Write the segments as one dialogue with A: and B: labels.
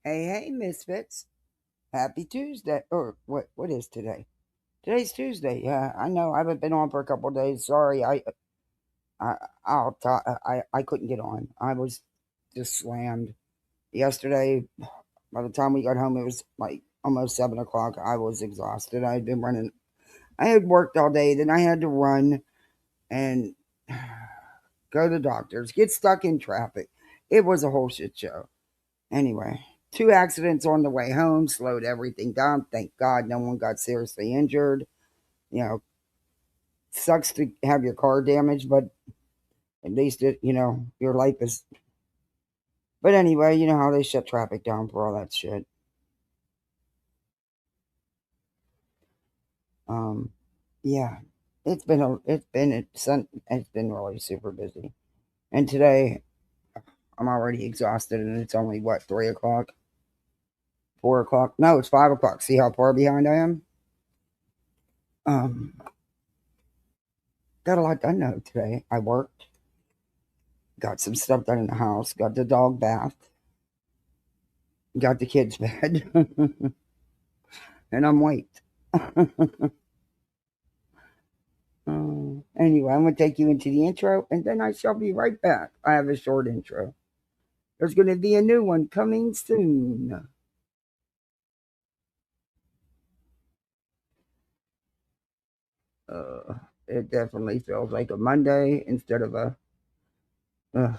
A: Hey, Misfits. Happy Tuesday. Or what is today? Today's Tuesday. Yeah, I know. I haven't been on for a couple of days. Sorry. I I couldn't get on. I was just slammed. Yesterday, by the time we got home, it was like almost 7 o'clock. I was exhausted. I had been running. I had worked all day. Then I had to run and go to the doctors, get stuck in traffic. It was a whole shit show. Anyway, two accidents on the way home slowed everything down. Thank God no one got seriously injured. You know, sucks to have your car damaged, but at least your life is. But anyway, you know how they shut traffic down for all that shit. Um, yeah, it's been really super busy. And today I'm already exhausted, and it's only what 3 o'clock, 4 o'clock. No, it's 5 o'clock. See how far behind I am. Um, got a lot done though today. I worked, got some stuff done in the house, got the dog bath, got the kids bed, and I'm waked. Anyway, I'm going to take you into the intro, and then I shall be right back. I have a short intro. There's going to be a new one coming soon. Uh, it definitely feels like a Monday instead of a. Uh,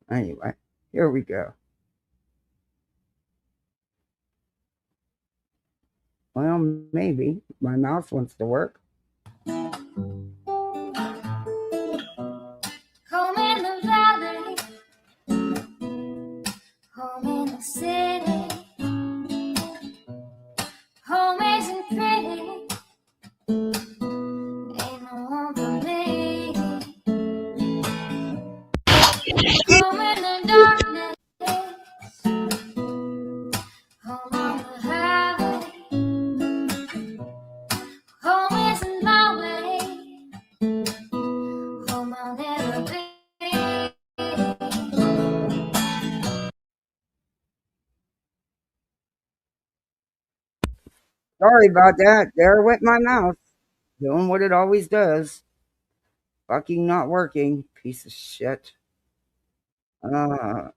A: anyway, here we go. Well, maybe my mouse wants to work. Home in the valley, home in the city, home isn't pretty, ain't no home for me. Home in the darkness, home on the highway, home isn't my way, home I'll never be. Sorry about that. There went my mouse. Doing what it always does. Fucking not working. Piece of shit. Uh,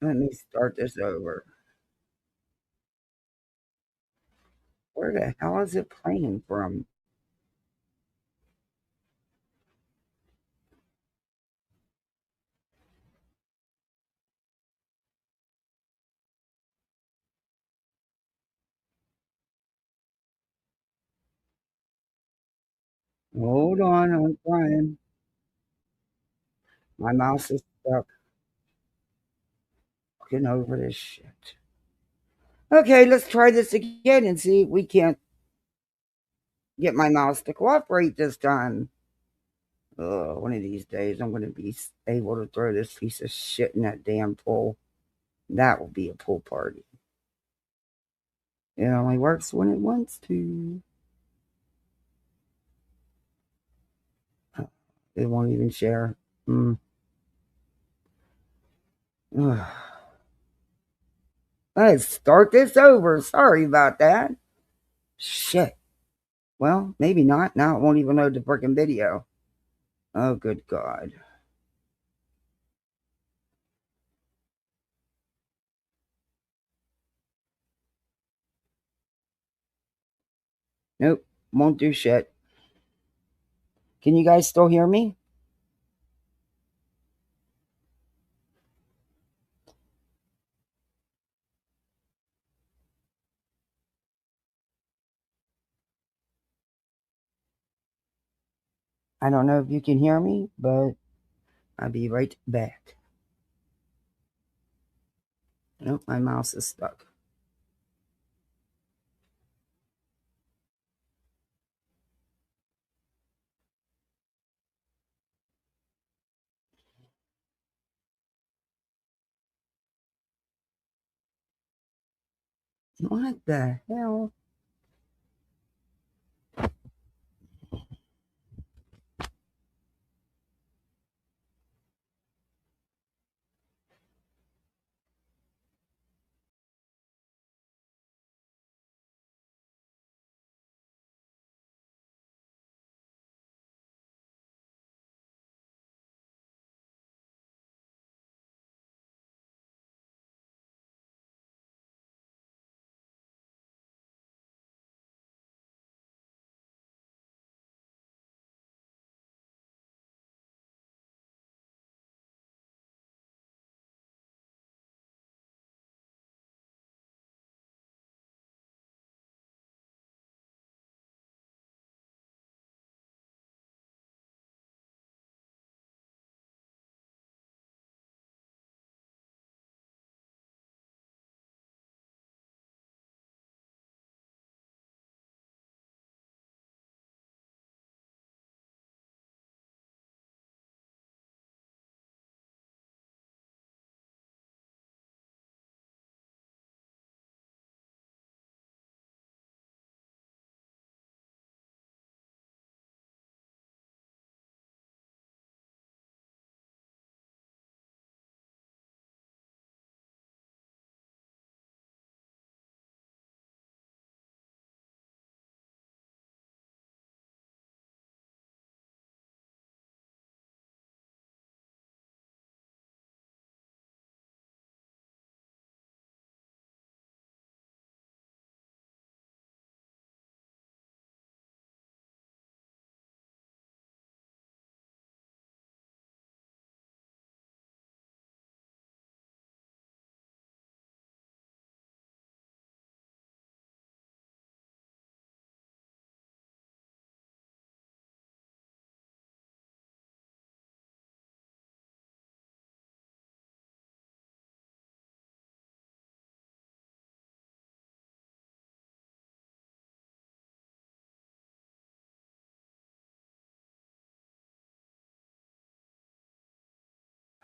A: Let me start this over. Where the hell is it playing from? Hold on, I'm trying. My mouse is stuck. Looking over this shit. Okay, let's try this again and see if we can't get my mouse to cooperate this time. One of these days I'm going to be able to throw this piece of shit in that damn pool. That will be a pool party. It only works when it wants to. It won't even share. Let's start this over. Sorry about that. Shit. Well, maybe not. Now it won't even load the freaking video. Oh, good God. Nope. Won't do shit. Can you guys still hear me? I don't know if you can hear me, but I'll be right back. Nope, my mouse is stuck. What the hell?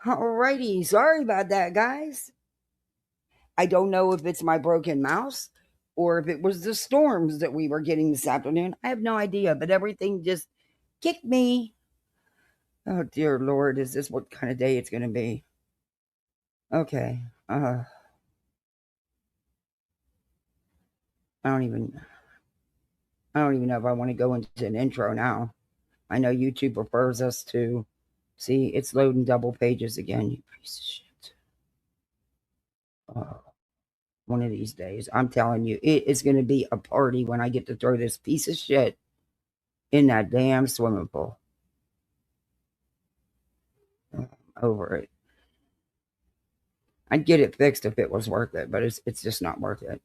A: Alrighty, sorry about that, guys. I don't know if it's my broken mouse or if it was the storms that we were getting this afternoon. I have no idea, but everything just kicked me. Oh, dear Lord, is this what kind of day it's going to be? Okay. I don't even know if I want to go into an intro now. I know YouTube prefers us to see it's loading double pages again, you piece of shit. One of these days, I'm telling you, it is going to be a party when I get to throw this piece of shit in that damn swimming pool. Over it. I'd get it fixed if it was worth it, but it's just not worth it.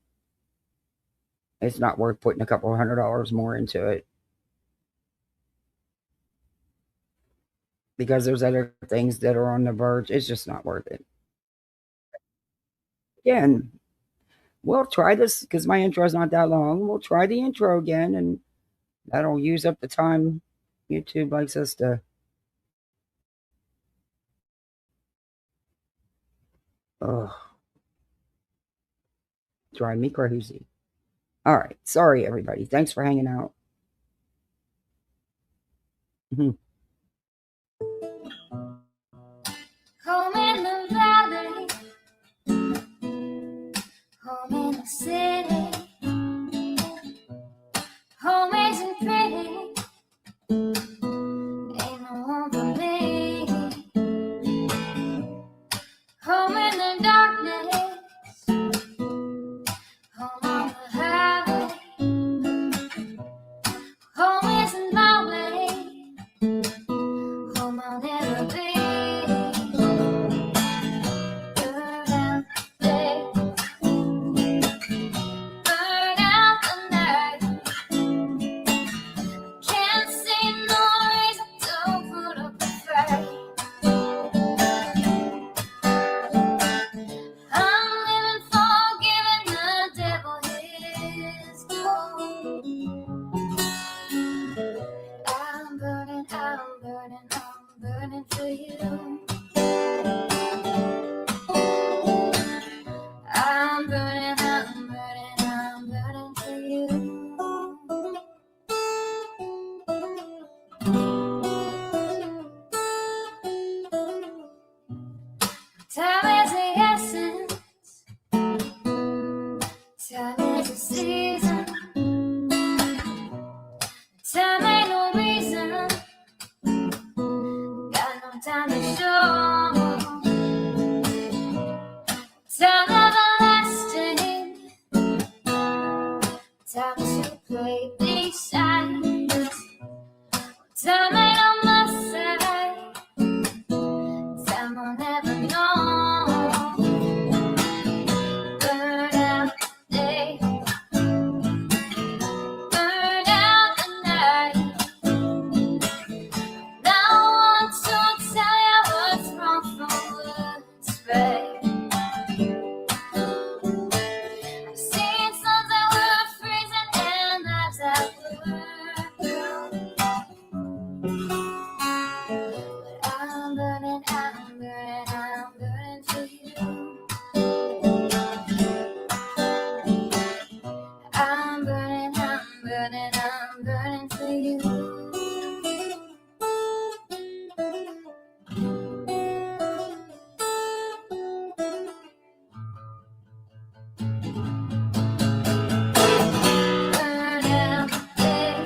A: It's not worth putting a couple $100 more into it. Because there's other things that are on the verge. It's just not worth it. Again, we'll try this because my intro is not that long. We'll try the intro again, and that'll use up the time YouTube likes us to. Ugh. Drive me crazy. All right. Sorry, everybody. Thanks for hanging out.
B: Home in the valley, home in the city, home isn't pretty, ain't no home for me. Home in the darkness, home on the highway, home isn't my way, home I'll never be. Burning for you. I'm burning for you. Time is the essence. Time is the season. Time ain't no reason. Got no time to show. Time everlasting. Time to play these sides. Time ain't on my side. Time will never know. Burn out the day. Burn out the night. Now I want to tell you what's wrong from what's right. I've seen suns that were freezing and lives that were blue. But I'm burning for you. I'm burning for you. Burn out the day.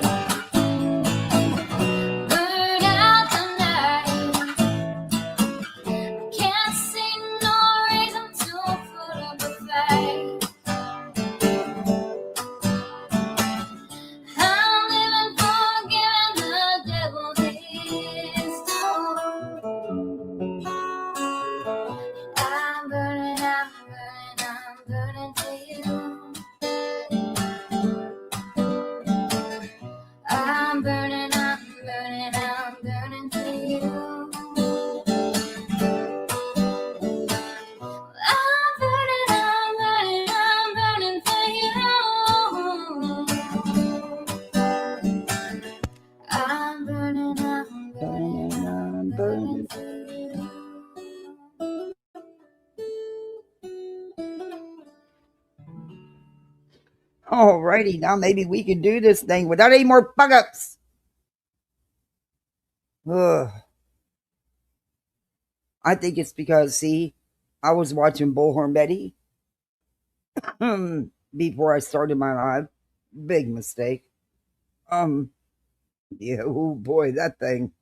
B: Burn out the night. Can't see no reason to put up a fight. I'm living for giving the devil his due. I'm burning for you. I'm burning for you. I'm burning for you. I'm burning for you.
A: Alrighty, now maybe we can do this thing without any more bug ups. Ugh. I think it's because, see, I was watching Bullhornbetty before I started my live. Big mistake. Um, yeah, oh boy, that thing.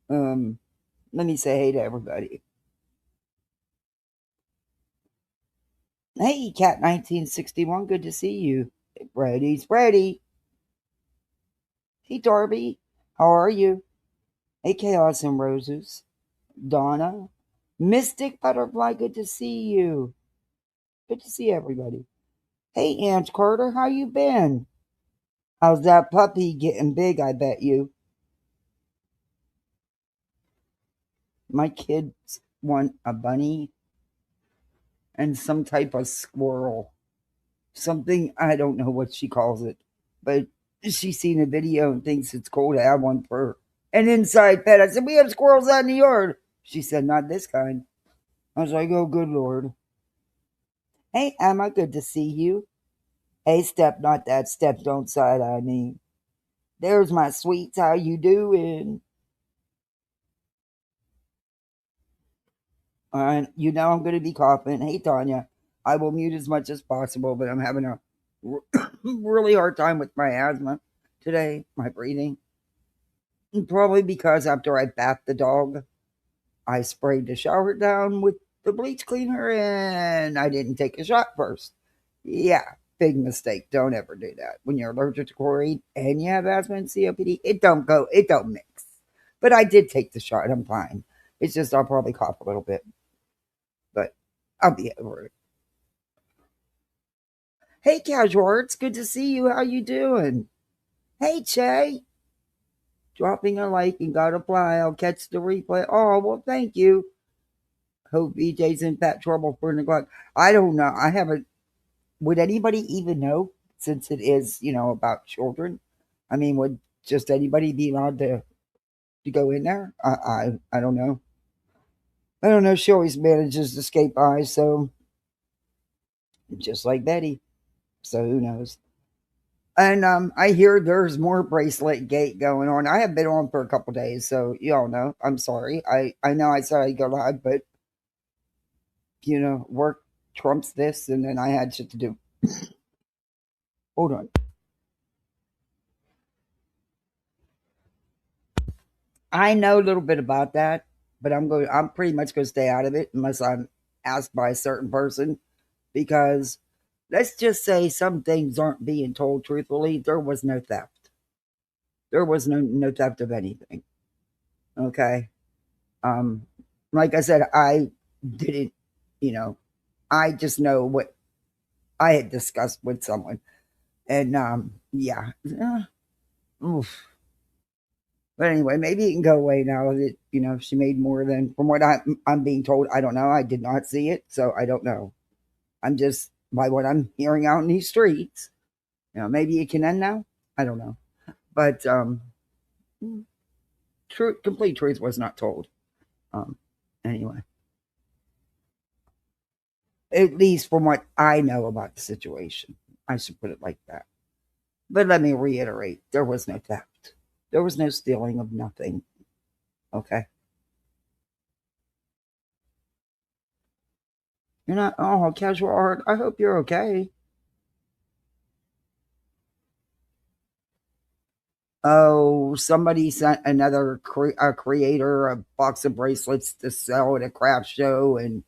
A: um, Let me say hey to everybody. Hey, Cat 1961, good to see you. Brady's ready. Hey, Darby, how are you? Hey, Chaos and Roses. Donna. Mystic Butterfly, good to see you. Good to see everybody. Hey, Aunt Carter, how you been? How's that puppy getting big, I bet you? My kids want a bunny and some type of squirrel. Something, I don't know what she calls it, but she's seen a video and thinks it's cool to have one for an inside pet. I said, we have squirrels out in the yard. She said, not this kind. I was like, oh, good Lord. Hey, Emma, good to see you. Hey, Step, not that Step, don't side eye me. There's my sweets, how you doing? You know I'm going to be coughing. Hey, Tanya, I will mute as much as possible, but I'm having a really hard time with my asthma today, my breathing. Probably because after I bathed the dog, I sprayed the shower down with the bleach cleaner and I didn't take a shot first. Yeah, big mistake. Don't ever do that. When you're allergic to chlorine and you have asthma and COPD, it don't mix. But I did take the shot. I'm fine. It's just I'll probably cough a little bit, but I'll be over it. Hey, Casual, it's good to see you. How you doing? Hey, Che, dropping a like and got a fly. I'll catch the replay. Oh, well, thank you. Hope BJ's in fat trouble for neglect. I don't know. I haven't. Would anybody even know since it is, about children? I mean, would just anybody be allowed to go in there? I don't know. I don't know. She always manages to skate by, so just like Betty. So who knows? And I hear there's more bracelet gate going on. I have been on for a couple days, so you all know. I'm sorry. I know I said I'd go live, but work trumps this, and then I had shit to do. Hold on. I know a little bit about that, but I'm pretty much going to stay out of it unless I'm asked by a certain person because let's just say some things aren't being told truthfully. There was no theft. There was no theft of anything. Okay. Um like I said, I didn't, you know, I just know what I had discussed with someone. And yeah. Oof. But anyway, maybe it can go away now that she made more than from what I'm being told. I don't know. I did not see it, so I don't know. I'm just by what I'm hearing out in these streets. Maybe it can end now. I don't know, but complete truth was not told. Um, anyway, at least from what I know about the situation, I should put it like that. But let me reiterate: there was no theft. There was no stealing of nothing. Okay. You're not, oh, casual art. I hope you're okay. Oh, somebody sent another a creator a box of bracelets to sell at a craft show. And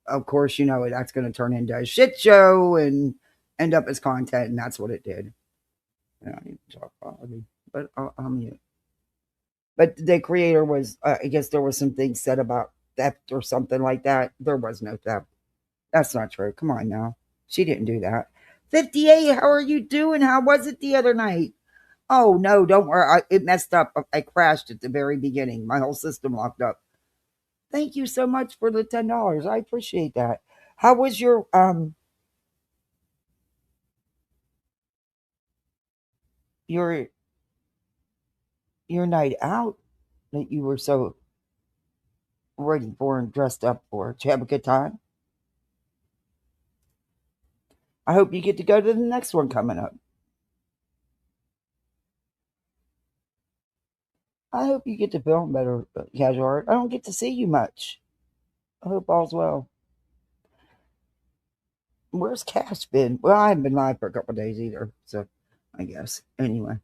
A: of course, that's going to turn into a shit show and end up as content. And that's what it did. I don't need to talk about it, but I'll mute. But the creator was, I guess there was some things said about theft or something like that. There was no theft. That's not true. Come on now. She didn't do that. 58, how are you doing? How was it the other night? Oh, no, don't worry. It messed up. I crashed at the very beginning. My whole system locked up. Thank you so much for the $10. I appreciate that. How was your your night out that you were so ready for and dressed up for? Did you have a good time? I hope you get to go to the next one coming up. I hope you get to film better, Casual Art. I don't get to see you much. I hope all's well. Where's Cash been? Well, I haven't been live for a couple of days either, so I guess. Anyway.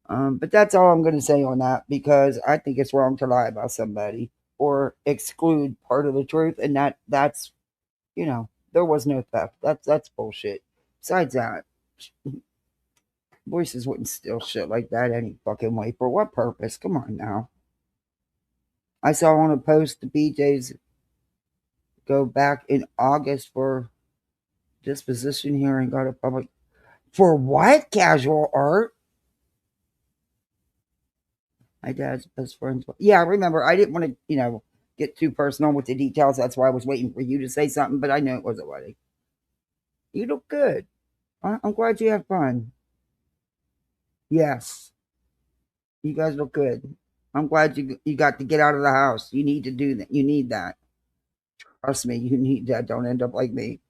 A: But that's all I'm going to say on that because I think it's wrong to lie about somebody or exclude part of the truth, and that's there was no theft. That's bullshit. Besides that, voices wouldn't steal shit like that any fucking way. For what purpose? Come on now. I saw on a post the BJ's go back in August for disposition hearing, got a public for what? Casual Art. My dad's best friends. Yeah, I remember. I didn't want to, get too personal with the details. That's why I was waiting for you to say something, but I knew it was a wedding. You look good. I'm glad you have fun. Yes, you guys look good. I'm glad you got to get out of the house. You need to do that. You need that. Trust me, you need that. Don't end up like me.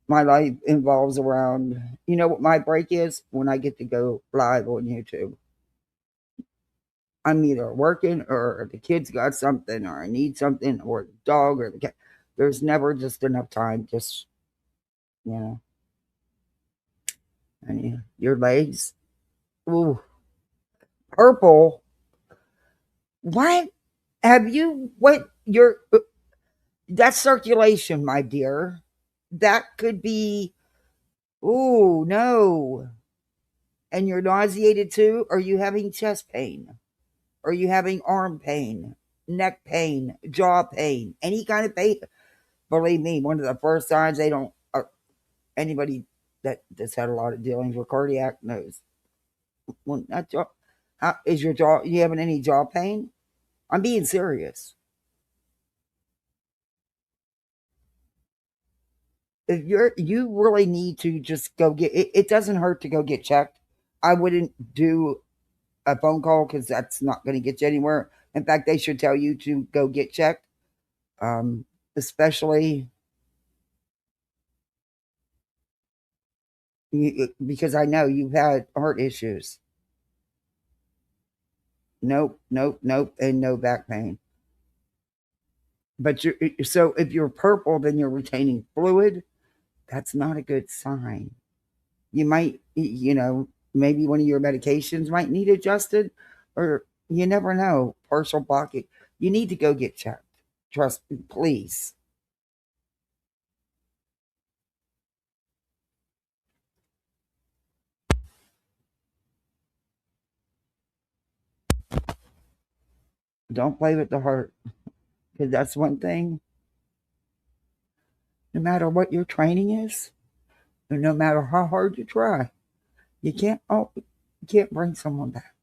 A: My life involves around, you know what my break is? When I get to go live on YouTube. I'm either working or the kids got something or I need something or the dog or the cat. There's never just enough time. Just, you know, and your legs. Ooh, purple. What? Have you, what? That's circulation, my dear. That could be, ooh, no. And you're nauseated too? Are you having chest pain? Are you having arm pain, neck pain, jaw pain, any kind of pain? Believe me, one of the first signs they don't, anybody that's had a lot of dealings with cardiac knows. Well, not jaw. How is your jaw? You having any jaw pain? I'm being serious. If you really need to just go get it. It doesn't hurt to go get checked. I wouldn't do a phone call because that's not going to get you anywhere. In fact, they should tell you to go get checked, um, especially because I know you've had heart issues. Nope, nope, nope, and no back pain. But so if you're purple, then you're retaining fluid. That's not a good sign. You might, maybe one of your medications might need adjusted, or you never know, partial blockage. You need to go get checked. Trust me, please. Don't play with the heart because that's one thing. No matter what your training is, and no matter how hard you try, you can't bring someone back.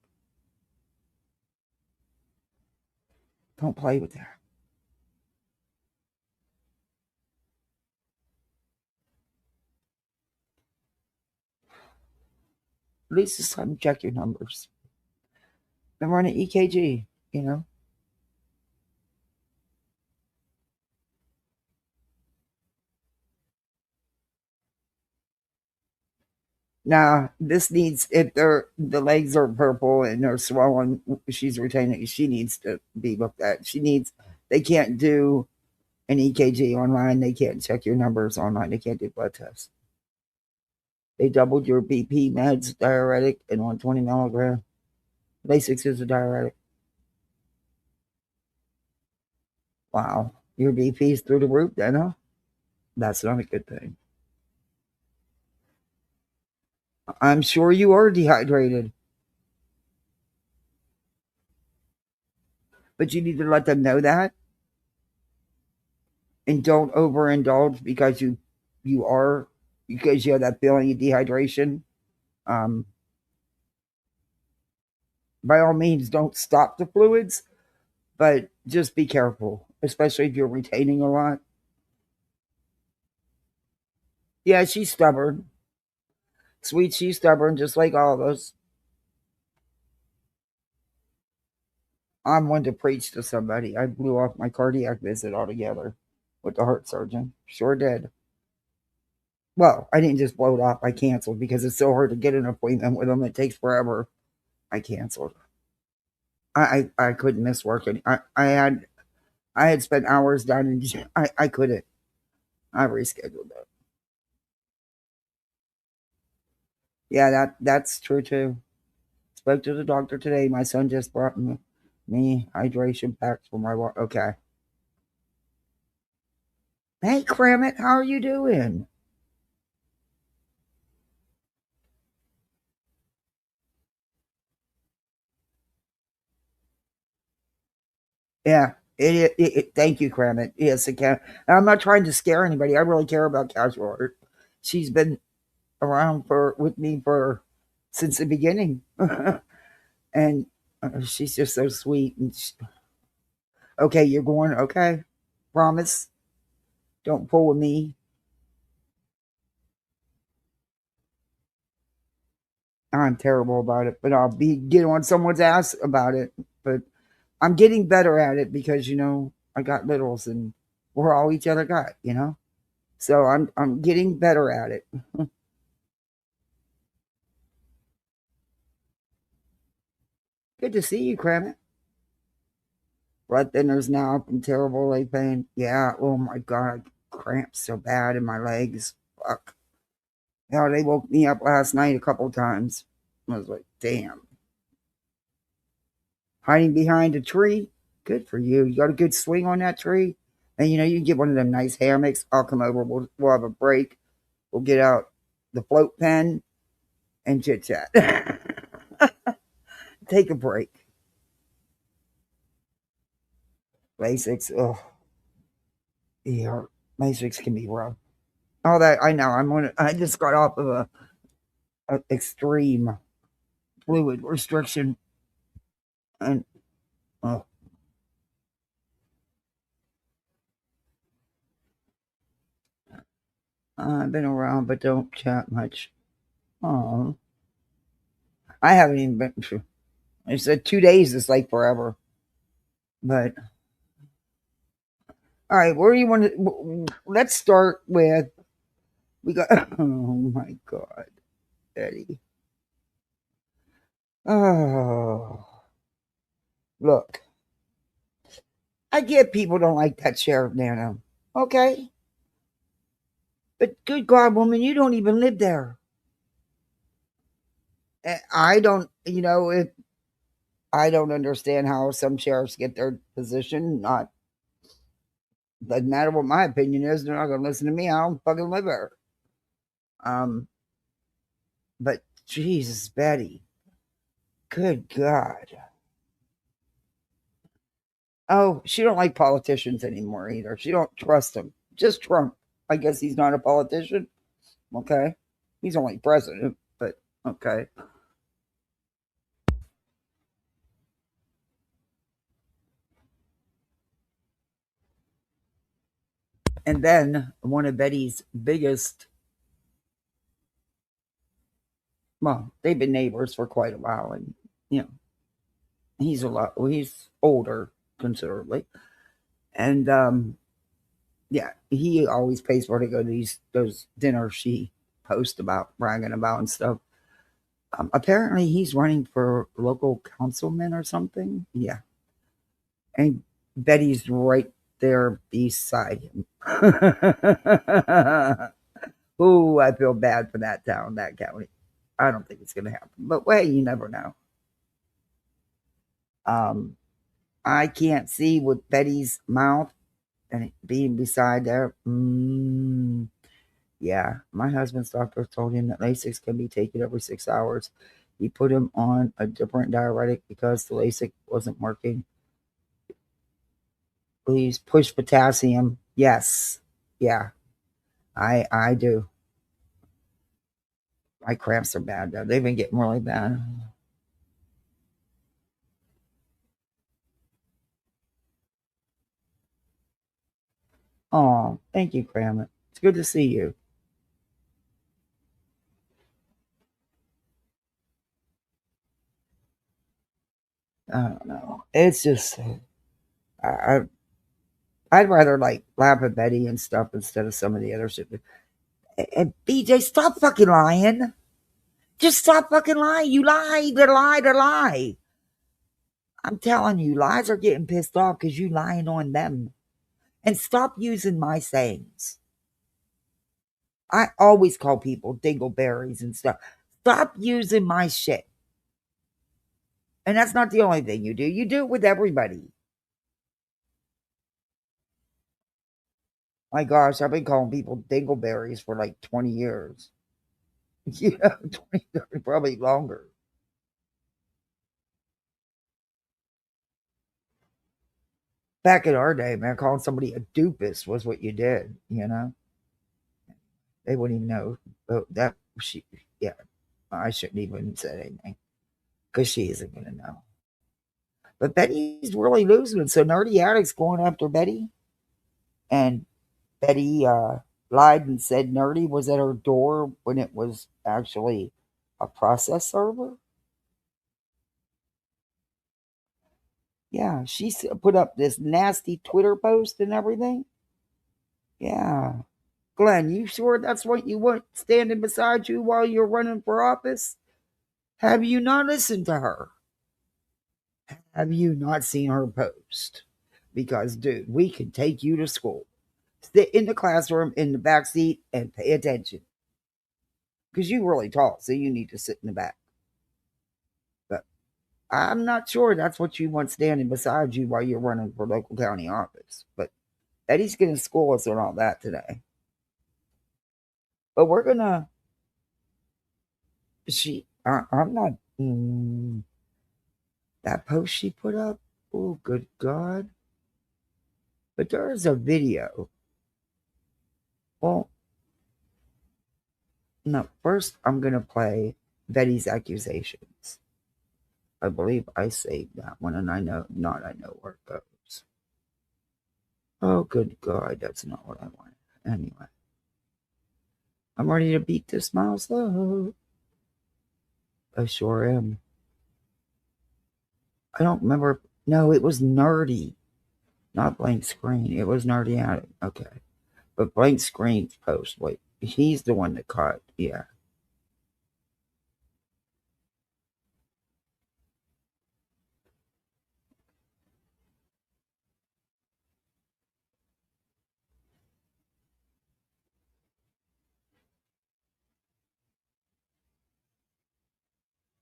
A: Don't play with that. At least this time, check your numbers. And run an EKG. You know. Now, this needs if the legs are purple and they're swollen, she's retaining. She needs to be looked at. They can't do an EKG online. They can't check your numbers online. They can't do blood tests. They doubled your BP meds, diuretic, and 120 milligram. Lasix is a diuretic. Wow, your BP's through the roof, then, huh? That's not a good thing. I'm sure you are dehydrated, but you need to let them know that and don't overindulge because you have that feeling of dehydration. Um, by all means, don't stop the fluids, but just be careful, especially if you're retaining a lot. Yeah, she's stubborn. Sweet, she's stubborn, just like all of us. I'm one to preach to somebody. I blew off my cardiac visit altogether with the heart surgeon. Sure did. Well, I didn't just blow it off. I canceled because it's so hard to get an appointment with them. It takes forever. I canceled. I couldn't miss work. I had spent hours down in. I couldn't. I rescheduled it. Yeah, that's true too. Spoke to the doctor today. My son just brought me hydration packs for my water. Okay. Hey, Cramit, how are you doing? Yeah. Thank you, Cramit. Yes, it can. I'm not trying to scare anybody. I really care about casual art. She's been around for with me for since the beginning, and she's just so sweet. And okay, you're going. Okay, promise. Don't pull with me. I'm terrible about it, but I'll be get on someone's ass about it. But I'm getting better at it because I got littles and we're all each other got. So I'm getting better at it. Good to see you, Crammit. Blood thinners now. I'm terrible leg pain. Yeah. Oh my god, cramps so bad in my legs. Fuck. Yeah, they woke me up last night a couple times. I was like, damn. Hiding behind a tree. Good for you. You got a good swing on that tree. And you can get one of them nice hammocks. I'll come over. We'll have a break. We'll get out the float pen and chit chat. Take a break. Basics. Oh, yeah. Basics can be rough. All that I know. I just got off of a extreme fluid restriction, and oh, I've been around, but don't chat much. Oh, I haven't even been. I said 2 days is like forever. But all right, where do you want to? Let's start with we got. Oh my God, Eddie. Oh, look, I get people don't like that Sheriff Nano. Okay, but good God, woman, you don't even live there. I don't. If I don't understand how some sheriffs get their position. Not doesn't matter what my opinion is. They're not going to listen to me. I don't fucking live there. Um, but Jesus, Betty, good God. Oh, she don't like politicians anymore either. She don't trust them. Just Trump. I guess he's not a politician. Okay, he's only president, but okay. And then one of Betty's biggest, well, they've been neighbors for quite a while, and you know he's older considerably, and yeah, he always pays for her to go to those dinners she posts about bragging about and stuff. Apparently, he's running for local councilman or something. Yeah, and Betty's right there beside him. Ooh, I feel bad for that town, that county. I don't think it's going to happen, but wait, you never know. Um, I can't see with Betty's mouth and it being beside there. Yeah, my husband's doctor told him that Lasix can be taken every 6 hours. He put him on a different diuretic because the Lasix wasn't working. Please push potassium. Yes, yeah, I do. My cramps are bad though. They've been getting really bad. Oh, thank you, Cram. It's good to see you. I don't know. It's just I I'd rather like laugh at Betty and stuff instead of some of the other shit. BJ, stop fucking lying. Just stop fucking lying. You lie to lie to lie. I'm telling you, lies are getting pissed off because you lying on them. And stop using my sayings. I always call people dingleberries and stuff. Stop using my shit. And that's not the only thing you do. You do it with everybody. My gosh, I've been calling people dingleberries for like 20 years. 20, 30, probably longer. Back in our day, man, calling somebody a doofus was what you did, They wouldn't even know. Oh, yeah, I shouldn't even say anything because she isn't going to know. But Betty's really losing it. So Nerdy Addict's going after Betty. And Betty lied and said Nerdy was at her door when it was actually a process server. Yeah, she put up this nasty Twitter post and everything. Yeah. Glenn, you sure that's what you want standing beside you while you're running for office? Have you not listened to her? Have you not seen her post? Because, dude, we can take you to school. Sit in the classroom in the back seat and pay attention. Because you really tall, so you need to sit in the back. But I'm not sure that's what you want standing beside you while you're running for local county office. But Eddie's going to school us on all that today. But we're going to. I'm not. That post she put up. Oh, good God. But there is a video. Well, no, first I'm going to play Betty's accusations. I believe I saved that one, and I know where it goes. Oh, good God, that's not what I wanted. Anyway, I'm ready to beat this mouse up. I sure am. I don't remember. No, it was Nerdy, not Blank Screen. It was Nerdy Addict. Okay. But Blank Screen's post, wait, he's the one that caught. Yeah.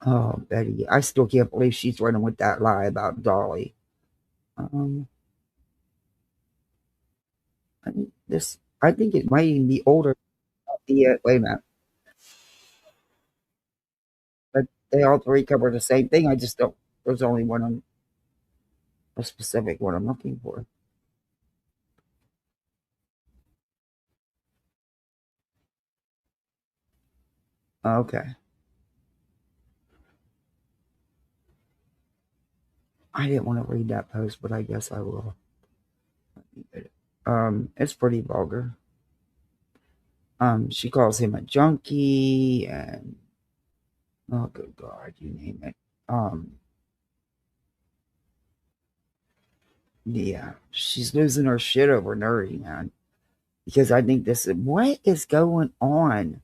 A: Oh, Betty. I still can't believe she's running with that lie about Dolly. Um, I think it might even be older. Yeah, wait a minute. But they all three cover the same thing. I just don't. There's only one on a specific one I'm looking for. Okay. I didn't want to read that post, but I guess I will. It's pretty vulgar. She calls him a junkie and oh good God, you name it. Yeah, she's losing her shit over Nerdy, man. Because I think this is what is going on.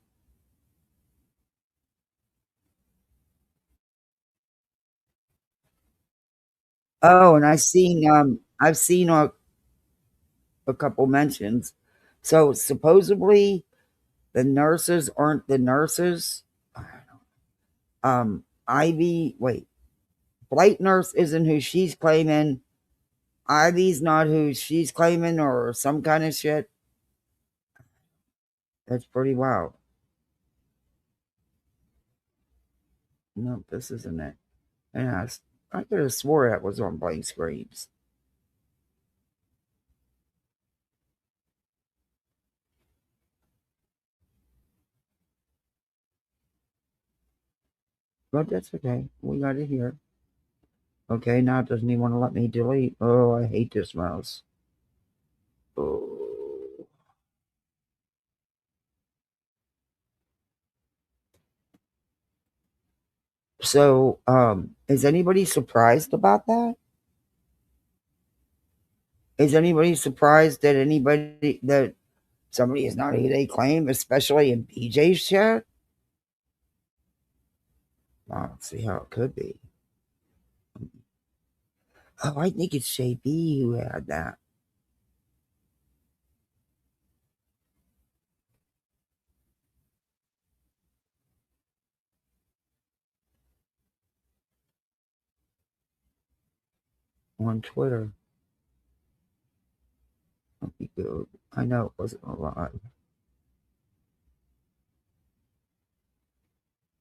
A: Oh, and I've seen a couple mentions. So supposedly the nurses aren't the nurses. Ivy, wait, Blight Nurse isn't who she's claiming. Ivy's not who she's claiming, or some kind of shit. That's pretty wild. No, this isn't it. Yeah, I could have swore that was on Blank Screens. But that's okay. We got it here. Okay, now it doesn't even want to let me delete. Oh, I hate this mouse. Oh. So, is anybody surprised about that? Is anybody surprised that anybody that Somebody is not who they claim, especially in BJ's chat. I don't see how it could be. Oh, I think it's JB who had that. On Twitter. That'd be good. I know it wasn't alive.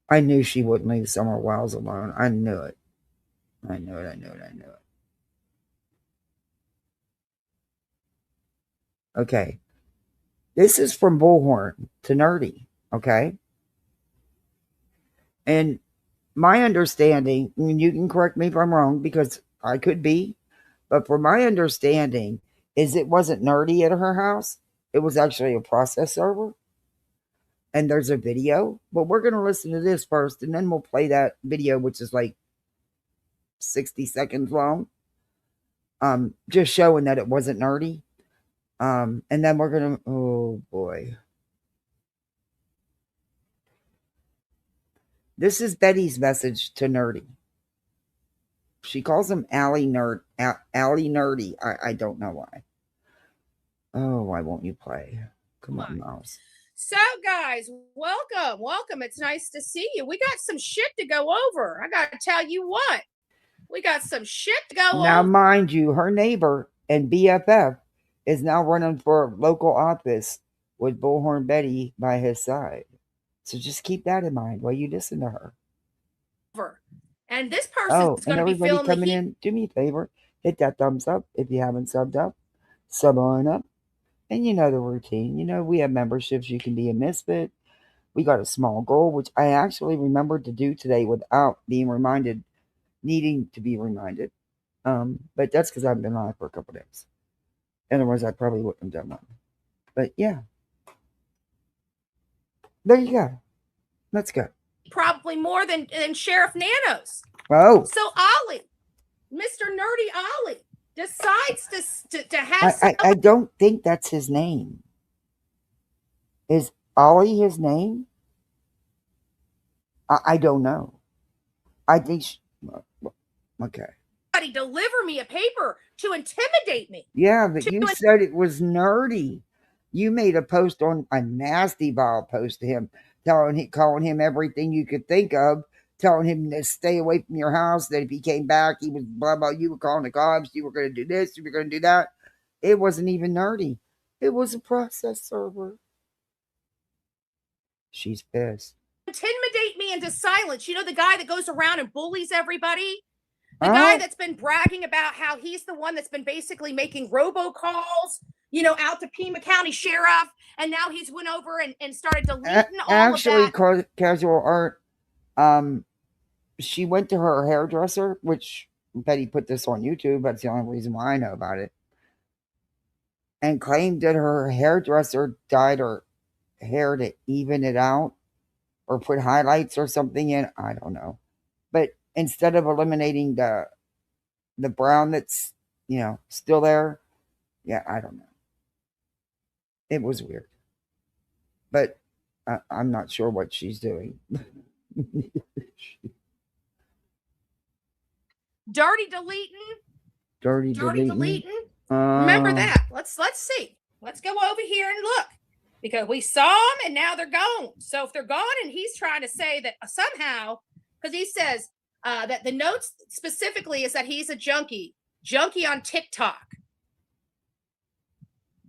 A: I knew she wouldn't leave Summer Wiles alone. I knew it. I knew it. Okay. This is from Bullhorn to Nerdy. Okay. And my understanding, and you can correct me if I'm wrong because I could be, but from my understanding, is it wasn't Nerdy at her house. It was actually a process server. And there's a video, but we're going to listen to this first and then we'll play that video, which is like 60 seconds long. Just showing that it wasn't Nerdy. And then we're going to, oh boy. This is Betty's message to Nerdy. She calls him Allie Nerdy. I don't know why. Oh, why won't you play? Come on, mouse.
C: So, guys, welcome. It's nice to see you. We got some shit to go over. I got to tell you what. We got some shit to go over.
A: Now, mind you, her neighbor and BFF is now running for local office with Bullhornbetty by his side. So just keep that in mind while you listen to her.
C: And this person is going to be feeling
A: coming in. Do me a favor. Hit that thumbs up if you haven't subbed up. Sub on up. And you know the routine. You know we have memberships. You can be a misfit. We got a small goal, which I actually remembered to do today without being reminded, needing to be reminded. But that's because I haven't been live for a couple days. Otherwise, I probably wouldn't have done one. But yeah. There you go. Let's go.
C: Probably more than Sheriff Nanos.
A: Oh.
C: So Ollie, Mr. Nerdy Ollie, decides to have.
A: I don't think that's his name. Is Ollie his name? I don't know. I think. Okay.
C: Somebody deliver me a paper to intimidate me.
A: Yeah, but you said it was Nerdy. You made a post on a nasty vile post to him, calling him everything you could think of, telling him to stay away from your house, that if he came back, he was blah, blah. You were calling the cops. You were going to do this. You were going to do that. It wasn't even Nerdy. It was a process server. She's pissed.
C: Intimidate me into silence. You know, the guy that goes around and bullies everybody? The guy that's been bragging about how he's the one that's been basically making robocalls, you know, out to Pima County Sheriff. And now he's went over and started deleting all of that.
A: Actually, Casual Art, she went to her hairdresser, which Betty put this on YouTube. That's the only reason why I know about it. And claimed that her hairdresser dyed her hair to even it out or put highlights or something in. I don't know. But instead of eliminating the brown that's, you know, still there, yeah, I don't know. It was weird. But I'm not sure what she's doing.
C: Dirty deleting.
A: Dirty deleting.
C: Remember that. Let's see. Let's go over here and look. Because we saw them and now they're gone. So if they're gone and he's trying to say that somehow, because he says that the notes specifically is that he's a junkie on TikTok.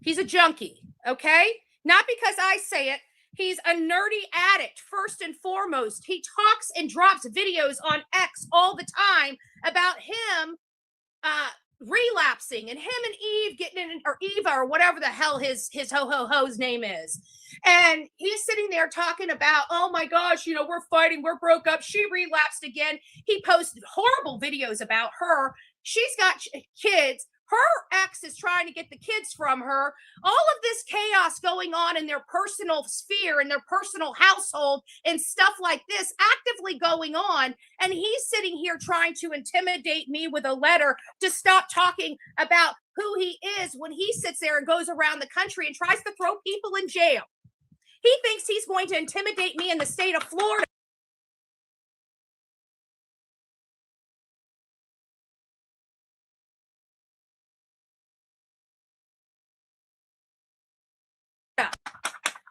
C: He's a junkie, okay? Not because I say it. He's a nerdy addict, first and foremost. He talks and drops videos on X all the time about him relapsing and him and Eve getting in, or Eva, or whatever the hell his ho-ho-ho's name is. And he's sitting there talking about, oh my gosh, you know, we're fighting, we're broke up, she relapsed again. He posted horrible videos about her. She's got kids. Her ex is trying to get the kids from her. All of this chaos going on in their personal sphere, in their personal household, and stuff like this actively going on. And he's sitting here trying to intimidate me with a letter to stop talking about who he is when he sits there and goes around the country and tries to throw people in jail. He thinks he's going to intimidate me in the state of Florida.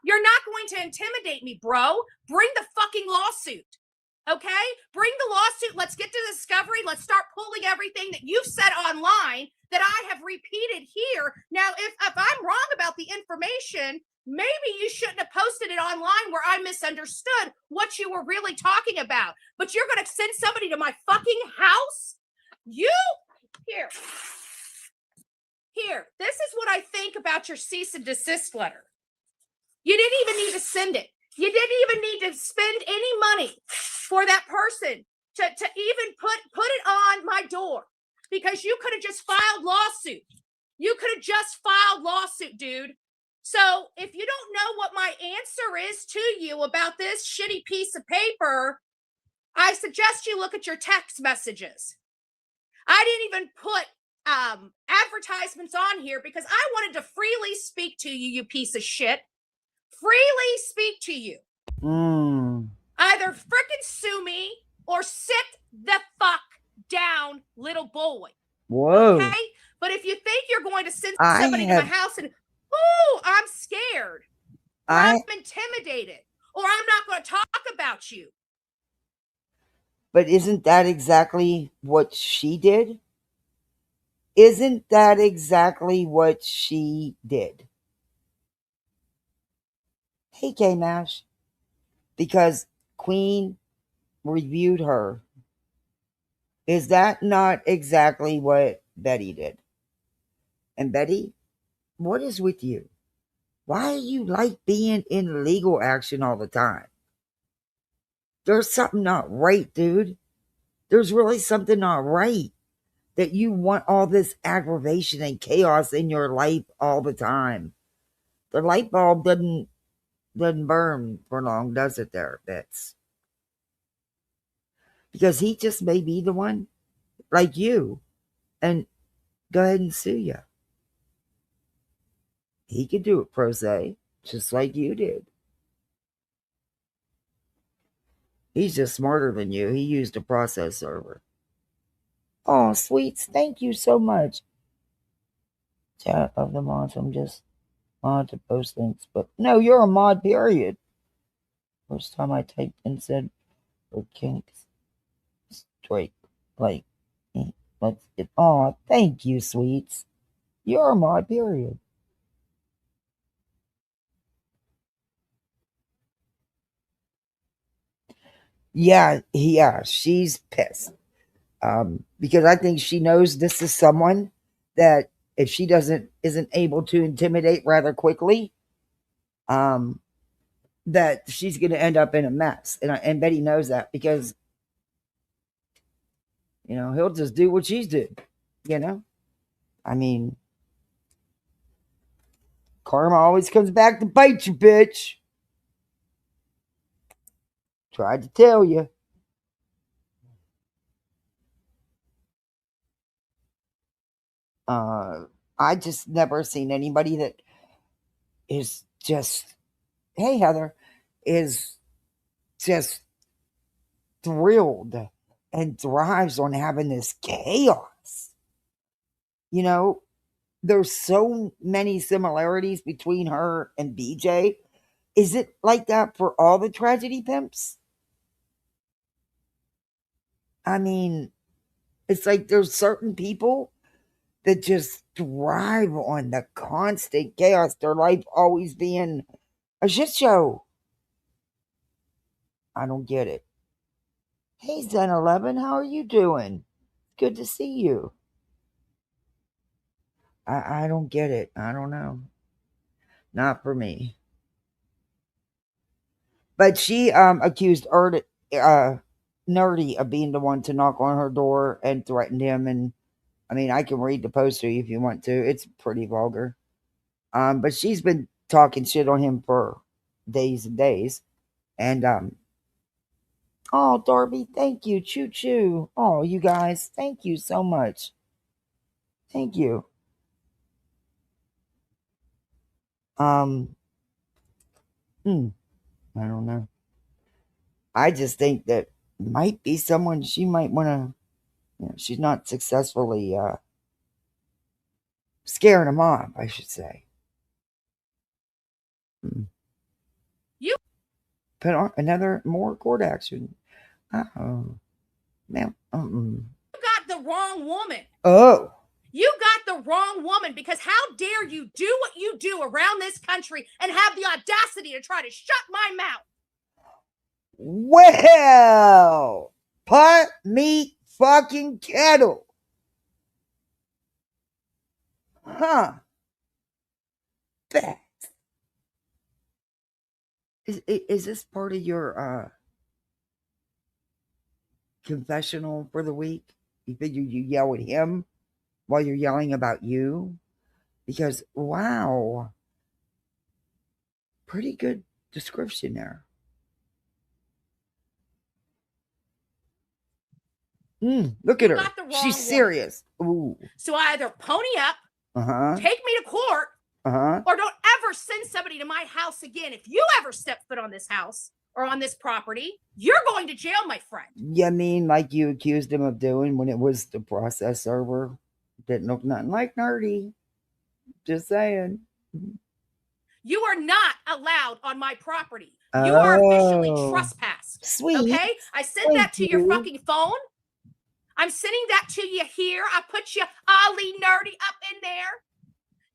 C: You're not going to intimidate me, bro. Bring the fucking lawsuit. Okay? Bring the lawsuit. Let's get to discovery. Let's start pulling everything that you've said online that I have repeated here. Now, if I'm wrong about the information, maybe you shouldn't have posted it online where I misunderstood what you were really talking about. But you're going to send somebody to my fucking house? Here, this is what I think about your cease and desist letter. You didn't even need to send it. You didn't even need to spend any money for that person to even put it on my door, because you could have just filed lawsuit. You could have just filed lawsuit, dude. So if you don't know what my answer is to you about this shitty piece of paper, I suggest you look at your text messages. I didn't even put advertisements on here because I wanted to freely speak to you, you piece of shit. Freely speak to you. Either frickin' sue me or sit the fuck down, little boy.
A: Whoa.
C: Okay? But if you think you're going to send somebody to my house and, oh, I'm scared, or I'm intimidated, or I'm not going to talk about you.
A: But isn't that exactly what she did? Isn't that exactly what she did? Hey, K-Mash. Because Queen reviewed her. Is that not exactly what Betty did? And Betty, what is with you? Why do you like being in legal action all the time? There's something not right, dude. There's really something not right that you want all this aggravation and chaos in your life all the time. The light bulb doesn't burn for long, does it there, Bits? Because he just may be the one like you and go ahead and sue you. He could do it pro se, just like you did. He's just smarter than you. He used a process server. Oh, sweets, thank you so much. Chat of the mods, I'm just mod to post links, but no, you're a mod, period. First time I typed and said for kinks straight, like, let's get, oh, thank you, sweets. You're a mod, period. Yeah, she's pissed. Because I think she knows this is someone that if she isn't able to intimidate rather quickly, that she's going to end up in a mess. And Betty knows that because, he'll just do what she's did, I mean, karma always comes back to bite you, bitch. Tried to tell you. I just never seen anybody that is just, hey, Heather, is just thrilled and thrives on having this chaos. There's so many similarities between her and BJ. Is it like that for all the tragedy pimps? I mean, it's like there's certain people that just thrive on the constant chaos, their life always being a shit show. I don't get it. Hey, Zen11, how are you doing? Good to see you. I don't get it. I don't know. Not for me. But she accused Nerdy of being the one to knock on her door and threatened him and I mean, I can read the post to you if you want to. It's pretty vulgar. But she's been talking shit on him for days and days. And oh, Darby, thank you. Choo choo. Oh, you guys, thank you so much. Thank you. Um, I don't know. I just think that might be someone she might want to. She's not successfully scaring him off, I should say.
C: You
A: put on another more court action. Oh, ma'am.
C: got the wrong woman.
A: Oh.
C: You got the wrong woman, because how dare you do what you do around this country and have the audacity to try to shut my mouth?
A: Well, pot, meat, fucking kettle. Huh. That. Is this part of your confessional for the week? You figure you yell at him while you're yelling about you? Because, wow. Pretty good description there. Look at her. She's serious. Ooh.
C: So either pony up, take me to court, or don't ever send somebody to my house again. If you ever step foot on this house or on this property, you're going to jail, my friend.
A: You mean like you accused him of doing when it was the process server? Didn't look nothing like nerdy. Just saying.
C: You are not allowed on my property. You are officially trespassed.
A: Sweet.
C: Okay? I sent that to your fucking phone. I'm sending that to you here. I put you Ollie Nerdy up in there.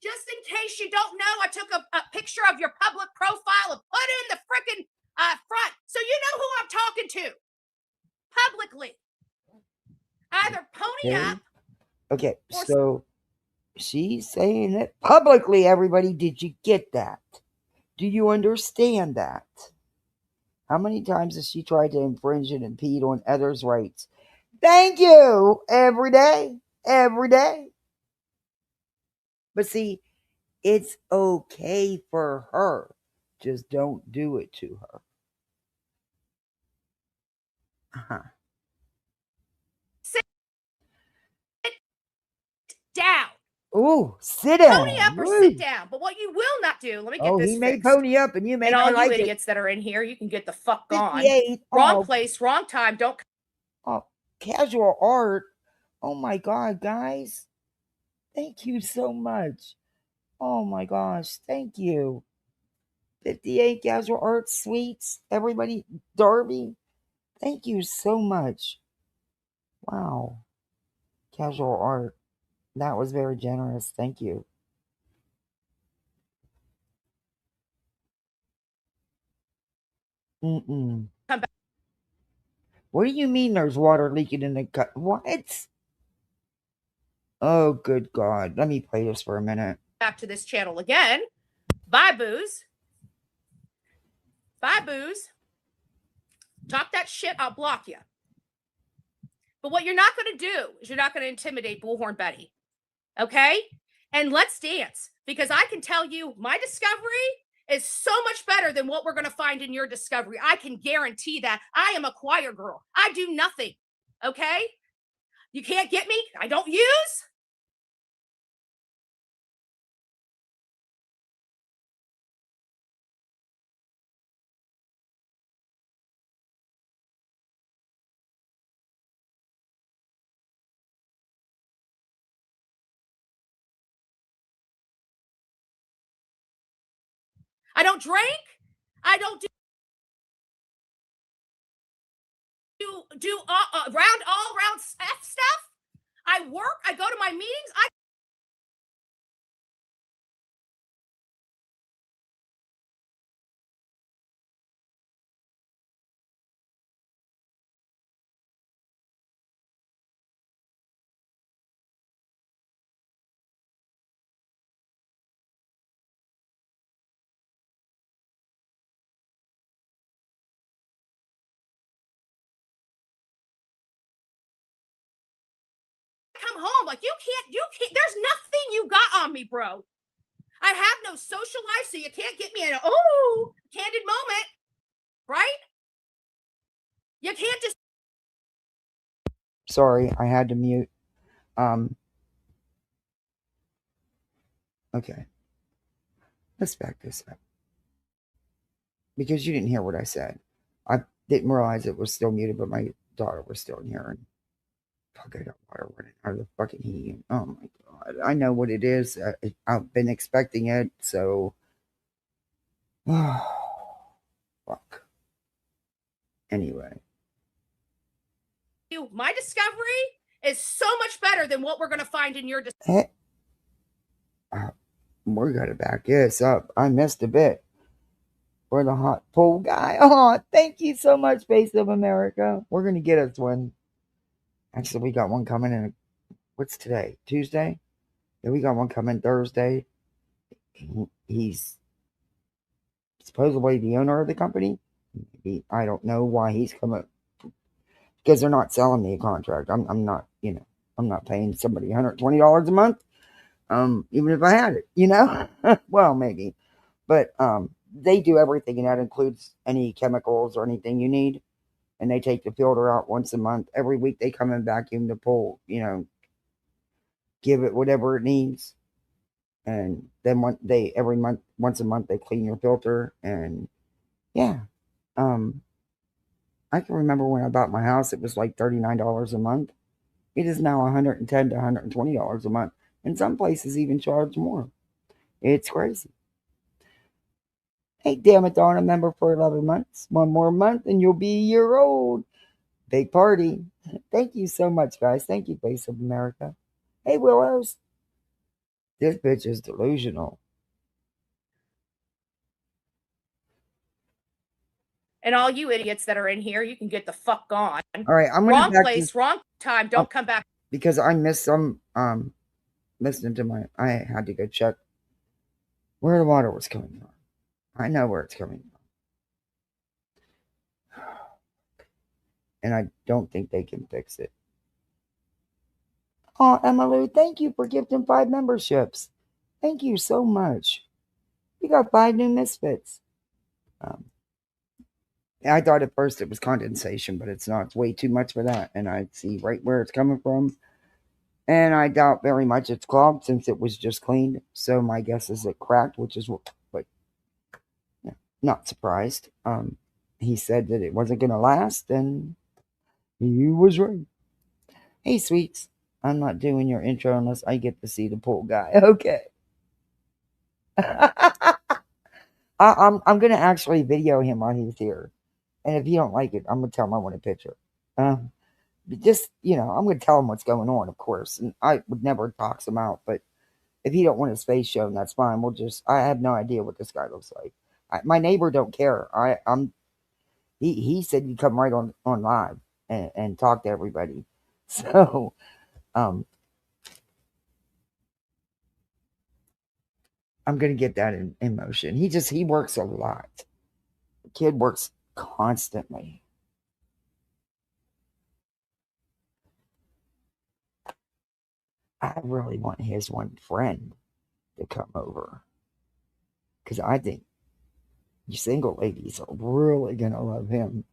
C: Just in case you don't know, I took a picture of your public profile and put it in the freaking front. So you know who I'm talking to. Publicly. Either pony up.
A: Okay, so she's saying it publicly, everybody. Did you get that? Do you understand that? How many times has she tried to infringe and impede on others' rights? Thank you. Every day. Every day. But see, it's okay for her. Just don't do it to her.
C: Sit down.
A: Ooh, sit down.
C: Pony up or sit down. But what you will not do, let me get this
A: he may
C: fixed.
A: pony up and you may not like it.
C: And all you idiots that are in here, you can get the fuck gone. Wrong place, wrong time. Don't.
A: Oh, casual art. Oh my God, guys. Thank you so much. Oh my gosh, thank you. 58 casual art sweets. Everybody, Darby, thank you so much. Wow. Casual art. That was very generous. Thank you. Come back. What do you mean there's water leaking in the cut? What? Oh, good God. Let me play this for a minute.
C: Back to this channel again. Bye, booze. Bye, booze. Talk that shit, I'll block you. But what you're not going to do is you're not going to intimidate Bullhornbetty. Okay? And let's dance. Because I can tell you, my discovery is so much better than what we're going to find in your discovery. I can guarantee that. I am a choir girl. I do nothing. Okay? You can't get me. I don't use. I don't drink. I don't do all round stuff. I work. I go to my meetings. come home. Like, you can't, there's nothing you got on me, bro. I have no social life, so you can't get me in a, candid moment, right? You can't just.
A: Sorry, I had to mute. Okay. Let's back this up. Because you didn't hear what I said. I didn't realize it was still muted, but my daughter was still in here. And fuck, I got water running out of the fucking heat. Oh my god. I know what it is. I've been expecting it, so. Fuck. Anyway.
C: My discovery is so much better than what we're going to find in your discovery.
A: We're going to back this up. I missed a bit. For the hot pool guy. Oh, thank you so much, Face of America. We're going to get us one. Actually, we got one coming in. What's today? Tuesday? Yeah, we got one coming Thursday. He's supposedly the owner of the company. I don't know why he's coming. Because they're not selling me a contract. I'm not, I'm not paying somebody $120 a month. Even if I had it, well, maybe. But they do everything, and that includes any chemicals or anything you need. And they take the filter out once a month. Every week they come and vacuum the pool, give it whatever it needs. And then once a month, they clean your filter. And yeah, I can remember when I bought my house, it was like $39 a month. It is now $110 to $120 a month. And some places even charge more. It's crazy. Hey, damn it, Dawn, a member for 11 months. One more month and you'll be a year old. Big party. Thank you so much, guys. Thank you, Face of America. Hey, Willows. This bitch is delusional.
C: And all you idiots that are in here, you can get the fuck gone.
A: All right, I'm
C: wrong place, wrong time. Don't come back.
A: Because I missed some listening to I had to go check where the water was coming from. I know where it's coming from. And I don't think they can fix it. Oh, Emily, thank you for gifting 5 memberships. Thank you so much. You got 5 new misfits. I thought at first it was condensation, but it's not. It's way too much for that. And I see right where it's coming from. And I doubt very much it's clogged since it was just cleaned. So my guess is it cracked, which is what, yeah, not surprised. He said that it wasn't going to last, and he was right. Hey, sweets. I'm not doing your intro unless I get to see the pool guy. Okay. I'm going to actually video him while he's here. And if you don't like it, I'm going to tell him I want a picture. Just, I'm going to tell him what's going on, of course. And I would never tox him out. But if he don't want his face shown, that's fine. I have no idea what this guy looks like. My neighbor don't care. He said you come right on live and talk to everybody. So, I'm going to get that in motion. He works a lot. The kid works constantly. I really want his one friend to come over. Because I think you single ladies are really going to love him.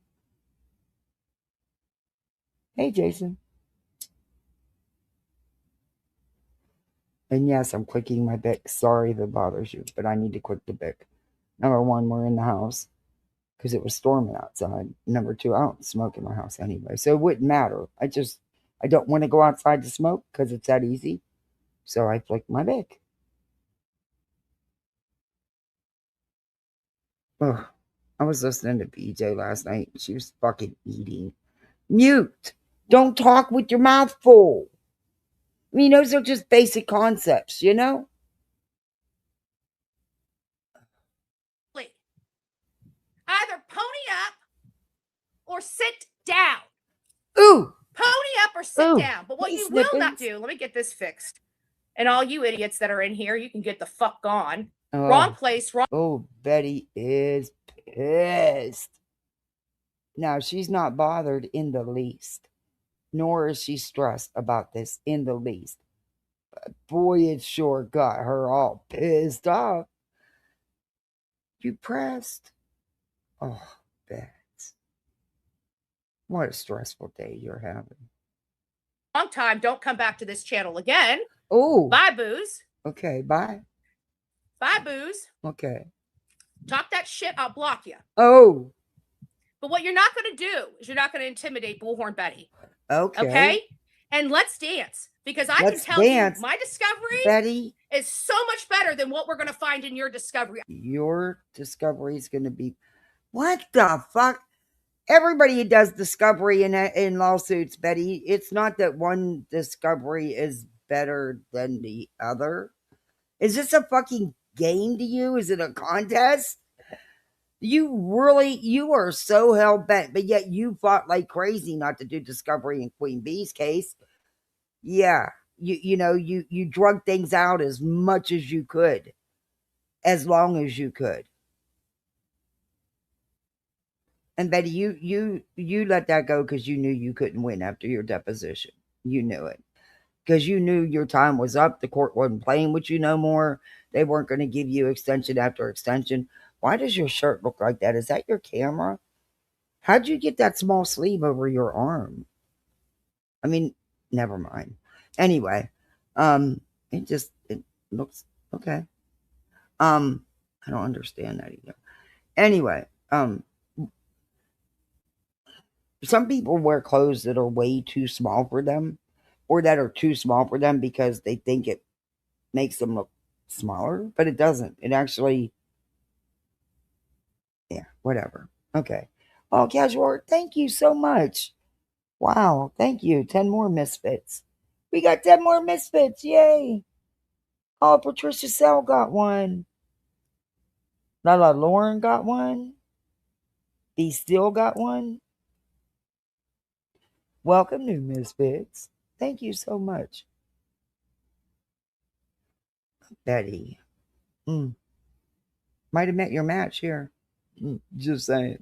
A: Hey, Jason. And yes, I'm clicking my Bic. Sorry if it bothers you, but I need to click the Bic. Number 1, we're in the house because it was storming outside. Number 2, I don't smoke in my house anyway, so it wouldn't matter. I don't want to go outside to smoke because it's that easy. So I flick my Bic. Ugh. I was listening to BJ last night. She was fucking eating. Mute. Don't talk with your mouth full. I mean, those are just basic concepts, Either
C: pony up or sit down.
A: Ooh.
C: Pony up or sit down. But what you will not do, let me get this fixed. And all you idiots that are in here, you can get the fuck gone. Wrong place, wrong.
A: Oh, Betty is pissed. Now, she's not bothered in the least. nor is she stressed about this in the least. But boy, it sure got her all pissed off. You pressed? Oh, Bets. What a stressful day you're having.
C: Long time. Don't come back to this channel again.
A: Oh.
C: Bye, Booze.
A: Okay, bye.
C: Bye, Booze.
A: Okay.
C: Talk that shit, I'll block you.
A: Oh.
C: But what you're not going to do is you're not going to intimidate Bullhornbetty.
A: Okay.
C: Okay? And let's dance. Because I can tell you, my discovery
A: Betty
C: is so much better than what we're going to find in your discovery.
A: Your discovery is going to be... What the fuck? Everybody does discovery in lawsuits, Betty. It's not that one discovery is better than the other. Is this a fucking game to you? Is it a contest? You are so hell-bent, but yet you fought like crazy not to do discovery in Queen Bee's case. Yeah, you drug things out as much as you could, as long as you could. And Betty, you let that go because you knew you couldn't win after your deposition. You knew it. Because you knew your time was up. The court wasn't playing with you no more. They weren't going to give you extension after extension. Why does your shirt look like that? Is that your camera? How'd you get that small sleeve over your arm? I mean, never mind. Anyway, it looks okay. I don't understand that either. Anyway, some people wear clothes that are way too small for them, or that are too small for them because they think it makes them look smaller, but it doesn't. It actually, yeah, whatever. Okay. Oh, Casual, thank you so much. Wow, thank you. 10 more misfits. We got 10 more misfits. Yay. Oh, Patricia Sell got one. Lala Lauren got one. B Still got one. Welcome, new misfits. Thank you so much. Betty. Might have met your match here. Just saying.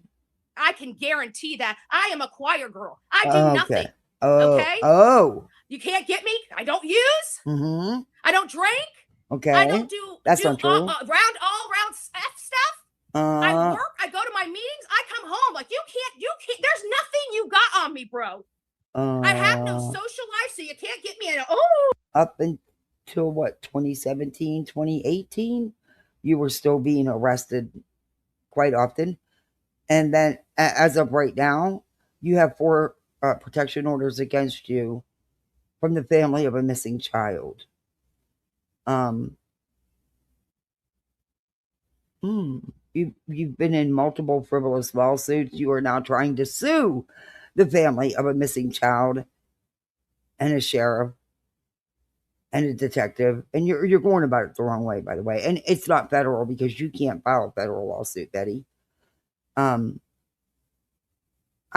C: I can guarantee that. I am a choir girl. I do nothing.
A: Okay? Oh.
C: You can't get me. I don't use.
A: Mm-hmm.
C: I don't drink.
A: Okay.
C: I don't do.
A: That's not true.
C: All round stuff. I work. I go to my meetings. I come home. Like you can't. There's nothing you got on me, bro. I have no social life, so you can't get me in.
A: Up until what, 2017, 2018, you were still being arrested quite often. And then as of right now, you have 4 protection orders against you from the family of a missing child. You've been in multiple frivolous lawsuits. You are now trying to sue the family of a missing child and a sheriff and a detective. And you're going about it the wrong way, by the way. And it's not federal because you can't file a federal lawsuit, Betty. I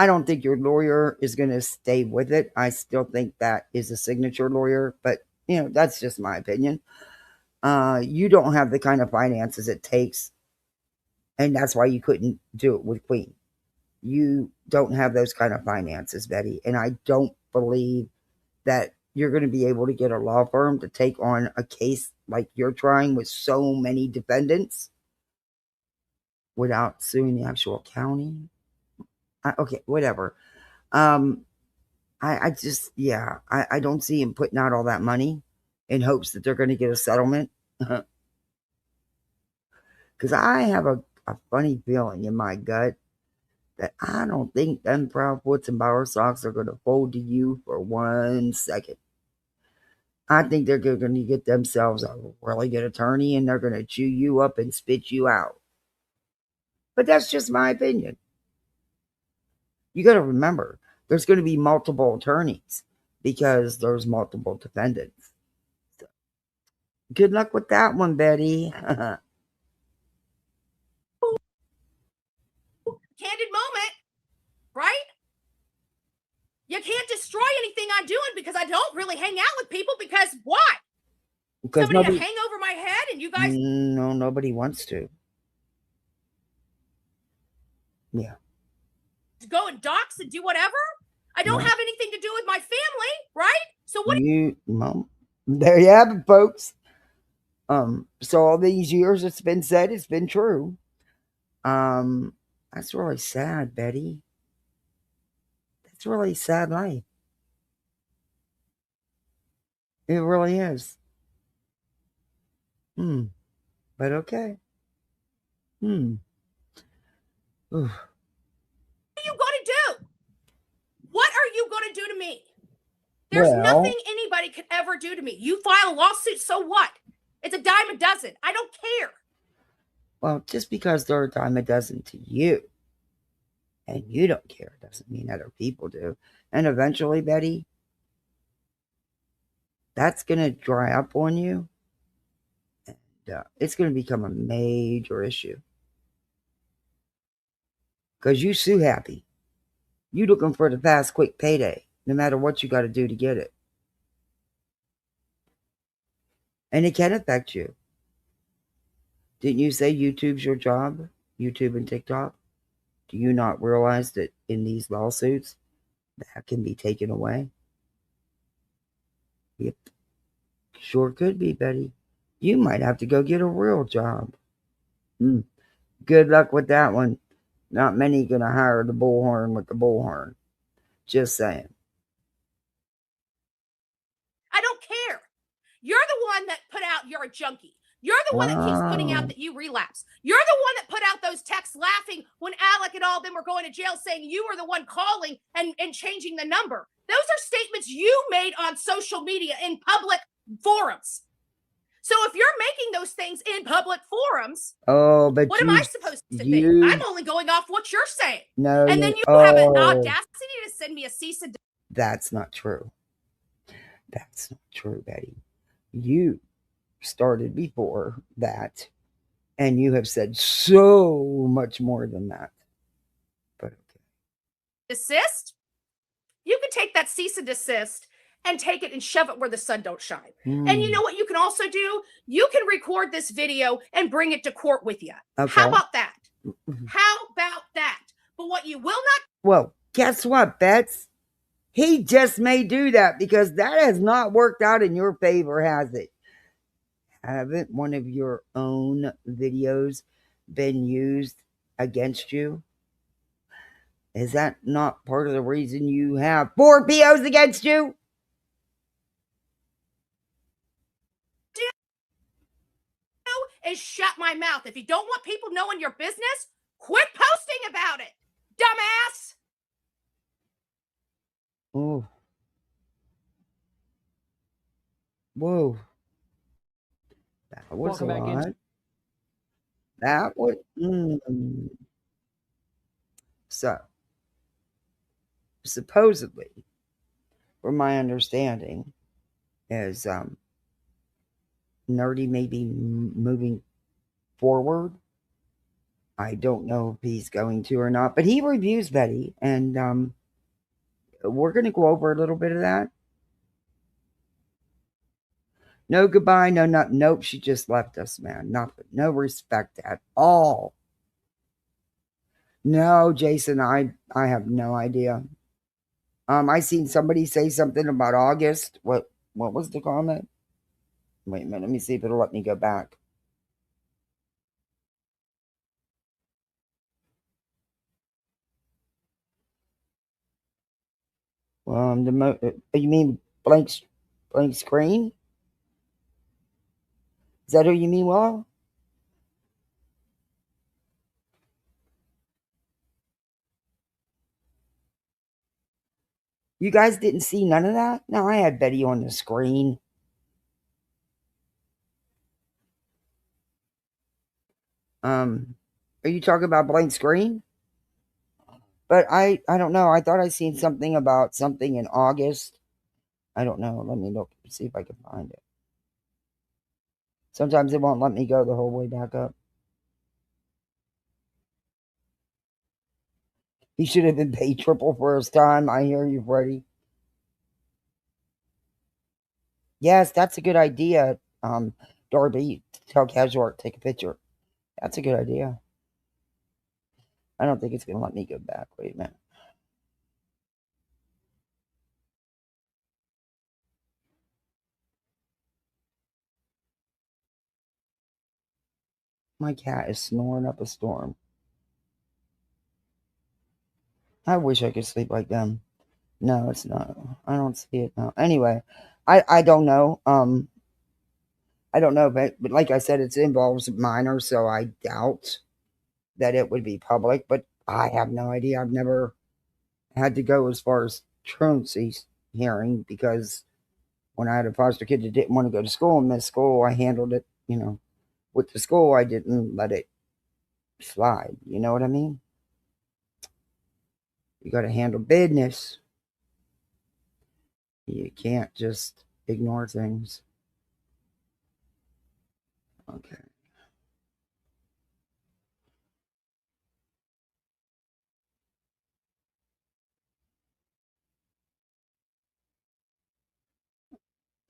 A: don't think your lawyer is going to stay with it. I still think that is a signature lawyer, but that's just my opinion. You don't have the kind of finances it takes, and that's why you couldn't do it with Queen. You don't have those kind of finances, Betty, and I don't believe that you're going to be able to get a law firm to take on a case like you're trying with so many defendants without suing the actual county. Okay, whatever. I just, I don't see him putting out all that money in hopes that they're going to get a settlement. Because I have a funny feeling in my gut that I don't think them Proudfoots and Bower Socks are going to fold to you for 1 second. I think they're going to get themselves a really good attorney and they're going to chew you up and spit you out. But that's just my opinion. You got to remember, there's going to be multiple attorneys because there's multiple defendants. So, good luck with that one, Betty.
C: Candid moment, right? You can't destroy anything I'm doing because I don't really hang out with people because why?
A: Because
C: somebody to hang over my head and you guys...
A: No, nobody wants to. Yeah.
C: Go and dox and do whatever? I don't have anything to do with my family, right? So what?
A: Well, there you have it, folks. So all these years it's been said, it's been true. That's really sad, Betty. That's really sad life. It really is. But okay. Oof.
C: What are you going to do? What are you going to do to me? There's nothing anybody could ever do to me. You file a lawsuit, so what? It's a dime a dozen. I don't care.
A: Well, just because they're a dime a dozen to you and you don't care doesn't mean other people do. And eventually, Betty, that's going to dry up on you. And it's going to become a major issue. Because you sue happy. You looking for the fast, quick payday, no matter what you got to do to get it. And it can affect you. Didn't you say YouTube's your job? YouTube and TikTok? Do you not realize that in these lawsuits, that can be taken away? Yep. Sure could be, Betty. You might have to go get a real job. Good luck with that one. Not many gonna hire the bullhorn with the bullhorn. Just saying.
C: I don't care. You're the one that put out you're a junkie. You're the one that keeps putting out that you relapse. You're the one that put out those texts laughing when Alec and all of them were going to jail, saying you were the one calling and changing the number. Those are statements you made on social media in public forums. So if you're making those things in public forums,
A: but
C: what am I supposed to think? I'm only going off what you're saying.
A: No,
C: and then you have an audacity to send me a cease and desist.
A: That's not true. That's not true, Betty. You started before that, and you have said so much more than that. But okay.
C: Desist? You can take that cease and desist and take it and shove it where the sun don't shine. And you know what you can also do? You can record this video and bring it to court with you. Okay. How about that? How about that? But what you will not...
A: Well, guess what, Bets? He just may do that because that has not worked out in your favor, has it? Haven't one of your own videos been used against you? Is that not part of the reason you have 4 POs against you?
C: Is shut my mouth. If you don't want people knowing your business, quit posting about it, dumbass.
A: Oh. Whoa. That was Welcome a lot. That was... So, supposedly, from my understanding, is Nerdy may be moving forward. I don't know if he's going to or not, but he reviews Betty, and we're going to go over a little bit of that. No goodbye, no, not, nope, she just left us, man. Nothing, no respect at all. No, Jason, I have no idea. I seen somebody say something about August. What was the comment? Wait a minute, let me see if it'll let me go back. You mean blank screen? Is that who you mean, Willow? You guys didn't see none of that? No, I had Betty on the screen. Are you talking about blank screen? But I don't know. I thought I seen something about something in August. I don't know. Let me look, see if I can find it. Sometimes it won't let me go the whole way back up. He should have been paid triple for his time. I hear you, Freddie. Yes, that's a good idea, Darby. Tell Casual to take a picture. That's a good idea. I don't think it's going to let me go back. Wait a minute. My cat is snoring up a storm. I wish I could sleep like them. No, it's not. I don't see it now. Anyway, I don't know. I don't know, but like I said, it involves minors, so I doubt that it would be public. But I have no idea. I've never had to go as far as truancy's hearing because when I had a foster kid that didn't want to go to school and miss school, I handled it. With the school, I didn't let it slide. You know what I mean? You got to handle business. You can't just ignore things. Okay.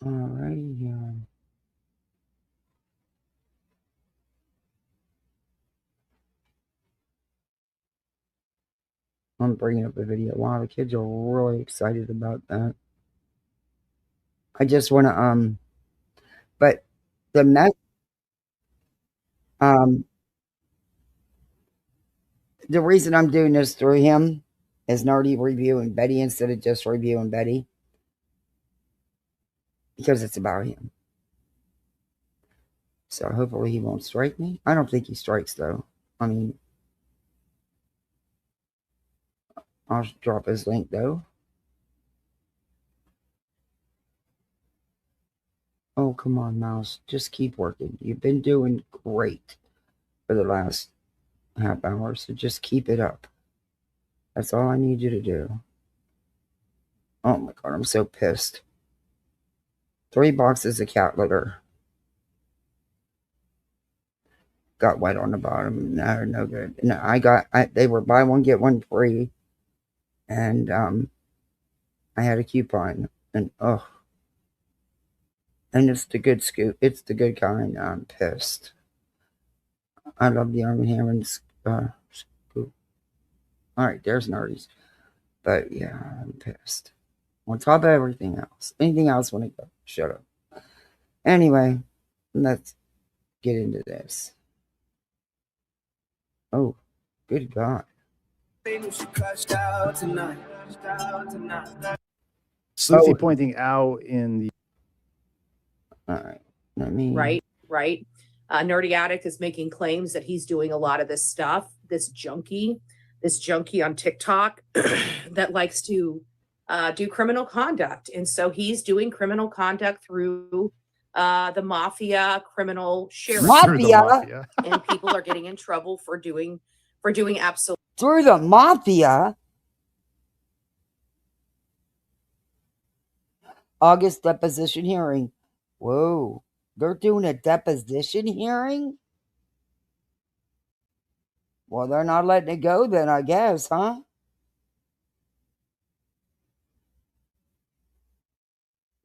A: All right. Yeah. I'm bringing up a video. Wow, the kids are really excited about that. I just want to but the um the reason I'm doing this through him is Nerdy reviewing Betty instead of just reviewing Betty because it's about him. So hopefully he won't strike me. I don't think he strikes though. I mean, I'll drop his link though. Oh, come on, Mouse. Just keep working. You've been doing great for the last half hour, so just keep it up. That's all I need you to do. Oh my god, I'm so pissed. 3 boxes of cat litter. Got wet on the bottom. No good. No, they were buy one, get one free. And I had a coupon. And and it's the good scoop. It's the good kind. I'm pissed. I love the Arm & Hammer scoop. Alright, there's Nardies. But yeah, I'm pissed. On top of everything else. Anything else when I go? Shut up. Anyway, let's get into this. Oh, good God.
B: Sleuthy pointing out in the...
A: All right. Let me...
C: Right. Nerdy Addict is making claims that he's doing a lot of this stuff. This junkie on TikTok that likes to do criminal conduct. And so he's doing criminal conduct through the mafia, criminal sheriff.
A: Mafia?
C: And people are getting in trouble for doing absolutely.
A: Through the mafia? August deposition hearing. Whoa. They're doing a deposition hearing? Well, they're not letting it go then, I guess, huh?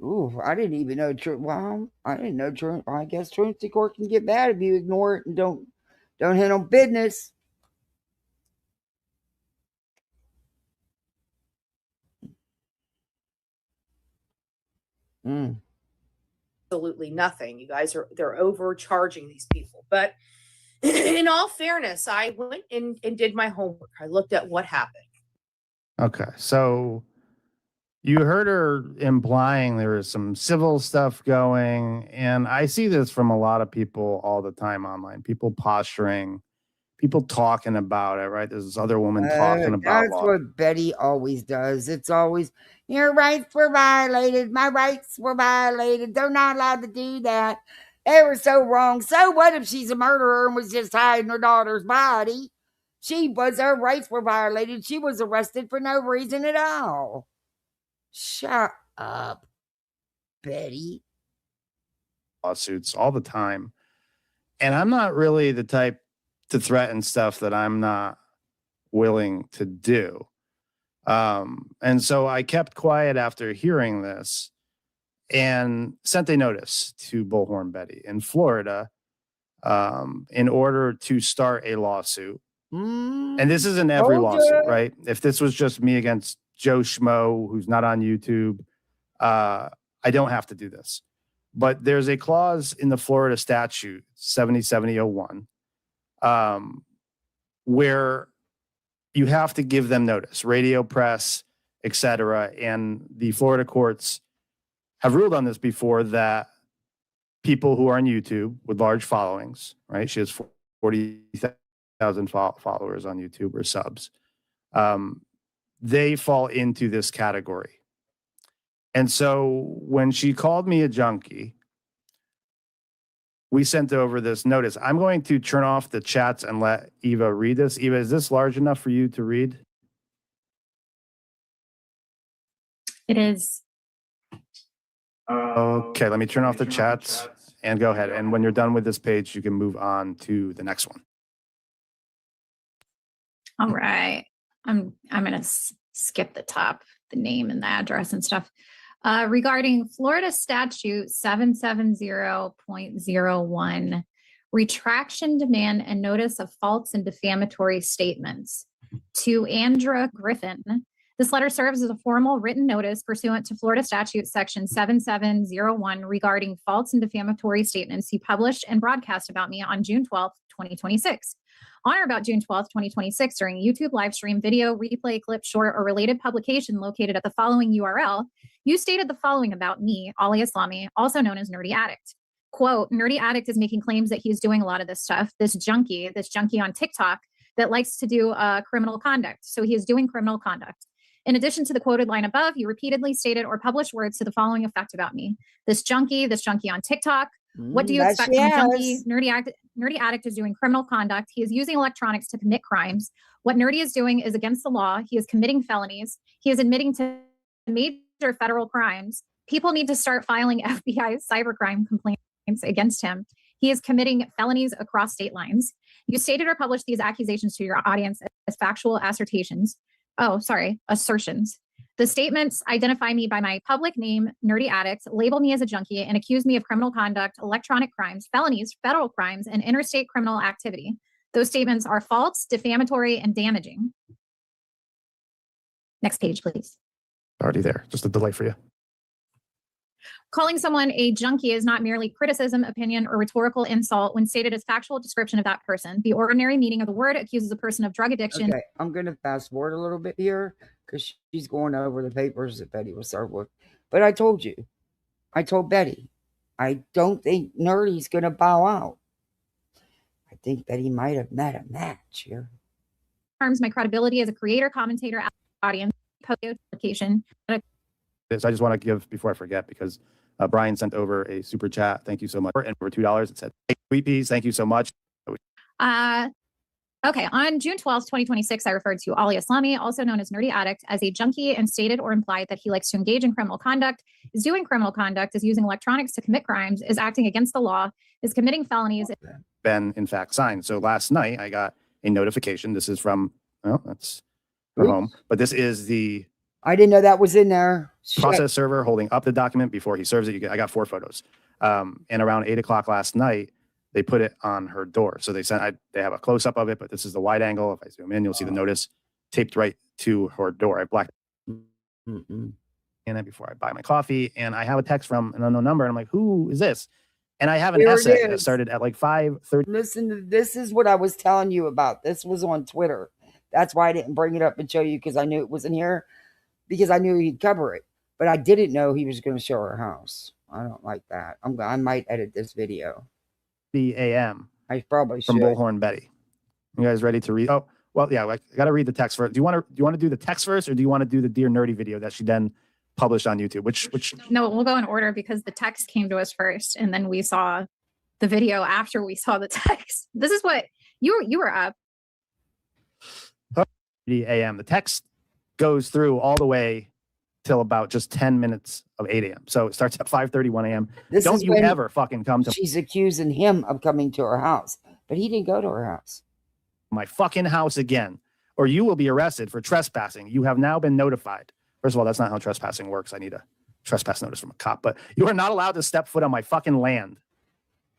A: Ooh, I didn't even know. I didn't know. I guess truancy court can get bad if you ignore it and don't handle business.
C: Absolutely nothing. You guys they're overcharging these people. But in all fairness, I went and did my homework. I looked at what happened.
B: Okay, so you heard her implying there is some civil stuff going, and I see this from a lot of people all the time online. People posturing, people talking about it, right? There's this other woman talking about
A: That's what Betty always does. It's always, your rights were violated. My rights were violated. They're not allowed to do that. They were so wrong. So what if she's a murderer and was just hiding her daughter's body? Her rights were violated. She was arrested for no reason at all. Shut up, Betty.
B: Lawsuits all the time. And I'm not really the type to threaten stuff that I'm not willing to do. And so I kept quiet after hearing this and sent a notice to Bullhornbetty in Florida in order to start a lawsuit. And this isn't every lawsuit, right? If this was just me against Joe Schmo, who's not on YouTube, I don't have to do this. But there's a clause in the Florida statute, 707001, where you have to give them notice, radio, press, etc. And the Florida courts have ruled on this before, that people who are on YouTube with large followings, right? She has 40,000 followers on YouTube, or subs. They fall into this category. And so when she called me a junkie, we sent over this notice. I'm going to turn off the chats and let Eva read this. Eva, is this large enough for you to read?
D: It is.
B: Okay, let me turn off the chats and go ahead. And when you're done with this page, you can move on to the next one.
D: All right. I'm going to skip the top, the name and the address and stuff. Regarding Florida Statute 770.01, retraction demand and notice of false and defamatory statements. To Andra Griffin, this letter serves as a formal written notice pursuant to Florida Statute Section 7701 regarding false and defamatory statements you published and broadcast about me on June 12th, 2026. On or about June 12th, 2026, during YouTube live stream, video, replay, clip, short, or related publication located at the following URL, you stated the following about me, Ali Islami, also known as Nerdy Addict. Quote, Nerdy Addict is making claims that he's doing a lot of this stuff, this junkie on TikTok that likes to do criminal conduct. So he is doing criminal conduct. In addition to the quoted line above, you repeatedly stated or published words to the following effect about me. This junkie on TikTok. What do you expect from a junkie? Nerdy Addict is doing criminal conduct. He is using electronics to commit crimes. What Nerdy is doing is against the law. He is committing felonies. He is admitting to major federal crimes. People need to start filing FBI cybercrime complaints against him. He is committing felonies across state lines. You stated or published these accusations to your audience as factual assertions. The statements identify me by my public name, Nerdy Addict, label me as a junkie, and accuse me of criminal conduct, electronic crimes, felonies, federal crimes, and interstate criminal activity. Those statements are false, defamatory, and damaging. Next page, please.
B: Already there. Just a delay for you.
D: Calling someone a junkie is not merely criticism, opinion, or rhetorical insult when stated as factual description of that person. The ordinary meaning of the word accuses a person of drug addiction.
A: Okay, I'm going to fast forward a little bit here because she's going over the papers that Betty was served with. But I told Betty, I don't think Nerdy's going to bow out. I think Betty might have met a match here.
D: Harms my credibility as a creator, commentator, audience, publication.
B: I just want to give, before I forget, because Brian sent over a super chat. Thank you so much. And over $2. It said, hey, Sweet Peas, thank you so much.
D: Okay, on June 12th, 2026, I referred to Ali Islami, also known as Nerdy Addict, as a junkie and stated or implied that he likes to engage in criminal conduct, is doing criminal conduct, is using electronics to commit crimes, is acting against the law, is committing felonies.
B: Been, in fact, signed. So last night, I got a notification. This is from, well, that's her home, but this is the
A: I didn't know that was in there.
B: process server holding up the document before he serves it. I got 4 photos. And around 8 o'clock last night, they put it on her door. So they have a close up of it, but this is the wide angle. If I zoom in, you'll see the notice taped right to her door. I blacked in it before I buy my coffee, and I have a text from an unknown number, and I'm like, who is this? And I have an essay that started at like 5:30.
A: Listen, this is what I was telling you about. This was on Twitter. That's why I didn't bring it up and show you, because I knew it wasn't here, because I knew he'd cover it. But I didn't know he was going to show her house. I don't like that. I might edit this video.
B: a.m.
A: I probably should.
B: From Bullhornbetty. You guys ready to read? Oh, well, yeah, I got to read the text first. Do you want to do the text first, or do you want to do the Dear Nerdy video that she then published on YouTube? Which?
D: No, we'll go in order because the text came to us first, and then we saw the video after we saw the text. This is what you were up.
B: a.m. The text goes through all the way till about just 10 minutes of 8 a.m. So it starts at 5:31 a.m. Don't you ever fucking come to
A: She's accusing him of coming to her house, but he didn't go to her house.
B: My fucking house again, or you will be arrested for trespassing. You have now been notified. First of all, that's not how trespassing works. I need a trespass notice from a cop, but you are not allowed to step foot on my fucking land.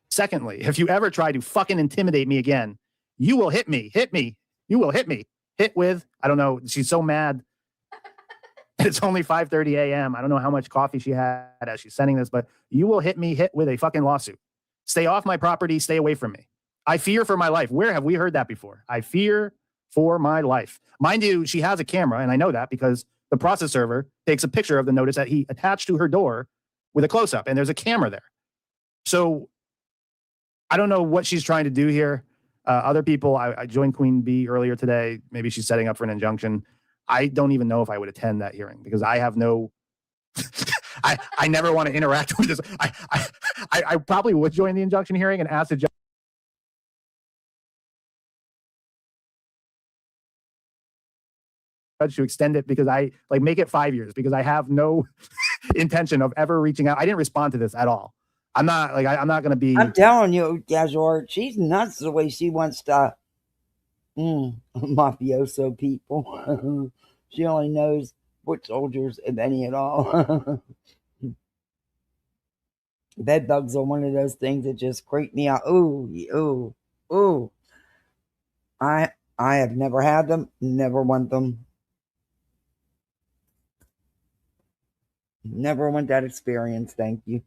B: Secondly, if you ever try to fucking intimidate me again, you will hit me. You will hit me. Hit with, I don't know. She's so mad. It's only 5:30 a.m. I don't know how much coffee she had as she's sending this, but you will hit with a fucking lawsuit. Stay off my property. Stay away from me. I fear for my life. Where have we heard that before? I fear for my life. Mind you, she has a camera, and I know that because the process server takes a picture of the notice that he attached to her door with a close-up, and there's a camera there. So I don't know what she's trying to do here. Other people, I joined Queen Bee earlier today. Maybe she's setting up for an injunction. I don't even know if I would attend that hearing because I have no... I never want to interact with this. I probably would join the injunction hearing and ask the judge to extend it because I make it 5 years because I have no intention of ever reaching out. I didn't respond to this at all. I'm not I'm not going to be.
A: I'm telling you, Gazor, she's nuts the way she wants to mafioso people. She only knows foot soldiers, if any at all. Bed bugs are one of those things that just creep me out. Ooh. I have never had them, never want them. Never want that experience, thank you.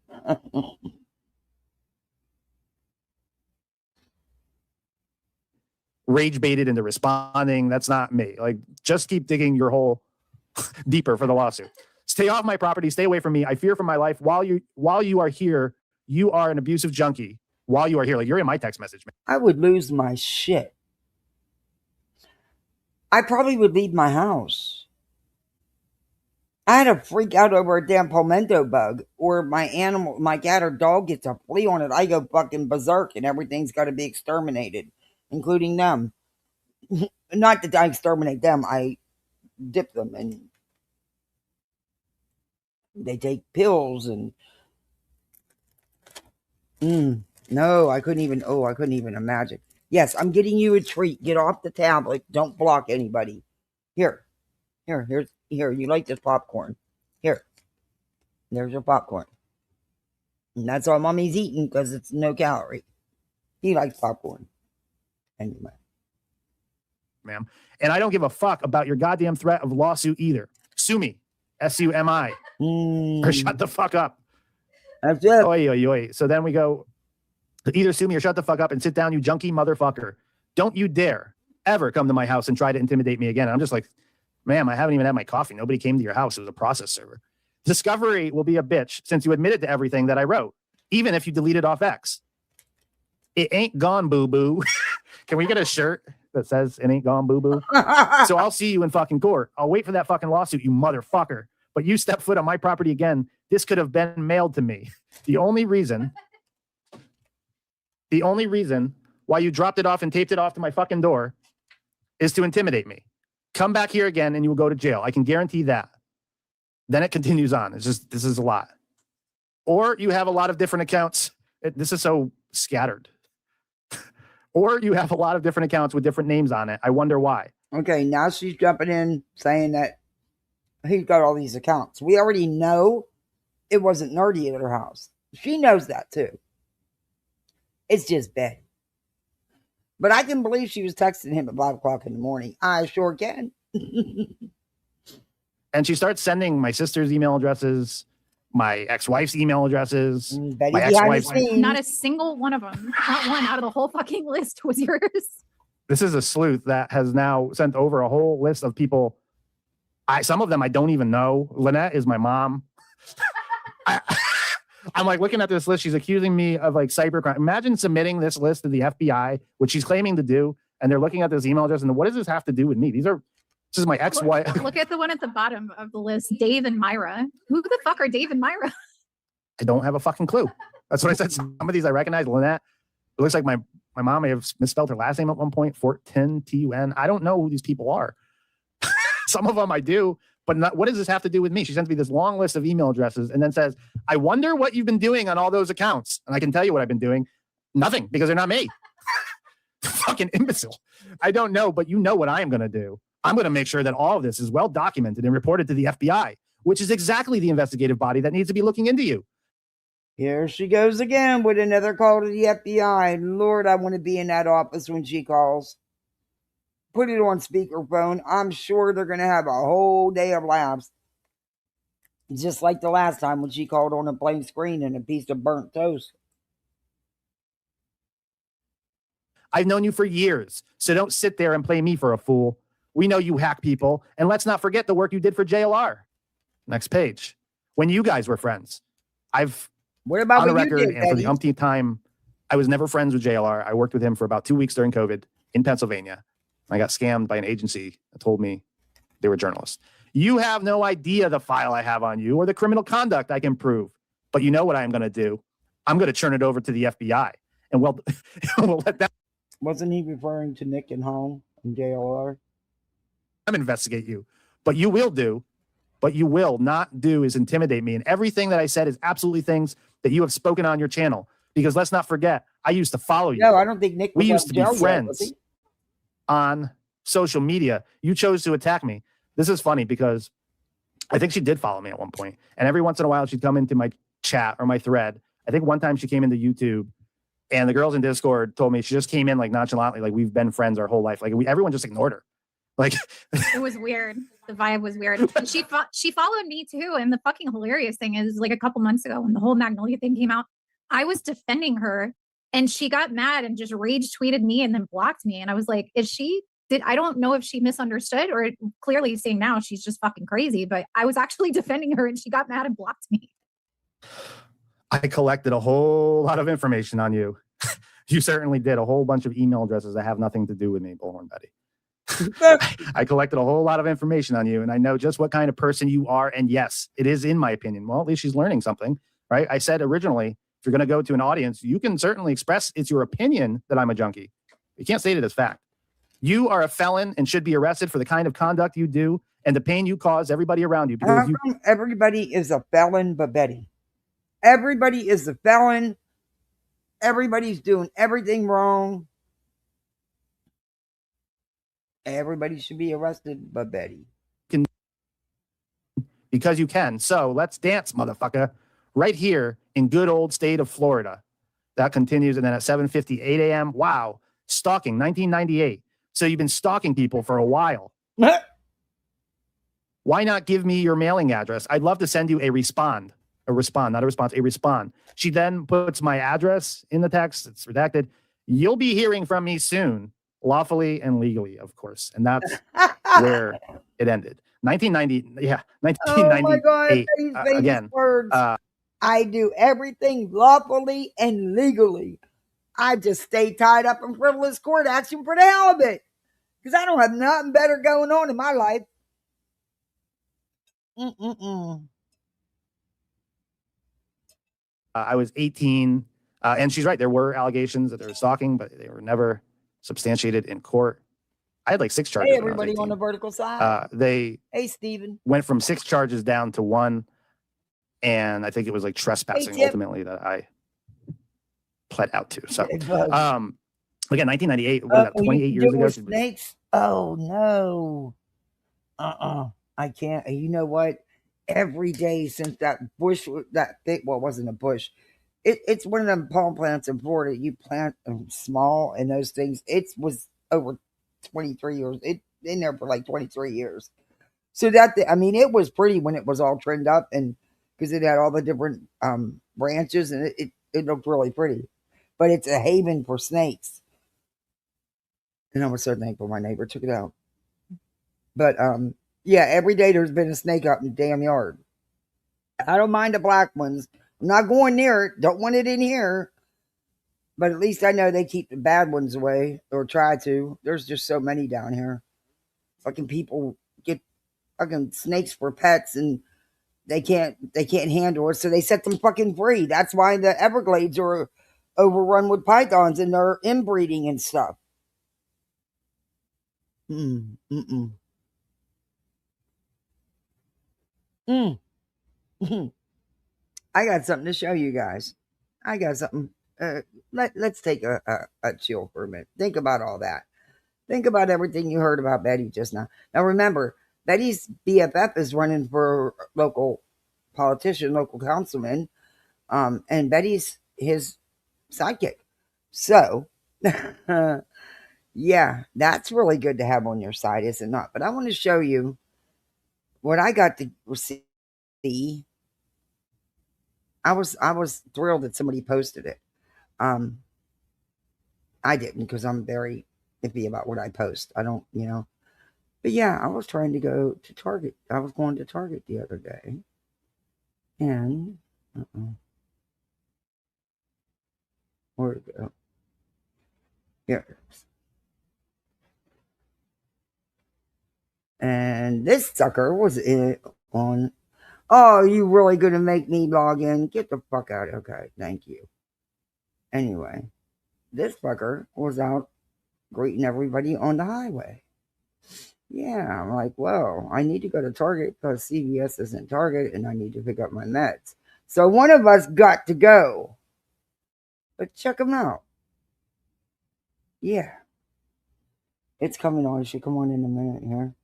B: Rage baited into responding. That's not me. Just keep digging your hole deeper for the lawsuit. Stay off my property. Stay away from me. I fear for my life. While you are here, you are an abusive junkie. While you are here, you're in my text message, man.
A: I would lose my shit. I probably would leave my house. I had to freak out over a damn palmetto bug, or my cat or dog gets a flea on it. I go fucking berserk, and everything's got to be exterminated, including them. Not that I exterminate them, I dip them, and they take pills, and no, I couldn't even imagine. Yes, I'm getting you a treat. Get off the tablet. Don't block anybody. Here, you like this popcorn. Here, there's your popcorn. And that's all mommy's eating because it's no calorie. He likes popcorn. Anyway.
B: Ma'am. And I don't give a fuck about your goddamn threat of lawsuit either. Sue me. SUMI. Or shut the fuck up.
A: That's it.
B: Oi. So then we go, either sue me or shut the fuck up and sit down, you junkie motherfucker. Don't you dare ever come to my house and try to intimidate me again. And I'm just like, ma'am, I haven't even had my coffee. Nobody came to your house. It was a process server. Discovery will be a bitch since you admitted to everything that I wrote, even if you deleted off X. It ain't gone, boo-boo. Can we get a shirt that says it ain't gone, boo-boo? So I'll see you in fucking court. I'll wait for that fucking lawsuit, you motherfucker. But you step foot on my property again, this could have been mailed to me. The only reason why you dropped it off and taped it off to my fucking door is to intimidate me. Come back here again and you will go to jail. I can guarantee that. Then it continues on. This is a lot. Or you have a lot of different accounts. This is so scattered. Or you have a lot of different accounts with different names on it. I wonder why.
A: Okay, now she's jumping in saying that he's got all these accounts. We already know it wasn't Nerdy at her house. She knows that too. It's just Betty. But I can believe she was texting him at 5 o'clock in the morning. I sure can.
B: And she starts sending my sister's email addresses, my ex-wife's email addresses.
A: Betty
B: my
A: ex-wife's.
D: Not a single one of them. Not one out of the whole fucking list was yours.
B: This is a sleuth that has now sent over a whole list of people. Some of them I don't even know. Lynette is my mom. I'm looking at this list. She's accusing me of cybercrime. Imagine submitting this list to the FBI, which she's claiming to do, and they're looking at this email address. And what does this have to do with me? This is my ex-wife.
D: Look at the one at the bottom of the list, Dave and Myra. Who the fuck are Dave and Myra?
B: I don't have a fucking clue. That's what I said. Some of these I recognize. Lynette. It looks like my mom may have misspelled her last name at one point. Fortin, T-U-N. I don't know who these people are. Some of them I do. But what does this have to do with me? She sends me this long list of email addresses and then says, I wonder what you've been doing on all those accounts. And I can tell you what I've been doing. Nothing, because they're not me. Fucking imbecile. I don't know, but you know what I am going to do. I'm going to make sure that all of this is well documented and reported to the FBI, which is exactly the investigative body that needs to be looking into you.
A: Here she goes again with another call to the FBI. Lord, I want to be in that office when she calls. Put it on speakerphone. I'm sure they're going to have a whole day of laughs. Just like the last time when she called on a blank screen and a piece of burnt toast.
B: I've known you for years, so don't sit there and play me for a fool. We know you hack people, and let's not forget the work you did for JLR. Next page. When you guys were friends,
A: What about
B: on the
A: what you
B: record
A: did,
B: and for the
A: Betty?
B: umpteenth time, I was never friends with JLR. I worked with him for about 2 weeks during COVID in Pennsylvania. I got scammed by an agency that told me they were journalists. You have no idea the file I have on you or the criminal conduct I can prove. But you know what I'm going to do? I'm going to turn it over to the FBI. And we'll let them.
A: Wasn't he referring to Nick and Home and JLR?
B: Investigate you. But you will not do is intimidate me. And everything that I said is absolutely things that you have spoken on your channel. Because let's not forget, I used to follow you.
A: No, I don't think Nick was
B: We used to be
A: jail yet, was
B: friends
A: he?
B: on social media. You chose to attack me. This is funny because I think she did follow me at one point. And every once in a while, she'd come into my chat or my thread. I think one time she came into YouTube and the girls in Discord told me she just came in like nonchalantly, like we've been friends our whole life. Like everyone just ignored her. Like
D: It was weird. The vibe was weird. And she followed me too. And the fucking hilarious thing is, like, a couple months ago when the whole Magnolia thing came out, I was defending her and she got mad and just rage tweeted me and then blocked me. And I was like, I don't know if she misunderstood or clearly saying now she's just fucking crazy, but I was actually defending her and she got mad and blocked me.
B: I collected a whole lot of information on you. You certainly did. A whole bunch of email addresses that have nothing to do with me, Bullhornbetty. I collected a whole lot of information on you, and I know just what kind of person you are. And yes, it is, in my opinion. Well, at least she's learning something, right? I said originally, if you're going to go to an audience, you can certainly express it's your opinion that I'm a junkie. You can't state it as fact. You are a felon and should be arrested for the kind of conduct you do and the pain you cause everybody around you. Because
A: everybody is a felon but Betty. Everybody is a felon. Everybody's doing everything wrong. Everybody should be arrested but Betty.
B: Because you can. So let's dance, motherfucker. Right here in good old state of Florida. That continues. And then at 7:58 a.m. Wow. Stalking, 1998. So you've been stalking people for a while. Why not give me your mailing address? I'd love to send you a respond. A respond, not a response, a respond. She then puts my address in the text. It's redacted. You'll be hearing from me soon, lawfully and legally, of course. And that's where it ended. 1990, yeah, 1998.
A: Oh my God, these
B: again,
A: words. I do everything lawfully and legally. I just stay tied up in frivolous court action for the hell of it. Because I don't have nothing better going on in my life.
B: I was 18, and she's right. There were allegations that they were stalking, but they were never substantiated in court. I had like 6 charges.
A: Hey, everybody on the vertical side.
B: Hey,
A: Stephen.
B: Went from 6 charges down to 1, and I think it was like trespassing ultimately that I pled out to. So, again, 1998, what was that, 28 years ago?
A: Snakes? Oh, no. I can't. You know what? Every day since that bush, that thing, well, it wasn't a bush. It's one of them palm plants in Florida. You plant them small and those things. It was over 23 years. It in there for like 23 years. So that, I mean, it was pretty when it was all trimmed up and because it had all the different branches and it looked really pretty. But it's a haven for snakes. And I was so thankful my neighbor took it out. But yeah, every day there's been a snake up in the damn yard. I don't mind the black ones. I'm not going near it. Don't want it in here. But at least I know they keep the bad ones away or try to. There's just so many down here. Fucking people get fucking snakes for pets and they can't handle it. So they set them fucking free. That's why the Everglades are overrun with pythons and they're inbreeding and stuff. I got something to show you guys. I got something. Let's take a chill for a minute. Think about all that. Think about everything you heard about Betty just now. Now remember, Betty's BFF is running for local politician, local councilman, and Betty's his sidekick. So, yeah, that's really good to have on your side, is it not? But I want to show you what I got to see. I was thrilled that somebody posted it. I didn't because I'm very iffy about what I post. I don't, But yeah, I was trying to go to Target. I was going to Target the other day. And, where'd it go? Here it is. And this sucker was on. Oh, you really gonna make me log in? Get the fuck out. Okay, thank you. Anyway, this fucker was out greeting everybody on the highway. Yeah, I'm like, well, I need to go to Target because CVS isn't Target and I need to pick up my meds. So one of us got to go. But check him out. Yeah. It's coming on. It should come on in a minute here.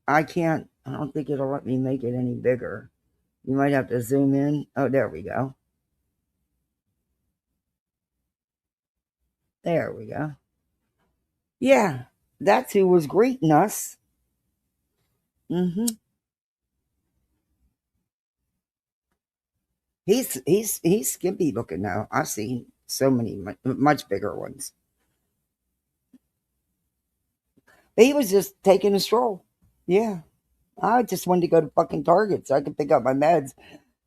A: I don't think it'll let me make it any bigger. You might have to zoom in. Oh, there we go. There we go. Yeah, that's who was greeting us. He's skimpy looking now. I've seen so many much bigger ones. He was just taking a stroll. Yeah, I just wanted to go to fucking Target so I could pick up my meds.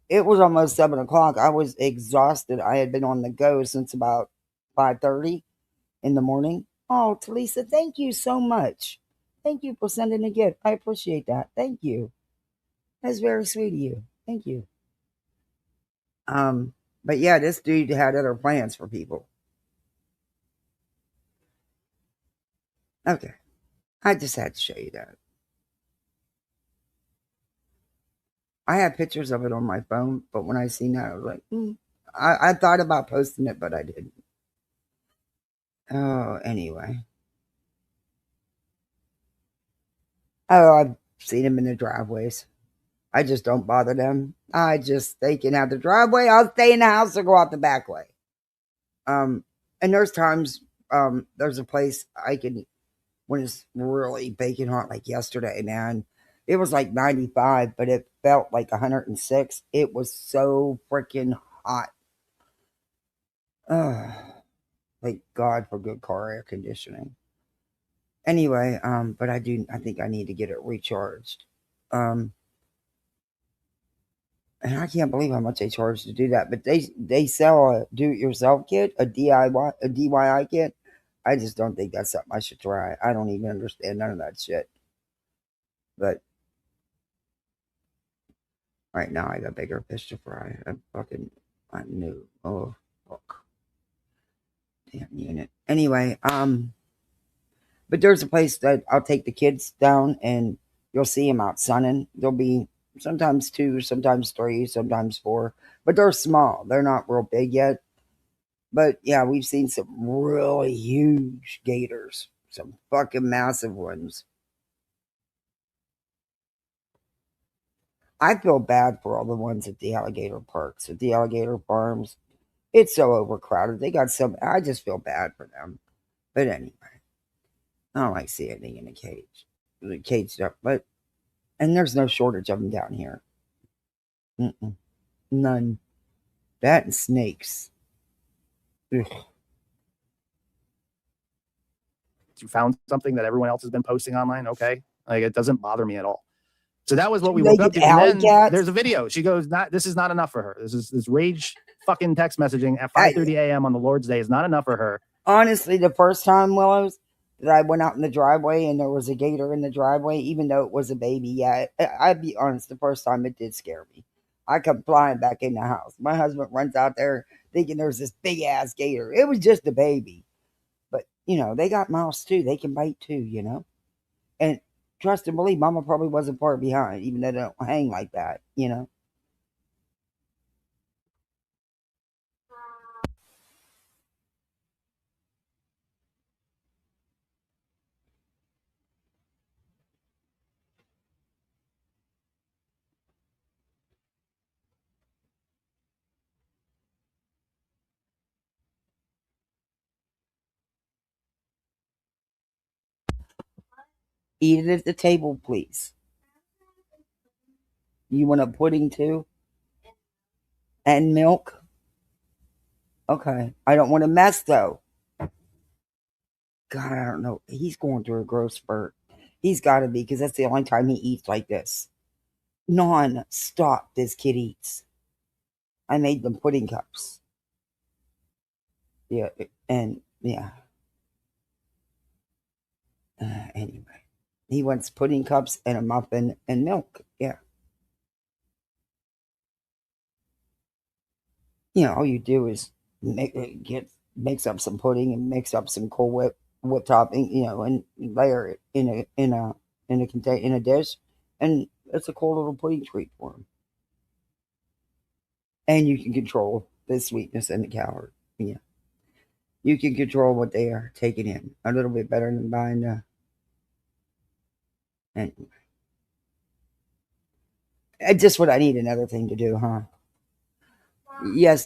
A: It was almost 7 o'clock. I was exhausted. I had been on the go since about 5:30 in the morning. Oh, Talisa, thank you so much. Thank you for sending a gift. I appreciate that. Thank you. That's very sweet of you. Thank you. But yeah, this dude had other plans for people. Okay. I just had to show you that. I have pictures of it on my phone, but when I seen that, I was like, I thought about posting it, but I didn't. Oh, anyway. Oh, I've seen them in the driveways. I just don't bother them. They can have the driveway. I'll stay in the house or go out the back way. And there's times, there's a place I can, when it's really baking hot, like yesterday, man, it was like 95, but it felt like 106. It was so freaking hot. Thank God for good car air conditioning. Anyway, but I think I need to get it recharged. And I can't believe how much they charge to do that. But they sell a do-it-yourself kit, a DIY kit. I just don't think that's something I should try. I don't even understand none of that shit. But right now I got bigger fish to fry. I knew. Oh fuck. Damn unit. Anyway, but there's a place that I'll take the kids down and you'll see them out sunning. There'll be sometimes 2, sometimes 3, sometimes 4, but they're small. They're not real big yet. But yeah, we've seen some really huge gators, some fucking massive ones. I feel bad for all the ones at the alligator parks, at the alligator farms. It's so overcrowded. They got some. I just feel bad for them. But anyway, I don't like seeing anything in a cage, caged up. And there's no shortage of them down here. None. That and snakes. Ugh.
B: You found something that everyone else has been posting online. Okay, like it doesn't bother me at all. So that was what we woke up to. And then there's a video. She goes, this is not enough for her. This rage fucking text messaging at 5:30 a.m. on the Lord's Day is not enough for her.
A: Honestly, the first time, Willows, that I went out in the driveway and there was a gator in the driveway, even though it was a baby, yeah, I'd be honest, the first time it did scare me. I come flying back in the house. My husband runs out there thinking there's this big ass gator. It was just a baby. But, they got mouths too. They can bite too. And trust and believe, Mama probably wasn't far behind, even though they don't hang like that. Eat it at the table, please. You want a pudding too? And milk? Okay. I don't want to mess though. God, I don't know. He's going through a growth spurt. He's got to be, because that's the only time he eats like this. Non-stop, this kid eats. I made them pudding cups. Yeah, and yeah. Anyway, he wants pudding cups and a muffin and milk. Yeah. You know, all you do is mix up some pudding and mix up some Cool Whip topping, you know, and layer it in a dish, and it's a cool little pudding treat for him. And you can control the sweetness and the calorie. Yeah, you can control what they are taking in a little bit better than buying. And just what I need another thing to do, huh? Yes.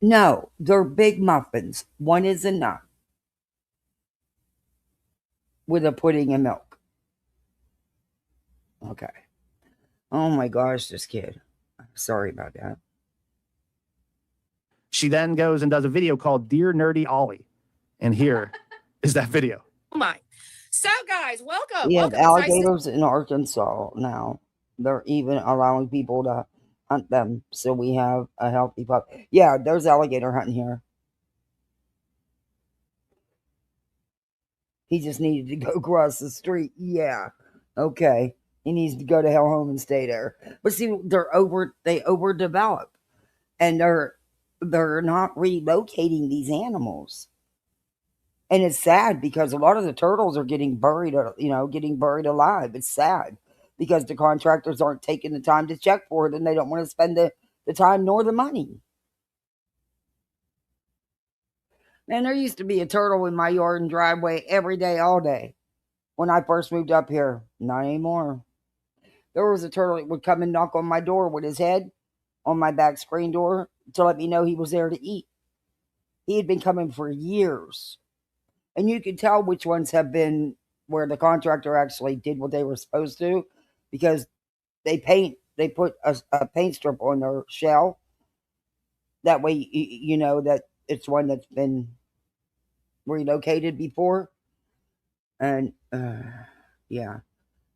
A: No, they're big muffins. One is enough with a pudding and milk. Okay. Oh my gosh, this kid. Sorry about that.
B: She then goes and does a video called Dear Nerdy Ollie. And here is that video.
C: Oh my. So guys, welcome.
A: We have
C: welcome.
A: alligators in Arkansas now. They're even allowing people to hunt them. So we have a healthy pup. Yeah, there's alligator hunting here. He just needed to go across the street. Yeah. Okay. He needs to go to hell home and stay there. But see, they overdevelop. And they're not relocating these animals. And it's sad because a lot of the turtles are getting buried alive. It's sad because the contractors aren't taking the time to check for it, and they don't want to spend the time nor the money. Man, there used to be a turtle in my yard and driveway every day, all day. When I first moved up here, not anymore. There was a turtle that would come and knock on my door with his head on my back screen door to let me know he was there to eat. He had been coming for years. And you can tell which ones have been where the contractor actually did what they were supposed to, because they put a paint strip on their shell. That way, you know that it's one that's been relocated before. And yeah,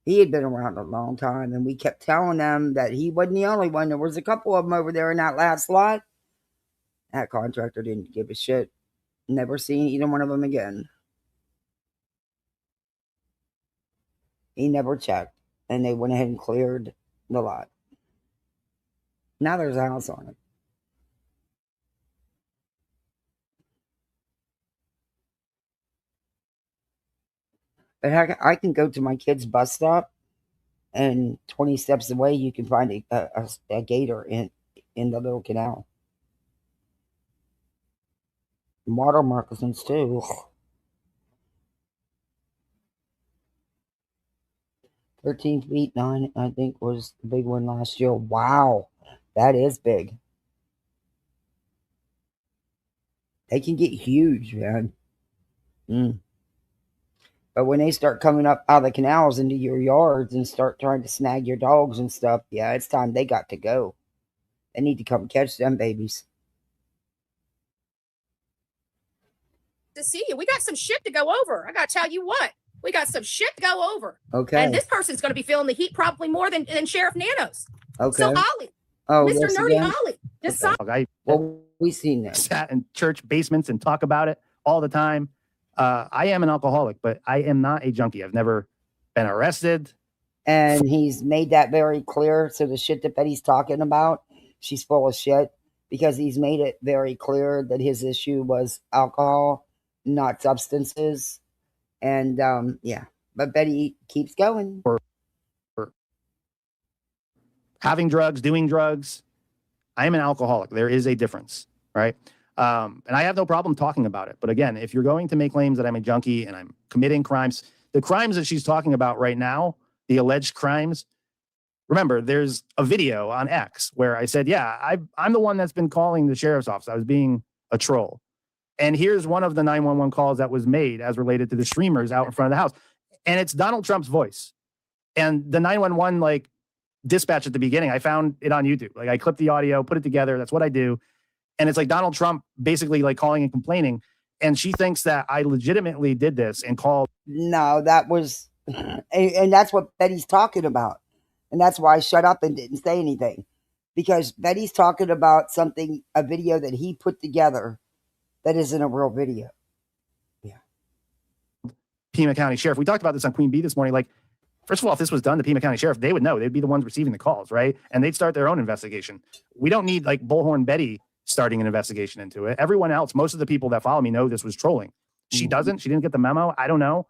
A: he had been around a long time, and we kept telling them that he wasn't the only one. There was a couple of them over there in that last lot. That contractor didn't give a shit. Never seen either one of them again. He never checked, and they went ahead and cleared the lot. Now there's a house on it. But I can go to my kid's bus stop, and 20 steps away, you can find a gator in the little canal. Water moccasins, too. 13 feet 9, I think, was the big one last year. Wow, that is big. They can get huge, man. But when they start coming up out of the canals into your yards and start trying to snag your dogs and stuff, yeah, it's time they got to go. They need to come catch them babies.
C: To see you. We got some shit to go over. I got to tell you what. We got some shit to go over.
A: Okay.
C: And this person's going to be feeling the heat probably more than Sheriff Nanos.
A: Okay.
C: So, Ollie.
A: Oh,
C: Mr.
A: yes,
C: Nerdy
A: again?
C: Ollie. Just
B: I
A: we've seen that.
B: Sat in church basements and talk about it all the time. I am an alcoholic, but I am not a junkie. I've never been arrested.
A: And he's made that very clear. So the shit that Betty's talking about, she's full of shit, because he's made it very clear that his issue was alcohol, not substances. And yeah, but Betty keeps going.
B: For having drugs, doing drugs. I am an alcoholic. There is a difference, right? And I have no problem talking about it. But again, if you're going to make claims that I'm a junkie and I'm committing crimes, the crimes that she's talking about right now, the alleged crimes, remember, there's a video on X where I said, yeah, I'm the one that's been calling the sheriff's office. I was being a troll. And here's one of the 911 calls that was made as related to the streamers out in front of the house. And it's Donald Trump's voice. And the 911 like dispatch at the beginning, I found it on YouTube. Like I clipped the audio, put it together. That's what I do. And it's like Donald Trump basically like calling and complaining. And she thinks that I legitimately did this and called.
A: No, that was, and that's what Betty's talking about. And that's why I shut up and didn't say anything. Because Betty's talking about something, a video that he put together that isn't a real video. Yeah.
B: Pima County Sheriff. We talked about this on Queen Bee this morning. Like, first of all, if this was done to Pima County Sheriff, they would know. They'd be the ones receiving the calls, right? And they'd start their own investigation. We don't need like Bullhornbetty starting an investigation into it. Everyone else, most of the people that follow me know this was trolling. She doesn't. She didn't get the memo. I don't know.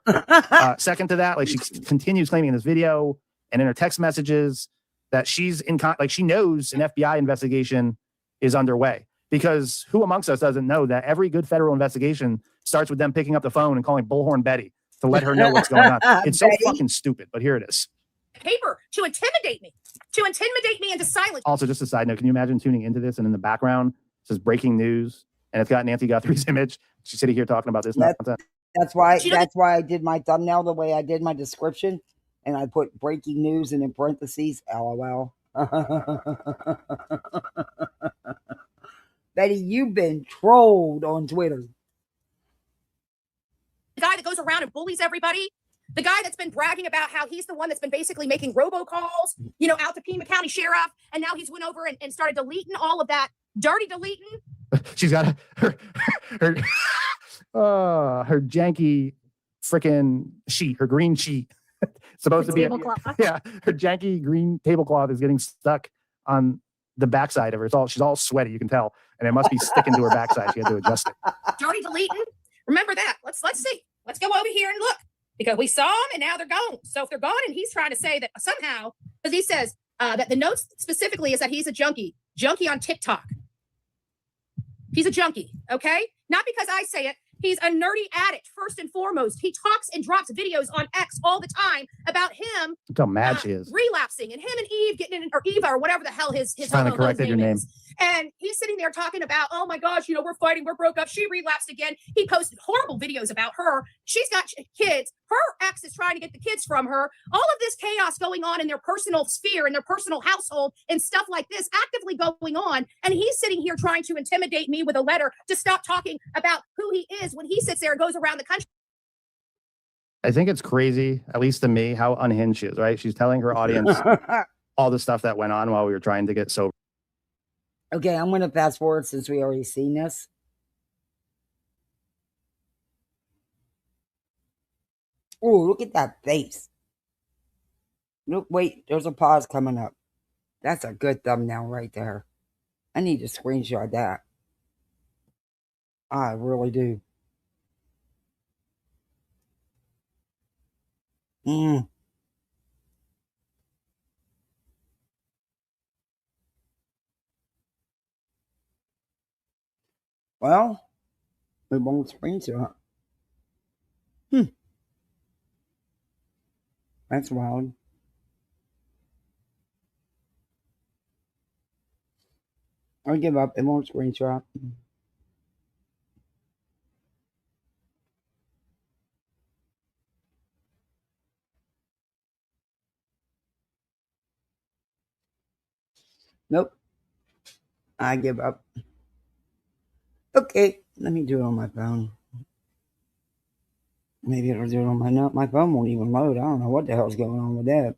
B: Second to that, like she continues claiming in this video and in her text messages that she's like she knows an FBI investigation is underway. Because who amongst us doesn't know that every good federal investigation starts with them picking up the phone and calling Bullhornbetty to let her know what's going on. It's so fucking stupid, but here it is.
C: Paper to intimidate me into silence.
B: Also, just a side note, can you imagine tuning into this and in the background it says breaking news and it's got Nancy Guthrie's image? She's sitting here talking about this nonsense.
A: That's why I did my thumbnail the way I did my description, and I put breaking news and in parentheses, LOL. Betty, you've been trolled on Twitter.
C: The guy that goes around and bullies everybody. The guy that's been bragging about how he's the one that's been basically making robocalls, you know, out to Pima County Sheriff. And now he's went over and started deleting all of that, dirty deleting.
B: She's got her janky freaking sheet, her green sheet. Supposed to be her janky green tablecloth is getting stuck on the backside of her. She's all sweaty, you can tell, and it must be sticking to her backside. She had to adjust it.
C: Dirty deleting. Remember that. Let's see. Let's go over here and look, because we saw them and now they're gone. So if they're gone and he's trying to say that somehow, because he says that the notes specifically is that he's a junkie on TikTok. He's a junkie, okay? Not because I say it. He's a nerdy addict, first and foremost. He talks and drops videos on X all the time about him.
B: Look how mad she is.
C: Relapsing, and him and Eve getting in, or Eva, or whatever the hell his
B: trying to correct your name.
C: And he's sitting there talking about, oh my gosh, you know, we're fighting, we're broke up. She relapsed again. He posted horrible videos about her. She's got kids. Her ex is trying to get the kids from her. All of this chaos going on in their personal sphere, in their personal household, and stuff like this actively going on. And he's sitting here trying to intimidate me with a letter to stop talking about who he is when he sits there and goes around the country.
B: I think it's crazy, at least to me, how unhinged she is, right? She's telling her audience all the stuff that went on while we were trying to get sober.
A: Okay, I'm going to fast forward since we already seen this. Oh, look at that face. Look, wait, there's a pause coming up. That's a good thumbnail right there. I need to screenshot that. I really do. Well, we won't screenshot. That's wild. I'll give up. It won't screenshot. Nope. I give up. Okay, let me do it on my phone. Maybe it'll do it on my phone won't even load. I don't know what the hell's going on with that.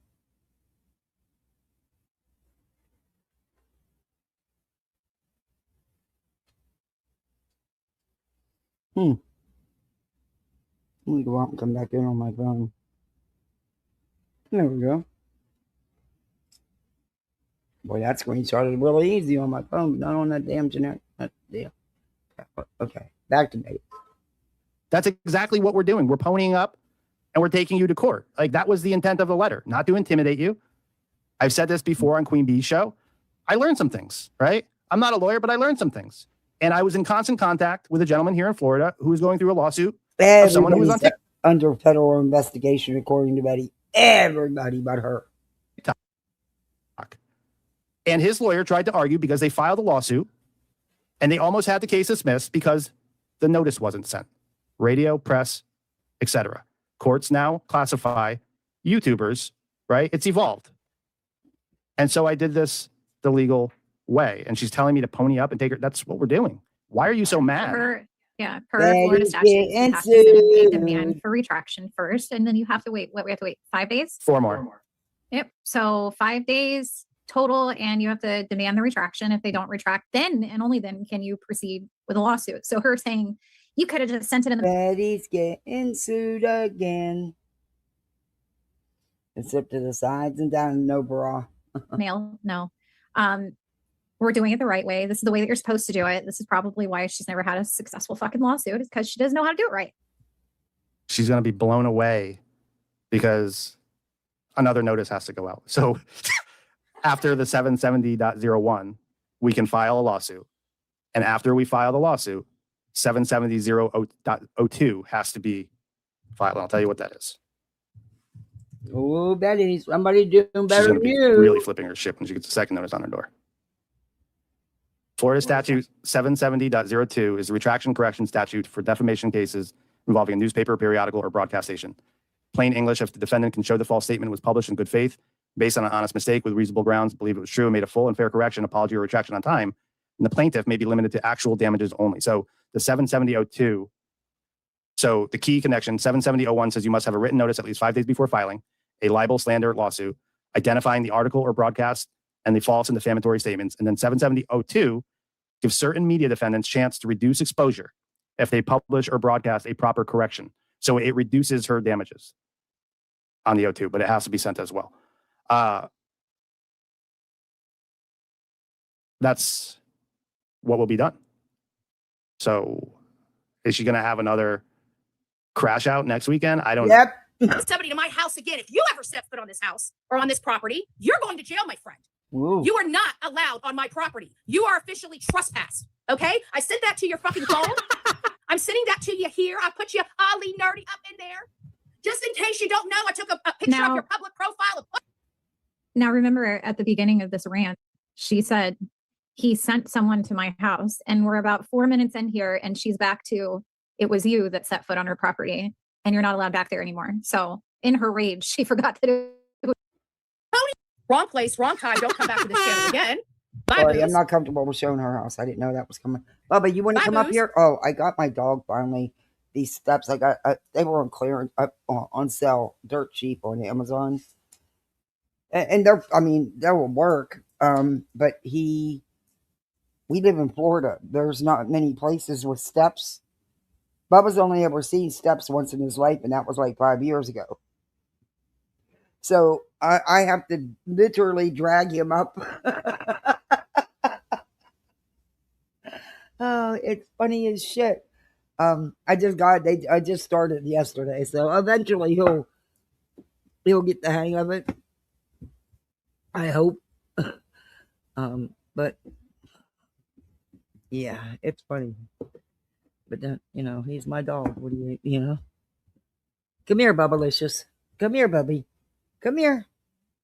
A: Let me go out and come back in on my phone. There we go. Boy, that screenshot is really easy on my phone, but not on that damn generic. Okay, back to me.
B: That's exactly what we're doing. We're ponying up and we're taking you to court. Like that was the intent of the letter, not to intimidate you. I've said this before on Queen Bee's show. I learned some things, right? I'm not a lawyer, but I learned some things. And I was in constant contact with a gentleman here in Florida who was going through a lawsuit of someone who was on TikTok.
A: Under federal investigation, according to Betty. Everybody but her.
B: And his lawyer tried to argue because they filed a lawsuit and they almost had the case dismissed because the notice wasn't sent. Radio, press, etc. Courts now classify YouTubers, right? It's evolved. And so I did this the legal way. And she's telling me to pony up and take her. That's what we're doing. Why are you so mad?
D: Per
A: Betty
D: Florida statutes, you have to
A: gets
D: send a
A: sued.
D: demand for retraction first, and then you have to wait. We have to wait 5 days?
B: 4 more.
D: Yep. So 5 days total, and you have to demand the retraction. If they don't retract, then and only then can you proceed with a lawsuit. So her saying you could have just sent it in the
A: Betty's getting sued again. Except to the sides and down, no bra.
D: mail. No. We're doing it the right way. This is the way that you're supposed to do it. This is probably why she's never had a successful fucking lawsuit, is because she doesn't know how to do it right.
B: She's going to be blown away because another notice has to go out. So after the 770.01, we can file a lawsuit. And after we file the lawsuit, 770.02 has to be filed. I'll tell you what that is.
A: Oh, Betty, somebody doing
B: She's
A: better
B: going to
A: than
B: be
A: you.
B: really flipping her shit when she gets a second notice on her door. Florida statute 770.02 is the retraction correction statute for defamation cases involving a newspaper, periodical, or broadcast station. Plain English, if the defendant can show the false statement was published in good faith, based on an honest mistake with reasonable grounds, believe it was true, and made a full and fair correction, apology, or retraction on time, and the plaintiff may be limited to actual damages only. So the 770.02, so the key connection, 770.01 says you must have a written notice at least 5 days before filing a libel, slander, lawsuit, identifying the article or broadcast and the false and defamatory statements. And then 770.02 gives certain media defendants chance to reduce exposure if they publish or broadcast a proper correction. So it reduces her damages on the O2, but it has to be sent as well. That's what will be done. So is she going to have another crash out next weekend? I don't know.
A: Yep.
C: Somebody to my house again. If you ever set foot on this house or on this property, you're going to jail, my friend.
A: Woo.
C: You are not allowed on my property. You are officially trespassed. Okay? I sent that to your fucking phone. I'm sending that to you here. I put you Ollie Nerdy up in there. Just in case you don't know, I took a picture of your public profile.
D: Now, remember at the beginning of this rant, she said he sent someone to my house, and we're about 4 minutes in here, and she's back to, it was you that set foot on her property, and you're not allowed back there anymore. So in her rage, she forgot that it was
C: Wrong place, wrong time. Don't come back to this channel again. Bye,
A: Sorry,
C: booze.
A: I'm not comfortable with showing her house. I didn't know that was coming. Bubba, you want to
C: Bye,
A: come up
C: Booze.
A: here? Oh, I got my dog finally. These steps I got, they were on clearance, on sale, dirt cheap on Amazon. And they're, I mean, they will work. But we live in Florida. There's not many places with steps. Bubba's only ever seen steps once in his life, and that was like 5 years ago. So I have to literally drag him up. Oh, it's funny as shit. I just started yesterday, so eventually he'll get the hang of it. I hope. But yeah, it's funny. But then, he's my dog. What do you know? Come here, Bubbalicious. Come here, Bubby. Come here.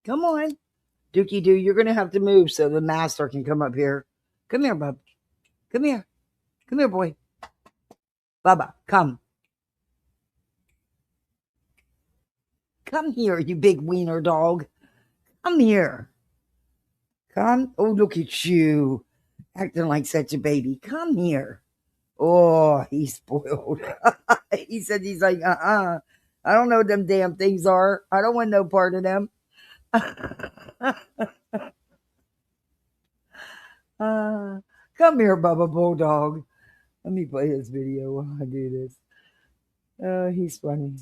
A: Come on. Dookie Doo, you're going to have to move so the master can come up here. Come here, Bub. Come here. Come here, boy. Bubba, come. Come here, you big wiener dog. Come here. Come. Oh, look at you. Acting like such a baby. Come here. Oh, he's spoiled. He's like, I don't know what them damn things are. I don't want no part of them. Come here, Bubba Bulldog. Let me play his video while I do this. Oh, he's funny.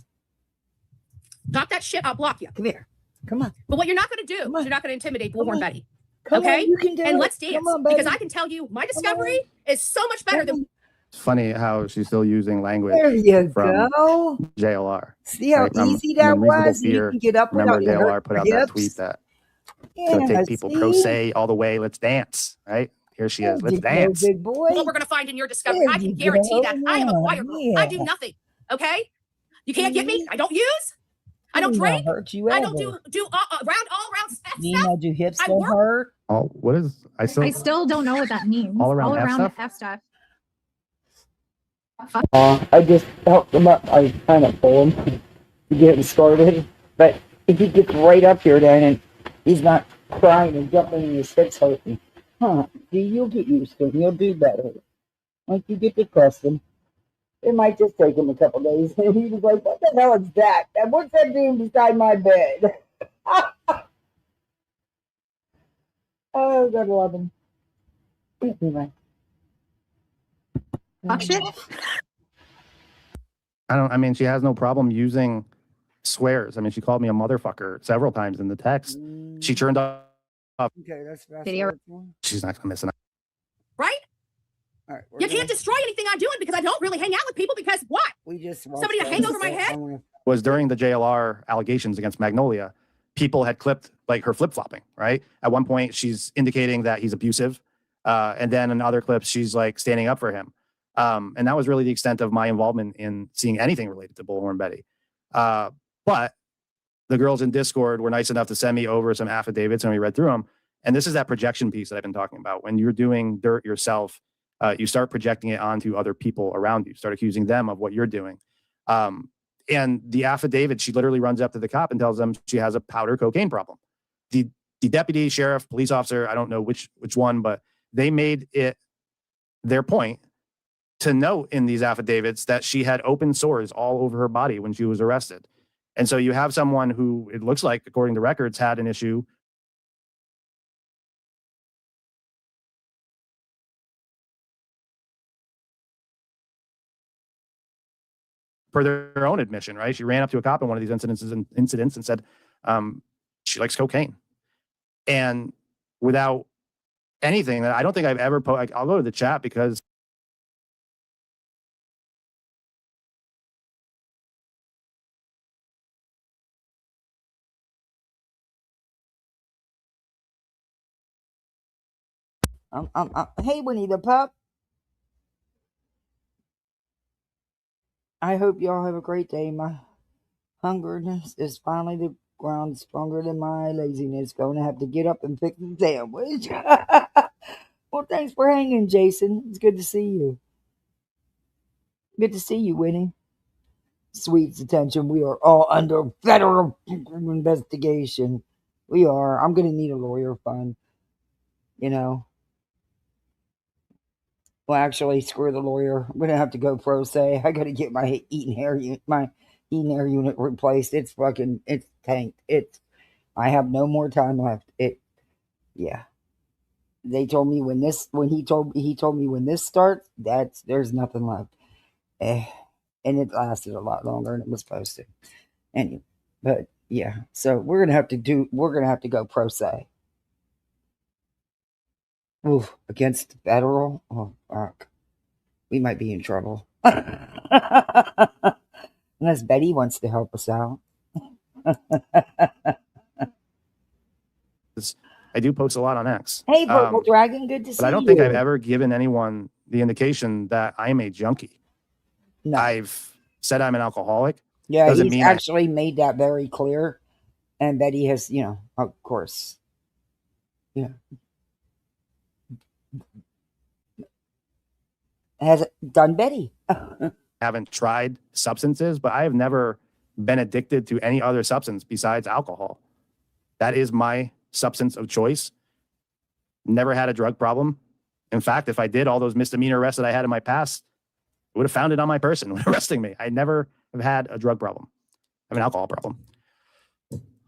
C: Stop that shit. I'll block you.
A: Come here. Come on.
C: But what you're not going to do
A: Come
C: is
A: on.
C: you're not going to intimidate
A: Come on.
C: Bullhornbetty.
A: Come
C: Okay?
A: on, you can do
C: And
A: it.
C: let's dance.
A: Come on,
C: Because
A: baby.
C: I can tell you my discovery is so much better than
B: It's funny how she's still using language
A: There you
B: from
A: go.
B: JLR.
A: See how
B: Right,
A: easy that
B: Unreasonable
A: was? You
B: Fear.
A: can get up
B: Remember
A: without your
B: JLR put out that
A: hips.
B: tweet that
A: Yeah,
B: gonna take people pro
A: see?
B: se all the way. Let's dance, right? Here she is.
A: There
B: Let's
A: you go,
B: dance.
A: big boy.
C: what we're going to find in your discovery.
A: There
C: I can
A: you
C: guarantee
A: go.
C: that. I am a choir girl. I do
A: Yeah.
C: nothing. Okay? You can't get me. I don't use. I don't
A: Did not
C: drink.
A: hurt you
C: I don't
A: ever.
C: do all around stuff.
A: Nina, do hips
C: I
A: still
C: work-
A: hurt?
B: Oh, what is? I
D: I still don't know what that means.
B: All around F
D: the
B: stuff?
D: F stuff.
A: I just helped him up. I kind of pull him to get him started. But if he gets right up here then and he's not crying and jumping and his head's hurting, you'll get used to him. You'll do better. Once you get to trust him, it might just take him a couple days. And he was like, what the hell is that? And what's that doing beside my bed? Oh, God love him. Anyway.
B: I mean, she has no problem using swears. I mean, she called me a motherfucker several times in the text. She turned off.
A: Okay, that's
D: Video.
B: She's not going to miss an.
C: Right?
A: All right,
C: You can't destroy anything I'm doing because I don't really hang out with people because what?
A: We just
C: Somebody to hang over my head?
B: Was during the JLR allegations against Magnolia, people had clipped like her flip-flopping, right? At one point, she's indicating that he's abusive. And then in other clips, she's like standing up for him. And that was really the extent of my involvement in seeing anything related to Bullhornbetty. But the girls in Discord were nice enough to send me over some affidavits and we read through them. And this is that projection piece that I've been talking about. When you're doing dirt yourself, you start projecting it onto other people around you, start accusing them of what you're doing. And the affidavit, she literally runs up to the cop and tells them she has a powder cocaine problem. The deputy, sheriff, police officer, I don't know which one, but they made it their point to note in these affidavits that she had open sores all over her body when she was arrested. And so you have someone who, it looks like, according to records, had an issue per their own admission, right? She ran up to a cop in one of these incidents and said she likes cocaine. And without anything that I don't think I've ever I'll go to the chat because
A: hey, Winnie the Pup. I hope y'all have a great day. My hungerness is finally the ground stronger than my laziness. Going to have to get up and pick the sandwich. Well, thanks for hanging, Jason. It's good to see you. Good to see you, Winnie. Sweet's attention. We are all under federal investigation. We are. I'm going to need a lawyer fund. You know. Well, actually, screw the lawyer. I'm going to have to go pro se. I got to get my heating air unit replaced. It's tanked. I have no more time left. Yeah. They told me he told me when this starts, there's nothing left. And it lasted a lot longer than it was supposed to. Anyway, but yeah, so we're gonna have to go pro se. Oof, against federal. Oh fuck. We might be in trouble. Unless Betty wants to help us out.
B: I do post a lot on X.
A: Hey, Purple Dragon, good to see you.
B: But I don't think I've ever given anyone the indication that I'm a junkie.
A: No.
B: I've said I'm an alcoholic.
A: Yeah,
B: Doesn't
A: he's actually made that very clear. And Betty has, of course. Yeah. Has done Betty.
B: Haven't tried substances, but I have never been addicted to any other substance besides alcohol. That is my substance of choice. Never had a drug problem. In fact, if I did, all those misdemeanor arrests that I had in my past, it would have found it on my person when arresting me. I never have had a drug problem. I have an alcohol problem.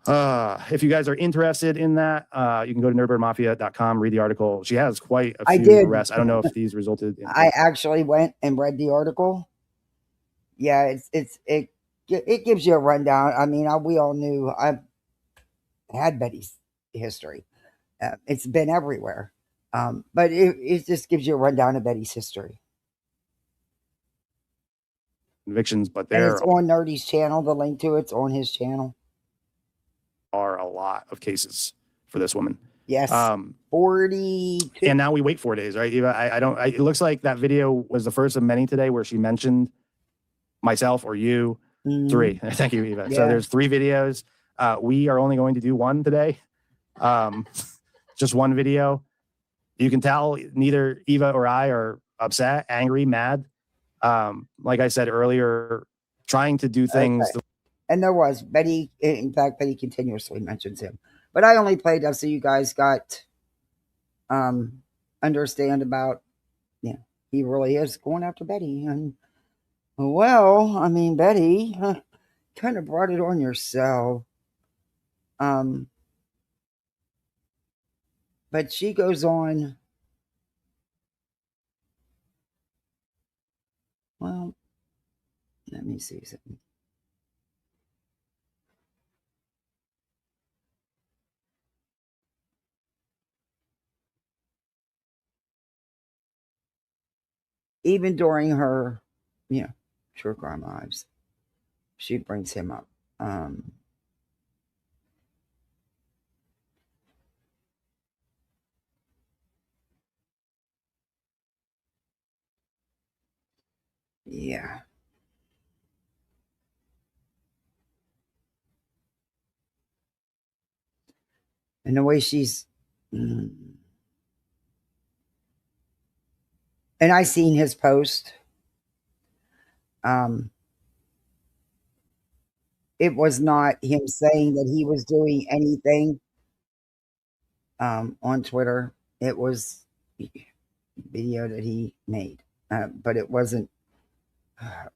B: If you guys are interested in that, you can go to nerdbirdmafia.com, read the article. She has quite a few arrests. I don't know if these resulted in.
A: I actually went and read the article. Yeah, it gives you a rundown. I mean, we all knew I've had Betty's history. It's been everywhere. But it just gives you a rundown of Betty's history.
B: Convictions, but
A: it's on Nerdy's channel. The link to it's on his channel.
B: Are a lot of cases for this woman.
A: Yes. 40.
B: And now we wait 4 days, right? Eva, it looks like that video was the first of many today where she mentioned myself or you. 3. Thank you, Eva. Yeah. So there's 3 videos. We are only going to do 1 today. Just 1 video. You can tell neither Eva or I are upset, angry, mad. like I said earlier, trying to do things.
A: Okay. And there was Betty. In fact, Betty continuously mentions him. But I only played up so you guys got understand about, yeah, he really is going after Betty. And well, I mean, Betty kind of brought it on yourself. But she goes on. Well, let me see something. Even during her, true crime lives, she brings him up. Yeah. And the way she's, and I seen his post. It was not him saying that he was doing anything on Twitter. It was video that he made, but it wasn't.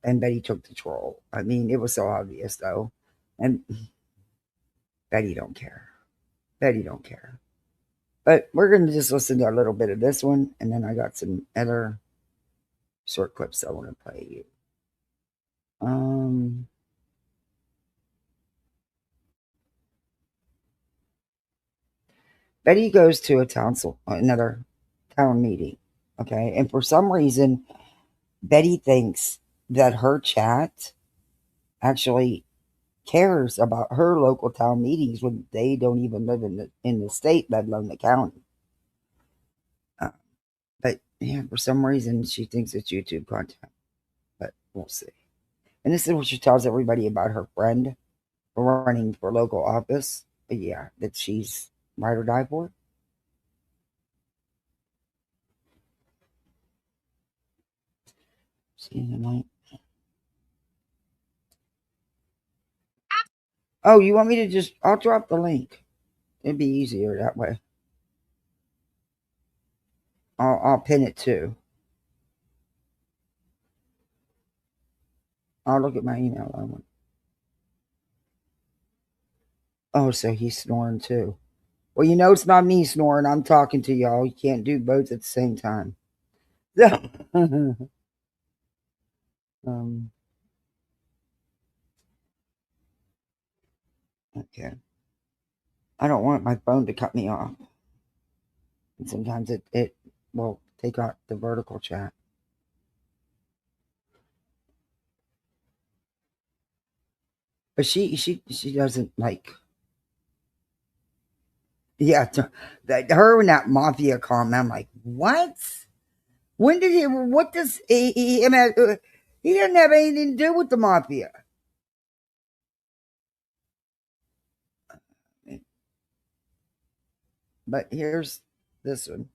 A: And Betty took the troll. I mean, it was so obvious though, and Betty don't care. Betty don't care. But we're going to just listen to a little bit of this one, and then I got some other short clips I want to play you. Betty goes to another town meeting, okay? And for some reason, Betty thinks that her chat actually cares about her local town meetings when they don't even live in the state, let alone the county. But yeah, for some reason, she thinks it's YouTube content. But we'll see. And this is what she tells everybody about her friend running for local office. But yeah, that she's ride or die for. See the night. Oh, you want me to just? I'll drop the link. It'd be easier that way. I'll pin it too. I'll look at my email. Oh, so he's snoring too. Well, it's not me snoring. I'm talking to y'all. You can't do both at the same time. Okay. I don't want my phone to cut me off. And sometimes it will take out the vertical chat. But she doesn't like. Yeah, her and that mafia comment. I'm like, what? When did he? What does he didn't have anything to do with the mafia. But here's this one.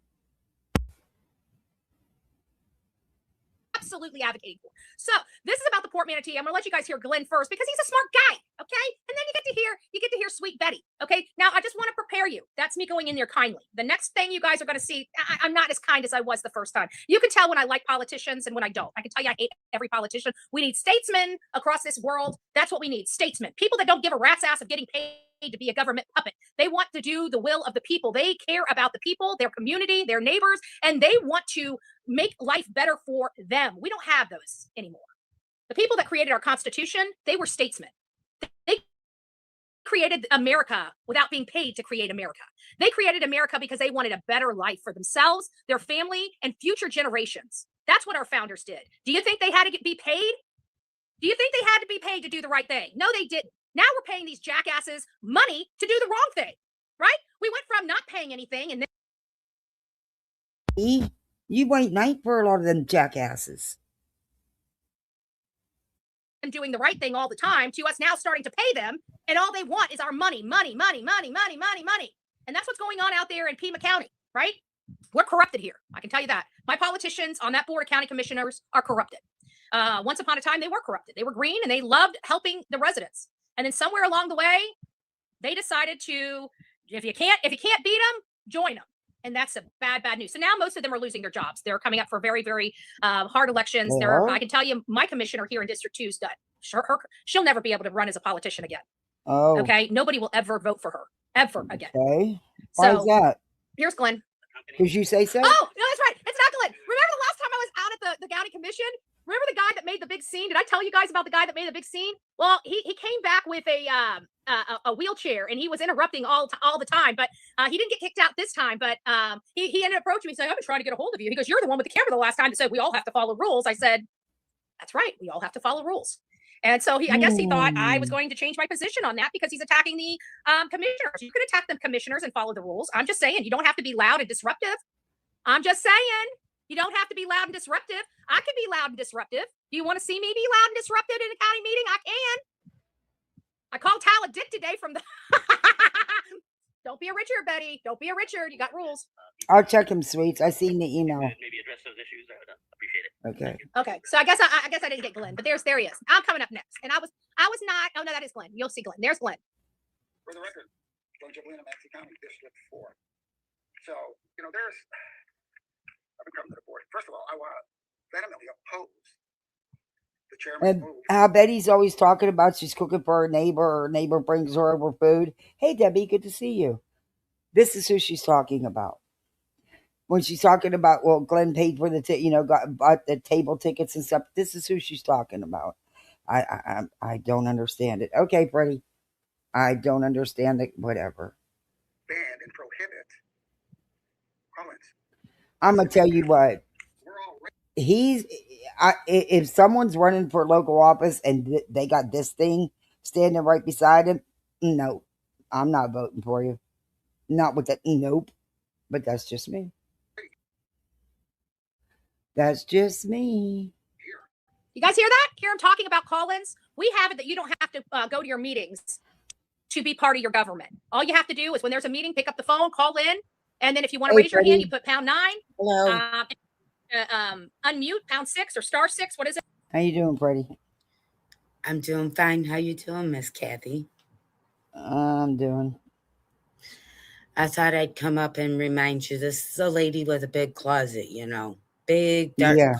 C: Absolutely advocating for. So this is about the port manatee. I'm gonna let you guys hear Glenn first because he's a smart guy, okay? And then you get to hear sweet Betty, okay? Now I just want to prepare you. That's me going in there kindly. The next thing you guys are gonna see, I'm not as kind as I was the first time. You can tell when I like politicians and when I don't. I can tell you I hate every politician. We need statesmen across this world. That's what we need. Statesmen, people that don't give a rat's ass of getting paid to be a government puppet. They want to do the will of the people. They care about the people, their community, their neighbors, and they want to make life better for them. We don't have those anymore. The people that created our Constitution, they were statesmen. They created America without being paid to create America. They created America because they wanted a better life for themselves, their family, and future generations. That's what our founders did. Do you think they had to be paid? Do you think they had to be paid to do the right thing? No, they didn't. Now we're paying these jackasses money to do the wrong thing, right? We went from not paying anything and then
A: you wait night for a lot of them jackasses.
C: And doing the right thing all the time to us now starting to pay them, and all they want is our money. And that's what's going on out there in Pima County, right? We're corrupted here. I can tell you that. My politicians on that board of county commissioners are corrupted. once upon a time they were corrupted. They were green and they loved helping the residents. And then somewhere along the way, they decided to, if you can't beat them, join them. And that's a bad news. So now most of them are losing their jobs. They're coming up for very, very hard elections. I can tell you, my commissioner here in District 2 is done. She'll never be able to run as a politician again.
A: Oh.
C: Okay. Nobody will ever vote for her ever again.
A: Okay. Why is that?
C: Here's Glenn.
A: Because you say so?
C: Oh, no, that's right. It's not Glenn. Remember the last time I was out at the county commission? Remember the guy that made the big scene? Did I tell you guys about the guy that made the big scene? Well, he came back with a wheelchair and he was interrupting all the time, but he didn't get kicked out this time. But he ended up approaching me saying, "I've been trying to get a hold of you." He goes, "You're the one with the camera the last time that said we all have to follow rules." I said, "That's right, we all have to follow rules." And so I guess he thought I was going to change my position on that because he's attacking the commissioners. You can attack the commissioners and follow the rules. I'm just saying, you don't have to be loud and disruptive. I'm just saying, you don't have to be loud and disruptive. I can be loud and disruptive. Do you want to see me be loud and disruptive in a county meeting? I can. I called Tal a dick today from the... Don't be a Richard, Betty. Don't be a Richard. You got rules.
A: I'll check him, sweets. I seen the email.
E: Maybe address those issues. I would appreciate it.
A: Okay.
C: Okay. So I guess I didn't get Glenn, but there he is. I'm coming up next. And I was not. Oh no, that is Glenn. You'll see Glenn. There's Glenn.
F: For the record, Glenn Jablina, Maxey County, District 4. So, I've been coming to the board. First of all, I want to vehemently oppose the chairman's move.
A: How Betty's always talking about she's cooking for her neighbor brings her over food. Hey, Debbie, good to see you. This is who she's talking about. When she's talking about, well, Glenn paid for the, bought the table tickets and stuff. This is who she's talking about. I don't understand it. Okay, Freddie. I don't understand it. Whatever.
F: Ban and prohibit comments.
A: I'm gonna tell you what. If someone's running for local office and they got this thing standing right beside him, no, I'm not voting for you. Not with that. Nope. But that's just me. That's just me.
C: You guys hear that? Hear him talking about call-ins? We have it that you don't have to go to your meetings to be part of your government. All you have to do is when there's a meeting, pick up the phone, call in, and then if you want to raise your hand, you put #9.
A: Hello.
C: Unmute #6 or *6. What is it?
A: How you doing, Freddie?
G: I'm doing fine. How you doing, Miss Kathy?
A: I'm doing.
G: I thought I'd come up and remind you. This is a lady with a big closet, big dark closet.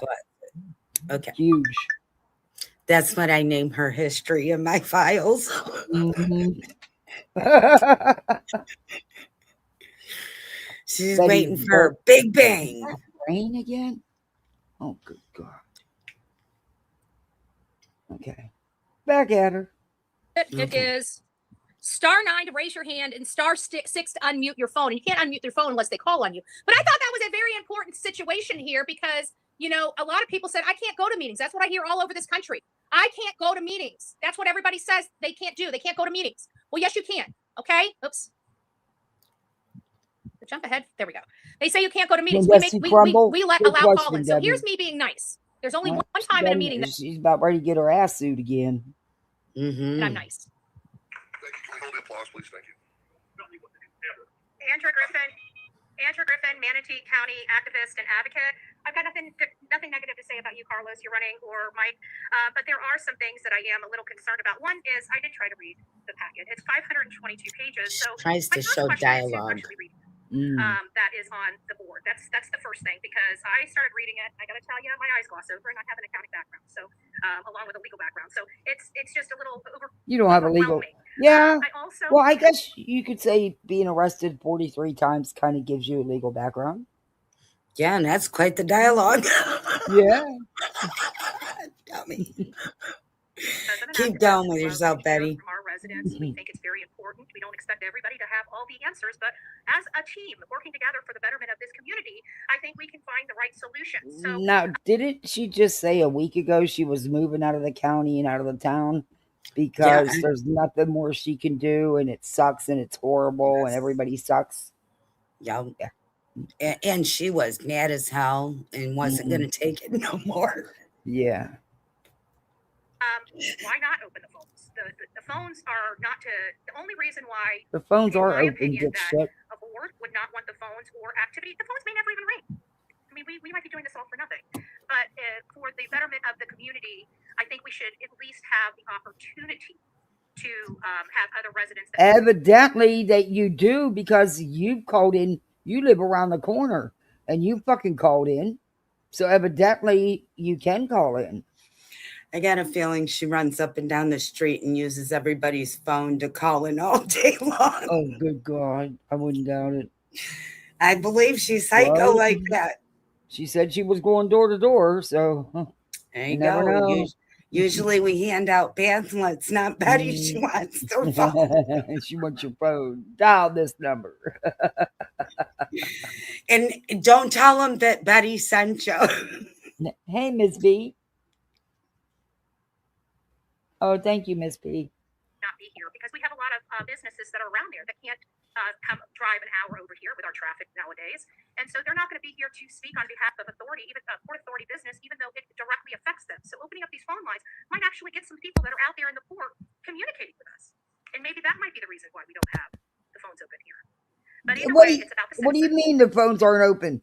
G: Okay,
A: huge.
G: That's what I name her history in my files.
A: Mm-hmm.
G: She's waiting for a big bang.
A: Rain again? Oh, good God. Okay. Back at her.
C: It is *9 to raise your hand and *6 to unmute your phone. And you can't unmute your phone unless they call on you. But I thought that was a very important situation here because, a lot of people said, I can't go to meetings. That's what I hear all over this country. I can't go to meetings. That's what everybody says they can't do. They can't go to meetings. Well, yes, you can. Okay. Oops. Jump ahead. There we go. They say you can't go to meetings. We allow call-ins. So here's me being nice. There's only one time in a meeting that
A: she's about ready to get her ass sued again.
G: Mm-hmm.
C: And I'm nice.
F: Thank you. Can we hold the applause, please? Thank you.
C: Andrew Griffin, Manatee County activist and advocate. I've got nothing negative to say about you, Carlos, you're running, or Mike, but there are some things that I am a little concerned about. One is I did try to read the packet. It's 522 pages. So
G: tries to show dialogue.
C: That is on the board. That's the first thing, because I started reading it. I got to tell you, my eyes gloss over, and I have an accounting background, so along with a legal background. So it's just a little
A: You don't have a legal. Yeah. I guess you could say being arrested 43 times kind of gives you a legal background.
G: Yeah, and that's quite the dialogue.
A: Yeah.
G: Dummy. Keep going with yourself, Betty.
C: From our residents, we think it's very important. We don't expect everybody to have all the answers, but as a team working together for the betterment of this community, I think we can find the right solution. So
A: now, didn't she just say a week ago she was moving out of the county and out of the town because there's nothing more she can do, and it sucks and it's horrible and everybody sucks?
G: Yeah. And she was mad as hell and wasn't going to take it no more.
A: Yeah.
C: Why not open the phones? The phones are not the only reason why
A: the phones are open.
C: A board would not want the phones or activity. The phones may never even ring. I mean, we might be doing this all for nothing. But for the betterment of the community, I think we should at least have the opportunity to have other residents.
A: Evidently that you do, because you called in. You live around the corner and you fucking called in. So evidently you can call in.
G: I got a feeling she runs up and down the street and uses everybody's phone to call in all day long.
A: Oh, good God. I wouldn't doubt it.
G: I believe she's psycho like that.
A: She said she was going door to door, so
G: there you go.
A: Know.
G: Usually we hand out pamphlets, not Betty. She wants their phone.
A: She wants your phone. Dial this number.
G: And don't tell them that Betty sent you.
A: Hey, Miss B. Oh, thank you, Miss B.
C: Not be here because we have a lot of businesses that are around there that can't come drive an hour over here with our traffic nowadays, and so they're not going to be here to speak on behalf of authority, even Port Authority business, even though it directly affects them. So opening up these phone lines might actually get some people that are out there in the port communicating with us, and maybe that might be the reason why we don't have the phones open here. But either way, it's about the.
A: What do you mean the phones aren't open?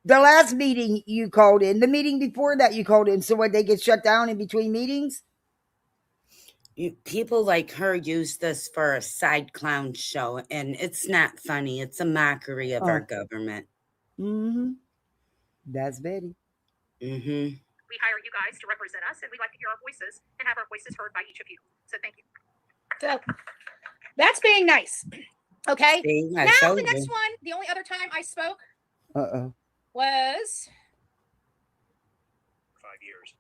A: The last meeting you called in, the meeting before that you called in, so what, they get shut down in between meetings?
G: People like her use this for a side clown show, and it's not funny. It's a mockery of our government.
A: Mm-hmm. That's Betty.
G: Mm-hmm.
C: We hire you guys to represent us, and we like to hear our voices and have our voices heard by each of you. So thank you. So that's being nice. Okay.
G: See,
C: now the next one, the only other time I spoke was
F: 5 years.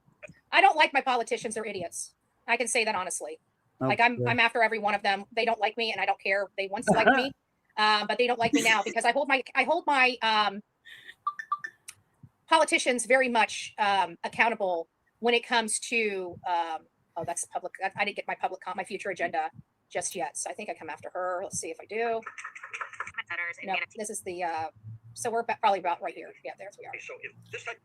C: I don't like my politicians. They're idiots. I can say that honestly. Like I'm after every one of them. They don't like me, and I don't care. They once liked me, but they don't like me now because I hold my politicians very much accountable when it comes to oh, that's public. I didn't get my future agenda just yet, so I think I come after her. Let's see if I do. No, this is the so we're probably about right here. Yeah, there we are.
F: So if this type,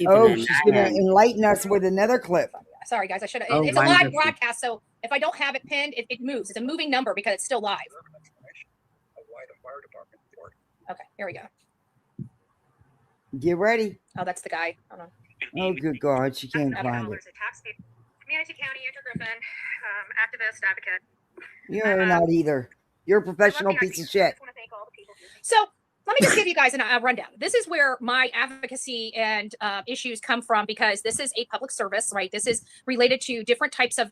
A: oh, she's going to enlighten us with another clip.
C: Sorry, guys. I should have. It's a live broadcast, so if I don't have it pinned, it moves. It's a moving number because it's still live. Okay, here we go.
A: Get ready.
C: Oh, that's the guy. Hold on.
A: Oh, good God. She can't find it.
C: Community County, Andrew Griffin, activist, advocate.
A: You're not either. You're a professional piece of shit.
C: So let me just give you guys a rundown. This is where my advocacy and issues come from because this is a public service, right? This is related to different types of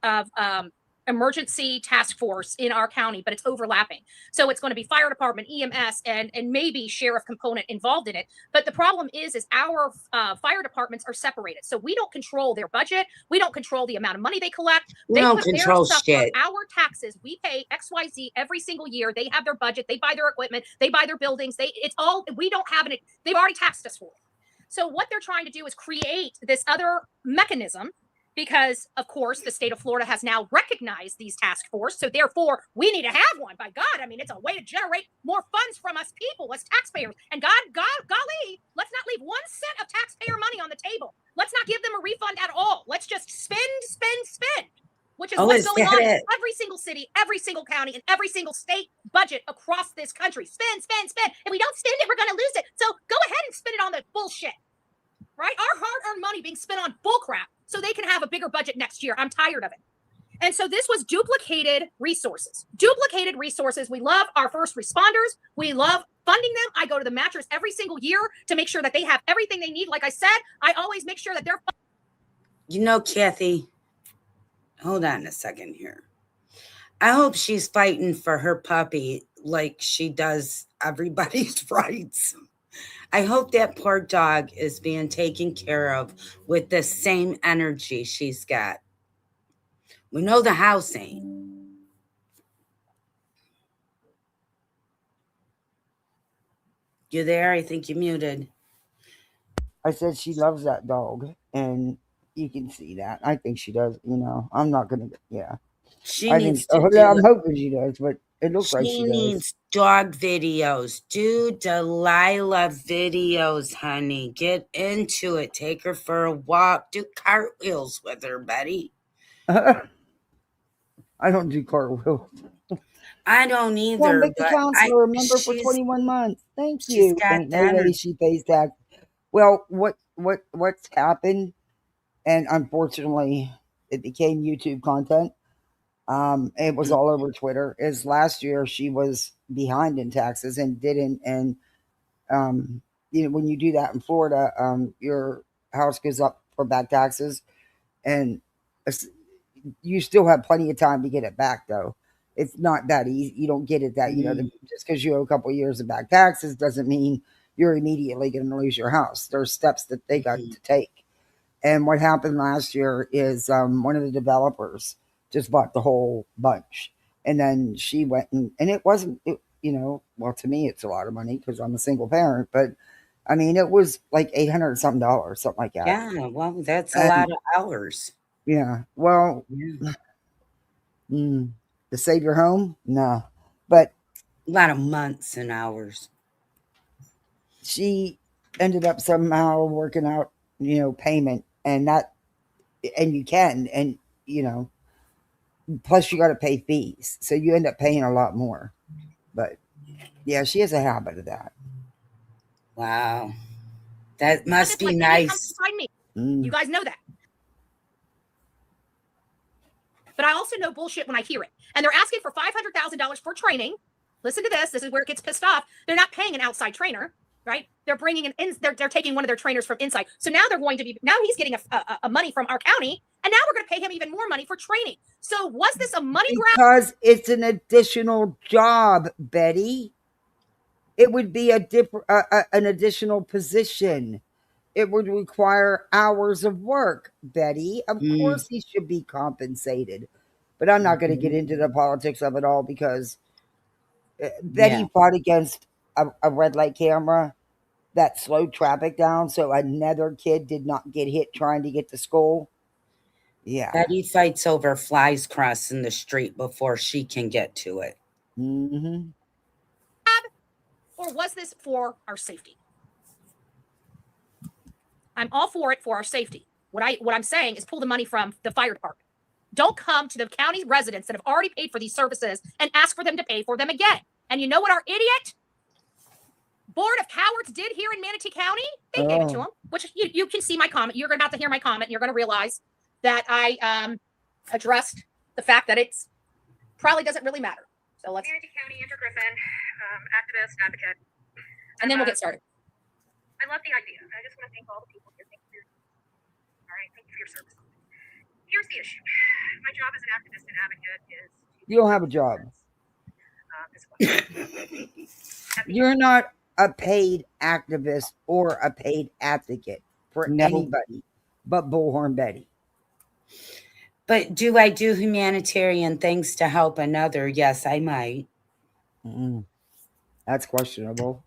C: emergency task force in our county, but it's overlapping. So it's going to be fire department, EMS, and maybe sheriff component involved in it. But the problem is our fire departments are separated. So we don't control their budget. We don't control the amount of money they collect.
G: We don't control shit.
C: Our taxes, we pay XYZ every single year. They have their budget. They buy their equipment. They buy their buildings. It's all, we don't have it. They've already taxed us for it. So what they're trying to do is create this other mechanism because, of course, the state of Florida has now recognized these task force. So therefore, we need to have one. By God, I mean, it's a way to generate more funds from us people as taxpayers. And golly, let's not leave 1 cent of taxpayer money on the table. Let's not give them a refund at all. Let's just spend, which is what's going on in every single city, every single county, and every single state budget across this country. Spend. If we don't spend it, we're going to lose it. So go ahead and spend it on the bullshit, right? Our hard-earned money being spent on bullcrap so they can have a bigger budget next year. I'm tired of it. And so this was duplicated resources. We love our first responders. We love funding them. I go to the mattress every single year to make sure that they have everything they need. Like I said, I always make sure that they're.
G: You know, Kathy, hold on a second here. I hope she's fighting for her puppy like she does everybody's rights. I hope that poor dog is being taken care of with the same energy she's got. We know the house ain't. You there? I think you muted.
A: I said she loves that dog, and you can see that. I think she does. You know, I'm not gonna. Yeah, I'm hoping she does, but it looks like she does.
G: She needs dog videos. Do Delilah videos, honey. Get into it. Take her for a walk. Do cartwheels with her, Betty.
A: I don't do cartwheels.
G: I don't either.
A: Well, make the counselor a member for 21 months. Thank you. No way she pays tax. Well, what what's happened, and unfortunately, it became YouTube content. It was all over Twitter. Is last year she was behind in taxes and didn't, and when you do that in Florida, your house goes up for back taxes, and you still have plenty of time to get it back. Though it's not that easy. You don't get it that just because you owe a couple of years of back taxes doesn't mean you're immediately going to lose your house. There's steps that they got to take. And what happened last year is one of the developers just bought the whole bunch. And then she went and it wasn't, well, to me, it's a lot of money because I'm a single parent. But I mean, it was like $800 something, something like that.
G: Yeah, well, that's a lot of hours.
A: Yeah. Well, to save your home? No. But
G: a lot of months and hours.
A: She ended up somehow working out, payment, and you can, and plus you got to pay fees, so you end up paying a lot more. But yeah, she has a habit of that.
G: Wow, that must be nice.
C: You guys know that. But I also know bullshit when I hear it. And they're asking for $500,000 for training. Listen to this. This is where it gets pissed off. They're not paying an outside trainer, right? They're bringing they're taking one of their trainers from inside. So now he's getting a money from our county, and now we're going to pay him even more money for training. So was this a money grab?
A: Because it's an additional job, Betty. It would be an additional position. It would require hours of work, Betty. Of course he should be compensated. But I'm not going to get into the politics of it all because Betty fought against a red light camera that slowed traffic down so another kid did not get hit trying to get to school. Yeah.
G: Betty fights over flies crossing the street before she can get to it.
A: Mm-hmm.
C: Or was this for our safety? I'm all for it for our safety. What I'm saying is pull the money from the fire department. Don't come to the county residents that have already paid for these services and ask for them to pay for them again. And you know what our idiot Board of Cowards did here in Manatee County? They gave it to them, which you can see my comment. You're about to hear my comment. And you're going to realize that I addressed the fact that it's probably doesn't really matter. So let's.
H: Manatee County, Andrew Griffin, activist, advocate.
C: And then we'll get started.
H: I love the idea. I just want to thank all the people here. Thank you for your service. Here's the issue. My job as an activist and advocate is.
A: You don't have a job. You're not a paid activist or a paid advocate for anybody but Bullhornbetty.
G: But do I do humanitarian things to help another? Yes, I might.
A: That's questionable.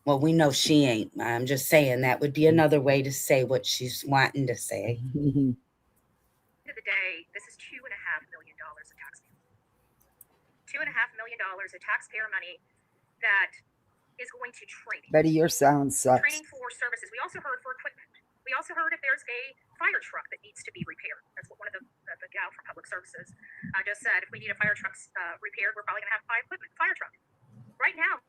G: Well, we know she ain't. I'm just saying that would be another way to say what she's wanting to say.
H: At the end of the day, this is $2.5 million of taxpayer. $2.5 million of taxpayer money that is going to training.
A: Betty, your sound sucks.
H: Training for services. We also heard for equipment. We also heard if there's a fire truck that needs to be repaired. That's what one of the gal from Public Services just said. If we need a fire truck repaired, we're probably going to have fire truck. Right now,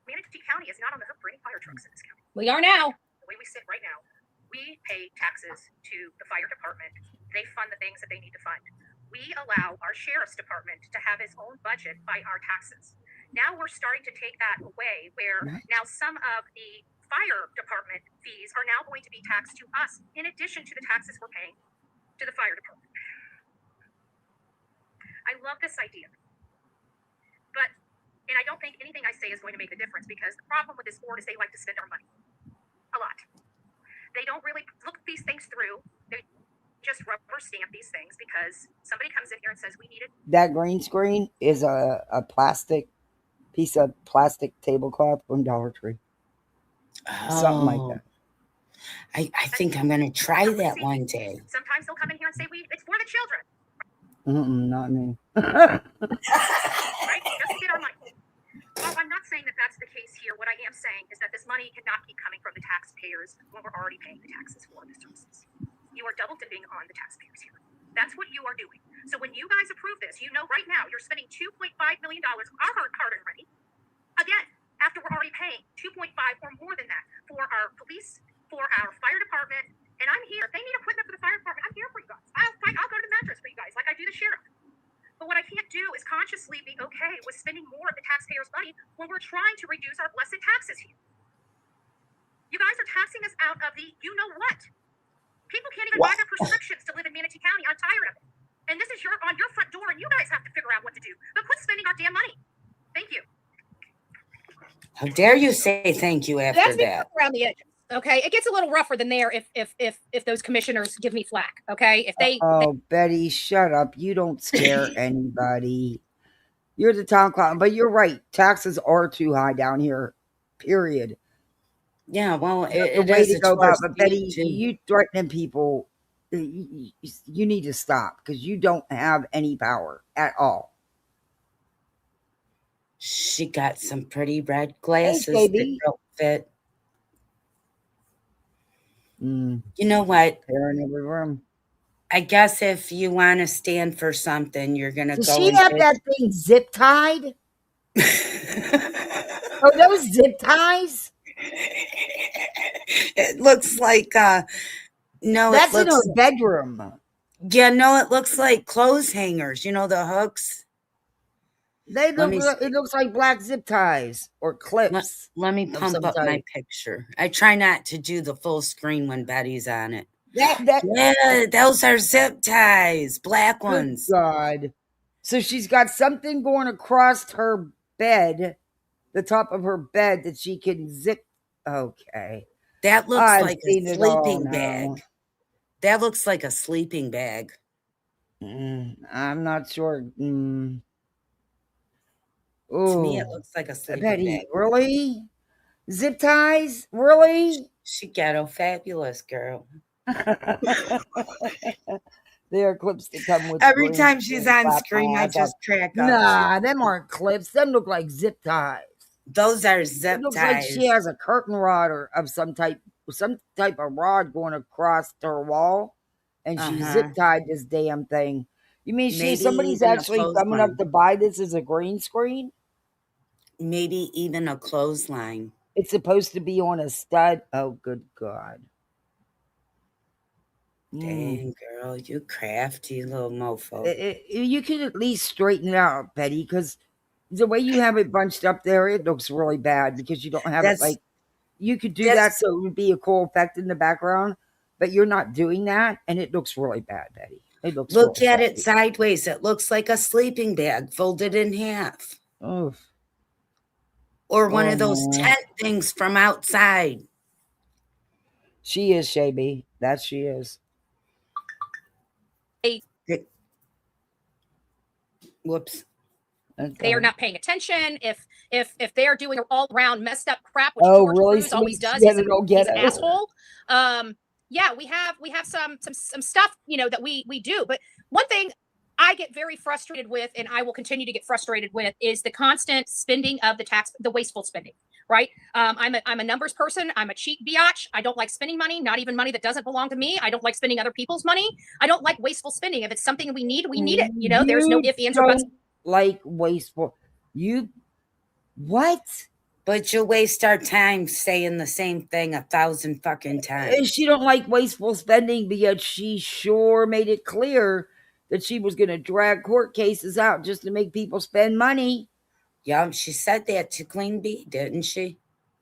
H: Manatee County is not on the hook for any fire trucks in this county.
C: We are now.
H: The way we sit right now, we pay taxes to the fire department. They fund the things that they need to fund. We allow our sheriff's department to have its own budget by our taxes. Now we're starting to take that away where now some of the fire department fees are now going to be taxed to us in addition to the taxes we're paying to the fire department. I love this idea. And I don't think anything I say is going to make a difference because the problem with this board is they like to spend our money a lot. They don't really look these things through. They just rubber stamp these things because somebody comes in here and says we need it.
A: That green screen is a piece of plastic tablecloth from Dollar Tree. Something like that.
G: I think I'm going to try that one day.
H: Sometimes they'll come in here and say it's for the children.
A: Not me.
H: Right? Just to get our money. Well, I'm not saying that that's the case here. What I am saying is that this money cannot keep coming from the taxpayers when we're already paying the taxes for the services. You are double dipping on the taxpayers here. That's what you are doing. So when you guys approve this, you know right now you're spending $2.5 million, our hard-earned money, again, after we're already paying 2.5 or more than that for our police, for our fire department, and I'm here. If they need equipment for the fire department, I'm here for you guys. I'll go to the mattress for you guys, like I do the sheriff. But what I can't do is consciously be okay with spending more of the taxpayers' money when we're trying to reduce our blessed taxes here. You guys are taxing us out of the you know what. People can't even buy their prescriptions to live in Manatee County. I'm tired of it. And this is on your front door, and you guys have to figure out what to do. But quit spending our damn money. Thank you.
G: How dare you say thank you after
C: That's me
G: that?
C: around the edges. Okay, it gets a little rougher than there if those commissioners give me flack. Okay, if they
A: Betty, shut up. You don't scare anybody. You're the town clown, but you're right. Taxes are too high down here. Period.
G: Yeah, well,
A: The way to go about. But Betty, you threatening people, you need to stop because you don't have any power at all.
G: She got some pretty red glasses
A: baby.
G: that don't fit.
A: You
G: know what?
A: They're in every room.
G: I guess if you want to stand for something, you're going to go.
A: Does she have that thing zip tied? Oh, those zip ties?
G: It looks like no,
A: that's in her bedroom.
G: Yeah, no, it looks like clothes hangers. You know the hooks.
A: It looks like black zip ties or clips.
G: Let me pump up my picture. I try not to do the full screen when Betty's on it. Yeah, those are zip ties, black ones.
A: God. So she's got something going across her bed, the top of her bed, that she can zip. Okay.
G: That looks like a sleeping bag. That looks like a sleeping bag.
A: I'm not sure.
G: To me, it looks like a sleeping bag.
A: Really? Zip ties? Really?
G: She ghetto fabulous, girl.
A: They are clips that come with
G: every time she's on screen. I just crack up.
A: Nah, them aren't clips. Them look like zip ties.
G: Those are zip ties. It looks like
A: she has a curtain rod or of some type of rod going across her wall, and she zip tied this damn thing. You mean somebody's actually coming up to buy this as a green screen?
G: Maybe even a clothesline.
A: It's supposed to be on a stud. Oh, good God.
G: Dang, girl, you crafty little mofo.
A: You could at least straighten it out, Betty, because the way you have it bunched up there, it looks really bad because you don't have it like... You could do that so it would be a cool effect in the background, but you're not doing that, and it looks really bad, Betty. It looks
G: Look at it sideways. It looks like a sleeping bag folded in half.
A: Oh.
G: Or one of those tent things from outside.
A: She is, Shabby. That she is.
G: Whoops.
C: Okay. They are not paying attention. If they are doing all around messed up crap, which
A: George
C: Cruz always does, he's an asshole. Yeah, we have some stuff, that we do. But one thing I get very frustrated with, and I will continue to get frustrated with, is the constant spending of the wasteful spending. Right? I'm a numbers person. I'm a cheap biatch. I don't like spending money, not even money that doesn't belong to me. I don't like spending other people's money. I don't like wasteful spending. If it's something we need it. There's no ifs, ands, or buts.
A: Like wasteful. What?
G: But you'll waste our time saying the same thing 1,000 fucking times.
A: She don't like wasteful spending because she sure made it clear that she was going to drag court cases out just to make people spend money.
G: Yeah, she said that to Queen Bee, didn't she?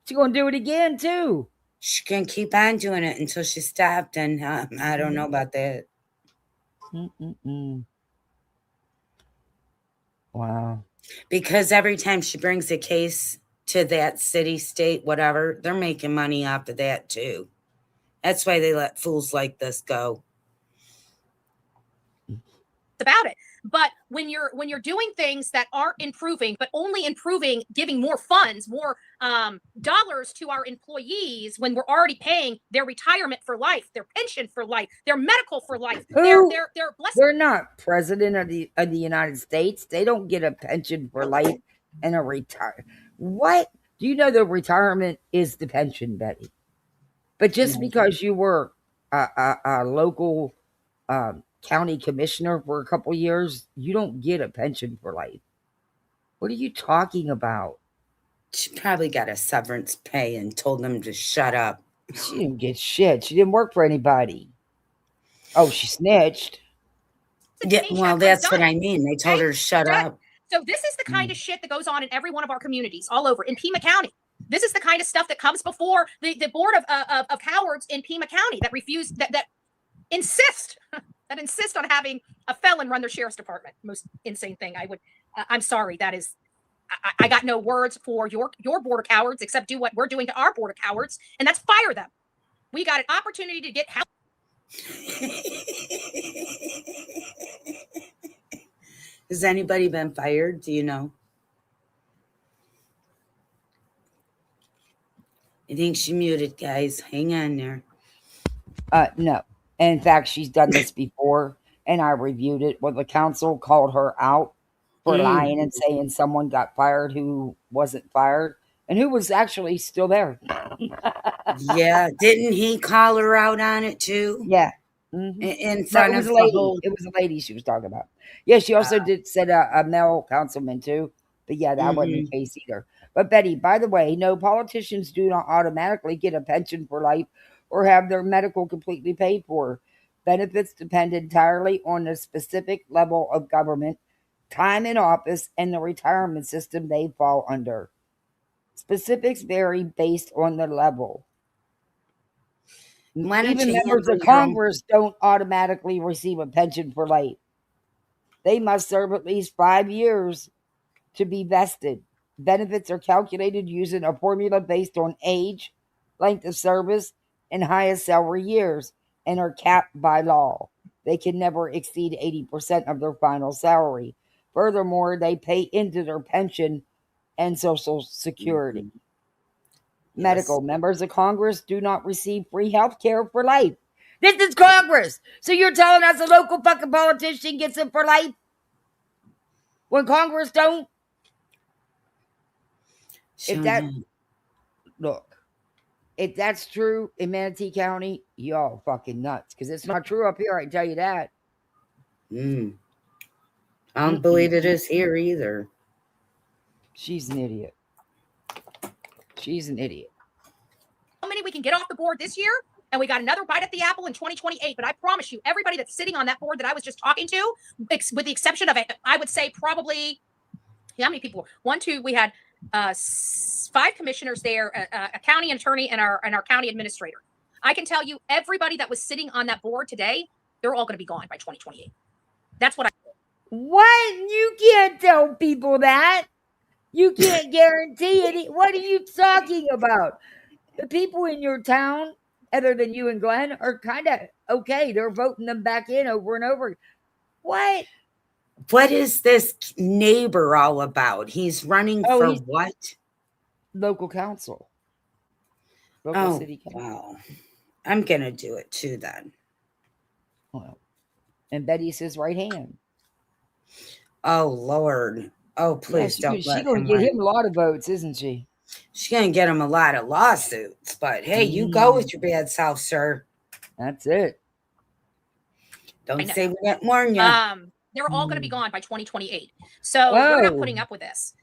A: She's going to do it again, too.
G: She can keep on doing it until she stopped, and I don't know about that.
A: Wow.
G: Because every time she brings a case to that city, state, whatever, they're making money off of that, too. That's why they let fools like this go.
C: About it. But when you're doing things that aren't improving, but only improving, giving more funds, more dollars to our employees, when we're already paying their retirement for life, their pension for life, their medical for life, they're blessed.
A: They're not president of the United States. They don't get a pension for life and a retire. What? Do you know the retirement is the pension, Betty? But just because you were a local county commissioner for a couple years, you don't get a pension for life. What are you talking about?
G: She probably got a severance pay and told them to shut up.
A: She didn't get shit. She didn't work for anybody. Oh, she snitched.
G: Yeah, well, that's what I mean. They told her to shut
C: Done.
G: up.
C: So this is the kind of shit that goes on in every one of our communities all over in Pima County. This is the kind of stuff that comes before the board of cowards in Pima County that refuse that insist on having a felon run their sheriff's department. Most insane thing. I'm sorry. That is. I got no words for your board of cowards except do what we're doing to our board of cowards, and that's fire them. We got an opportunity to get help.
G: Has anybody been fired? Do you know? I think she muted, guys. Hang on there.
A: No. In fact, she's done this before, and I reviewed it where the council called her out for lying and saying someone got fired who wasn't fired and who was actually still there.
G: Yeah. Didn't he call her out on it too?
A: Yeah.
G: In front of
A: a lady.
G: the whole...
A: It was a lady she was talking about. Yeah, she also said a male councilman too. But yeah, that wasn't the case either. But Betty, by the way, no, politicians do not automatically get a pension for life or have their medical completely paid for. Benefits depend entirely on the specific level of government, time in office, and the retirement system they fall under. Specifics vary based on the level. Even members of Congress don't automatically receive a pension for life. They must serve at least 5 years to be vested. Benefits are calculated using a formula based on age, length of service, and highest salary years, and are capped by law. They can never exceed 80% of their final salary. Furthermore, they pay into their pension and Social Security. Medical members of Congress do not receive free health care for life. This is Congress. So you're telling us a local fucking politician gets it for life? When Congress don't? If that's true in Manatee County, y'all fucking nuts. Because it's not true up here, I can tell you that.
G: I don't believe it is here either.
A: She's an idiot. She's an idiot.
C: How many we can get off the board this year? And we got another bite at the apple in 2028. But I promise you, everybody that's sitting on that board that I was just talking to, with the exception of, I would say probably, how many people? 1, 2, we had 5 commissioners there, a county attorney, and our county administrator. I can tell you, everybody that was sitting on that board today, they're all going to be gone by 2028. That's what I.
A: What? You can't tell people that. You can't guarantee it. What are you talking about? The people in your town, other than you and Glenn, are kind of okay. They're voting them back in over and over. What?
G: What is this neighbor all about? He's running for what?
A: Local council. Local city council.
G: Wow. I'm going to do it too then.
A: Well, and Betty's his right hand.
G: Oh, Lord. Oh, please don't let him.
A: She's going to get him a lot of votes, isn't she?
G: She's going to get him a lot of lawsuits. But, hey, you go with your bad self, sir.
A: That's it.
G: Don't say we didn't warn you.
C: They're all going to be gone by 2028. So we're not putting up with this.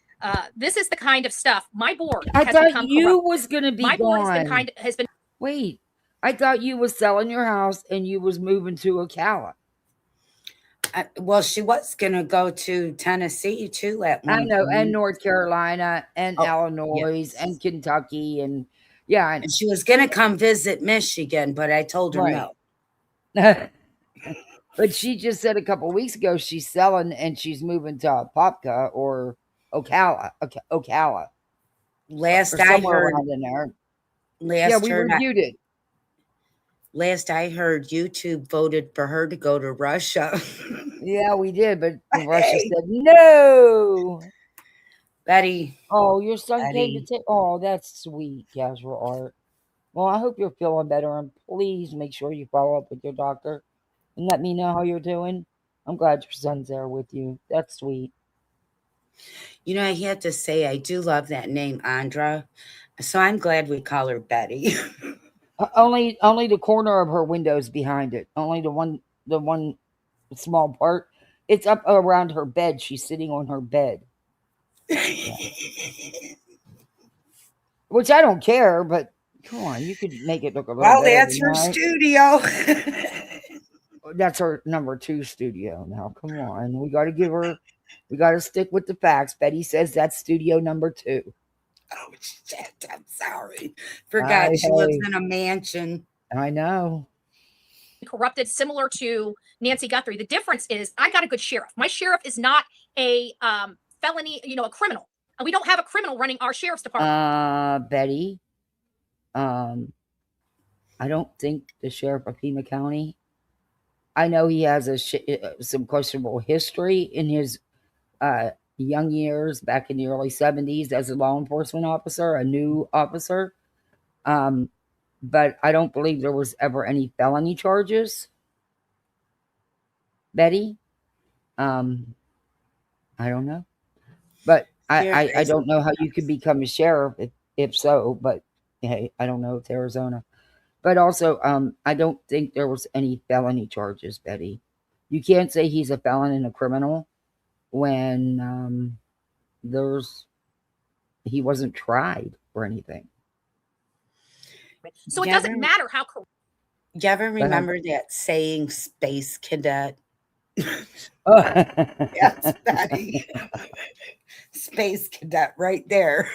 C: This is the kind of stuff. My board has become corrupt.
A: Was going to be gone. My board
C: has been.
A: Wait, I thought you was selling your house and you was moving to Ocala.
G: Well, she was going to go to Tennessee too at one
A: point. I know,
G: point.
A: and North Carolina and Illinois and Kentucky and
G: and she was going to come visit Michigan, but I told her no.
A: But she just said a couple of weeks ago she's selling and she's moving to Popka or Ocala.
G: Last I heard,
A: we reviewed it.
G: Last I heard, YouTube voted for her to go to Russia.
A: Yeah, we did, but Russia said no.
G: Betty.
A: Oh, your son came to take. Oh, that's sweet, casual art. Well, I hope you're feeling better, and please make sure you follow up with your doctor and let me know how you're doing. I'm glad your son's there with you. That's sweet.
G: You know, I have to say, I do love that name, Andra. So I'm glad we call her Betty.
A: Only the corner of her window's behind it. Only the one small part. It's up around her bed. She's sitting on her bed. Yeah. Which I don't care, but Come on, you could make it look a little
G: Well,
A: better
G: that's
A: than
G: her
A: that.
G: studio.
A: That's her number 2 studio. Now, come on. We got to stick with the facts. Betty says that's studio number 2.
G: Oh, shit. I'm sorry. Forgot she lives in a mansion.
A: I know.
C: Corrupted, similar to Nancy Guthrie. The difference is I got a good sheriff. My sheriff is not a felony, a criminal. And we don't have a criminal running our sheriff's department.
A: Betty, I don't think the sheriff of Pima County, I know he has some questionable history in his young years back in the early 70s as a law enforcement officer, a new officer. But I don't believe there was ever any felony charges. Betty, I don't know. But I don't know how you could become a sheriff if so, but hey, I don't know. It's Arizona. But also, I don't think there was any felony charges, Betty. You can't say he's a felon and a criminal when he wasn't tried for anything.
C: So it doesn't matter how corrupt.
G: You ever remember that saying, space cadet? Yes, Betty. Space cadet right there.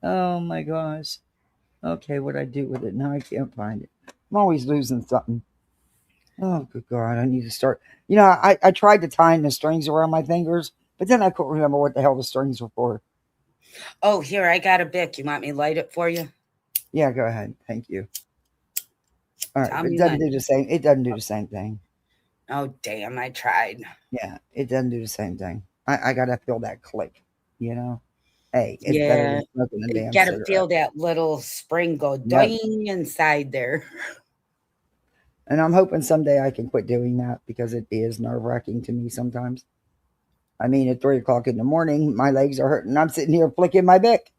A: Oh my gosh. Okay, what'd I do with it? Now I can't find it. I'm always losing something. Oh, good God. I need to start. I tried to tying the strings around my fingers, but then I couldn't remember what the hell the strings were for.
G: Oh, here, I got a Bic. You want me to light it for you?
A: Yeah, go ahead. Thank you. All right. It doesn't do the same. It doesn't do the same thing.
G: Oh, damn. I tried.
A: Yeah, it doesn't do the same thing. I got to feel that click, Hey, it's
G: yeah,
A: better than smoking a damn
G: you got to
A: cigarette.
G: feel that little spring go doing inside there.
A: And I'm hoping someday I can quit doing that because it is nerve-wracking to me sometimes. I mean, at 3 o'clock in the morning, my legs are hurting. I'm sitting here flicking my Bic.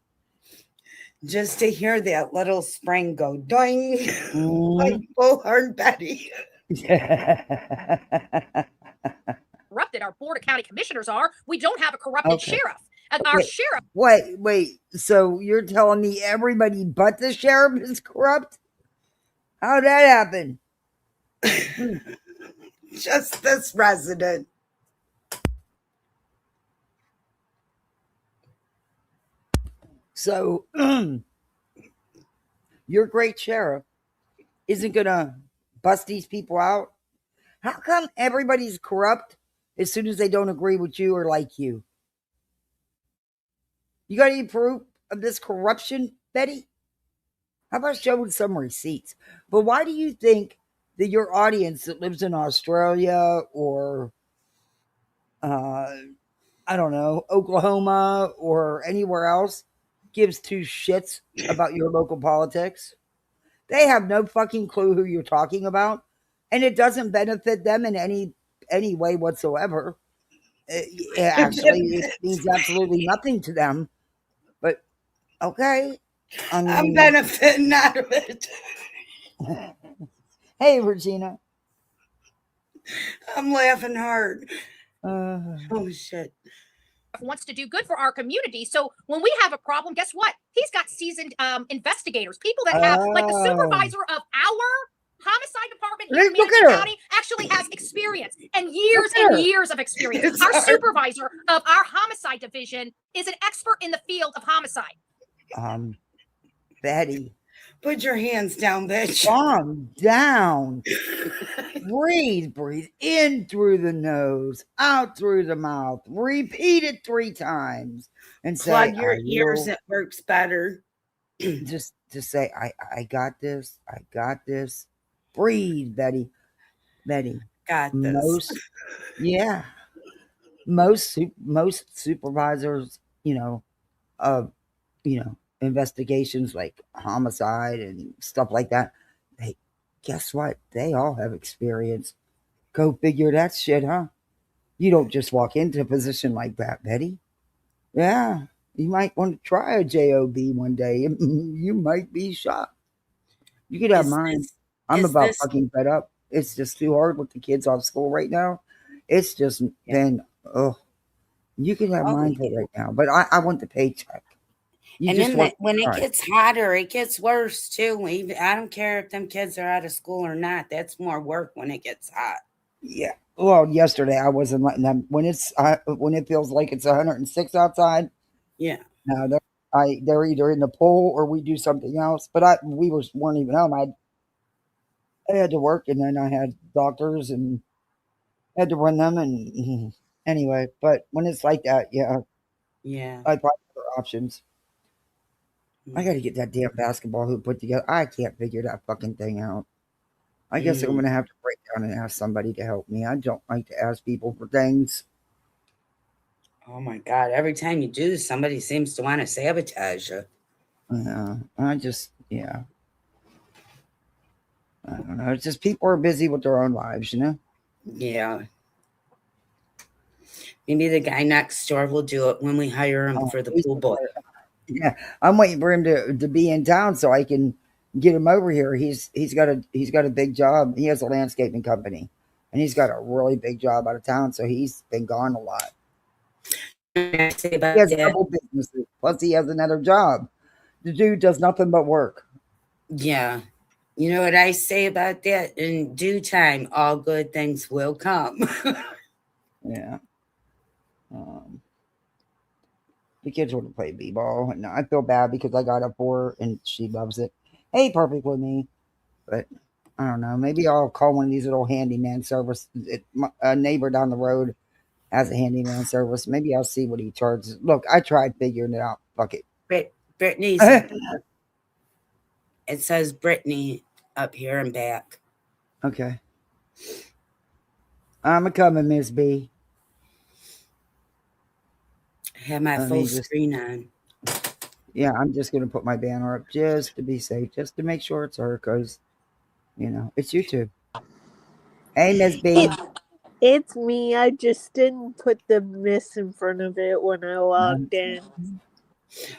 G: Just to hear that little spring go doing like Bullhornbetty.
C: Corrupted our board of county commissioners are. We don't have a corrupted sheriff. And our sheriff.
A: Wait. So you're telling me everybody but the sheriff is corrupt? How'd that happen?
G: Just this resident.
A: So your great sheriff isn't gonna bust these people out? How come everybody's corrupt as soon as they don't agree with you or like you? You got any proof of this corruption, Betty? How about showing some receipts? But why do you think that your audience that lives in Australia or I don't know, Oklahoma or anywhere else gives 2 shits about your local politics? They have no fucking clue who you're talking about, and it doesn't benefit them in any way whatsoever. It means absolutely nothing to them. But okay,
G: I'm benefiting out of it.
A: Hey, Regina.
G: I'm laughing hard.
A: Oh,
G: shit.
C: Wants to do good for our community. So when we have a problem, guess what? He's got seasoned investigators, people that have, like the supervisor of our homicide department here in Manatee County actually has experience and years of experience. Our supervisor of our homicide division is an expert in the field of homicide.
A: Betty.
G: Put your hands down, bitch.
A: Calm down. Breathe in through the nose, out through the mouth. Repeat it 3 times and
G: plug your ears. It works better.
A: Just say, I got this. I got this. Breathe, Betty.
G: Got this.
A: Most supervisors, investigations like homicide and stuff like that, guess what? They all have experience. Go figure that shit, huh? You don't just walk into a position like that, Betty. Yeah, you might want to try a job one day. You might be shocked. You could have mine. I'm about fucking fed up. It's just too hard with the kids off school right now. It's just been, You can have
G: Oh,
A: mine for right now, but I want the paycheck. You
G: and
A: just
G: then
A: work
G: when it
A: hard.
G: gets hotter, it gets worse too. Even I don't care if them kids are out of school or not. That's more work when it gets hot.
A: Yeah. Well, yesterday I wasn't letting them when it feels like it's 106 outside.
G: Yeah.
A: No, they're either in the pool or we do something else. But we weren't even home. I had to work, and then I had doctors and had to run them. And anyway, but when it's like that, yeah,
G: Yeah.
A: I probably have other options. I
G: Mm.
A: got to get that damn basketball hoop put together. I can't figure that fucking thing out. I guess I'm
G: Mm.
A: gonna have to break down and ask somebody to help me. I don't like to ask people for things.
G: Oh my God. Every time you do, somebody seems to want to sabotage you.
A: Yeah. I don't know. It's just people are busy with their own lives, you know?
G: Yeah. Maybe the guy next door will do it when we hire him
A: Oh,
G: for the pool boy.
A: yeah. I'm waiting for him to be in town so I can get him over here. He's got a big job. He has a landscaping company. And he's got a really big job out of town, so he's been gone a lot.
G: I say
A: He
G: about
A: has
G: that.
A: double businesses. Plus he has another job. The dude does nothing but work.
G: Yeah. You know what I say about that? In due time, all good things will come.
A: Yeah. The kids want to play b-ball, and I feel bad because I got up for her and she loves it. Hey, perfect with me, but I don't know. Maybe I'll call one of these little handyman service. A neighbor down the road has a handyman service. Maybe I'll see what he charges. Look, I tried figuring it out. Fuck it.
G: Brittany's up here. It says Brittany up here and back.
A: Okay. I'm a coming, Miss B.
G: I have my full screen on.
A: Yeah, I'm just gonna put my banner up just to be safe, just to make sure it's her, because it's YouTube. Hey, Miss B.
I: It's me. I just didn't put the miss in front of it when I logged in.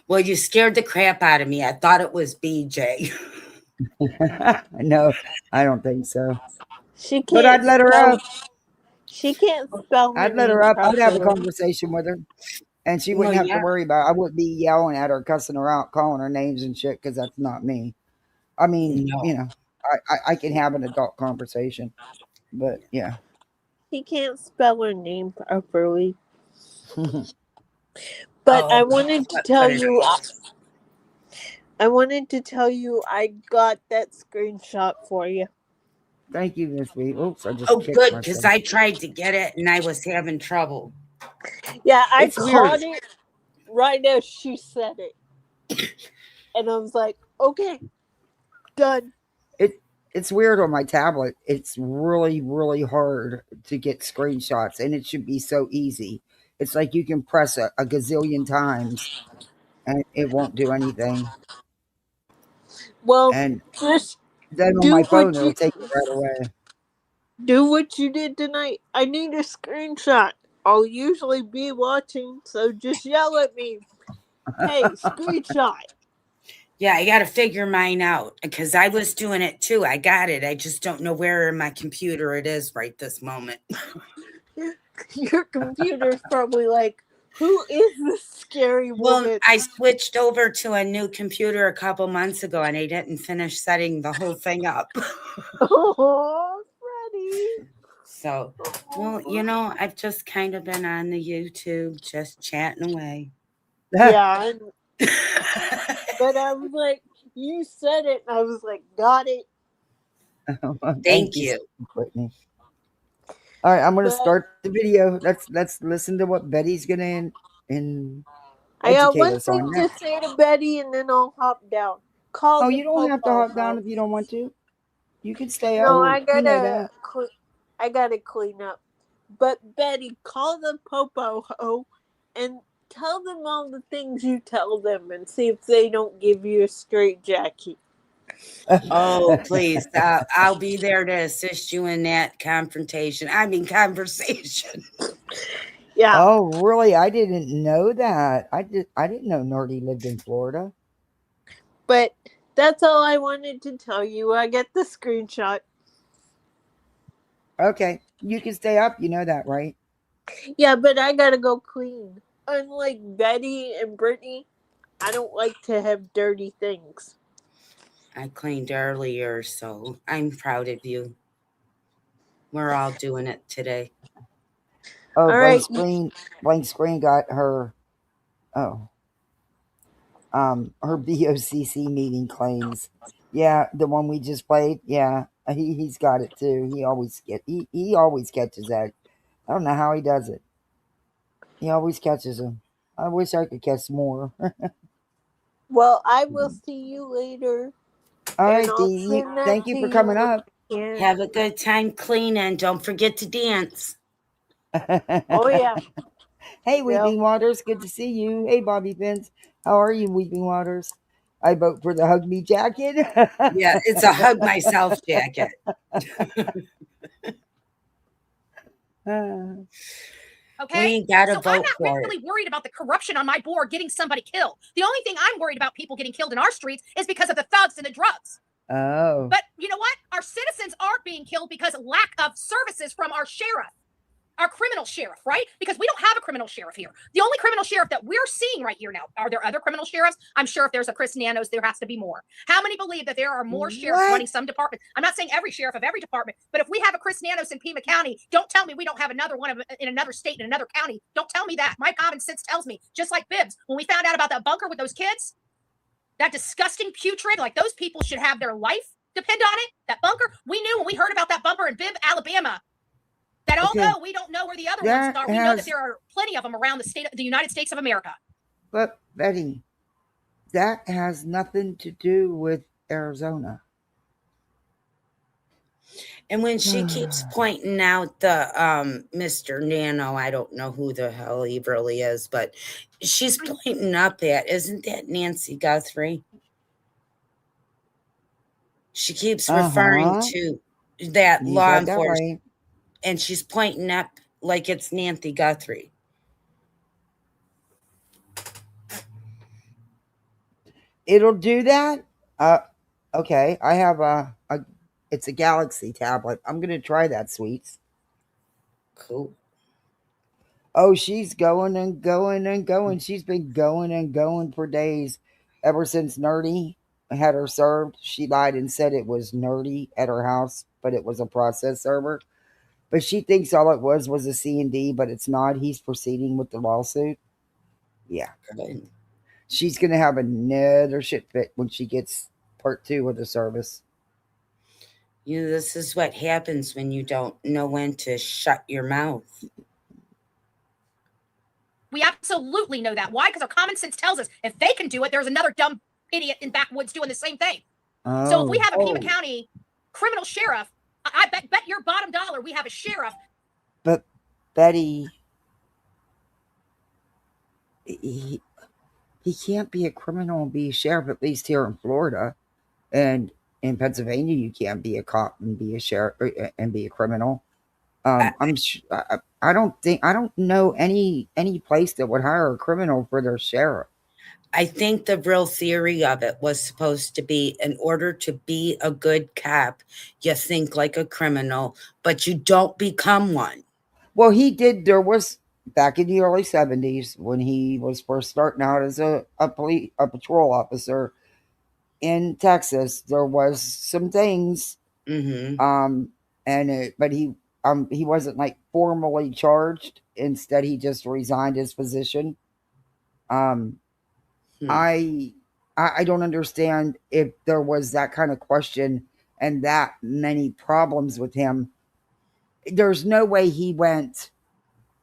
G: Well, you scared the crap out of me. I thought it was BJ.
A: No, I don't think so.
I: She can't.
A: But I'd let her up.
I: She can't spell.
A: I'd let her up. I'd have a conversation with her, and she wouldn't have to worry about it. I wouldn't be yelling at her, cussing her out, calling her names and shit, because that's not me. I mean, I can have an adult conversation, but yeah.
I: He can't spell her name properly. But I wanted to tell you. I wanted to tell you I got that screenshot for you.
A: Thank you, Miss B. Oops, I just kicked
G: good,
A: myself.
G: because I tried to get it and I was having trouble.
I: Yeah, I
A: It's
I: caught
A: weird.
I: it right as she said it. And I was like, okay, done.
A: It's weird on my tablet. It's really, really hard to get screenshots, and it should be so easy. It's like you can press a gazillion times, and it won't do anything.
I: Well,
A: And
I: just
A: then on my phone, it'll take it right away.
I: Do what you did tonight. I need a screenshot. I'll usually be watching, so just yell at me. Hey, screenshot.
G: Yeah, I got to figure mine out because I was doing it too. I got it. I just don't know where in my computer it is right this moment.
I: Your computer's probably like, who is this scary woman?
G: Well, I switched over to a new computer a couple months ago and I didn't finish setting the whole thing up.
I: Oh, Freddie.
G: So, well, I've just kind of been on the YouTube just chatting away.
I: Yeah. But I was like, you said it, and I was like, got it.
G: Thank you.
A: Brittany. All right, I'm going to start the video. Let's listen to what Betty's going to
I: I got one
A: educate us on
I: thing
A: next.
I: to say to Betty, and then I'll hop down. Call the
A: you don't have to
I: Popo
A: hop down
I: Ho.
A: if you don't want to. You can stay
I: No,
A: up.
I: I
A: You know
I: gotta.
A: that.
I: I gotta clean up. But Betty, call the Popo Ho and tell them all the things you tell them, and see if they don't give you a straight jacket.
G: Oh, please. I'll be there to assist you in that conversation.
I: Yeah.
A: Oh, really? I didn't know that. I didn't know Nerdy lived in Florida.
I: But that's all I wanted to tell you. I get the screenshot.
A: Okay. You can stay up. You know that, right?
I: Yeah, but I gotta go clean. Unlike Betty and Brittany, I don't like to have dirty things.
G: I cleaned earlier, so I'm proud of you. We're all doing it today.
A: Oh,
I: All
A: blank
I: right.
A: screen. Blank screen got her. Oh, her BOCC meeting claims. Yeah, the one we just played. Yeah, he's got it too. He always catches that. I don't know how he does it. He always catches them. I wish I could catch more.
I: Well, I will see you later,
A: All
I: and
A: right,
I: I'll
A: Dee.
I: send that
A: Thank
I: to
A: you for
I: you
A: coming
I: when
A: up.
I: I can.
G: Have a good time cleaning. Don't forget to dance.
I: Oh yeah.
A: Hey,
I: Yep.
A: Weeping Waters. Good to see you. Hey, Bobby Pins. How are you, Weeping Waters? I vote for the Hug Me jacket.
G: Yeah, it's a hug myself jacket.
C: Okay.
G: We ain't got to
C: So I'm
G: vote
C: not
G: for
C: really
G: it.
C: worried about the corruption on my board getting somebody killed. The only thing I'm worried about people getting killed in our streets is because of the thugs and the drugs.
A: Oh.
C: But you know what? Our citizens aren't being killed because of lack of services from our sheriff, our criminal sheriff, right? Because we don't have a criminal sheriff here. The only criminal sheriff that we're seeing right here now, are there other criminal sheriffs? I'm sure if there's a Chris Nanos, there has to be more. How many believe that there are more sheriffs running some departments? I'm not saying every sheriff of every department, but if we have a Chris Nanos in Pima County, don't tell me we don't have another one in another state, in another county. Don't tell me that. My common sense tells me, just like Bibbs, when we found out about that bunker with those kids, that disgusting putrid, like those people should have their life depend on it. That bunker, we knew when we heard about that bunker in Bibb, Alabama, that although we don't know where the other ones are, we know that there are plenty of them around the United States of America.
A: But Betty, that has nothing to do with Arizona.
G: And when she keeps pointing out the Mr. Nano, I don't know who the hell he really is, but she's pointing up at, isn't that Nancy Guthrie? She keeps referring to that
A: You
G: law
A: got that
G: enforcement,
A: right.
G: and she's pointing up like it's Nancy Guthrie.
A: It'll do that? Okay. I have it's a Galaxy tablet. I'm gonna try that, sweets.
G: Cool.
A: Oh, she's going and going and going. She's been going and going for days. Ever since Nerdy had her served, she lied and said it was Nerdy at her house, but it was a process server. But she thinks all it was a C&D, but it's not. He's proceeding with the lawsuit. Yeah.
G: Good.
A: She's going to have another shit fit when she gets part 2 of the service.
G: You know, this is what happens when you don't know when to shut your mouth.
C: We absolutely know that. Why? Because our common sense tells us if they can do it, there's another dumb idiot in backwoods doing the same thing.
A: Oh.
C: So if we have a Pima County criminal sheriff, I bet your bottom dollar we have a sheriff.
A: But Betty, he can't be a criminal and be a sheriff, at least here in Florida. And in Pennsylvania, you can't be a cop and be a sheriff and be a criminal. I don't know any place that would hire a criminal for their sheriff.
G: I think the real theory of it was supposed to be, in order to be a good cop, you think like a criminal, but you don't become one.
A: Well, he did. There was, back in the early 70s, when he was first starting out as a patrol officer in Texas, there was some things.
G: Mm-hmm.
A: But he wasn't like formally charged. Instead, he just resigned his position. I don't understand if there was that kind of question and that many problems with him. There's no way he went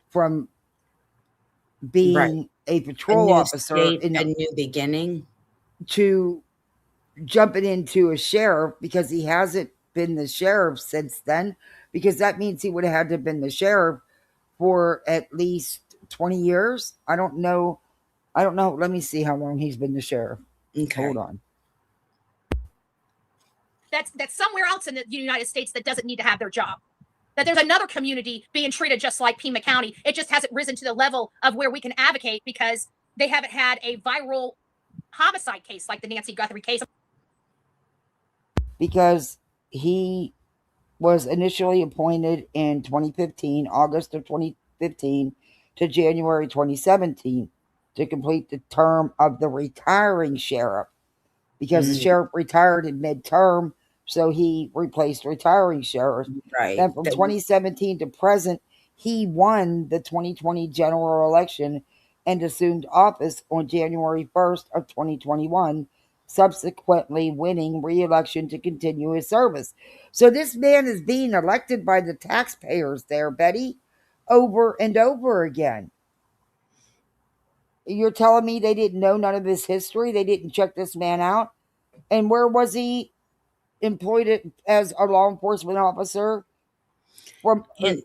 A: from being a patrol officer
G: in a new beginning
A: to jumping into a sheriff, because he hasn't been the sheriff since then, because that means he would have had to have been the sheriff for at least 20 years. I don't know. Let me see how long he's been the sheriff.
G: Okay.
A: Hold on.
C: That's somewhere else in the United States that doesn't need to have their job. That there's another community being treated just like Pima County. It just hasn't risen to the level of where we can advocate because they haven't had a viral homicide case like the Nancy Guthrie case.
A: Because he was initially appointed in 2015, August of 2015. 2015 to January 2017 to complete the term of the retiring sheriff, because the sheriff retired in midterm, so he replaced retiring sheriff.
G: Right.
A: Then from 2017 to present, he won the 2020 general election and assumed office on January 1st of 2021, subsequently winning re-election to continue his service. So this man is being elected by the taxpayers there, Betty, over and over again. You're telling me they didn't know none of his history? They didn't check this man out? And where was he employed as a law enforcement officer from the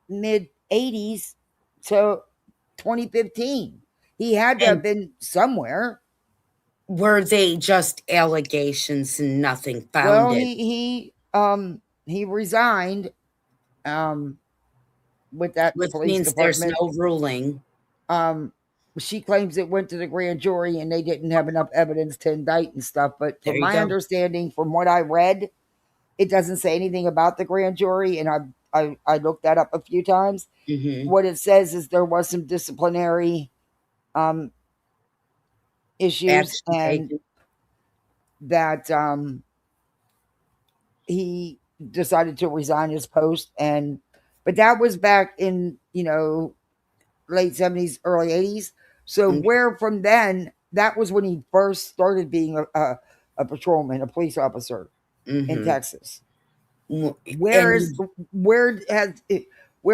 A: mid 80s to 2015? He had to have been somewhere.
G: Were they just allegations and nothing founded?
A: Well, he resigned with that
G: which
A: police
G: means
A: department.
G: there's no ruling.
A: She claims it went to the grand jury and they didn't have enough evidence to indict and stuff. But from my understanding, from what I read, it doesn't say anything about the grand jury. And I looked that up a few times. What it says is there was some disciplinary issues and that he decided to resign his post. But that was back in, late 70s, early 80s. So where from then, that was when he first started being a patrolman, a police officer in Texas. Where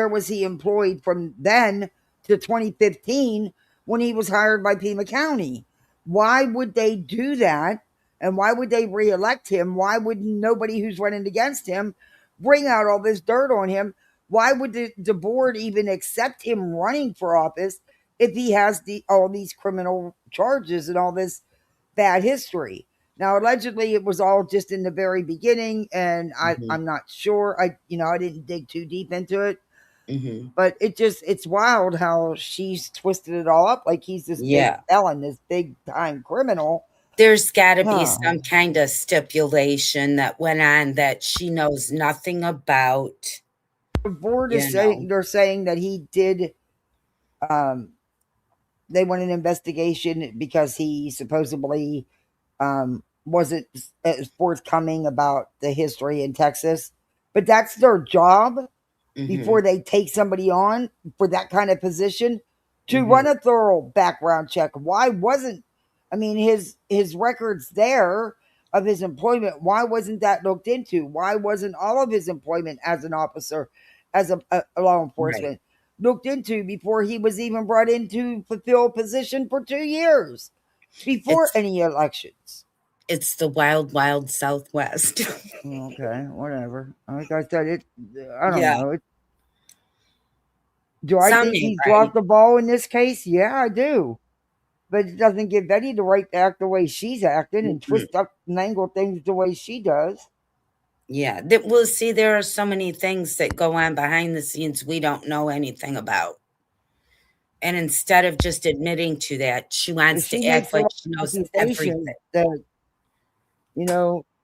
A: was he employed from then to 2015 when he was hired by Pima County? Why would they do that? And why would they reelect him? Why would nobody who's running against him bring out all this dirt on him? Why would the board even accept him running for office if he has all these criminal charges and all this bad history? Now, allegedly, it was all just in the very beginning, and I'm not sure. I didn't dig too deep into it, but it's wild how she's twisted it all up like he's this big felon, this big time criminal.
G: There's got to be some kind of stipulation that went on that she knows nothing about.
A: The board is saying they're saying that he did. They want an investigation because he supposedly wasn't as forthcoming about the history in Texas, but that's their job before they take somebody on for that kind of position to run a thorough background check. Why wasn't, his records there of his employment, why wasn't that looked into? Why wasn't all of his employment as an officer, as a law enforcement looked into before he was even brought in to fulfill a position for 2 years before any elections?
G: It's the wild, wild Southwest.
A: Okay, whatever. Like I said, I don't know. Do I think he's dropped the ball in this case? Yeah, I do. But it doesn't give Betty the right to act the way she's acting and twist up and angle things the way she does.
G: Yeah, we'll see. There are so many things that go on behind the scenes we don't know anything about. And instead of just admitting to that, she wants to act like she knows everything.
A: That,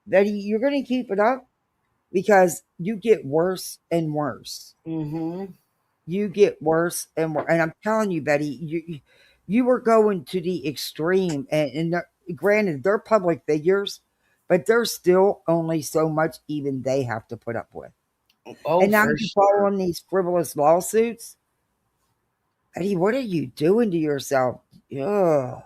A: Betty, you're going to keep it up because you get worse and worse. You get worse and worse. And I'm telling you, Betty, you were going to the extreme. And granted, they're public figures, but there's still only so much even they have to put up with. And now you fall on these frivolous lawsuits. Betty, what are you doing to yourself? Ugh.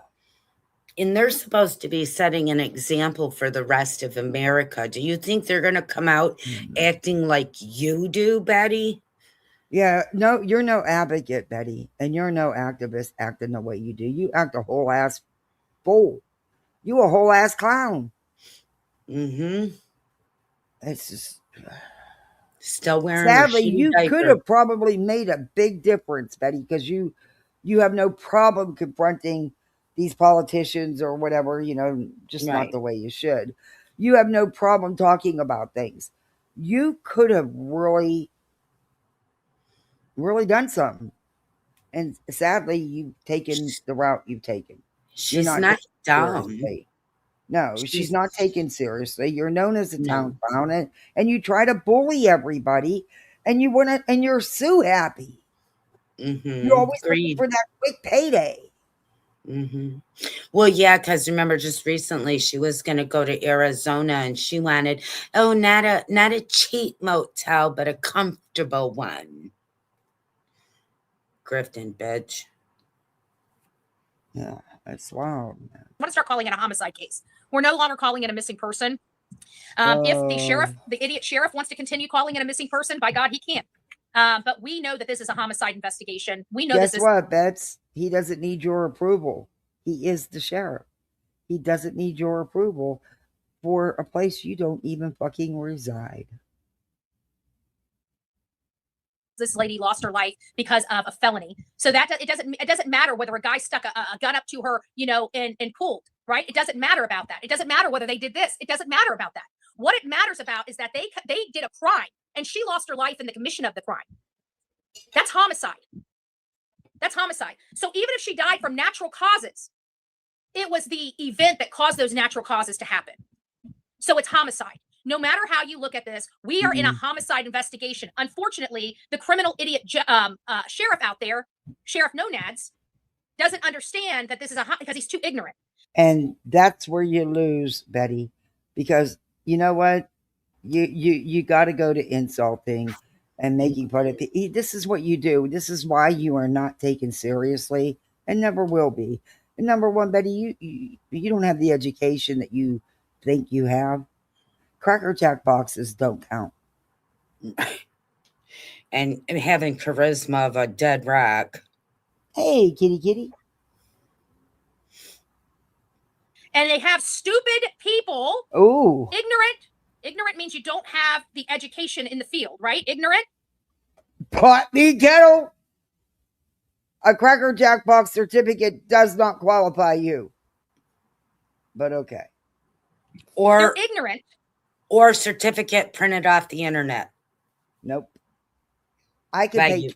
G: And they're supposed to be setting an example for the rest of America. Do you think they're going to come out acting like you do, Betty?
A: Yeah, no, you're no advocate, Betty, and you're no activist acting the way you do. You act a whole ass fool. You a whole ass clown. It's just
G: still wearing.
A: Sadly, you could have probably made a big difference, Betty, because you have no problem confronting these politicians or whatever, just not the way you should. You have no problem talking about things. You could have really done something. And sadly, you've taken the route you've taken.
G: She's not dumb.
A: Seriously. No, she's not taken seriously. You're known as a town clown, and you try to bully everybody and you're so happy. You're always looking for that quick payday.
G: Well, yeah, because remember, just recently she was going to go to Arizona, and she wanted, not a cheap motel, but a comfortable one. Grifting, bitch.
A: Yeah, that's wild.
C: I want to start calling it a homicide case. We're no longer calling it a missing person. If the idiot sheriff, wants to continue calling it a missing person, by God, he can. But we know that this is a homicide investigation. We know
A: Guess what, Bets? He doesn't need your approval. He is the sheriff. He doesn't need your approval for a place you don't even fucking reside.
C: This lady lost her life because of a felony. So that it doesn't matter whether a guy stuck a gun up to her, and pulled, right? It doesn't matter about that. It doesn't matter whether they did this. It doesn't matter about that. What it matters about is that they did a crime and she lost her life in the commission of the crime. That's homicide. That's homicide. So even if she died from natural causes, it was the event that caused those natural causes to happen. So it's homicide. No matter how you look at this, we are in a homicide investigation. Unfortunately, the criminal idiot sheriff out there, Sheriff Nonads, doesn't understand that this is because he's too ignorant.
A: And that's where you lose, Betty, because you know what? You got to go to insulting and making fun of people. This is what you do. This is why you are not taken seriously and never will be. And number one, Betty, you don't have the education that you think you have. Cracker Jack boxes don't count.
G: And having charisma of a dead rock.
A: Hey, kitty.
C: And they have stupid people.
A: Oh.
C: Ignorant means you don't have the education in the field, right? Ignorant.
A: Pot me kettle. A Cracker Jack box certificate does not qualify you. But okay.
G: Or
C: they're ignorant.
G: Or certificate printed off the internet.
A: Nope. I can pay